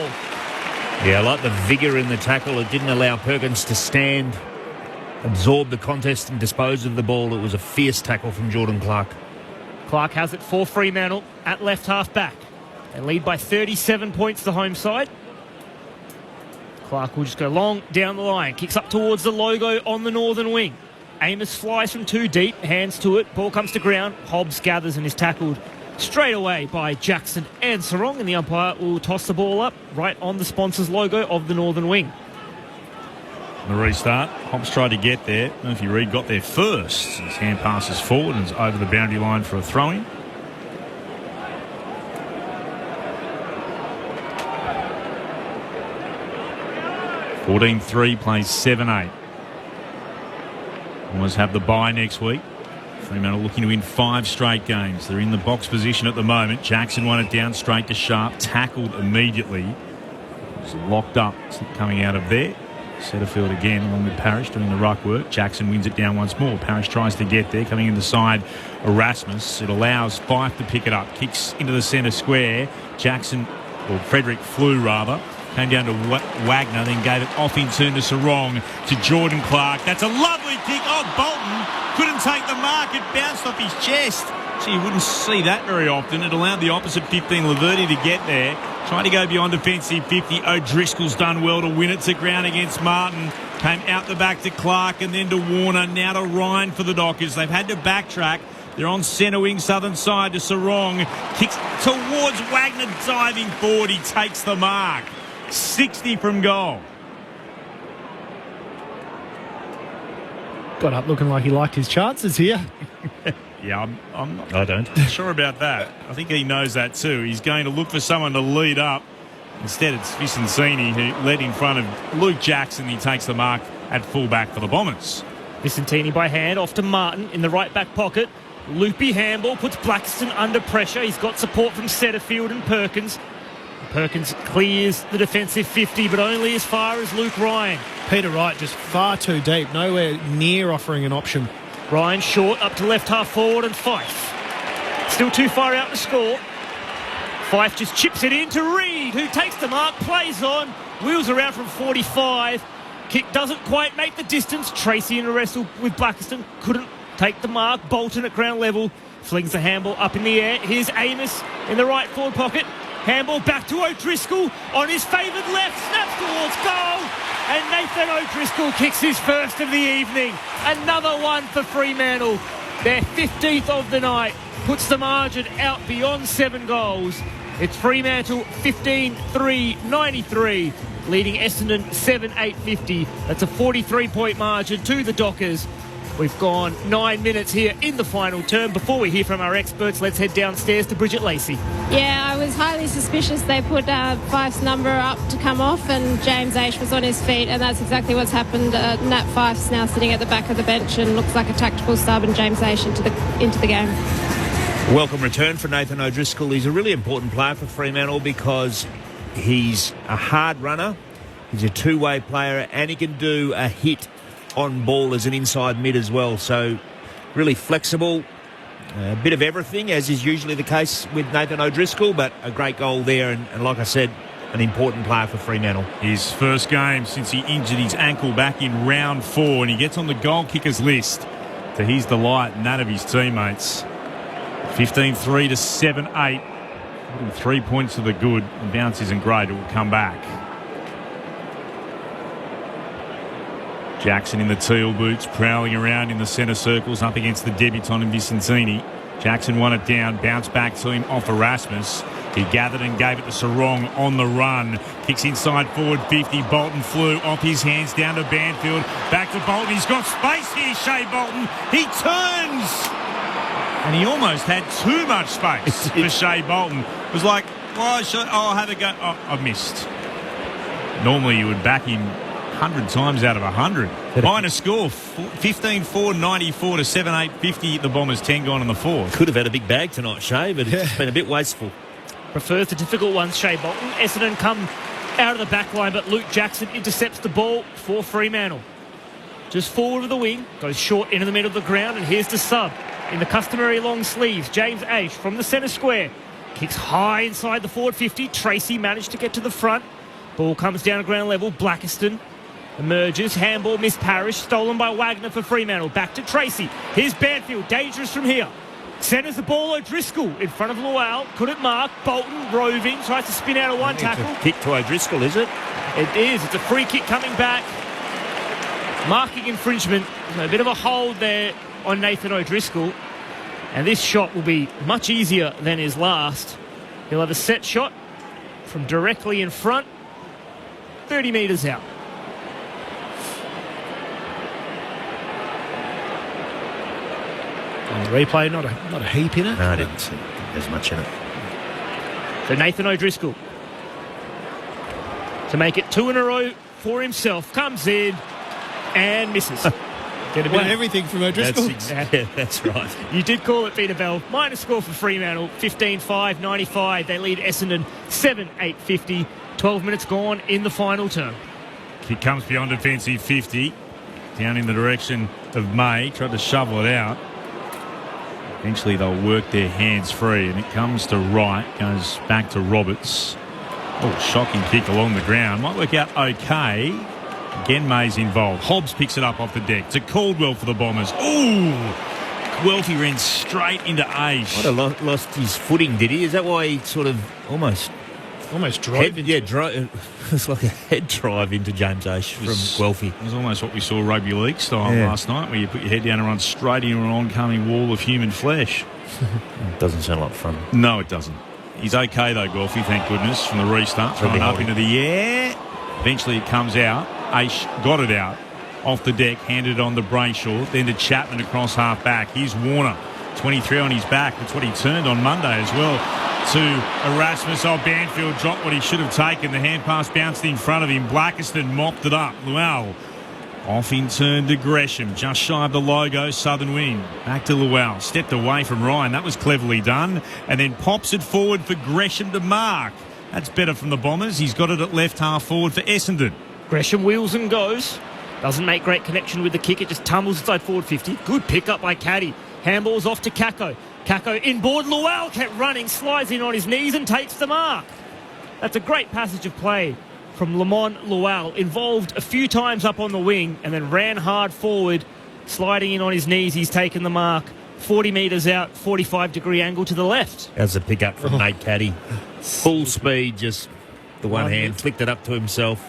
Yeah, I like the vigour in the tackle. It didn't allow Perkins to stand, absorb the contest and dispose of the ball. It was a fierce tackle from Jordan Clark. Clark has it for Fremantle at left half back. They lead by 37 points, the home side. Clark will just go long down the line. Kicks up towards the logo on the northern wing. Amos flies from 2 deep, hands to it. Ball comes to ground. Hobbs gathers and is tackled straight away by Jackson and Sarong. And the umpire will toss the ball up right on the sponsor's logo of the northern wing. The restart. Hobbs tried to get there. I don't know if you read, got there first. His hand passes forward and is over the boundary line for a throw-in. (14-3) plays 7-8. Almost have the bye next week. Fremantle looking to win 5 straight games. They're in the box position at the moment. Jackson won it down straight to Sharp. Tackled immediately. It's locked up coming out of there. Setterfield again along with Parrish doing the ruck work. Jackson wins it down once more. Parrish tries to get there. Coming in the side, Erasmus. It allows Fife to pick it up. Kicks into the centre square. Jackson, or Frederick flew rather. Came down to Wagner, then gave it off in turn to Sarong, to Jordan Clark. That's a lovely kick. Oh, Bolton couldn't take the mark. It bounced off his chest. Gee, you wouldn't see that very often. It allowed the opposite 15, Laverty, to get there. Trying to go beyond defensive 50. O'Driscoll's done well to win it to ground against Martin. Came out the back to Clark and then to Warner. Now to Ryan for the Dockers. They've had to backtrack. They're on centre wing, southern side to Sarong. Kicks towards Wagner, diving forward. He takes the mark. 60 from goal. Got up looking like he liked his chances here. Yeah, I'm not sure about that. I think he knows that too. He's going to look for someone to lead up. Instead, it's Vicentini who led in front of Luke Jackson. He takes the mark at fullback for the Bombers. Vicentini by hand off to Martin in the right back pocket. Loopy handball puts Blackiston under pressure. He's got support from Setterfield and Perkins. Perkins clears the defensive 50, but only as far as Luke Ryan. Peter Wright just far too deep, nowhere near offering an option. Ryan short up to left half forward and Fife. Still too far out to score. Fife just chips it in to Reed, who takes the mark, plays on, wheels around from 45. Kick doesn't quite make the distance. Tracy in a wrestle with Blackiston, couldn't take the mark. Bolton at ground level flings the handball up in the air. Here's Amos in the right forward pocket. Handball back to O'Driscoll on his favoured left, snaps towards goal, and Nathan O'Driscoll kicks his first of the evening. Another one for Fremantle. Their 15th of the night puts the margin out beyond 7 goals. It's Fremantle 15-3-93, leading Essendon 7-8-50. That's a 43-point margin to the Dockers. We've gone 9 minutes here in the final term. Before we hear from our experts, let's head downstairs to Bridget Lacey. Yeah, I was highly suspicious they put Fife's number up to come off and James Aish was on his feet, and that's exactly what's happened. Nat Fife's now sitting at the back of the bench and looks like a tactical sub, and James Aish into the game. Welcome return for Nathan O'Driscoll. He's a really important player for Fremantle because he's a hard runner, he's a two-way player, and he can do a hit on ball as an inside mid as well. So really flexible, a bit of everything, as is usually the case with Nathan O'Driscoll, but a great goal there, and like I said, an important player for Fremantle. His first game since he injured his ankle back in round 4, and he gets on the goal kickers list to his delight and that of his teammates. 15-3 to 7-8. 3 points to the good. The bounce isn't great. It will come back. Jackson in the teal boots, prowling around in the centre circles up against the debutant in Vicentini. Jackson won it down, bounced back to him off Erasmus. He gathered and gave it to Sarong on the run. Kicks inside forward 50. Bolton flew off his hands down to Banfield. Back to Bolton. He's got space here, Shea Bolton. He turns. And he almost had too much space for Shea Bolton. It was like, I'll have a go. Oh, I've missed. Normally you would back him 100 times out of 100. Minor score, 15-4-94 to 7-8-50. The Bombers 10 gone in the fourth. Could have had a big bag tonight, Shea, but it's been a bit wasteful. Prefers the difficult ones, Shea Bolton. Essendon come out of the back line, but Luke Jackson intercepts the ball for Fremantle. Just forward of the wing, goes short into the middle of the ground, and here's the sub. In the customary long sleeves, James Aish from the centre square. Kicks high inside the forward 50. Tracy managed to get to the front. Ball comes down to ground level. Blackiston emerges. Handball, Miss Parrish. Stolen by Wagner for Fremantle. Back to Tracy. Here's Banfield. Dangerous from here. Centres the ball. O'Driscoll in front of Lual. Couldn't mark. Bolton roving. Tries to spin out of one tackle. It's a kick to O'Driscoll, is it? It is. It's a free kick coming back. Marking infringement. A bit of a hold there on Nathan O'Driscoll. And this shot will be much easier than his last. He'll have a set shot from directly in front. 30 metres out. On the replay, not a heap in it. No, I didn't see there's much in it. So Nathan O'Driscoll to make it 2 in a row for himself. Comes in and misses. Get a bit of everything from O'Driscoll. That's right. You did call it, Peter Bell. Minor score for Fremantle, 15-5-95. They lead Essendon 7-8-50. 12 minutes gone in the final term. Kick comes beyond defensive 50. Down in the direction of May. Tried to shovel it out. Eventually they'll work their hands free, and it comes to Wright. Goes back to Roberts. Oh, shocking kick along the ground. Might work out okay. Again, May's involved. Hobbs picks it up off the deck to Caldwell for the Bombers. Ooh! Welty ran straight into Aish. Lost his footing, did he? Is that why he sort of almost Almost drove into it. It's like a head drive into James Aish from Guelphy. It was almost what we saw rugby league style last night, where you put your head down and run straight into an oncoming wall of human flesh. Doesn't sound like fun. No, it doesn't. He's okay, though, Guelphy, thank goodness, from the restart. Throwing up into the air. Eventually it comes out. Aish got it out off the deck, handed it on to Brayshaw, then to Chapman across half back. Here's Warner, 23 on his back. That's what he turned on Monday as well. To Erasmus. Banfield dropped what he should have taken. The hand pass bounced in front of him. Blackiston mopped it up. Luell off in turn to Gresham. Just shy of the logo, southern wing. Back to Luell. Stepped away from Ryan. That was cleverly done. And then pops it forward for Gresham to mark. That's better from the Bombers. He's got it at left half forward for Essendon. Gresham wheels and goes. Doesn't make great connection with the kick. It just tumbles inside forward 50. Good pick up by Caddy. Handball's off to Kako. Kako inboard. Luell kept running, slides in on his knees and takes the mark. That's a great passage of play from Lamont Luell. Involved a few times up on the wing and then ran hard forward, sliding in on his knees. He's taken the mark. 40 metres out, 45-degree angle to the left. That's a pick up from Nate Caddy. Full speed, just the one hand, flicked it up to himself.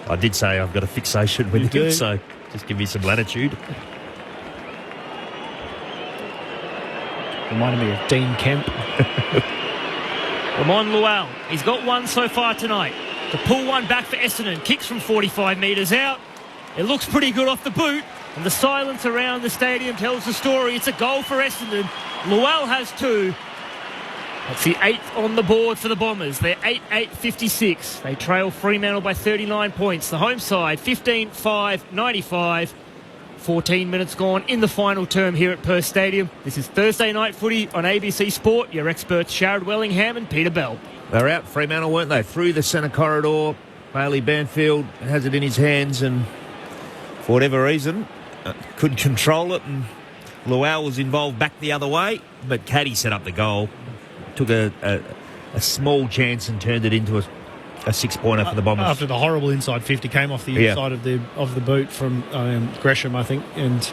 I did say I've got a fixation with him, so just give me some latitude. Reminded me of Dean Kemp. Lamont Luell, he's got one so far tonight. To pull one back for Essendon. Kicks from 45 metres out. It looks pretty good off the boot. And the silence around the stadium tells the story. It's a goal for Essendon. Luell has two. That's the 8th on the board for the Bombers. They're 8-8-56. They trail Fremantle by 39 points. The home side, 15-5-95. 14 minutes gone in the final term here at Perth Stadium. This is Thursday Night Footy on ABC Sport. Your experts, Sharad Wellingham and Peter Bell. They're out, Fremantle, weren't they? Through the centre corridor. Bailey Banfield has it in his hands and, for whatever reason, couldn't control it. And Luell was involved back the other way. But Caddy set up the goal. Took a small chance and turned it into a 6-pointer for the Bombers. After the horrible inside 50 came off the inside of the boot from Gresham, I think, and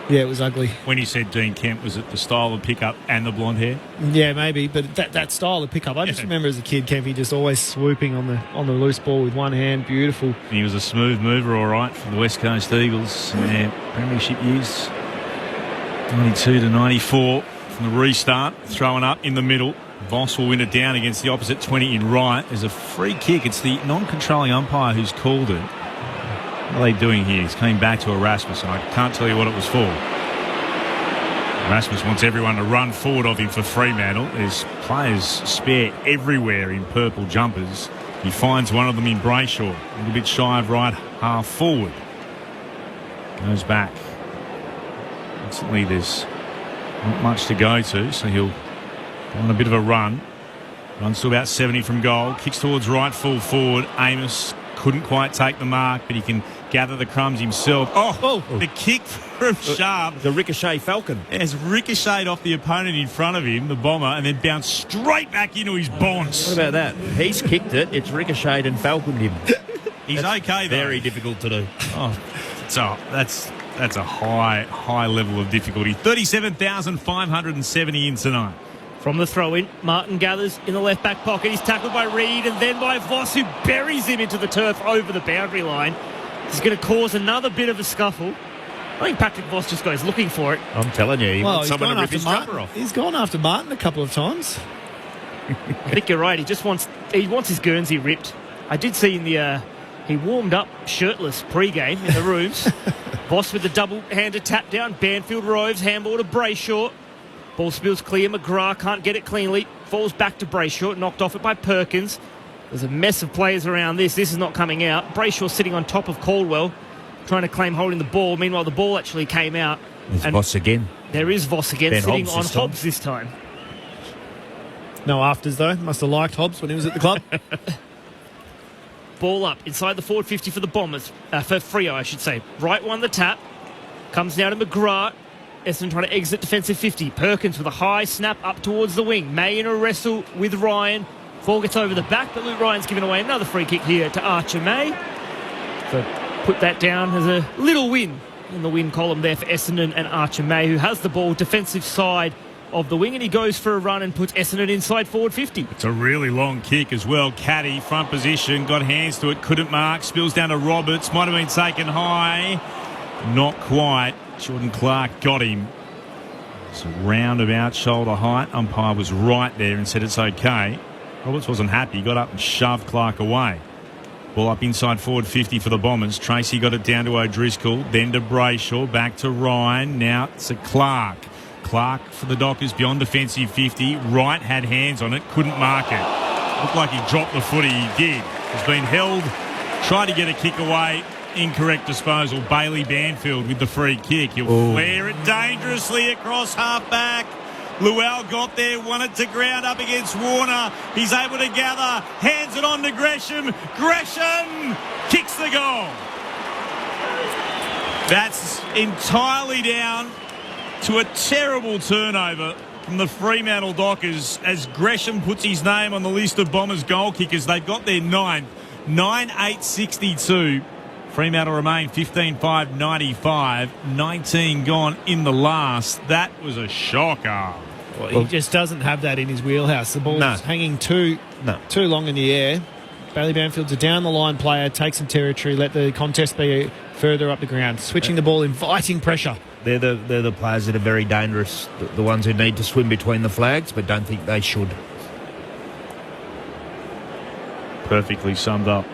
it was ugly. When you said Dean Kemp, was it the style of pickup and the blonde hair? Yeah, maybe, but that style of pickup, I just remember as a kid, Kempy just always swooping on the loose ball with one hand, beautiful. He was a smooth mover, all right, for the West Coast Eagles in their premiership years, 92 to 94 from the restart, throwing up in the middle. Voss will win it down against the opposite 20 in right. There's a free kick. It's the non-controlling umpire who's called it. What are they doing here? He's coming back to Erasmus, and I can't tell you what it was for. Erasmus wants everyone to run forward of him for Fremantle. There's players spare everywhere in purple jumpers. He finds one of them in Brayshaw. A little bit shy of right half forward. Goes back. Instantly there's not much to go to, so he'll on a bit of a run. Runs to about 70 from goal. Kicks towards right full forward. Amos couldn't quite take the mark, but he can gather the crumbs himself. The kick from Sharp. The ricochet Falcon. Has ricocheted off the opponent in front of him, the Bomber, and then bounced straight back into his bonds. What about that? He's kicked it. It's ricocheted and Falconed him. He's okay, though. Very difficult to do. So that's a high level of difficulty. 37,570 in tonight. From the throw-in, Martin gathers in the left-back pocket. He's tackled by Reid and then by Voss, who buries him into the turf over the boundary line. This is going to cause another bit of a scuffle. I think Patrick Voss just goes looking for it. I'm telling you, he wants someone to rip his jumper off. He's gone after Martin a couple of times. I think you're right. He wants his Guernsey ripped. I did see in the... he warmed up shirtless pre-game in the rooms. Voss with the double-handed tap down. Banfield roves, handball to Brayshaw. Ball spills clear. McGrath can't get it cleanly. Falls back to Brayshaw. Knocked off it by Perkins. There's a mess of players around this. This is not coming out. Brayshaw sitting on top of Caldwell, trying to claim holding the ball. Meanwhile, the ball actually came out. There's Voss again. There is Voss again, Ben sitting Hobbs on Hobbs this time. No afters, though. Must have liked Hobbs when he was at the club. Ball up inside the forward 50 for the Bombers. For Freo, I should say. Right one, the tap. Comes now to McGrath. Essendon trying to exit defensive 50. Perkins with a high snap up towards the wing. May in a wrestle with Ryan. Ball gets over the back, but Luke Ryan's given away another free kick here to Archer May. So put that down as a little win in the win column there for Essendon and Archer May, who has the ball defensive side of the wing, and he goes for a run and puts Essendon inside forward 50. It's a really long kick as well. Caddy, front position, got hands to it, couldn't mark, spills down to Roberts, might have been taken high. Not quite. Jordan Clark got him. It's a roundabout shoulder height. Umpire was right there and said it's okay. Roberts wasn't happy, got up and shoved Clark away. Ball up inside forward 50 for the Bombers. Tracy got it down to O'Driscoll, then to Brayshaw, back to Ryan, now to Clark. Clark for the Dockers beyond defensive 50. Wright had hands on it, couldn't mark it. Looked like he dropped the footy, he did. Has been held, tried to get a kick away. Incorrect disposal. Bailey Banfield with the free kick. He'll flare it dangerously across half-back. Luell got there, won it to ground up against Warner. He's able to gather, hands it on to Gresham. Gresham kicks the goal. That's entirely down to a terrible turnover from the Fremantle Dockers as Gresham puts his name on the list of Bombers goal kickers. They've got their 9. 9-8-62. Fremantle remain 15-5-95. 19 gone in the last. That was a shocker. Well, he just doesn't have that in his wheelhouse. The ball's hanging too long in the air. Bailey Banfield's a down-the-line player, take some territory, let the contest be further up the ground. Switching the ball, inviting pressure. They're the players that are very dangerous, the ones who need to swim between the flags, but don't think they should. Perfectly summed up.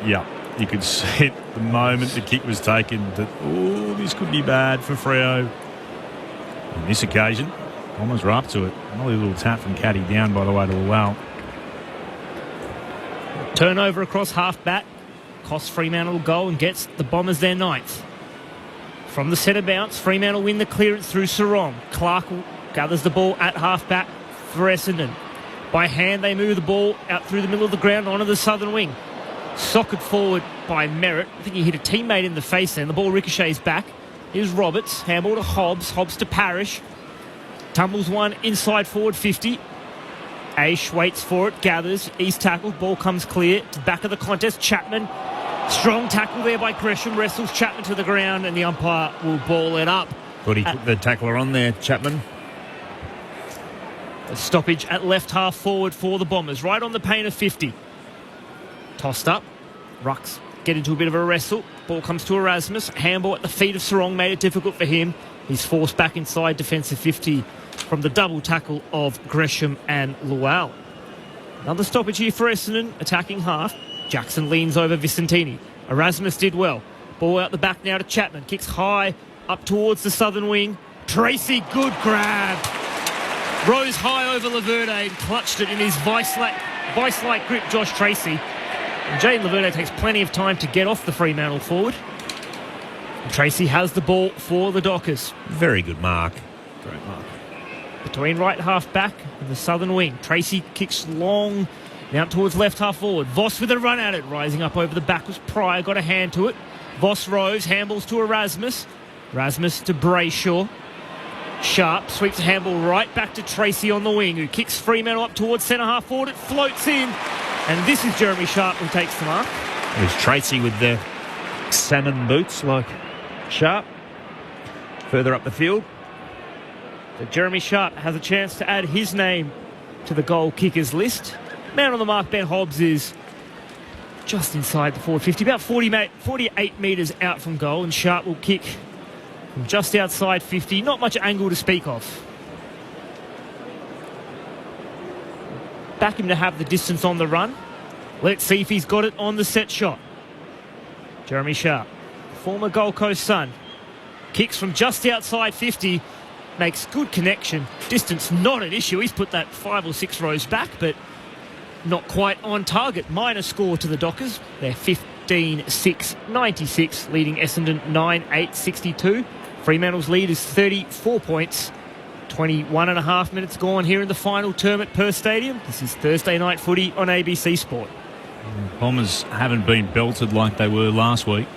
Yeah. You could see at the moment the kick was taken that, this could be bad for Freo. On this occasion, almost right up to it. Another little tap from Caddy down, by the way, to Luell. Turnover across half-back. Costs Fremantle a goal and gets the Bombers their 9th. From the centre bounce, Fremantle win the clearance through Sarong. Clark gathers the ball at half-back for Essendon. By hand, they move the ball out through the middle of the ground onto the southern wing. Socked forward by Merritt. I think he hit a teammate in the face then. The ball ricochets back. Here's Roberts. Handball to Hobbs. Hobbs to Parrish. Tumbles one inside forward 50. Aish waits for it. Gathers. East tackled. Ball comes clear. To the back of the contest. Chapman. Strong tackle there by Gresham. Wrestles Chapman to the ground and the umpire will ball it up. Thought he took the tackler on there, Chapman. A stoppage at left half forward for the Bombers. Right on the paint of 50. Tossed up. Rucks get into a bit of a wrestle. Ball comes to Erasmus. Handball at the feet of Sarong made it difficult for him. He's forced back inside defensive 50 from the double tackle of Gresham and Luell. Another stoppage here for Essendon, attacking half. Jackson leans over Vicentini. Erasmus did well. Ball out the back now to Chapman. Kicks high up towards the southern wing. Tracy, good grab. Rose high over Laverde and clutched it in his vice-like grip, Josh Tracy. And Jane Laverde takes plenty of time to get off the Fremantle forward. And Tracy has the ball for the Dockers. Very good mark. Great mark. Between right half back and the southern wing. Tracy kicks long out towards left half forward. Voss with a run at it. Rising up over the back was Pryor. Got a hand to it. Voss rose. Handballs to Erasmus. Erasmus to Brayshaw. Sharp sweeps a handball right back to Tracy on the wing, who kicks Fremantle up towards centre half forward. It floats in. And this is Jeremy Sharp who takes the mark. There's Tracy with the salmon boots like Sharp. Further up the field. So Jeremy Sharp has a chance to add his name to the goal kickers list. Man on the mark, Ben Hobbs, is just inside the forward 50, about 48 metres out from goal, and Sharp will kick from just outside 50. Not much angle to speak of. Back him to have the distance on the run. Let's see if he's got it on the set shot. Jeremy Sharp, former Gold Coast Sun, kicks from just outside 50, makes good connection. Distance not an issue. He's put that 5 or 6 rows back, but not quite on target. Minor score to the Dockers. They're 15-6-96, leading Essendon 9-8-62. Fremantle's lead is 34 points. 21 and a half minutes gone here in the final term at Perth Stadium. This is Thursday night footy on ABC Sport. Bombers haven't been belted like they were last week.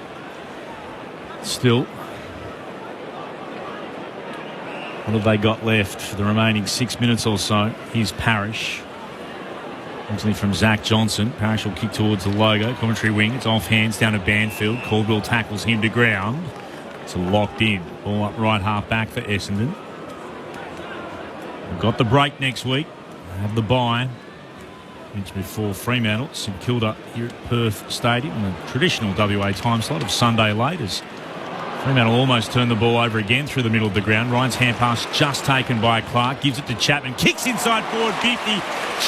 Still, what have they got left for the remaining 6 minutes or so? Here's Parrish. Originally from Zach Johnson. Parrish will kick towards the logo. Commentary wing. It's off hands down to Banfield. Caldwell tackles him to ground. It's locked in. Ball up right half back for Essendon. We've got the break next week. We have the bye. Mentioned before, Fremantle, St Kilda here at Perth Stadium in the traditional WA time slot of Sunday late as Fremantle almost turned the ball over again through the middle of the ground. Ryan's hand pass just taken by Clark. Gives it to Chapman. Kicks inside forward 50.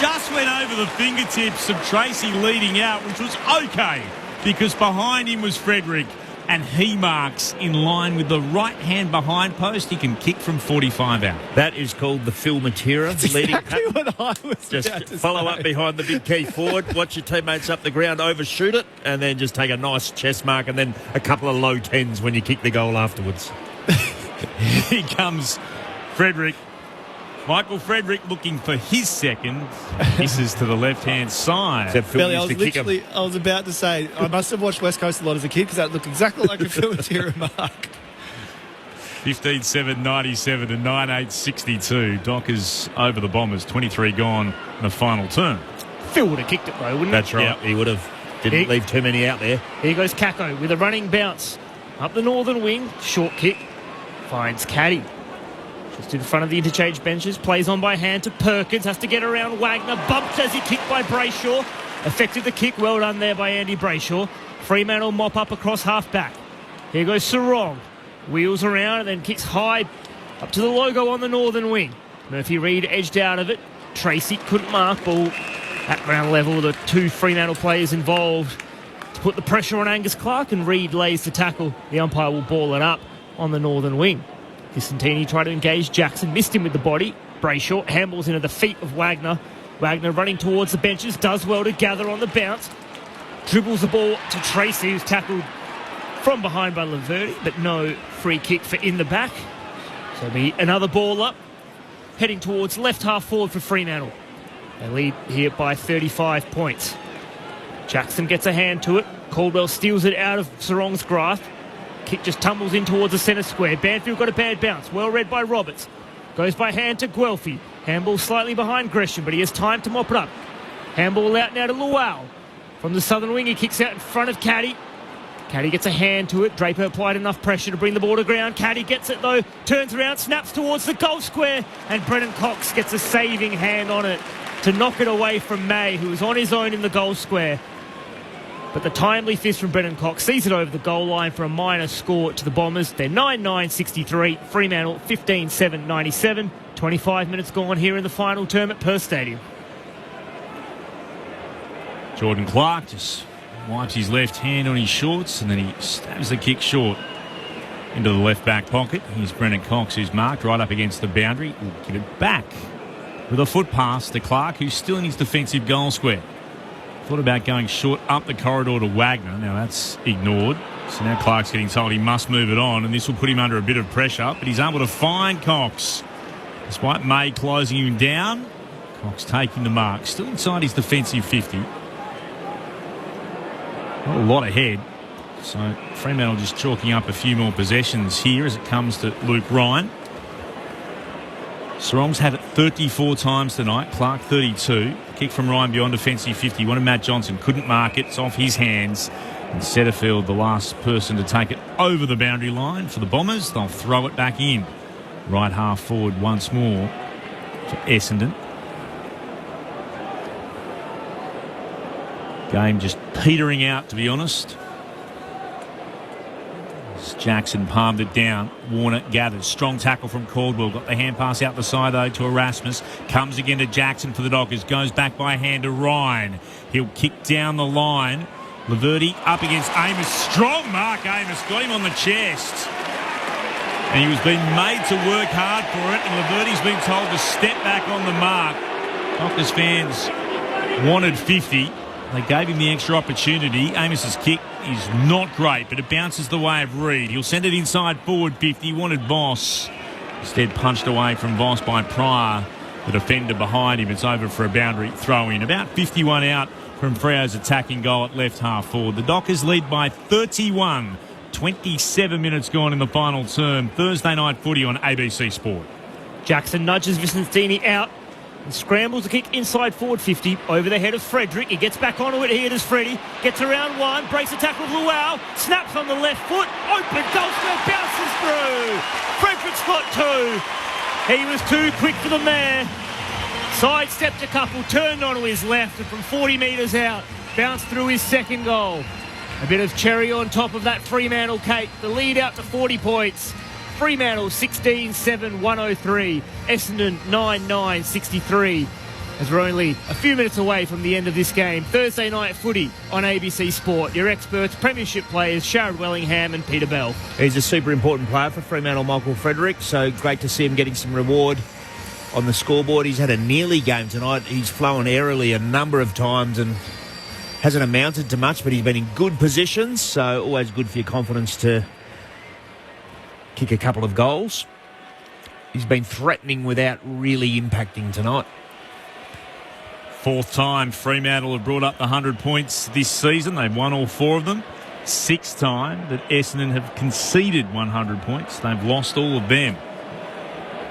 Just went over the fingertips of Tracy leading out, which was okay because behind him was Frederick. And he marks in line with the right hand behind post. He can kick from 45 out. That is called the Phil Matera leading Exactly what I was Just about to follow say. up behind the big key forward, watch your teammates up the ground, overshoot it, and then just take a nice chest mark and then a couple of low tens when you kick the goal afterwards. Here comes Frederick. Michael Frederick looking for his second. Misses to the left-hand side. Billy, I was about to say, I must have watched West Coast a lot as a kid because that looked exactly like a Phil Matera mark. 15-7, 97 to 9-8, 62. Dockers over the Bombers. 23 gone in the final term. Phil would have kicked it though, wouldn't That's he? right. Yep. He would have. Didn't leave too many out there. Here goes Kako with a running bounce. Up the northern wing. Short kick. Finds Caddy. Just in front of the interchange benches. Plays on by hand to Perkins. Has to get around Wagner. Bumped as he kicked by Brayshaw. Effected the kick. Well done there by Andy Brayshaw. Fremantle mop up across half back. Here goes Sarong. Wheels around and then kicks high up to the logo on the northern wing. Murphy Reid edged out of it. Tracy couldn't mark. Ball at ground level. The two Fremantle players involved to put the pressure on Angus Clark, and Reid lays the tackle. The umpire will ball it up on the northern wing. Kissantini tried to engage Jackson, missed him with the body. Brayshaw handballs into the feet of Wagner. Wagner running towards the benches, does well to gather on the bounce. Dribbles the ball to Tracy, who's tackled from behind by Laverty, but no free kick for in the back. So it'll be another ball up, heading towards left half forward for Fremantle. They lead here by 35 points. Jackson gets a hand to it. Caldwell steals it out of Sarong's grasp. Kick just tumbles in towards the centre square. Banfield got a bad bounce. Well read by Roberts. Goes by hand to Guelphy. Handball slightly behind Gresham, but he has time to mop it up. Handball out now to Luau. From the southern wing, he kicks out in front of Caddy. Caddy gets a hand to it. Draper applied enough pressure to bring the ball to ground. Caddy gets it though, turns around, snaps towards the goal square, and Brennan Cox gets a saving hand on it to knock it away from May, who was on his own in the goal square. But the timely fist from Brennan Cox sees it over the goal line for a minor score to the Bombers. They're 9-9, 63. Fremantle 15-7, 97. 25 minutes gone here in the final term at Perth Stadium. Jordan Clark just wipes his left hand on his shorts and then he stabs the kick short into the left back pocket. Here's Brennan Cox, who's marked right up against the boundary. He'll get it back with a foot pass to Clark, who's still in his defensive goal square. Thought about going short up the corridor to Wagner. Now that's ignored. So now Clark's getting told he must move it on, and this will put him under a bit of pressure. But he's able to find Cox. Despite May closing him down, Cox taking the mark. Still inside his defensive 50. Not a lot ahead. So Fremantle just chalking up a few more possessions here as it comes to Luke Ryan. Sarong's had it 34 times tonight. Clark 32. Kick from Ryan beyond defensive 50. Wanted Matt Johnson. Couldn't mark it. It's off his hands. And Setterfield, the last person to take it over the boundary line for the Bombers. They'll throw it back in. Right half forward once more to Essendon. Game just petering out, to be honest. Jackson palmed it down. Warner gathers. Strong tackle from Caldwell. Got the hand pass out the side, though, to Erasmus. Comes again to Jackson for the Dockers. Goes back by hand to Ryan. He'll kick down the line. Laverty up against Amos. Strong mark, Amos. Got him on the chest. And he was being made to work hard for it. And Laverty's been told to step back on the mark. Dockers fans wanted 50. They gave him the extra opportunity. Amos's kick is not great, but it bounces the way of Reid. He'll send it inside forward 50. Wanted Voss. Instead punched away from Voss by Pryor. The defender behind him. It's over for a boundary throw-in. About 51 out from Freo's attacking goal at left half forward. The Dockers lead by 31. 27 minutes gone in the final term. Thursday night footy on ABC Sport. Jackson nudges Vicentini out and scrambles the kick inside forward 50 over the head of Frederick. He gets back onto it. Here it is Freddie. Gets around one. Breaks the tackle of Luau. Snaps on the left foot. Open goal square. Bounces through. Frederick's got two. He was too quick for them there. Sidestepped a couple, turned onto his left, and from 40 metres out, bounced through his second goal. A bit of cherry on top of that Fremantle cake. The lead out to 40 points. Fremantle 16-7, 103. Essendon 9-9, 63. As we're only a few minutes away from the end of this game. Thursday night footy on ABC Sport. Your experts, premiership players, Sharad Wellingham and Peter Bell. He's a super important player for Fremantle, Michael Frederick, so great to see him getting some reward on the scoreboard. He's had a nearly game tonight. He's flown aerially a number of times and hasn't amounted to much, but he's been in good positions, so always good for your confidence to kick a couple of goals. He's been threatening without really impacting tonight. Fourth time Fremantle have brought up the 100 points this season. They've won all four of them. Sixth time that Essendon have conceded 100 points. They've lost all of them.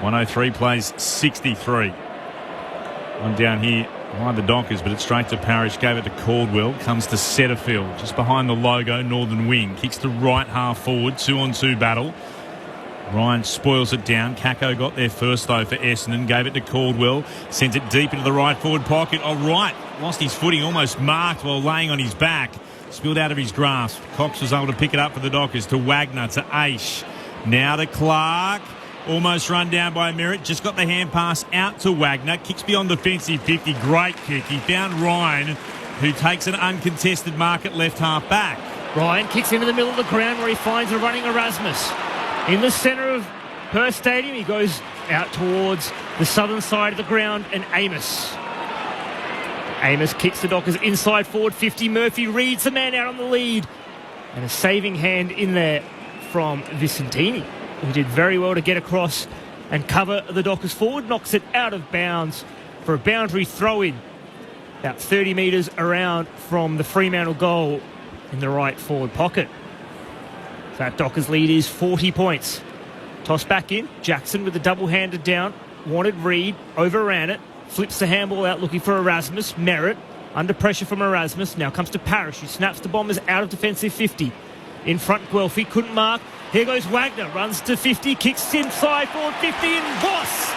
103 plays 63. One down here behind the Dockers, but it's straight to Parrish. Gave it to Caldwell. Comes to Setterfield, just behind the logo, northern wing. Kicks to right half forward. 2-on-2 battle. Ryan spoils it down. Kako got there first, though, for Essendon. Gave it to Caldwell. Sends it deep into the right forward pocket. Oh, right. Lost his footing. Almost marked while laying on his back. Spilled out of his grasp. Cox was able to pick it up for the Dockers. To Wagner. To Aish. Now to Clark. Almost run down by Merritt. Just got the hand pass out to Wagner. Kicks beyond the defensive 50. Great kick. He found Ryan, who takes an uncontested mark at left half back. Ryan kicks into the middle of the ground where he finds a running Erasmus. In the centre of Perth Stadium, he goes out towards the southern side of the ground, and Amos kicks the Dockers inside forward 50. Murphy reads the man out on the lead. And a saving hand in there from Vicentini, who did very well to get across and cover the Dockers forward. Knocks it out of bounds for a boundary throw-in. About 30 metres around from the Fremantle goal in the right forward pocket. That Dockers lead is 40 points. Toss back in. Jackson with the double-handed down. Wanted Reed. Overran it. Flips the handball out looking for Erasmus. Merritt under pressure from Erasmus. Now comes to Parrish, who snaps the Bombers out of defensive 50. In front, Guelphy couldn't mark. Here goes Wagner. Runs to 50. Kicks inside forward 50 and Voss.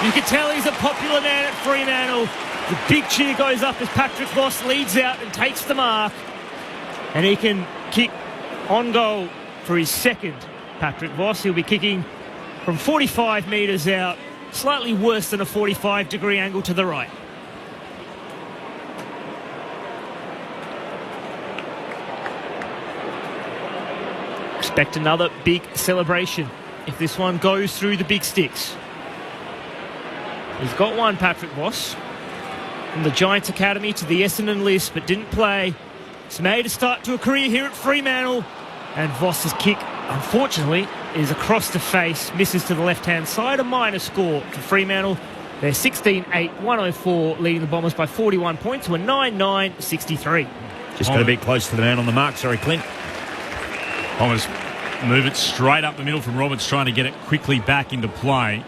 You can tell he's a popular man at Fremantle. The big cheer goes up as Patrick Voss leads out and takes the mark. And he can kick on goal for his second. Patrick Voss, he'll be kicking from 45 metres out, slightly worse than a 45-degree angle to the right. Expect another big celebration if this one goes through the big sticks. He's got one, Patrick Voss, from the Giants Academy to the Essendon list, but didn't play. He's made a start to a career here at Fremantle, and Voss's kick, unfortunately, is across the face, misses to the left-hand side. A minor score for Fremantle. They're 16-8, 104, leading the Bombers by 41 points to a 9-9, 63. Just got a bit close to the man on the mark. Sorry, Clint. Bombers move it straight up the middle from Roberts, trying to get it quickly back into play.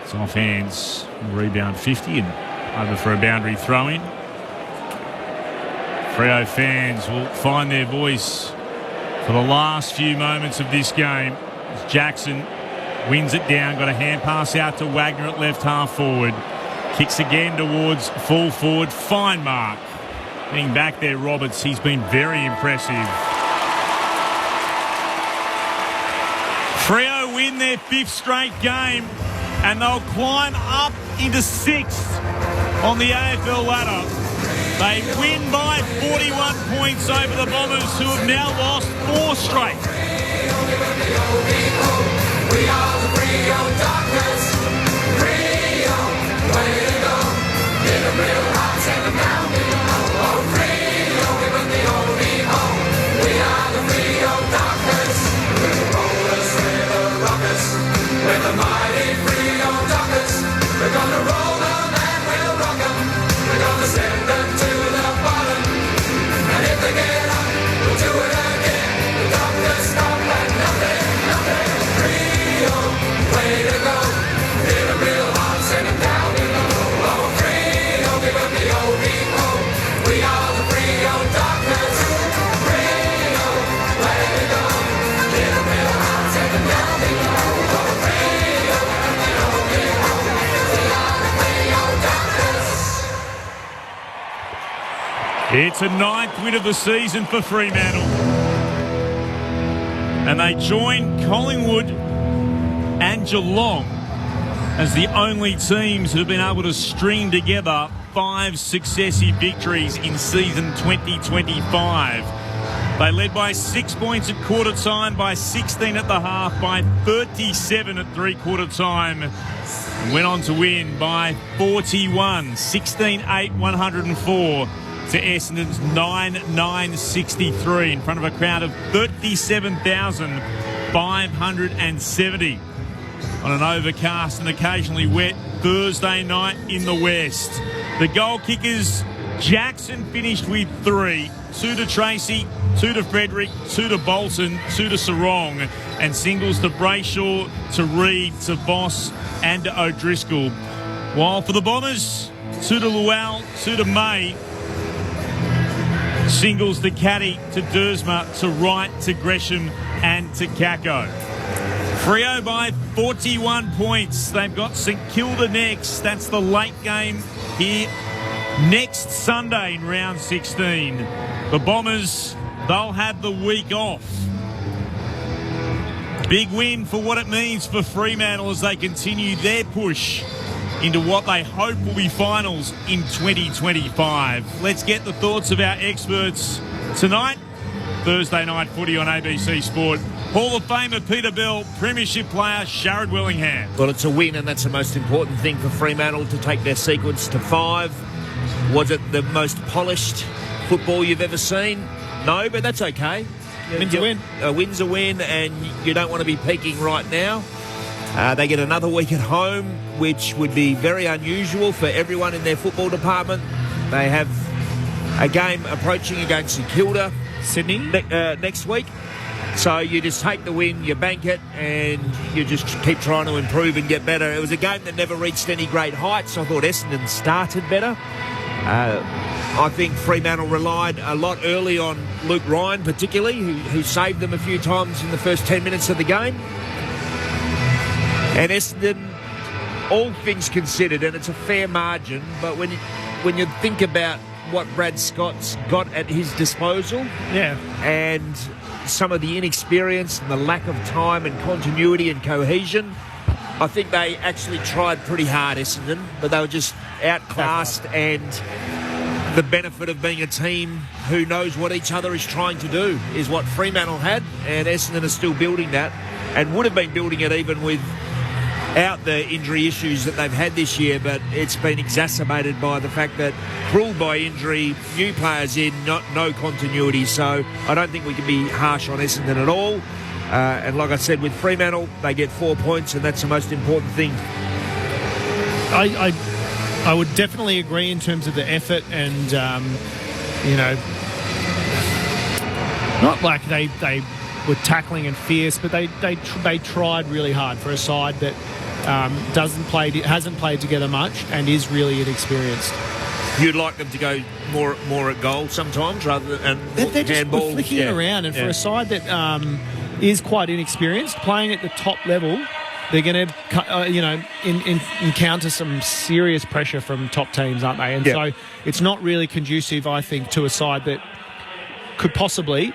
It's off hands, rebound 50 and over for a boundary throw-in. Freo fans will find their voice for the last few moments of this game. As Jackson wins it down, got a hand pass out to Wagner at left half forward. Kicks again towards full forward. Fine mark. Being back there, Roberts, he's been very impressive. Freo win their fifth straight game and they'll climb up into sixth on the AFL ladder. They win by 41 points over the Bombers, who have now lost 4 straight. We are the Freo Dockers. Freo, way to go. Get them real hot, take them down below. Oh, Freo, give them the old beat home. We are the Freo Dockers. We're the rollers, we're the rockers. We're the mighty Freo Dockers. We're gonna roll them and we'll rock them. We're gonna send them to the bottom. And if they get up, we'll do it again. The Dockers stop at nothing, nothing. Freo, way to go. Get them real hot, send them down below. Oh, Freo, give them the It's a 9th win of the season for Fremantle. And they join Collingwood and Geelong as the only teams who have been able to string together 5 successive victories in season 2025. They led by 6 points at quarter time, by 16 at the half, by 37 at three-quarter time. And went on to win by 41, 16-8, 104 to Essendon's 9-9-63 in front of a crowd of 37,570 on an overcast and occasionally wet Thursday night in the West. The goal kickers, Jackson finished with 3, 2 to Tracy, 2 to Frederick, 2 to Bolton, 2 to Sarong, and singles to Brayshaw, to Reid, to Voss and to O'Driscoll. While for the Bombers, 2 to Lual, 2 to May, singles to Caddy, to Dersma, to Wright, to Gresham and to Kako. Freo by 41 points. They've got St Kilda next. That's the late game here next Sunday in round 16. The Bombers, they'll have the week off. Big win for what it means for Fremantle as they continue their push into what they hope will be finals in 2025. Let's get the thoughts of our experts tonight. Thursday night footy on ABC Sport. Hall of Famer Peter Bell, Premiership player Sharrod Willingham. Well, it's a win, and that's the most important thing for Fremantle, to take their sequence to 5. Was it the most polished football you've ever seen? No, but that's okay. Win's a win. A win's a win, and you don't want to be peaking right now. They get another week at home, which would be very unusual for everyone in their football department. They have a game approaching against St Kilda, Sydney, next week. So you just take the win, you bank it, and you just keep trying to improve and get better. It was a game that never reached any great heights. I thought Essendon started better. I think Fremantle relied a lot early on Luke Ryan, particularly, who saved them a few times in the first 10 minutes of the game. And Essendon, all things considered, and it's a fair margin, but when you think about what Brad Scott's got at his disposal, and some of the inexperience and the lack of time and continuity and cohesion, I think they actually tried pretty hard, Essendon, but they were just outclassed, and the benefit of being a team who knows what each other is trying to do is what Fremantle had, and Essendon is still building that, and would have been building it even without the injury issues that they've had this year, but it's been exacerbated by the fact that ruled by injury, new players in, no continuity, so I don't think we can be harsh on Essendon at all. And like I said, with Fremantle, they get 4 points, and that's the most important thing. I would definitely agree in terms of the effort, and not like they were tackling and fierce, but they tried really hard for a side that hasn't played together much and is really inexperienced. You'd like them to go more at goal sometimes rather than they're just handball. Flicking it around, and for a side that is quite inexperienced, playing at the top level, they're going to, encounter some serious pressure from top teams, aren't they? And so it's not really conducive, I think, to a side that could possibly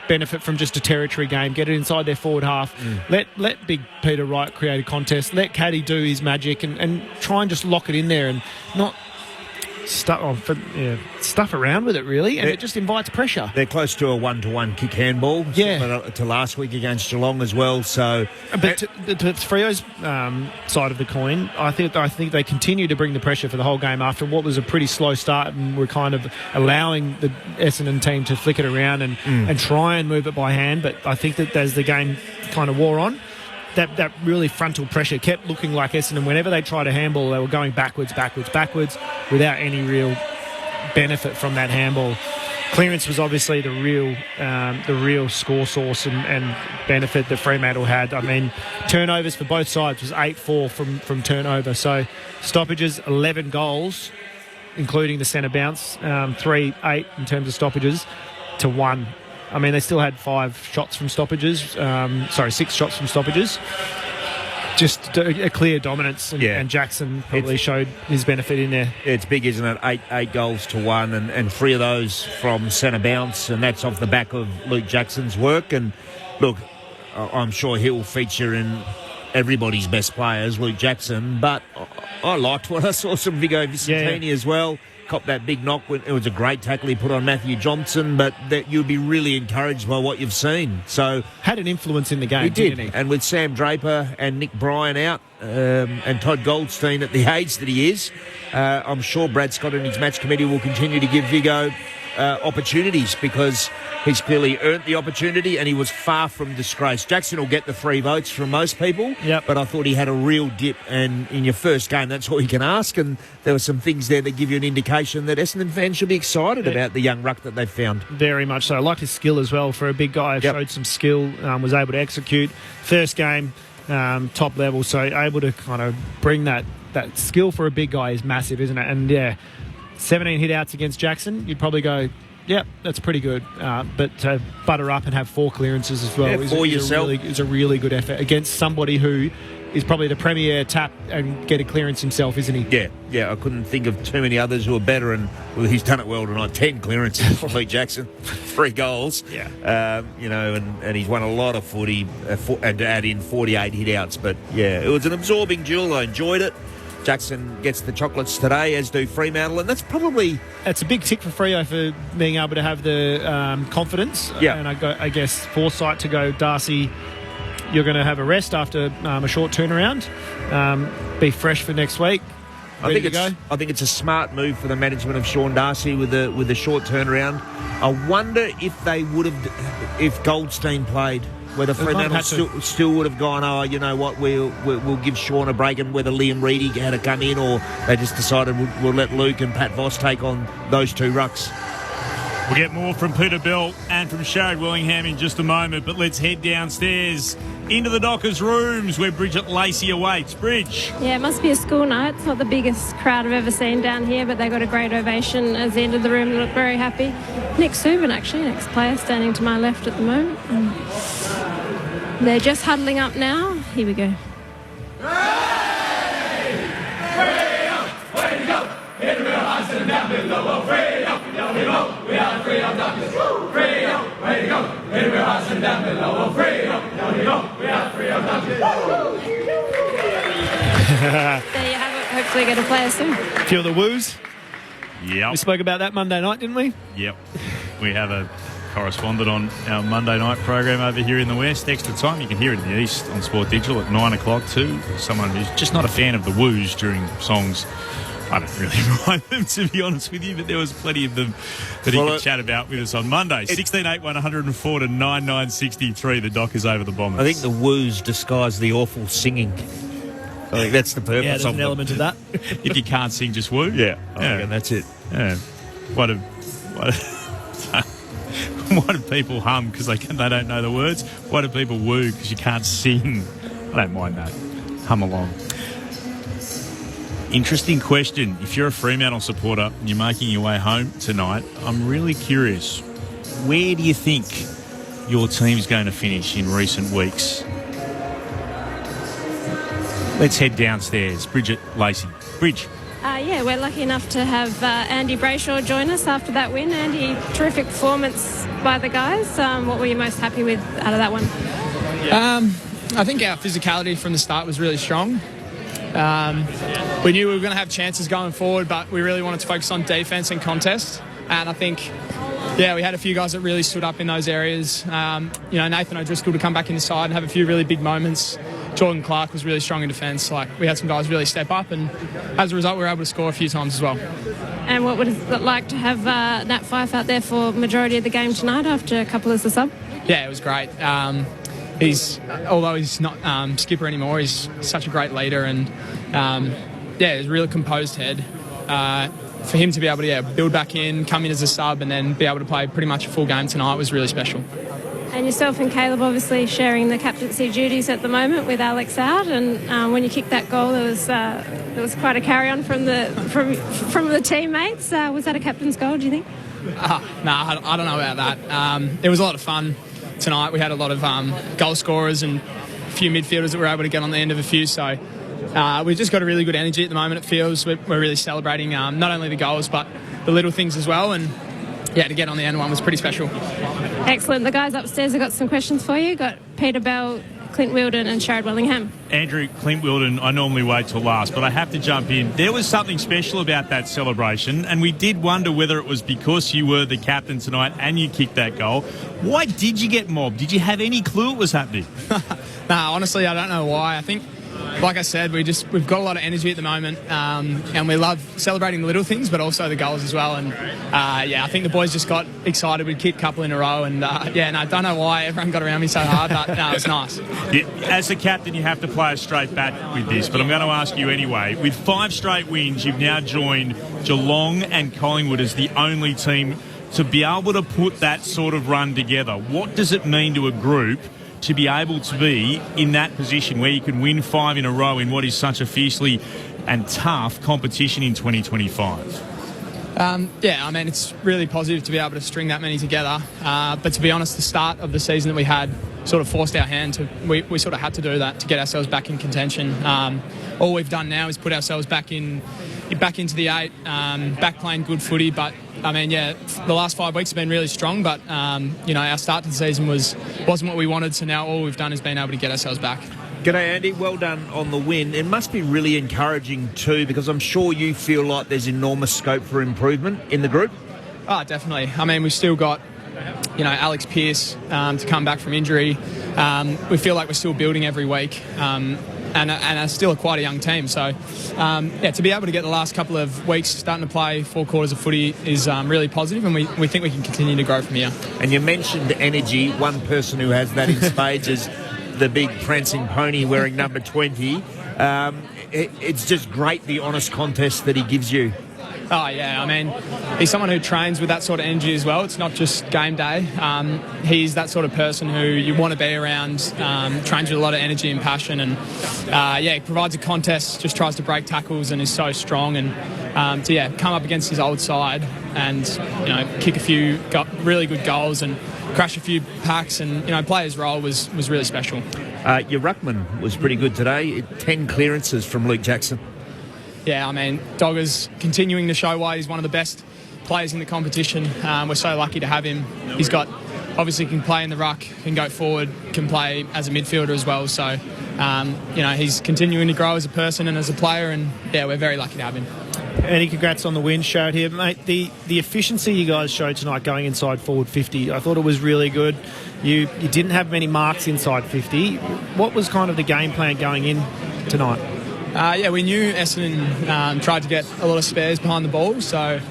benefit from just a territory game, get it inside their forward half, let Big Peter Wright create a contest, let Caddy do his magic, and try and just lock it in there and not stuff around with it, really, and it just invites pressure. They're close to a 1-to-1 kick handball, to last week against Geelong as well. So, but to Freo's side of the coin, I think they continue to bring the pressure for the whole game after what was a pretty slow start, and we're kind of allowing the Essendon team to flick it around and try and move it by hand. But I think that as the game kind of wore on, that really frontal pressure kept looking like Essendon. Whenever they tried a handball, they were going backwards, without any real benefit from that handball. Clearance was obviously the real score source and benefit that Fremantle had. I mean, turnovers for both sides was 8-4 from turnover. So stoppages, 11 goals, including the centre bounce, 3-8 in terms of stoppages to 1. I mean, they still had 6 shots from stoppages. just a clear dominance, and Jackson probably showed his benefit in there. It's big, isn't it? 8 goals to 1, and 3 of those from centre bounce, and that's off the back of Luke Jackson's work. And look, I'm sure he'll feature in everybody's best players, Luke Jackson, but I liked what I saw from Vigo Vicentini as well. Copped that big knock. It was a great tackle he put on Matthew Johnson, but that you'd be really encouraged by what you've seen. So had an influence in the game, didn't he? And with Sam Draper and Nick Bryan out, and Todd Goldstein at the age that he is, I'm sure Brad Scott and his match committee will continue to give Vigo opportunities, because he's clearly earned the opportunity and he was far from disgraced. Jackson will get the 3 votes from most people, but I thought he had a real dip, and in your first game that's all you can ask, and there were some things there that give you an indication that Essendon fans should be excited about the young ruck that they've found. Very much so. I liked his skill as well for a big guy. Showed some skill, was able to execute. First game, top level, so able to kind of bring that skill for a big guy is massive, isn't it? And 17 hit-outs against Jackson, you'd probably go, yep, that's pretty good. But to butter up and have 4 clearances as well is a really good effort against somebody who is probably the premier tap and get a clearance himself, isn't he? Yeah, I couldn't think of too many others who are better, and he's done it well tonight. 10 clearances for Luke Jackson, 3 goals. And he's won a lot of footy, and to add in 48 hit-outs. But, it was an absorbing duel. I enjoyed it. Jackson gets the chocolates today, as do Fremantle, and that's a big tick for Freo for being able to have the confidence. And I guess foresight to go, Darcy, you're going to have a rest after a short turnaround. Be fresh for next week. I think it's a smart move for the management of Sean Darcy with the short turnaround. I wonder if Goldstein played, whether Fremantle still would have gone, you know what, we'll give Sean a break, and whether Liam Reedy had to come in, or they just decided we'll let Luke and Pat Voss take on those 2 rucks. We'll get more from Peter Bell and from Sharrod Willingham in just a moment, but let's head downstairs into the Dockers' rooms where Bridget Lacey awaits. Bridge. Yeah, it must be a school night. It's not the biggest crowd I've ever seen down here, but they got a great ovation as they entered the room and looked very happy. Nick Subin, actually, next player, standing to my left at the moment. They're just huddling up now. Here we go. There you have it. Hopefully get a player soon. Feel the woos? Yep. We spoke about that Monday night, didn't we? Yep. We have a correspondent on our Monday night program over here in the West. Extra time, you can hear it in the East on Sport Digital at 9 o'clock too. Someone who's just not a fan of the woos during songs. I don't really mind them, to be honest with you, but there was plenty of them that he could chat about with us on Monday. 16-8-1, 104 to 9-9-63. The Dockers over the Bombers. I think the woos disguise the awful singing. I think that's the purpose there's of an element of that. If you can't sing, just woo. And that's it. Yeah. Why do people hum because they don't know the words? Why do people woo because you can't sing? I don't mind that. Hum along. Interesting question. If you're a Fremantle supporter and you're making your way home tonight, I'm really curious. Where do you think your team's going to finish in recent weeks? Let's head downstairs. Bridget Lacey. Bridge. We're lucky enough to have Andy Brayshaw join us after that win. Andy, terrific performance by the guys. What were you most happy with out of that one? I think our physicality from the start was really strong. We knew we were going to have chances going forward, but we really wanted to focus on defence and contest. And I think, we had a few guys that really stood up in those areas. Nathan O'Driscoll to come back inside and have a few really big moments. Jordan Clark was really strong in defence. We had some guys really step up, and as a result, we were able to score a few times as well. And what would it like to have Nat Fyfe out there for majority of the game tonight after a couple as a sub? Yeah, it was great. Although he's not skipper anymore, he's such a great leader, and he's a really composed head. For him to be able to build back in, come in as a sub, and then be able to play pretty much a full game tonight was really special. And yourself and Caleb obviously sharing the captaincy duties at the moment with Alex out, and when you kicked that goal, there was quite a carry on from the teammates. Was that a captain's goal, do you think? I don't know about that. It was a lot of fun tonight. We had a lot of goal scorers and few midfielders that were able to get on the end of a few. So we've just got a really good energy at the moment. It feels we're really celebrating not only the goals but the little things as well. And yeah, to get on the end one was pretty special. Excellent. The guys upstairs have got some questions for you. Got Peter Bell, Clint Wilden and Sherrod Wellingham. Andrew, Clint Wilden, I normally wait till last, but I have to jump in. There was something special about that celebration, and we did wonder whether it was because you were the captain tonight and you kicked that goal. Why did you get mobbed? Did you have any clue it was happening? Nah, honestly, I don't know why. I think, like I said, we've got a lot of energy at the moment, and we love celebrating the little things, but also the goals as well. And I think the boys just got excited. We'd kick a couple in a row, and I don't know why everyone got around me so hard, but no, it's nice. Yeah, as the captain, you have to play a straight bat with this, but I'm going to ask you anyway. With 5 straight wins, you've now joined Geelong and Collingwood as the only team to be able to put that sort of run together. What does it mean to a group to be able to be in that position where you can win 5 in a row in what is such a fiercely and tough competition in 2025? It's really positive to be able to string that many together. But to be honest, the start of the season that we had sort of forced our hand. We sort of had to do that to get ourselves back in contention. All we've done now is put ourselves back into the 8, back playing good footy. But the last 5 weeks have been really strong. But our start to the season wasn't what we wanted. So now all we've done is been able to get ourselves back. G'day, Andy. Well done on the win. It must be really encouraging too, because I'm sure you feel like there's enormous scope for improvement in the group. Oh, definitely. We've still got, Alex Pearce to come back from injury. We feel like we're still building every week, and are still quite a young team. So, to be able to get the last couple of weeks starting to play 4 quarters of footy is really positive, and we think we can continue to grow from here. And you mentioned energy. One person who has that in spades is the big prancing pony wearing number 20. It's just great, the honest contest that he gives you. Oh, yeah. He's someone who trains with that sort of energy as well. It's not just game day. He's that sort of person who you want to be around, trains with a lot of energy and passion. And, he provides a contest, just tries to break tackles and is so strong. And come up against his old side and, kick a few really good goals and crash a few packs and, play his role was really special. Your ruckman was pretty good today. 10 clearances from Luke Jackson. Yeah, Dogger's continuing to show why he's one of the best players in the competition. We're so lucky to have him. He's obviously can play in the ruck, can go forward, can play as a midfielder as well. So, he's continuing to grow as a person and as a player, and we're very lucky to have him. Andy, congrats on the win showed here. Mate, the efficiency you guys showed tonight going inside forward 50, I thought it was really good. You didn't have many marks inside 50. What was kind of the game plan going in tonight? We knew Essendon tried to get a lot of spares behind the ball, so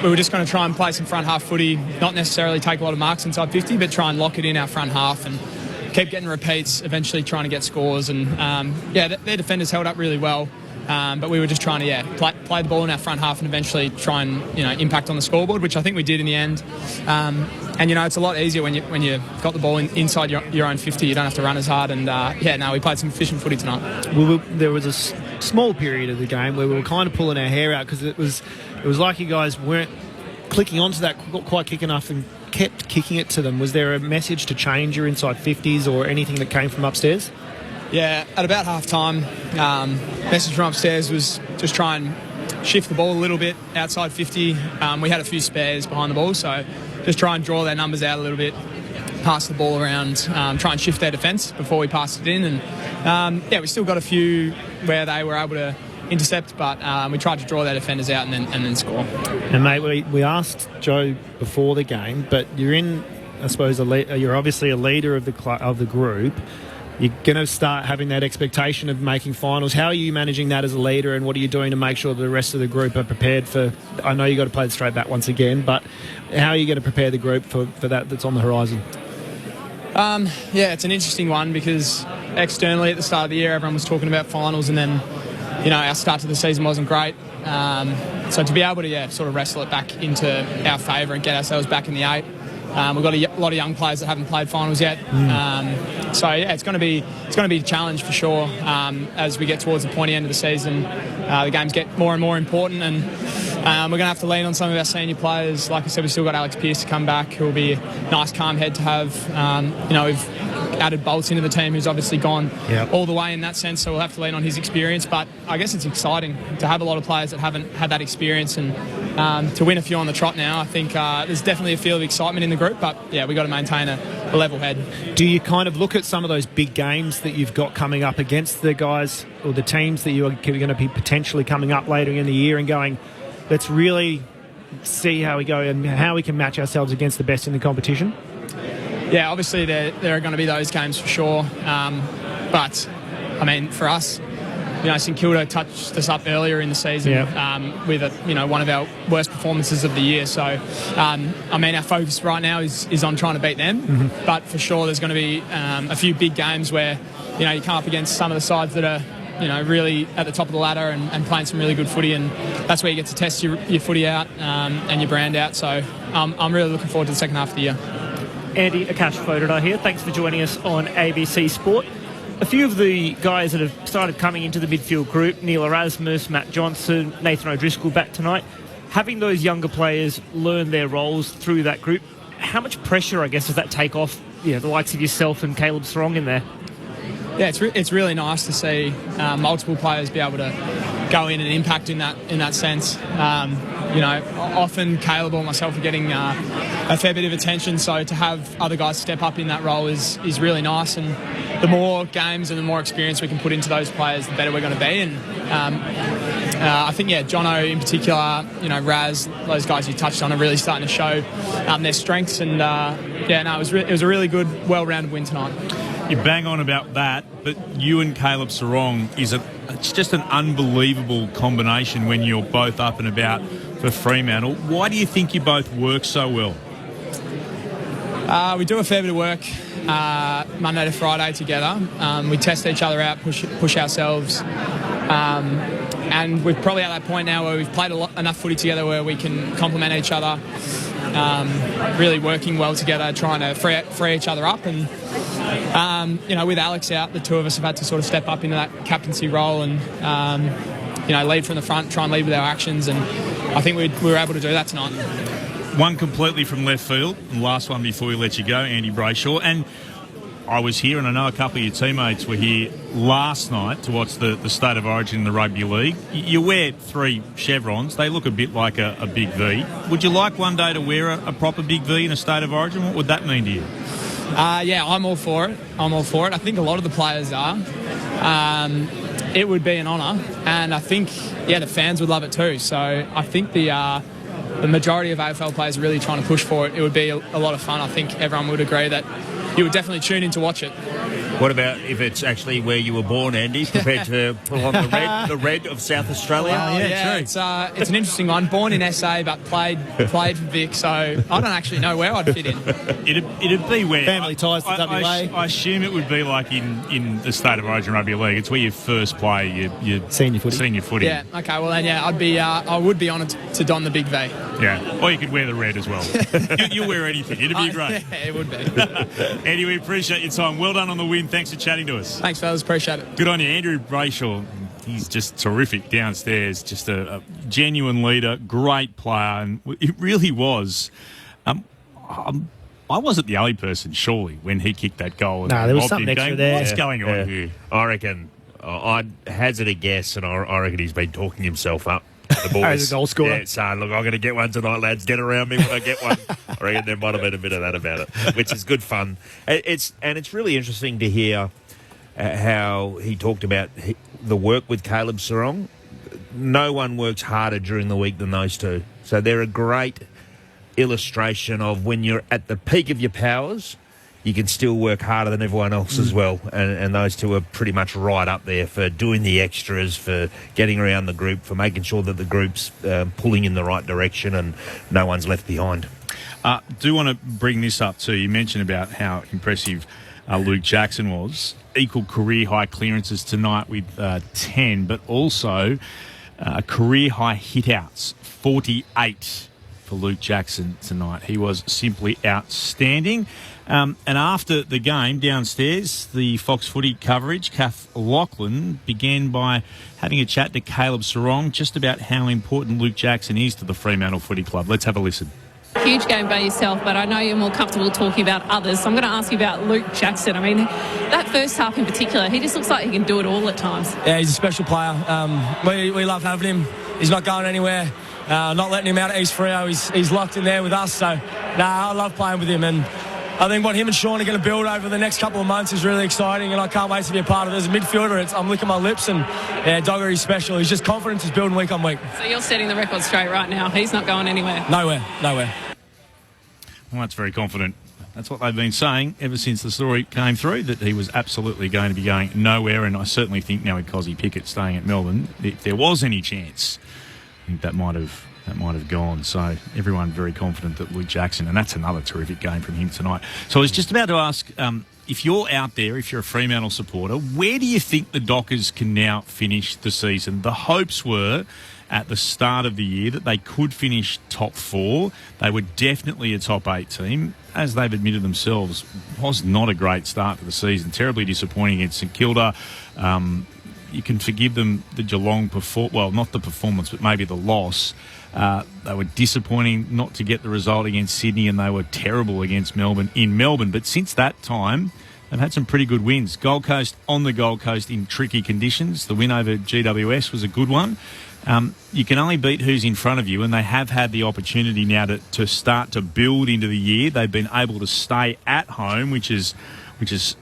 we were just going to try and play some front half footy, not necessarily take a lot of marks inside 50, but try and lock it in our front half and keep getting repeats, eventually trying to get scores. And their defenders held up really well, but we were just trying to play the ball in our front half and eventually try and impact on the scoreboard, which I think we did in the end. It's a lot easier when you've got the ball inside your own 50. You don't have to run as hard. And we played some efficient footy tonight. There was a small period of the game where we were kind of pulling our hair out because it was like you guys weren't clicking onto that quite quick enough and kept kicking it to them. Was there a message to change your inside 50s or anything that came from upstairs? Yeah, at about half time, message from upstairs was just try and shift the ball a little bit outside 50. We had a few spares behind the ball, so just try and draw their numbers out a little bit, pass the ball around, try and shift their defence before we passed it in. And we still got a few where they were able to intercept, but we tried to draw their defenders out and then score. And mate, we asked Joe before the game, but you're in, I suppose, you're obviously a leader of the group. You're going to start having that expectation of making finals. How are you managing that as a leader, and what are you doing to make sure that the rest of the group are prepared for... I know you've got to play the straight back once again, but how are you going to prepare the group for that's on the horizon? It's an interesting one because externally at the start of the year everyone was talking about finals, and then our start to the season wasn't great. So to be able to sort of wrestle it back into our favour and get ourselves back in the 8. We've got a lot of young players that haven't played finals yet. It's going to be a challenge for sure as we get towards the pointy end of the season. The games get more and more important, and We're going to have to lean on some of our senior players. Like I said, we've still got Alex Pearce to come back, who will be a nice, calm head to have. We've added Bolts into the team, who's obviously gone all the way in that sense, so we'll have to lean on his experience. But I guess it's exciting to have a lot of players that haven't had that experience, and to win a few on the trot now, I think there's definitely a feel of excitement in the group, but yeah, we've got to maintain a level head. Do you kind of look at some of those big games that you've got coming up against the guys or the teams that you are going to be potentially coming up later in the year and going, let's really see how we go and how we can match ourselves against the best in the competition? Yeah, obviously there are going to be those games for sure. But, I mean, for us, St Kilda touched us up earlier in the season with one of our worst performances of the year. So, our focus right now is on trying to beat them. Mm-hmm. But for sure, there's going to be a few big games where, you come up against some of the sides that are, really at the top of the ladder and playing some really good footy, and that's where you get to test your footy out and your brand out. So, I'm really looking forward to the second half of the year. Andy, Akash Fodor here. Thanks for joining us on ABC Sport. A few of the guys that have started coming into the midfield group, Neil Erasmus, Matt Johnson, Nathan O'Driscoll back tonight. Having those younger players learn their roles through that group, how much pressure, I guess, does that take off the likes of yourself and Caleb Serong in there? Yeah, it's really nice to see multiple players be able to go in and impact in that sense. Often Caleb or myself are getting a fair bit of attention, so to have other guys step up in that role is really nice. And the more games and the more experience we can put into those players, the better we're going to be. And I think, Jono in particular, Raz, those guys you touched on are really starting to show their strengths. And it was a really good, well-rounded win tonight. You bang on about that, but you and Caleb Serong it's just an unbelievable combination when you're both up and about for Fremantle. Why do you think you both work so well? We do a fair bit of work Monday to Friday together. We test each other out, push ourselves. And we're probably at that point now where we've played enough footy together where we can complement each other, really working well together, trying to free each other up. And, with Alex out, the two of us have had to sort of step up into that captaincy role and, lead from the front, try and lead with our actions. And I think we were able to do that tonight. One completely from left field, and last one before we let you go, Andy Brayshaw. And I was here, and I know a couple of your teammates were here last night to watch the State of Origin in the Rugby League. You wear 3 chevrons. They look a bit like a big V. Would you like one day to wear a proper big V in a State of Origin? What would that mean to you? I'm all for it. I think a lot of the players are. It would be an honour, and I think, the fans would love it too. So I think the majority of AFL players are really trying to push for it. It would be a lot of fun. I think everyone would agree that you would definitely tune in to watch it. What about if it's actually where you were born, Andy? Prepared to pull on the red of South Australia? True. It's an interesting one. Born in SA, but played for Vic, so I don't actually know where I'd fit in. It'd be where family ties to WA. I assume it would be like in the State of Origin Rugby League. It's where you first play your senior footy. Yeah. Okay. Well then, I would be honoured to don the big V. Yeah. Or you could wear the red as well. You'll wear anything. It'd be great. Yeah, it would be. Andy, we appreciate your time. Well done on the win. Thanks for chatting to us. Thanks, fellas. Appreciate it. Good on you. Andrew Brayshaw, he's just terrific downstairs. Just a genuine leader, great player. And it really was. I wasn't the only person, surely, when he kicked that goal. No, there was something extra there. What's going on here? I reckon, I'd hazard a guess, and I reckon he's been talking himself up. The boys. As a goal scorer. Yeah, saying, look, I'm going to get one tonight, lads. Get around me when I get one. I reckon there might have been a bit of that about it, which is good fun. It's really interesting to hear how he talked about the work with Caleb Serong. No one works harder during the week than those two. So they're a great illustration of when you're at the peak of your powers, you can still work harder than everyone else as well. And those two are pretty much right up there for doing the extras, for getting around the group, for making sure that the group's pulling in the right direction and no one's left behind. Do want to bring this up too. You mentioned about how impressive Luke Jackson was. Equal career high clearances tonight with 10, but also career high hit outs, 48. for Luke Jackson tonight. He was simply outstanding. And after the game downstairs, the Fox Footy coverage, Kath Lachlan, began by having a chat to Caleb Sarong just about how important Luke Jackson is to the Fremantle Footy Club. Let's have a listen. Huge game by yourself, but I know you're more comfortable talking about others. So I'm going to ask you about Luke Jackson. I mean, that first half in particular, he just looks like he can do it all at times. Yeah, he's a special player. We love having him. He's not going anywhere. Not letting him out at East Freo. He's locked in there with us. So, I love playing with him. And I think what him and Sean are going to build over the next couple of months is really exciting, and I can't wait to be a part of it. As a midfielder, I'm licking my lips, and Dogger, he's special. He's just confidence is building week on week. So you're setting the record straight right now. He's not going anywhere. Nowhere. Well, that's very confident. That's what they've been saying ever since the story came through, that he was absolutely going to be going nowhere. And I certainly think now with Cozzy Pickett staying at Melbourne, if there was any chance, I think that might have gone. So everyone very confident that Luke Jackson, and that's another terrific game from him tonight. So I was just about to ask, if you're out there, if you're a Fremantle supporter, where do you think the Dockers can now finish the season? The hopes were at the start of the year that they could finish top 4. They were definitely a top 8 team. As they've admitted themselves, was not a great start to the season. Terribly disappointing against St Kilda. You can forgive them the Geelong not the performance, but maybe the loss. They were disappointing not to get the result against Sydney, and they were terrible against Melbourne in Melbourne. But since that time, they've had some pretty good wins. Gold Coast on the Gold Coast in tricky conditions. The win over GWS was a good one. You can only beat who's in front of you, and they have had the opportunity now to start to build into the year. They've been able to stay at home, which is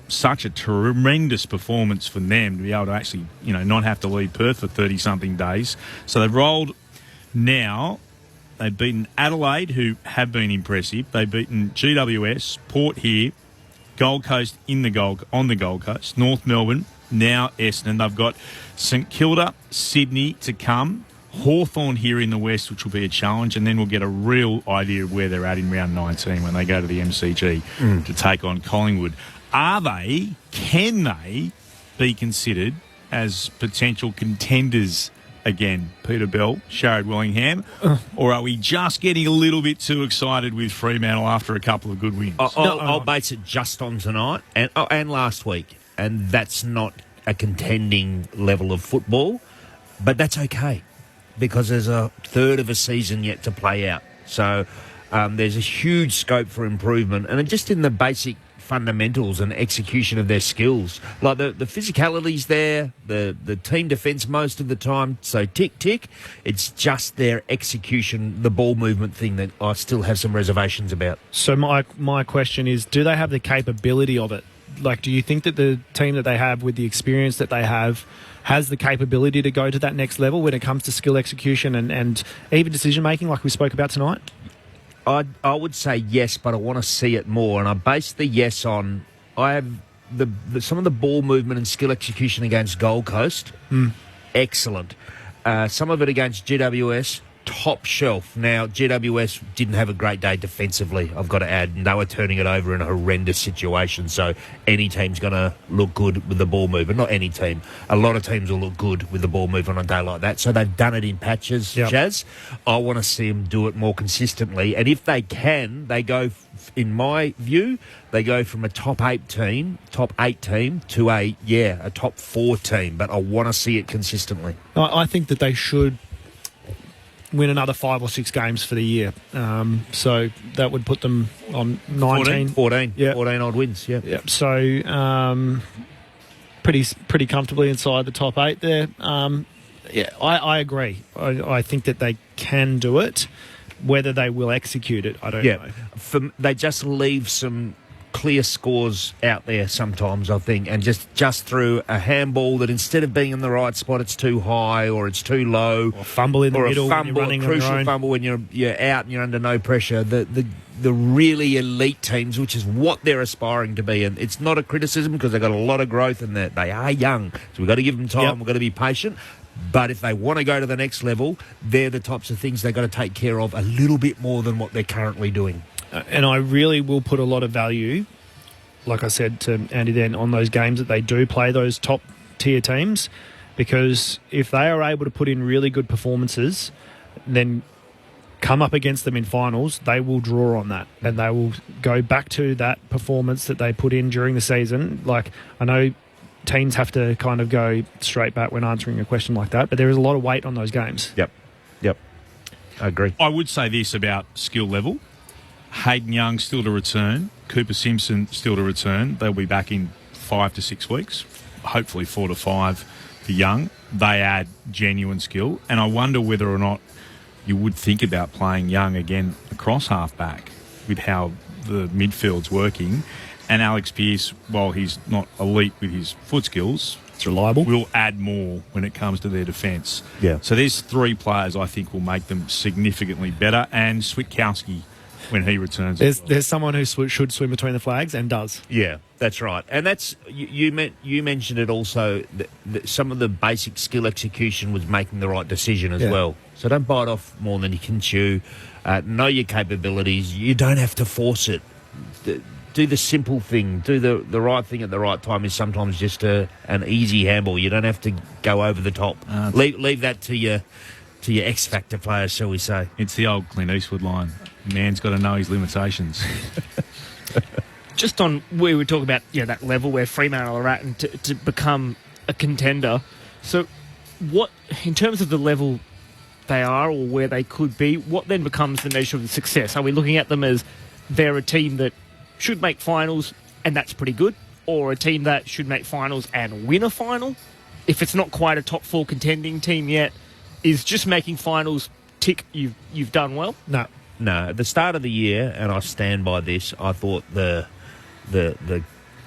such a tremendous performance for them to be able to actually, not have to leave Perth for 30-something days. So they've rolled now. They've beaten Adelaide, who have been impressive. They've beaten GWS, Port here, Gold Coast on the Gold Coast, North Melbourne, now Essendon. They've got St Kilda, Sydney to come, Hawthorn here in the West, which will be a challenge, and then we'll get a real idea of where they're at in round 19 when they go to the MCG to take on Collingwood. Can they be considered as potential contenders again? Peter Bell, Sharad Willingham, or are we just getting a little bit too excited with Fremantle after a couple of good wins? I'll base it just on tonight and last week, and that's not a contending level of football, but that's okay because there's a third of a season yet to play out. So there's a huge scope for improvement, and just in the basic fundamentals and execution of their skills. Like the physicality's there, the team defence most of the time, so tick. It's just their execution, the ball movement thing that I still have some reservations about. So my question is, do they have the capability of it? Like, do you think that the team that they have with the experience that they have has the capability to go to that next level when it comes to skill execution and even decision-making like we spoke about tonight? I would say yes, but I want to see it more, and I base the yes on I have some of the ball movement and skill execution against Gold Coast, excellent. Some of it against GWS, top shelf. Now, GWS didn't have a great day defensively, I've got to add, and they were turning it over in a horrendous situation, so any team's going to look good with the ball movement. Not any team. A lot of teams will look good with the ball movement on a day like that, so they've done it in patches, Jazz. I want to see them do it more consistently, and if they can, they go, in my view, they go from a top 8 team to a top 4 team, but I want to see it consistently. I think that they should win another 5 or 6 games for the year. So that would put them on 19. 14 odd wins, yeah. So pretty comfortably inside the top 8 there. I agree. I think that they can do it. Whether they will execute it, I don't know. They just leave some clear scores out there sometimes, I think, and just through a handball that instead of being in the right spot, it's too high or it's too low, or fumble in the middle, crucial fumble when you're out and you're under no pressure. The really elite teams, which is what they're aspiring to be, and it's not a criticism because they've got a lot of growth and they are young, so we've got to give them time. We've got to be patient. But if they want to go to the next level, they're the types of things they've got to take care of a little bit more than what they're currently doing. And I really will put a lot of value, like I said to Andy then, on those games that they do play those top-tier teams, because if they are able to put in really good performances, then come up against them in finals, they will draw on that and they will go back to that performance that they put in during the season. Like, I know teams have to kind of go straight back when answering a question like that, but there is a lot of weight on those games. Yep. I agree. I would say this about skill level. Hayden Young still to return. Cooper Simpson still to return. They'll be back in 5 to 6 weeks. Hopefully 4 to 5 for Young. They add genuine skill. And I wonder whether or not you would think about playing Young again across half-back with how the midfield's working. And Alex Pearce, while he's not elite with his foot skills, it's reliable, will add more when it comes to their defence. Yeah. So there's 3 players I think will make them significantly better. And Switkowski, when he returns. There's someone who should swim between the flags and does. Yeah, that's right. And that's you mentioned it also, some of the basic skill execution was making the right decision as well. So don't bite off more than you can chew. Know your capabilities. You don't have to force it. Do the simple thing. Do the right thing at the right time is sometimes just an easy handball. You don't have to go over the top. Leave that to your X Factor players, shall we say. It's the old Clint Eastwood line. Man's got to know his limitations. Just on where we talk about that level where Fremantle are at and to become a contender. So what, in terms of the level they are or where they could be, what then becomes the measure of the success? Are we looking at them as they're a team that should make finals and that's pretty good, or a team that should make finals and win a final? If it's not quite a top 4 contending team yet, is just making finals tick you've done well? No. At the start of the year, and I stand by this, I thought the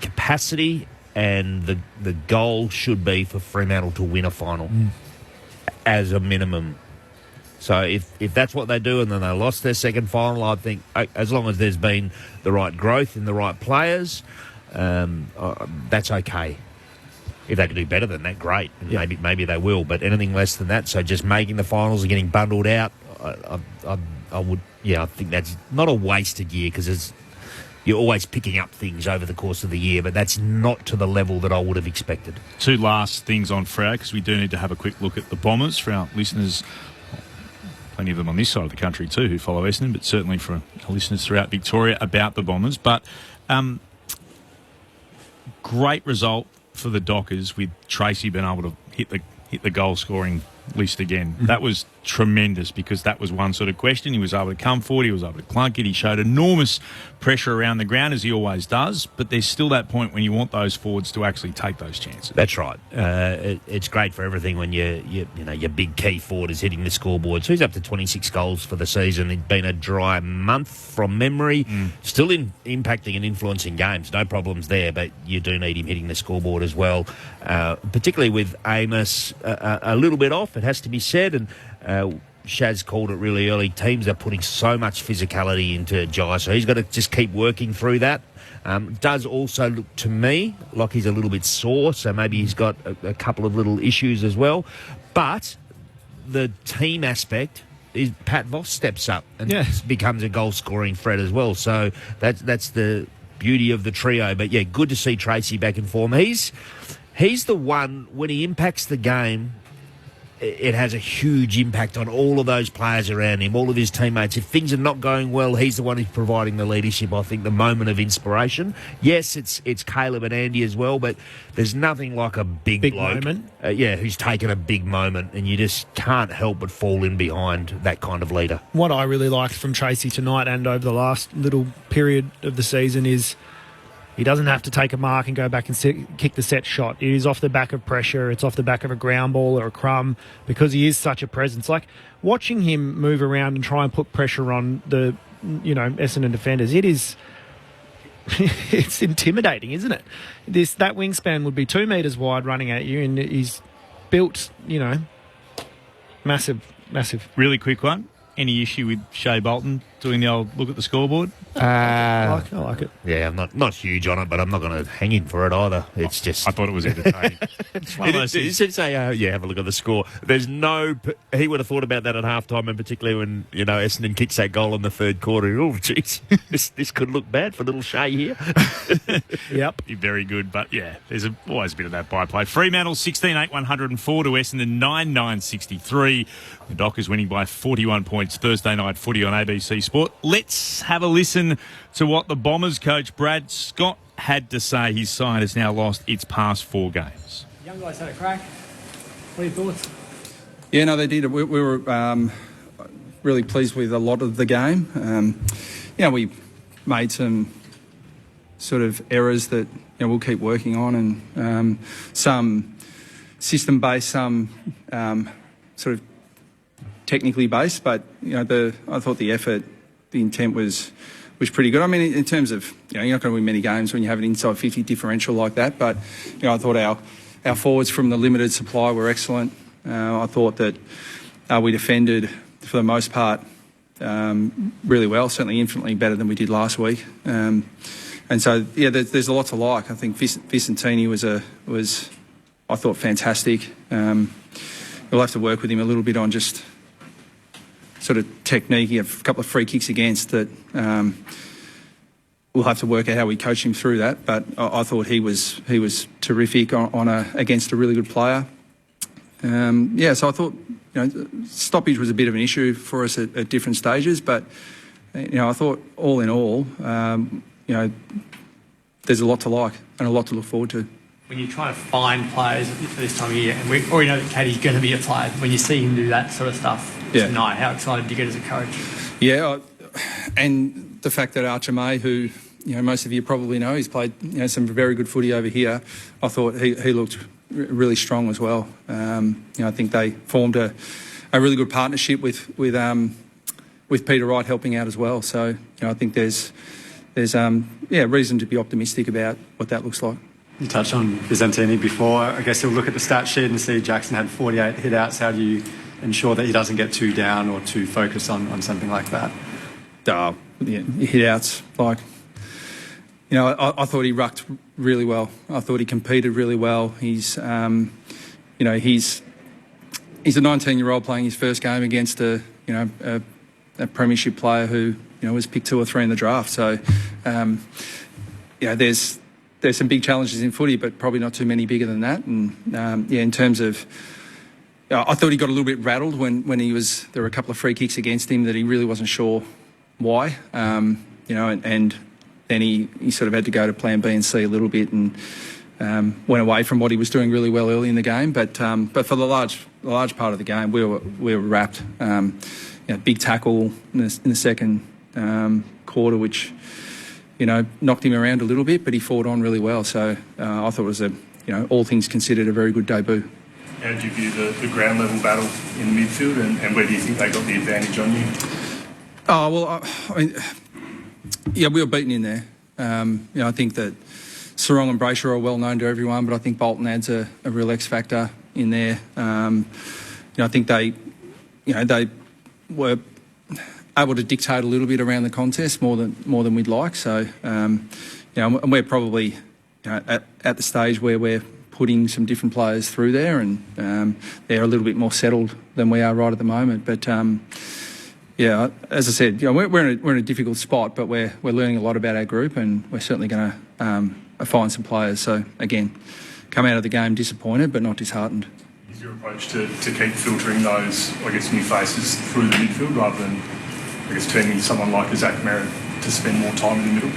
capacity and the goal should be for Fremantle to win a final as a minimum. So if that's what they do and then they lost their second final, I think as long as there's been the right growth in the right players, that's okay. If they can do better than that, great. Maybe they will, but anything less than that, so just making the finals and getting bundled out, I would, I think that's not a wasted year because you're always picking up things over the course of the year, but that's not to the level that I would have expected. 2 last things on Freo, because we do need to have a quick look at the Bombers for our listeners. Plenty of them on this side of the country too who follow Essendon, but certainly for our listeners throughout Victoria about the Bombers. But great result for the Dockers with Tracy being able to hit the goal scoring list again. That was tremendous because that was one sort of question. He was able to come forward, he was able to clunk it, he showed enormous pressure around the ground as he always does, but there's still that point when you want those forwards to actually take those chances. That's right. It's great for everything when your big key forward is hitting the scoreboard. So he's up to 26 goals for the season. It's been a dry month from memory. Still impacting and influencing games. No problems there, but you do need him hitting the scoreboard as well. Particularly with Amos a little bit off, it has to be said, and Shaz called it really early. Teams are putting so much physicality into Jai, so he's got to just keep working through that. Does also look to me like he's a little bit sore, so maybe he's got a couple of little issues as well. But the team aspect is Pat Voss steps up and becomes a goal-scoring threat as well. So that's the beauty of the trio. But, good to see Tracy back in form. He's the one, when he impacts the game, it has a huge impact on all of those players around him, all of his teammates. If things are not going well, he's the one who's providing the leadership, I think, the moment of inspiration. Yes, it's Caleb and Andy as well, but there's nothing like a big bloke, moment. Who's taken a big moment, and you just can't help but fall in behind that kind of leader. What I really liked from Tracy tonight and over the last little period of the season is he doesn't have to take a mark and go back and kick the set shot. It is off the back of pressure. It's off the back of a ground ball or a crumb because he is such a presence. Like watching him move around and try and put pressure on the, Essendon defenders, it's intimidating, isn't it? That wingspan would be 2 metres wide running at you, and he's built, massive. Really quick one. Any issue with Shea Bolton doing the old look at the scoreboard? I like it. Yeah, I'm not huge on it, but I'm not going to hang in for it either. It's just... I thought it was entertaining. It's one of those things. It say, have a look at the score. There's no... He would have thought about that at halftime, and particularly when, Essendon kicks that goal in the third quarter. Oh, jeez, this could look bad for little Shay here. Yep. Very good, but yeah, there's always a bit of that byplay. Fremantle 16-8-104 to Essendon 9-9-63. The Dockers winning by 41 points Thursday night footy on ABC Sport. Let's have a listen to what the Bombers coach Brad Scott had to say. His side has now lost its past 4 games. Young guys had a crack. What are your thoughts? Yeah, no, they did. We were really pleased with a lot of the game. We made some sort of errors that we'll keep working on, and some system-based, some sort of technically based. But I thought the effort, the intent was pretty good. I mean, in terms of you're not going to win many games when you have an inside 50 differential like that. But I thought our forwards from the limited supply were excellent. I thought that we defended for the most part really well, certainly infinitely better than we did last week. And so, there's a lot to like. I think Vicentini was I thought fantastic. We'll have to work with him a little bit on just sort of technique. He had a couple of free kicks against that. We'll have to work out how we coach him through that. But I thought he was terrific against a really good player. So I thought stoppage was a bit of an issue for us at different stages. But I thought all in all, there's a lot to like and a lot to look forward to. When you try to find players for this time of year, and we already know that Katie's going to be a player, when you see him do that sort of stuff tonight, how excited do you get as a coach? Yeah, and the fact that Archer May, who most of you probably know, he's played some very good footy over here. I thought he looked really strong as well. I think they formed a really good partnership with Peter Wright helping out as well. So I think there's reason to be optimistic about what that looks like. You touched on Vicentini before. I guguess you'll look at the stat sheet and see Jackson had 48 hit-outs. How do you ensure that he doesn't get too down or too focused on something like that? Hit-outs, I thought he rucked really well. I thought he competed really well. He's a 19-year-old playing his first game against a premiership player who was picked 2 or 3 in the draft. So there's some big challenges in footy, but probably not too many bigger than that. And in terms of, I thought he got a little bit rattled when there were a couple of free kicks against him that he really wasn't sure why. And then he sort of had to go to plan B and C a little bit and went away from what he was doing really well early in the game. But for the large part of the game, we were wrapped. Big tackle in the second quarter, which knocked him around a little bit, but he fought on really well. So I thought it was all things considered, a very good debut. How did you view the ground level battle in the midfield, and where do you think they got the advantage on you? Oh well, we were beaten in there. I think that Sarong and Brayshaw are well known to everyone, but I think Bolton adds a real X factor in there. I think they were able to dictate a little bit around the contest more than we'd like. So, and we're probably at the stage where we're putting some different players through there, and they're a little bit more settled than we are right at the moment. But as I said, we're in a difficult spot, but we're learning a lot about our group, and we're certainly going to find some players. So again, come out of the game disappointed, but not disheartened. Is your approach to keep filtering those, new faces through the midfield rather than, turning someone like a Zach Merritt to spend more time in the middle?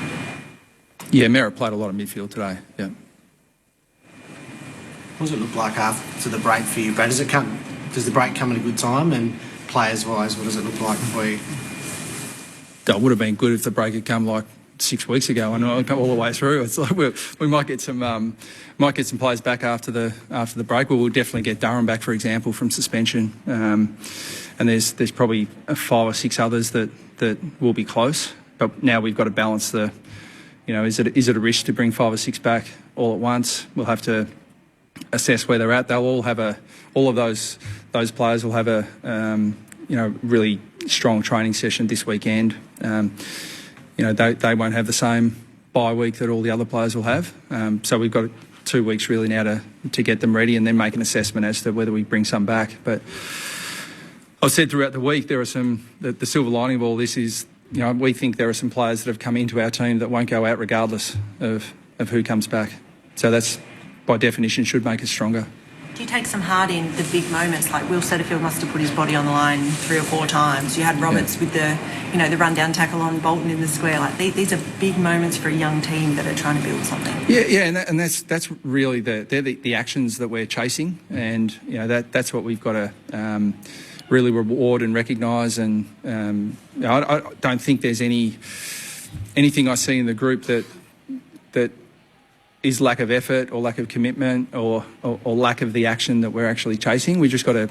Yeah, Merritt played a lot of midfield today, yeah. What does it look like after the break for you, Brad? Does the break come at a good time? And players-wise, what does it look like for you? It would have been good if the break had come 6 weeks ago and all the way through. It's like we might get some players back after the break. We'll definitely get Durham back, for example, from suspension. And there's probably 5 or 6 others that will be close. But now we've got to balance is it a risk to bring 5 or 6 back all at once? We'll have to assess where they're at. They'll all have all of those players will have really strong training session this weekend. They won't have the same bye week that all the other players will have. So we've got 2 weeks really now to get them ready and then make an assessment as to whether we bring some back. But I've said throughout the week there are the silver lining of all this is, we think there are some players that have come into our team that won't go out regardless of who comes back. So that's, by definition, should make us stronger. Do you take some heart in the big moments? Like Will Setterfield must have put his body on the line 3 or 4 times. You had Roberts with the run-down tackle on Bolton in the square. Like these are big moments for a young team that are trying to build something. Yeah, and that's really the actions that we're chasing, and that's what we've got to really reward and recognise. And I don't think there's anything I see in the group that is lack of effort or lack of commitment or lack of the action that we're actually chasing. We just got to,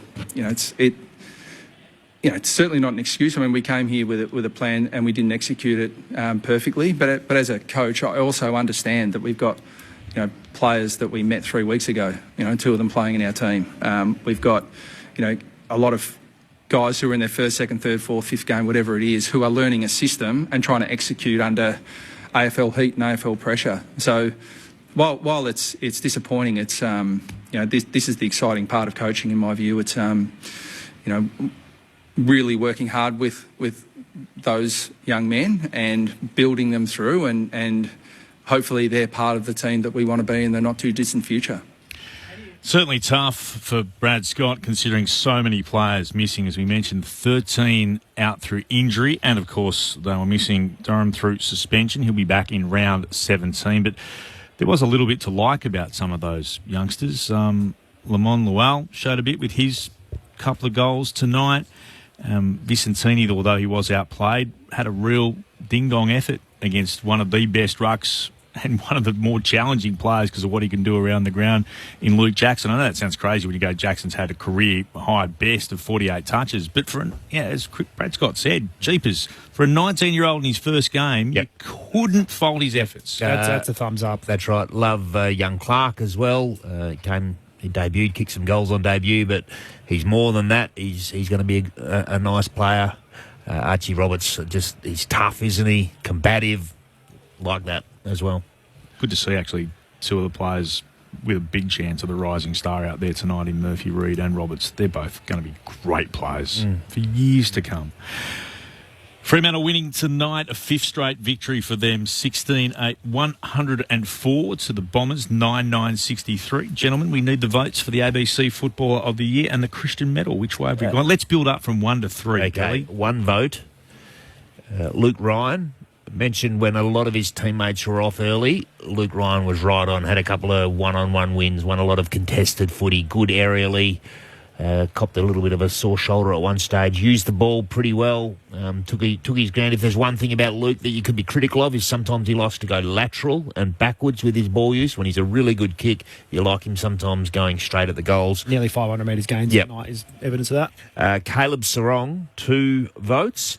it's certainly not an excuse. I mean, we came here with a plan and we didn't execute it perfectly. But as a coach, I also understand that we've got, players that we met 3 weeks ago. 2 of them playing in our team. We've got, a lot of guys who are in their first, second, third, fourth, fifth game, whatever it is, who are learning a system and trying to execute under AFL heat and AFL pressure. So while it's disappointing, it's this is the exciting part of coaching in my view. It's really working hard with those young men and building them through, and hopefully they're part of the team that we want to be in the not too distant future. Certainly tough for Brad Scott, considering so many players missing. As we mentioned, 13 out through injury, and of course they were missing Durham through suspension. He'll be back in round 17, but there was a little bit to like about some of those youngsters. Lamont Lual showed a bit with his couple of goals tonight. Vicentini, although he was outplayed, had a real ding-dong effort against one of the best rucks and one of the more challenging players because of what he can do around the ground in Luke Jackson. I know that sounds crazy when you go, Jackson's had a career high best of 48 touches, but as Brad Scott said, jeepers, for a 19-year-old in his first game, you couldn't fault his efforts. That's a thumbs up. That's right. Love young Clark as well. He debuted, kicked some goals on debut, but he's more than that. He's going to be a nice player. Archie Roberts, he's tough, isn't he? Combative, like that as well. Good to see, actually, 2 of the players with a big chance of the rising star out there tonight in Murphy, Reid and Roberts. They're both going to be great players for years to come. Fremantle winning tonight, a 5th straight victory for them, 16-8, 104 to the Bombers, 9-9-63. Gentlemen, we need the votes for the ABC Footballer of the Year and the Christian Medal. Which way have we gone? Let's build up from 1 to 3. Okay, Kelly. 1 vote. Luke Ryan. Mentioned when a lot of his teammates were off early, Luke Ryan was right on, had a couple of one-on-one wins, won a lot of contested footy, good aerially, copped a little bit of a sore shoulder at one stage, used the ball pretty well, took his ground. If there's one thing about Luke that you could be critical of is sometimes he likes to go lateral and backwards with his ball use. When he's a really good kick, you like him sometimes going straight at the goals. Nearly 500 metres gains tonight is evidence of that. Caleb Sarong, 2 votes.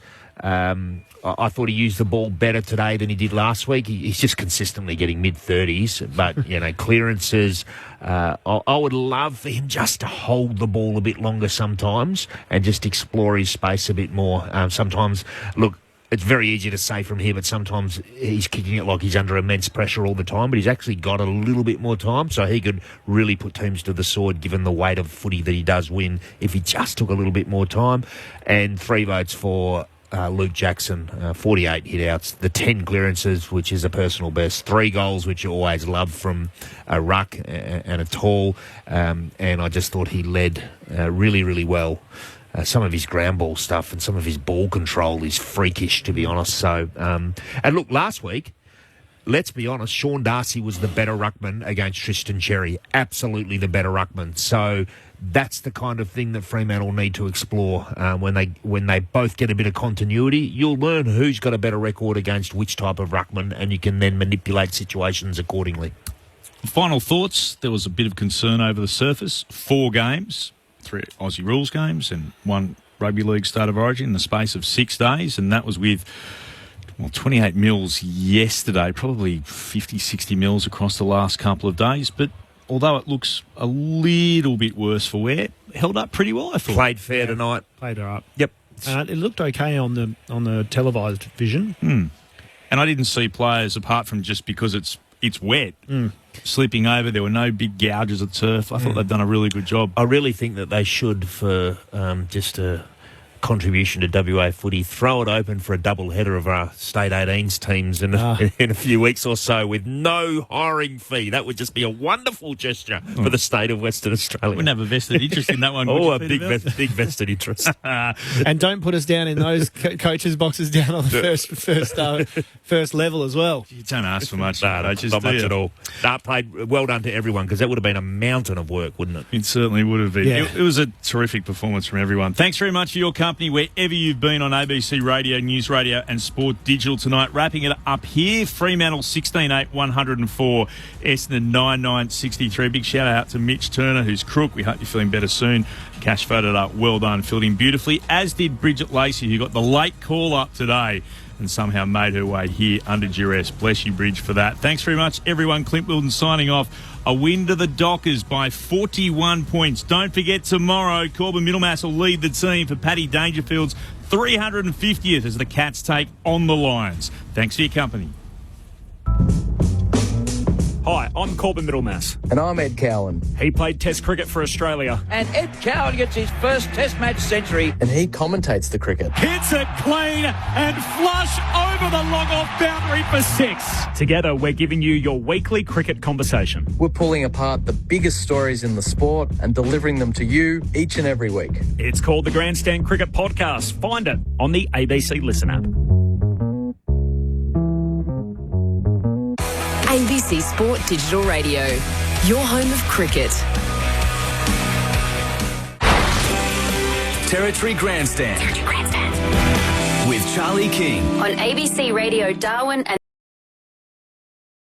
I thought he used the ball better today than he did last week. He's just consistently getting mid-30s, but, clearances. I would love for him just to hold the ball a bit longer sometimes and just explore his space a bit more. Sometimes, look, it's very easy to say from here, but sometimes he's kicking it like he's under immense pressure all the time, but he's actually got a little bit more time, so he could really put teams to the sword given the weight of footy that he does win if he just took a little bit more time. And 3 votes for Luke Jackson, 48 hit-outs, the 10 clearances, which is a personal best, 3 goals, which you always love from a ruck and a tall, and I just thought he led really, really well. Some of his ground ball stuff and some of his ball control is freakish, to be honest. So, and look, last week, let's be honest, Sean Darcy was the better ruckman against Tristan Cherry, absolutely the better ruckman. So that's the kind of thing that Fremantle need to explore when they both get a bit of continuity. You'll learn who's got a better record against which type of ruckman, and you can then manipulate situations accordingly. Final thoughts. There was a bit of concern over the surface. 4 games, 3 Aussie rules games and 1 rugby league start of origin in the space of 6 days, and that was with 28 mils yesterday, probably 50, 60 mils across the last couple of days. But although it looks a little bit worse for wear, held up pretty well, I thought. Played fair tonight. Played her up. Yep. It looked okay on the televised vision. And I didn't see players, apart from just because it's wet, slipping over. There were no big gouges of turf. I thought they've done a really good job. I really think that they should, for just a contribution to WA footy, throw it open for a double header of our State 18s teams in a few weeks or so with no hiring fee. That would just be a wonderful gesture for the state of Western Australia. Wouldn't have a vested interest in that one. A big vested interest. And don't put us down in those coaches' boxes down on the first level as well. You don't ask for much. Not much at all. Well done to everyone, because that would have been a mountain of work, wouldn't it? It certainly would have been. Yeah. It was a terrific performance from everyone. Thanks very much for your company wherever you've been on ABC Radio, News Radio and Sport Digital tonight. Wrapping it up here, Fremantle 16-8, 104, Essendon 9-9, 63. Big shout out to Mitch Turner, who's crook. We hope you're feeling better soon. Cash voted up. Well done. Filled in beautifully, as did Bridget Lacey, who got the late call up today and somehow made her way here under duress. Bless you, Bridge, for that. Thanks very much, everyone. Clint Wilden signing off. A win to the Dockers by 41 points. Don't forget, tomorrow, Corbin Middlemass will lead the team for Paddy Dangerfield's 350th as the Cats take on the Lions. Thanks for your company. Hi, I'm Corbin Middlemass. And I'm Ed Cowan. He played Test cricket for Australia. And Ed Cowan gets his first Test match century. And he commentates the cricket. Hits it clean and flush over the long-off boundary for 6. Together, we're giving you your weekly cricket conversation. We're pulling apart the biggest stories in the sport and delivering them to you each and every week. It's called the Grandstand Cricket Podcast. Find it on the ABC Listen app. ABC Sport Digital Radio, your home of cricket. Territory Grandstand. With Charlie King. On ABC Radio Darwin and